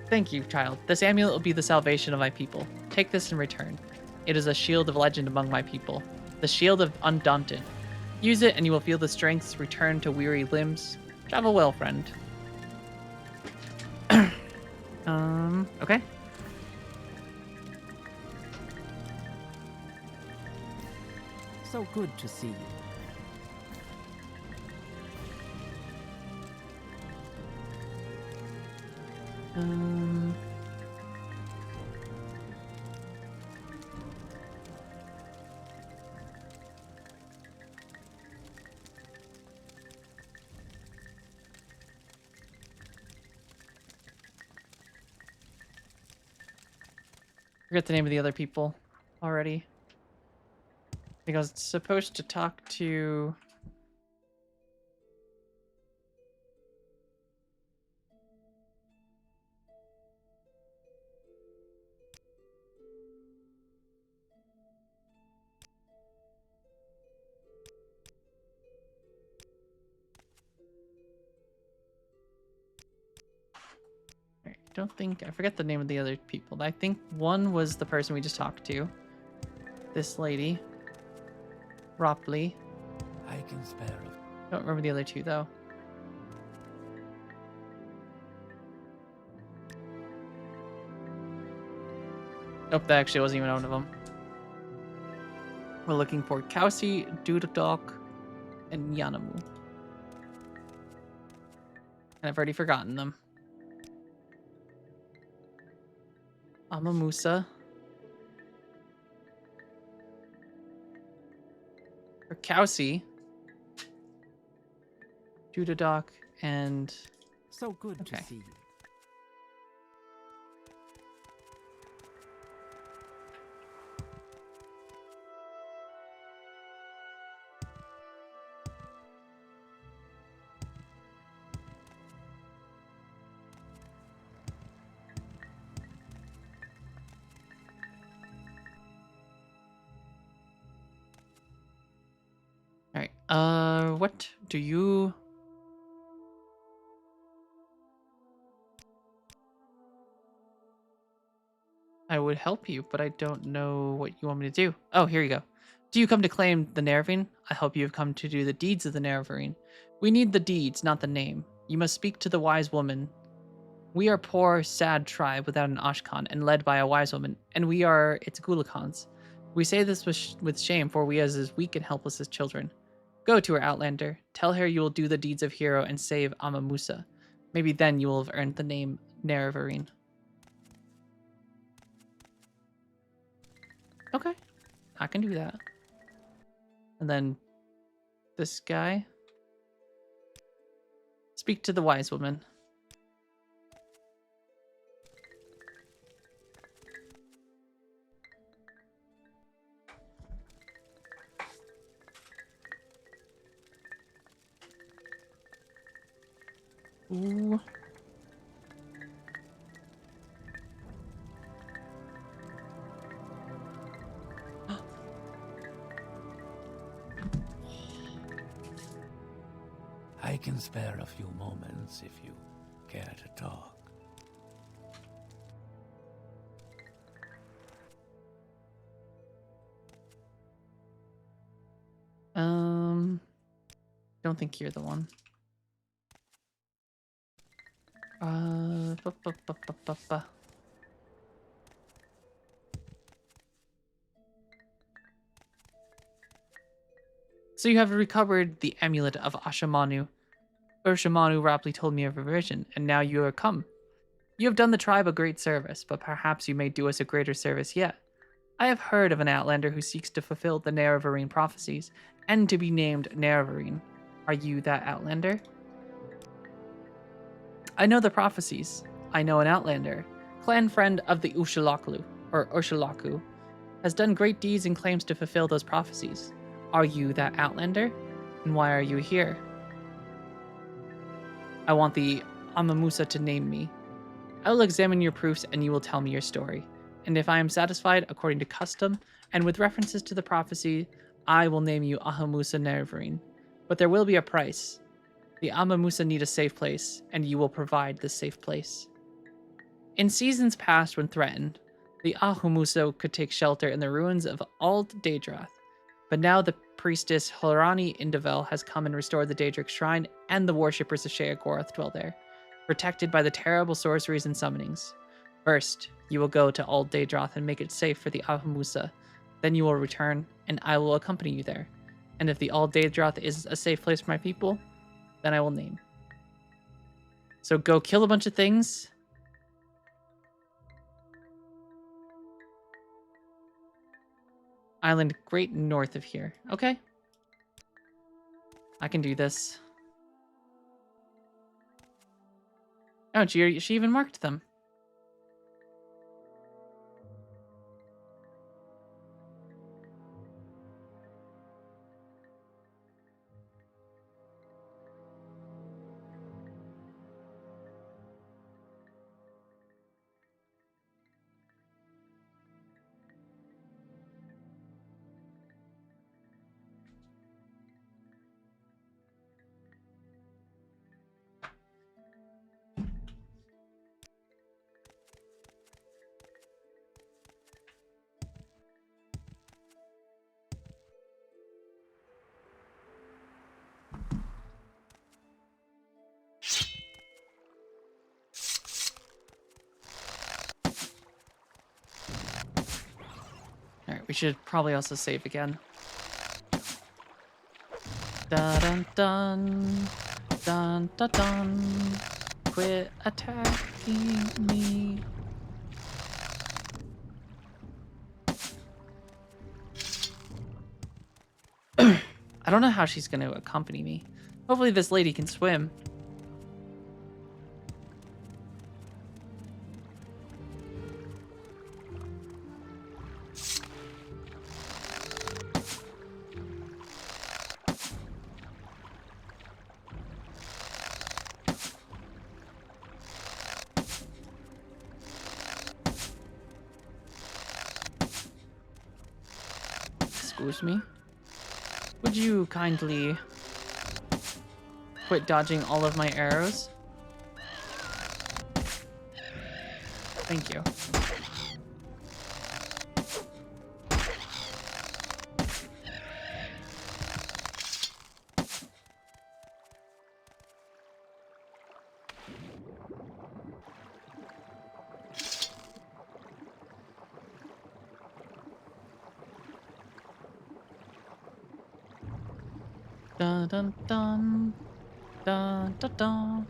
Thank you, child. This amulet will be the salvation of my people. Take this in return. It is a shield of legend among my people. The shield of Undaunted. Use it and you will feel the strengths return to weary limbs. Travel well, friend. Okay. So good to see you. Forget the name of the other people already. I think I was supposed to talk to... I don't think... I forget the name of the other people. I think one was the person we just talked to. This lady. Ropley. I can spare it. Don't remember the other two, though. Nope, that actually wasn't even one of them. We're looking for Kausi, Dudok, and Yanamu. And I've already forgotten them. Amamusa. For Kausi. Dudok, and... So good Okay. to see you. Alright, what do you... I would help you, but I don't know what you want me to do. Oh, here you go. Do you come to claim the Nerevarine? I hope you have come to do the deeds of the Nerevarine. We need the deeds, not the name. You must speak to the wise woman. We are poor, sad tribe without an Ashkan and led by a wise woman, and we are its Gulakans. We say this with shame, for we are as weak and helpless as children. Go to her, Outlander. Tell her you will do the deeds of hero and save Amamusa. Maybe then you will have earned the name Nerevarine. Okay, I can do that. And then this guy. Speak to the wise woman. Ooh. I can spare a few moments if you care to talk. Don't think you're the one. So you have recovered the amulet of Ashamanu. Urshamanu rapidly told me of your vision, and now you are come. You have done the tribe a great service, but perhaps you may do us a greater service yet. I have heard of an outlander who seeks to fulfill the Nerevarine prophecies, and to be named Nerevarine. Are you that outlander? I know the prophecies. I know an outlander, clan friend of the Ushalaku, has done great deeds and claims to fulfill those prophecies. Are you that outlander? And why are you here? I want the Amamusa to name me. I will examine your proofs and you will tell me your story. And if I am satisfied according to custom and with references to the prophecy, I will name you Ahamusa Nerevarine. But there will be a price. The Amamusa need a safe place, and you will provide this safe place. In seasons past, when threatened, the Ahumusa could take shelter in the ruins of Ald Daedrath. But now the priestess Hilrani Indavel has come and restored the Daedric Shrine, and the worshippers of Sheogorath dwell there, protected by the terrible sorceries and summonings. First, you will go to Ald Daedrath and make it safe for the Ahumusa. Then you will return, and I will accompany you there. And if the Ald Daedrath is a safe place for my people, then I will name. So go kill a bunch of things. Island great north of here. Okay. I can do this. Oh, she even marked them. Alright, we should probably also save again. Dun dun dun. Dun dun dun. Quit attacking me. I don't know how she's going to accompany me. Hopefully this lady can swim. Excuse me? Would you kindly quit dodging all of my arrows? Thank you. Dun dun dun. Dun dun dun.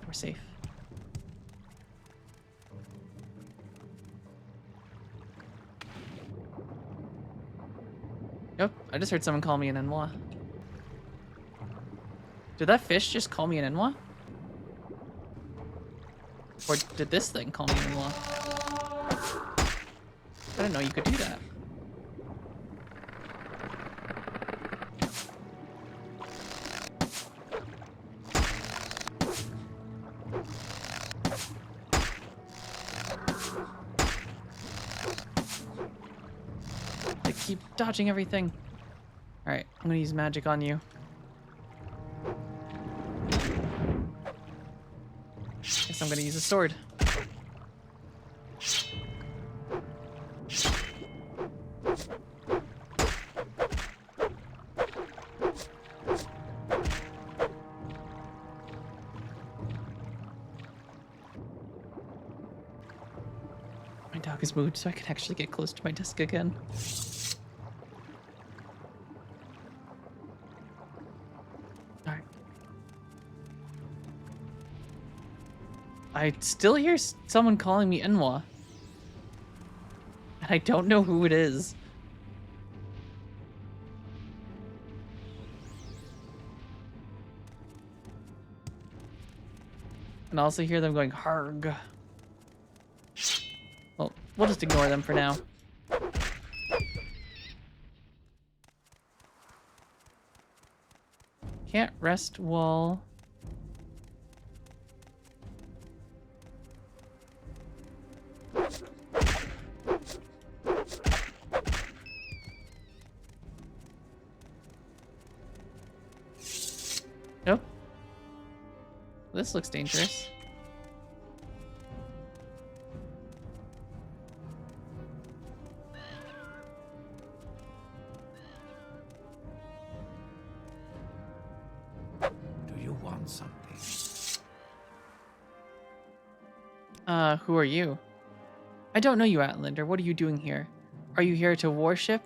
We're safe. Yep, I just heard someone call me an Enwa. Did that fish just call me an Enwa? Or did this thing call me an Enwa? I didn't know you could do that. They keep dodging everything. Alright, I'm gonna use magic on you. Guess I'm gonna use a sword. My dog has moved, so I can actually get close to my desk again. Alright. I still hear someone calling me Enwa. And I don't know who it is. And I also hear them going, Harg. Well, we'll just ignore them for now. Can't rest while... Nope. This looks dangerous. Do you want something? Who are you? I don't know you, Outlander. What are you doing here? Are you here to worship?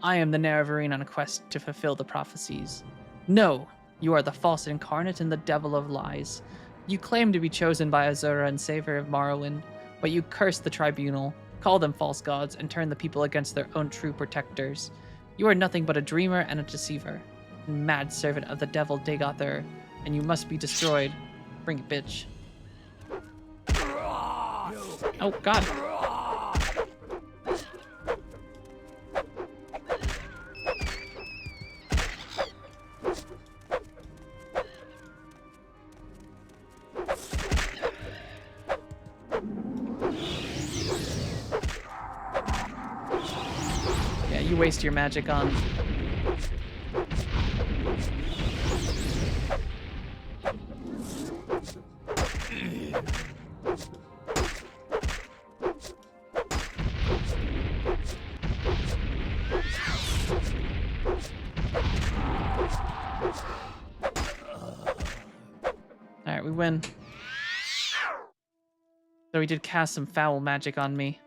I am the Nerevarine on a quest to fulfill the prophecies. No, you are the false incarnate and the devil of lies. You claim to be chosen by Azura and savior of Morrowind, but you curse the tribunal, call them false gods, and turn the people against their own true protectors. You are nothing but a dreamer and a deceiver, mad servant of the devil Dagoth, and you must be destroyed. Bring it, bitch. Oh, God. Yeah, you waste your magic on... Alright, we win. So he did cast some foul magic on me.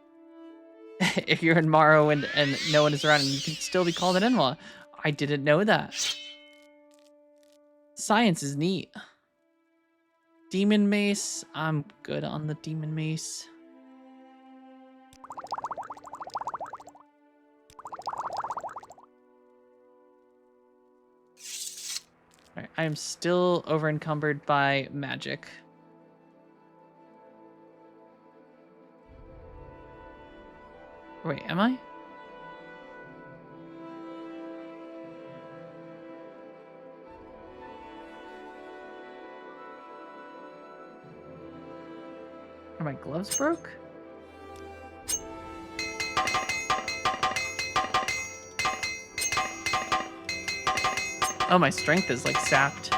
If you're in Morrowind and no one is around, you can still be called an Enwa. I didn't know that. Science is neat. Demon mace. I'm good on the demon mace. Alright, I am still over encumbered by magic. Wait, am I? Are my gloves broke? Oh, my strength is like sapped.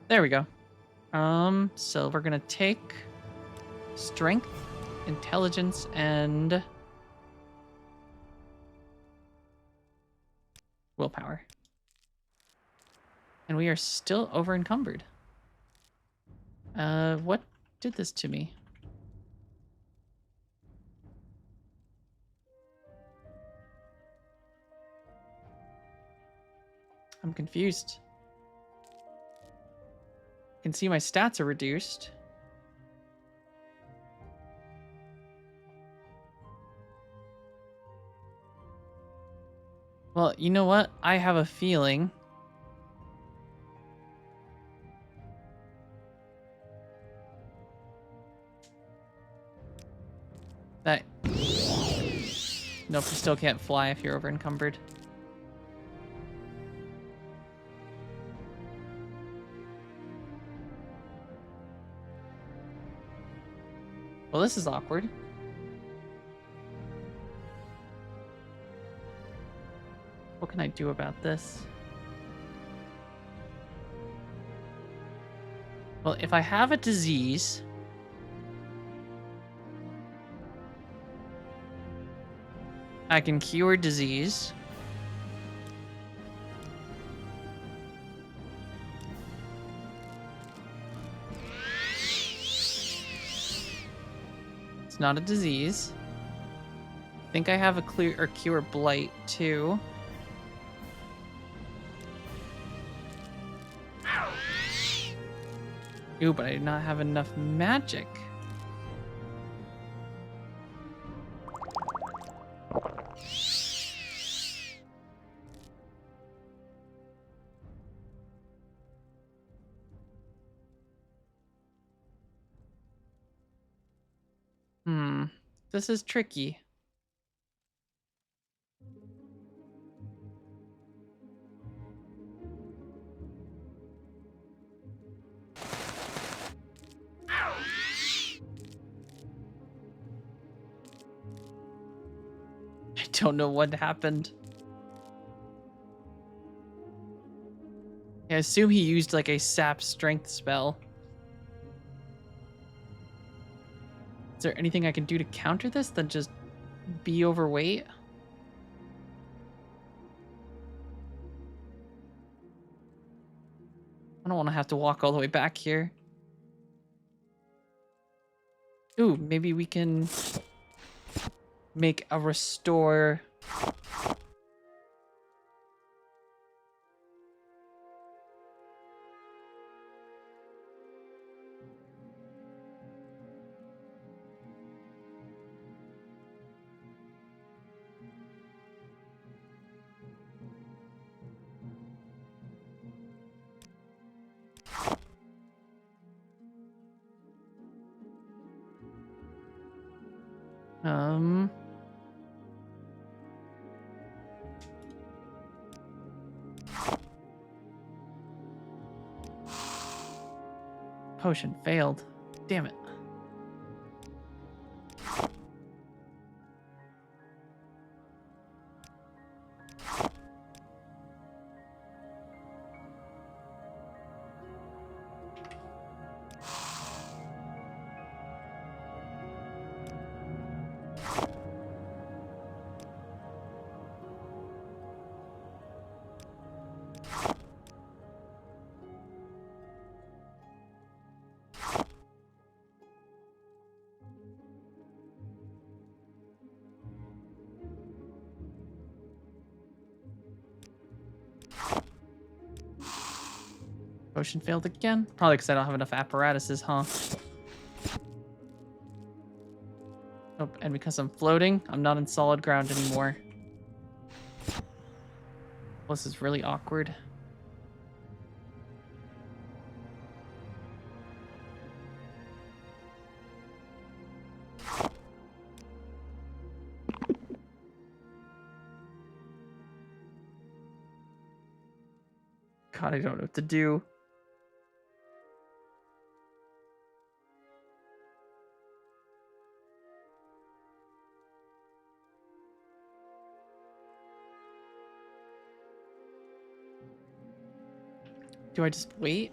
There we go. So we're gonna take strength, intelligence, and willpower. And we are still over encumbered. What did this to me? I'm confused. I can see my stats are reduced. Well, you know what? I have a feeling that... Nope, you still can't fly if you're over encumbered. Well, this is awkward. What can I do about this? Well, if I have a disease... I can cure disease. It's not a disease. I think I have a clear or cure blight too. Ooh, but I do not have enough magic. This is tricky. I don't know what happened. I assume he used like a sap strength spell. Is there anything I can do to counter this than just be overweight? I don't want to have to walk all the way back here. Ooh, maybe we can make a restore. Potion failed. Damn it. Potion failed again. Probably because I don't have enough apparatuses, huh? Oh, and because I'm floating, I'm not in solid ground anymore. This is really awkward. God, I don't know what to do. Do I just wait?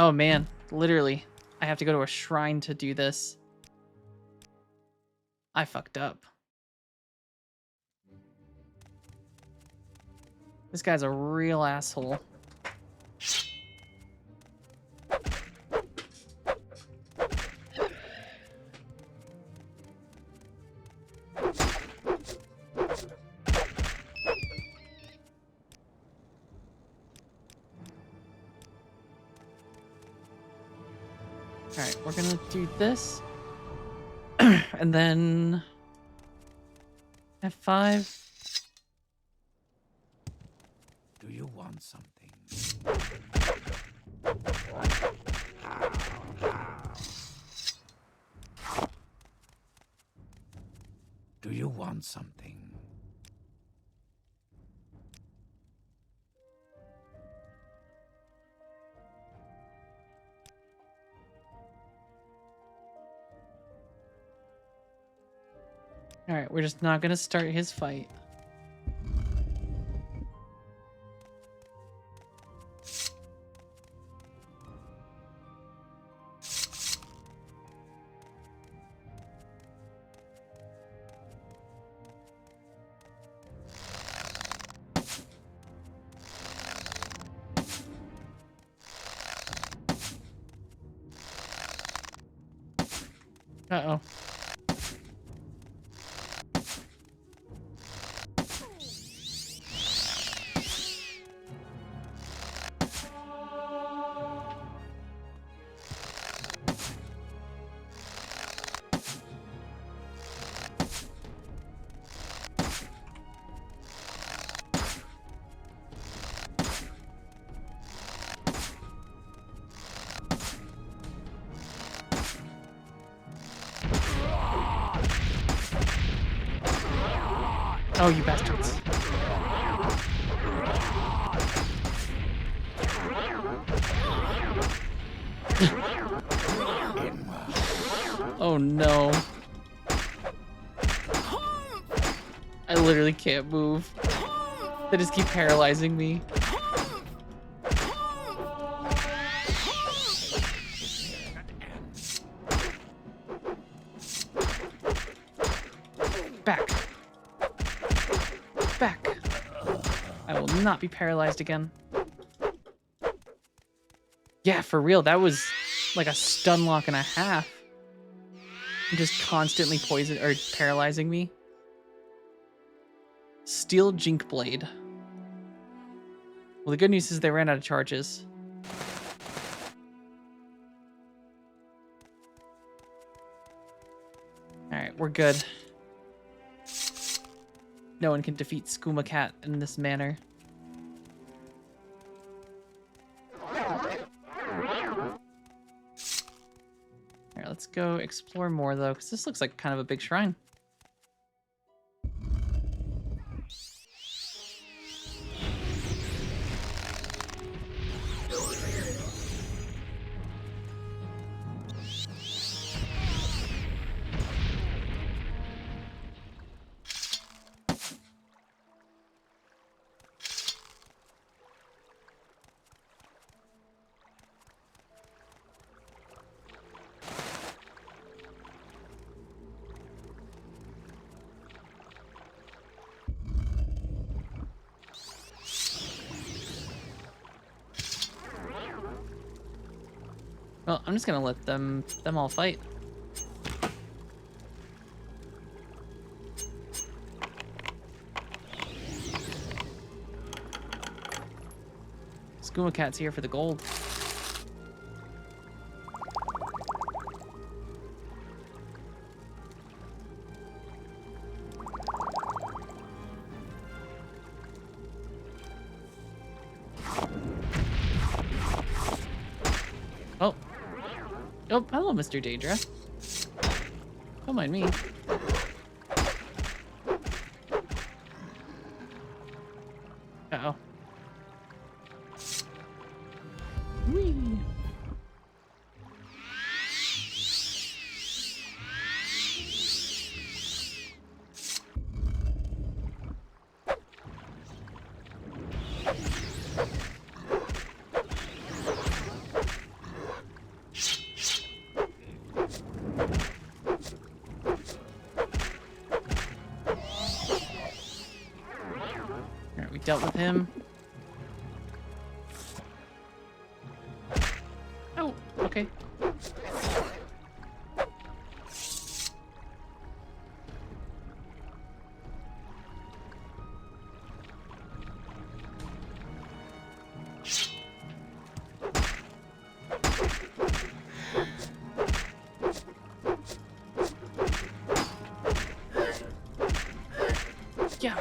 Oh man, literally. I have to go to a shrine to do this. I fucked up. This guy's a real asshole. Alright, we're gonna do this. And then F5. Do you want something? Do you want something? Alright, we're just not gonna start his fight. Uh-oh. Oh, you bastards. Oh no. I literally can't move. They just keep paralyzing me. Back. Back. I will not be paralyzed again. Yeah, for real, that was like a stun lock and a half. Just constantly poison or paralyzing me. Steel Jink Blade. Well, the good news is they ran out of charges. Alright, we're good. No one can defeat Skooma Cat in this manner. Alright, let's go explore more though, because this looks like kind of a big shrine. Well, I'm just gonna let them all fight. Skooma Cat's here for the gold. Oh. Oh, hello, Mr. Daedra. Don't mind me. Uh-oh. Whee! dealt with him. Oh, okay. Yeah.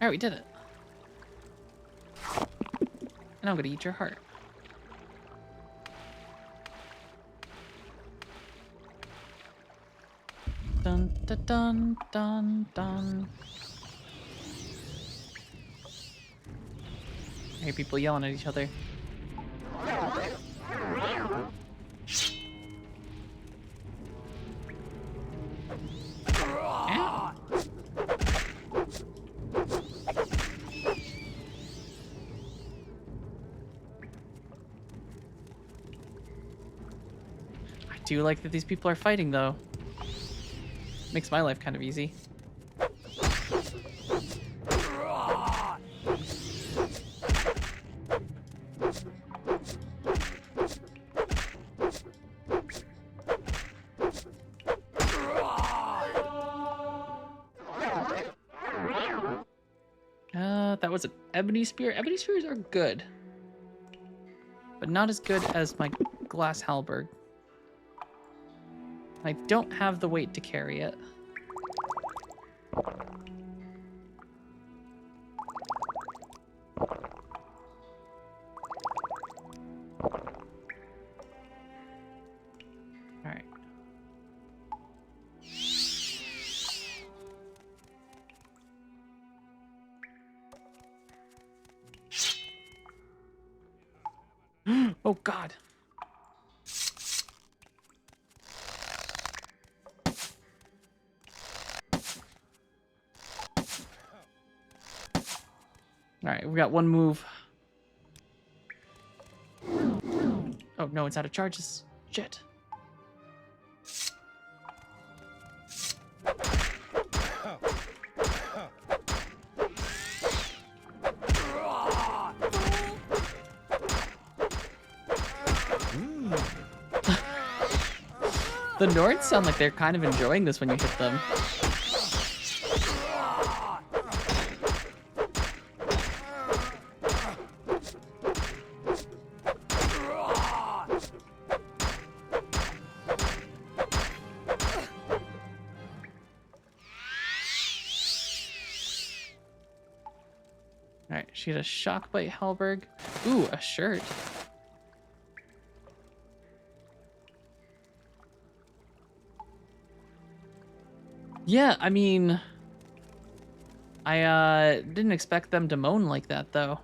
Alright, we did it. And I'm gonna eat your heart. Dun dun dun dun dun. I hear people yelling at each other. Ow. I do like that these people are fighting, though. Makes my life kind of easy. That was an ebony spear. Ebony spears are good, but not as good as my glass halberd. I don't have the weight to carry it. Alright. Oh God. Alright, we got one move. Oh no, it's out of charges. Shit. The Nords sound like they're kind of enjoying this when you hit them. Alright, she had a shockbite halberd. Ooh, a shirt. Yeah, I mean, I didn't expect them to moan like that, though.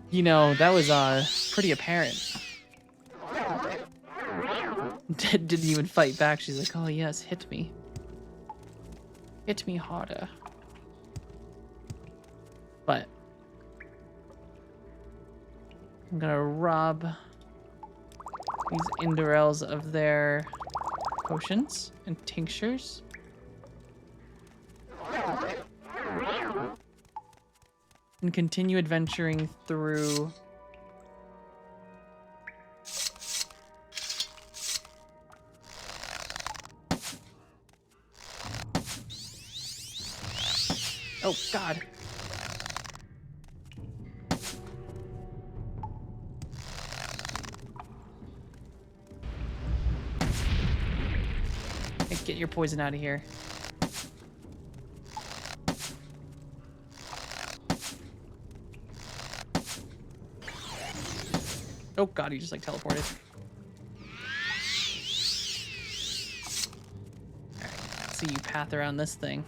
You know, that was pretty apparent. Didn't even fight back. She's like, oh yes, hit me. Hit me harder. But I'm gonna rob these Indorels of their potions and tinctures. And continue adventuring through oh God. Hey, get your poison out of here. Oh God, he just like teleported. Alright, let's see you path around this thing.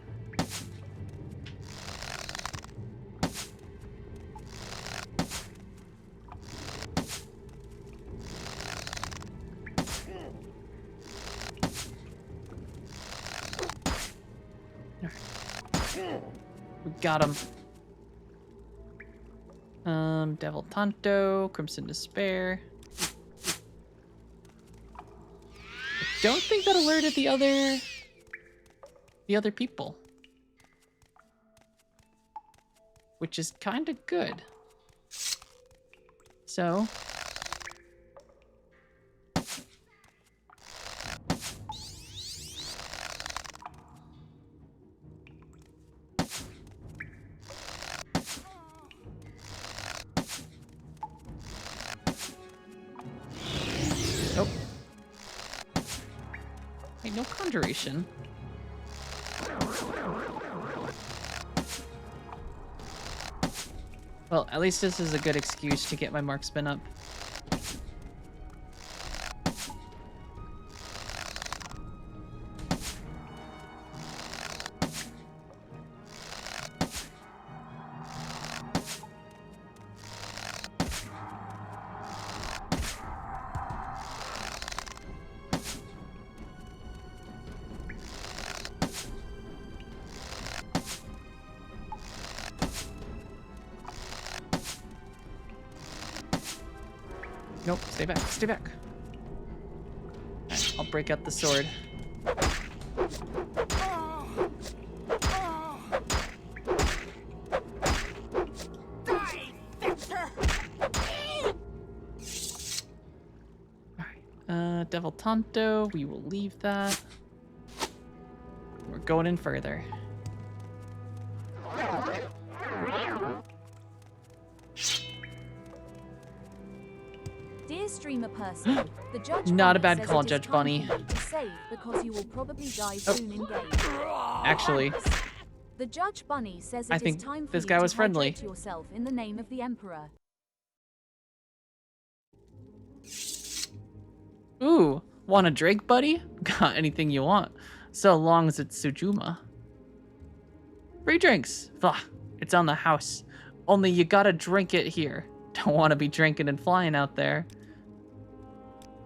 We got him. Devil Tanto, Crimson Despair. don't think that alerted the other people. Which is kind of good. So... Nope. Hey, no conjuration. Well, at least this is a good excuse to get my marksman up. Nope, stay back, stay back. Alright, I'll break out the sword. Alright, Devil Tonto, we will leave that. We're going in further. Dear streamer person, the judge Not a Bunny bad says call, it is Judge time Bunny. for you to save because you will probably die soon in game. Actually, The Judge Bunny says I it is think time for this you guy to was friendly. hydrate yourself in the name of the Emperor. Ooh, want a drink, buddy? Got anything you want, so long as it's Sujuma. Free drinks. Blah, it's on the house. Only you gotta drink it here. Don't want to be drinking and flying out there.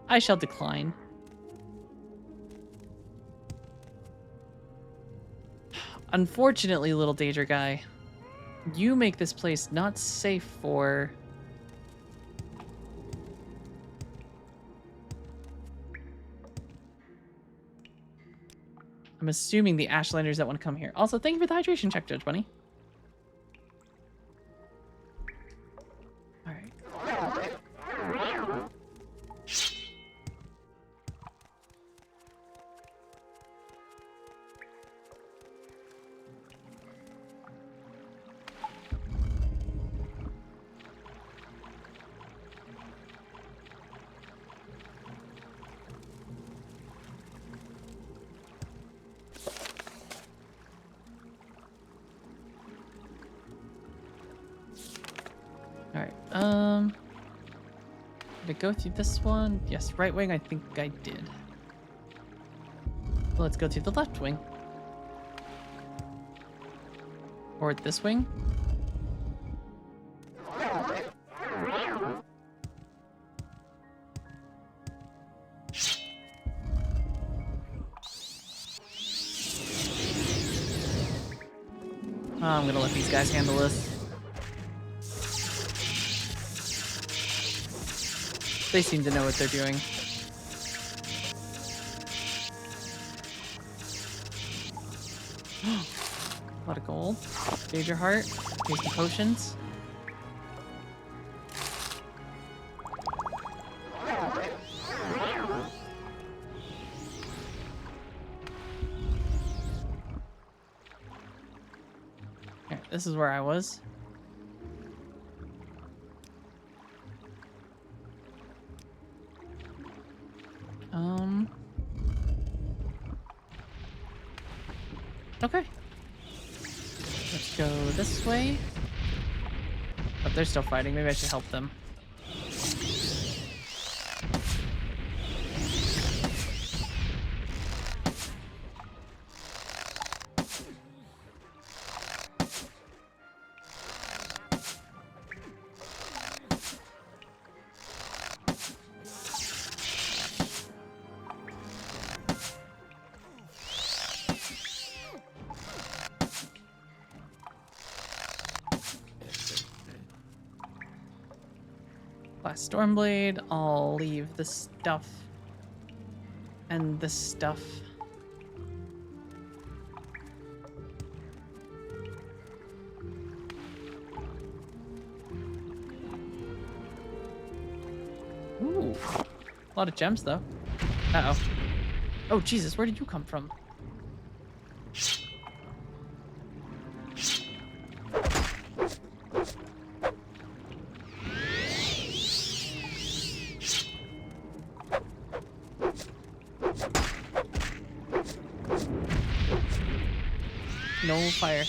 I shall decline. Unfortunately, little Danger Guy, you make this place not safe for... I'm assuming the Ashlanders that want to come here. Also, thank you for the hydration check, Judge Bunny. All right. Did I go through this one? Yes, right wing, I think I did. Well, let's go through the left wing. Or this wing. I'm gonna let these guys handle this. They seem to know what they're doing. A lot of gold. Save your heart. Here's the potions. Here, this is where I was. Okay. Let's go this way. Oh, they're still fighting. Maybe I should help them. Stormblade, I'll leave the stuff And this stuff. Ooh. A lot of gems, though. Uh-oh. Oh, Jesus, where did you come from? No fire.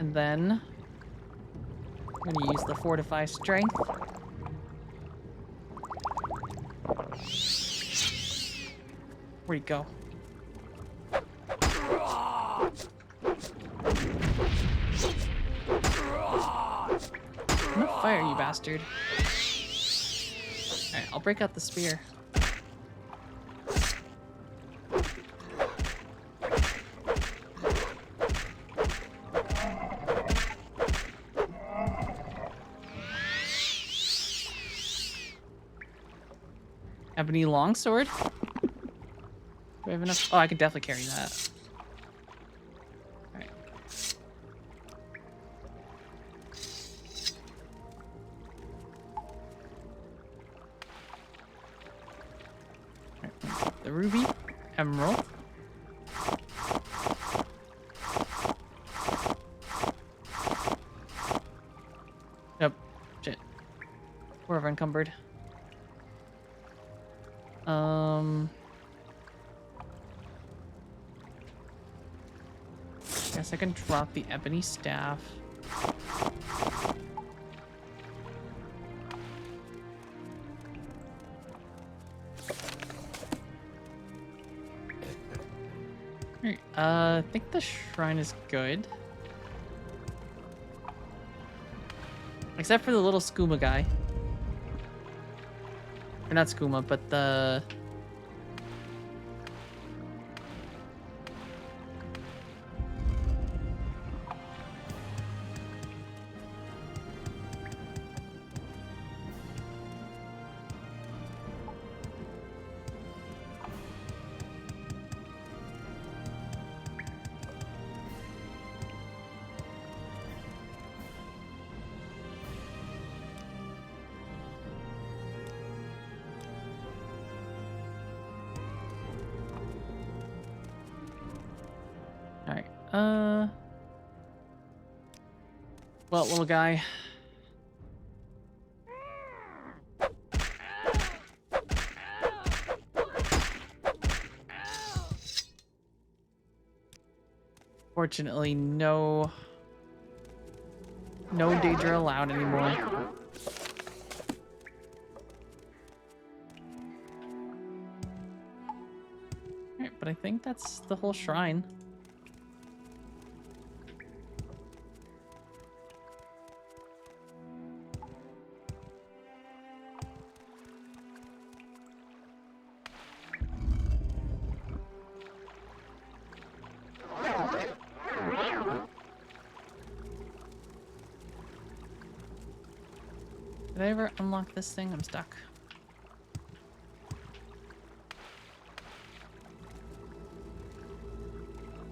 And then I'm gonna use the fortify strength. Where'd he go? No fire, you bastard. Alright, I'll break out the spear. Ebony longsword? Do I have enough? Oh, I can definitely carry that. Alright. The ruby, emerald. Yep. Shit. We're encumbered. Guess I can drop the ebony staff. Alright, I think the shrine is good. Except for the little skooma guy. Or not skooma, but the... Alright, well, little guy. Fortunately, no danger allowed anymore. Alright, but I think that's the whole shrine. Did I ever unlock this thing? I'm stuck.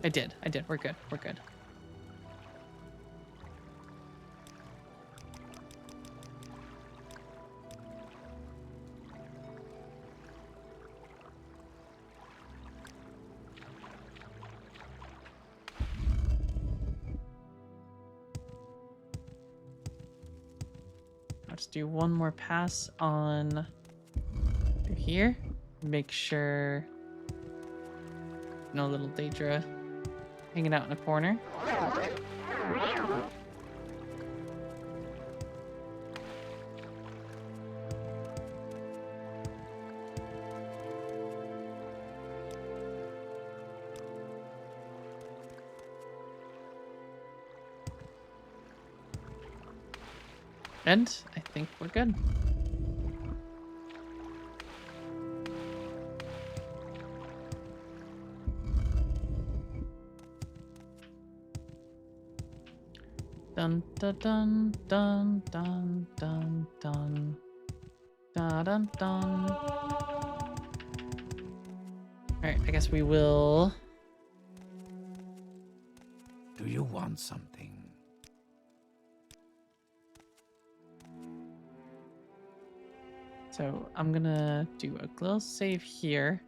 I did. We're good. We're good. I'll just do one more pass on through here. Make sure no little Daedra hanging out in a corner. And I think we're good. Dun dun dun dun dun dun dun dun dun dun. Alright, I guess we will. Do you want something? So I'm gonna do a little save here.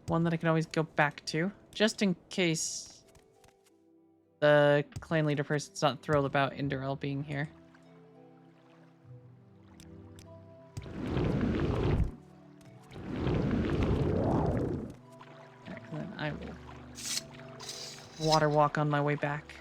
One that I can always go back to, just in case the clan leader person's not thrilled about Indorel being here. Alright, and then I will water walk on my way back.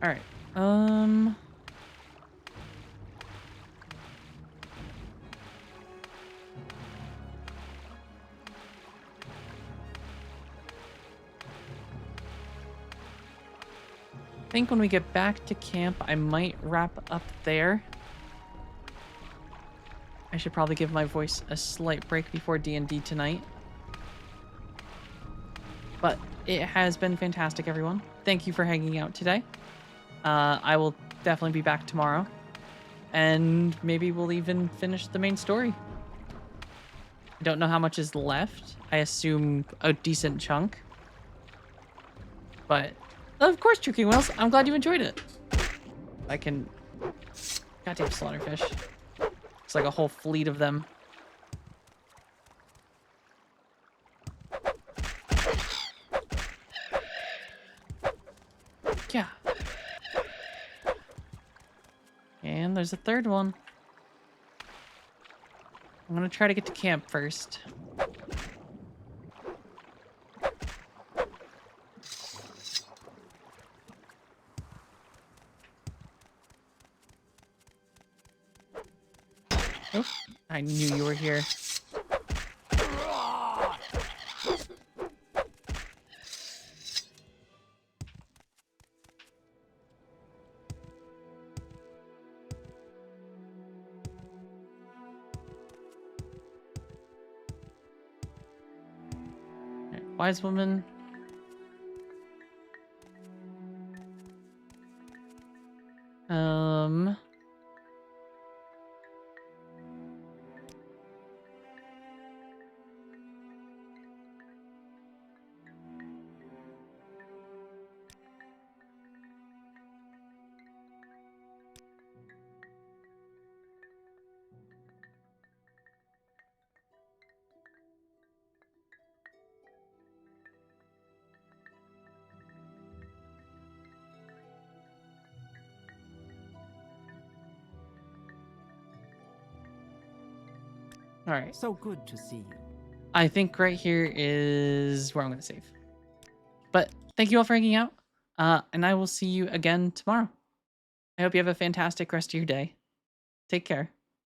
All right. I think when we get back to camp, I might wrap up there. I should probably give my voice a slight break before D&D tonight. But it has been fantastic, everyone. Thank you for hanging out today. I will definitely be back tomorrow. And maybe we'll even finish the main story. I don't know how much is left. I assume a decent chunk. But, of course, True King Wills, I'm glad you enjoyed it. I can... Goddamn slaughterfish. It's like a whole fleet of them. Yeah. And there's a third one. I'm gonna try to get to camp first. Oh, I knew you were here. Wise woman. All right. So good to see you. I think right here is where I'm going to save. But thank you all for hanging out. And I will see you again tomorrow. I hope you have a fantastic rest of your day. Take care.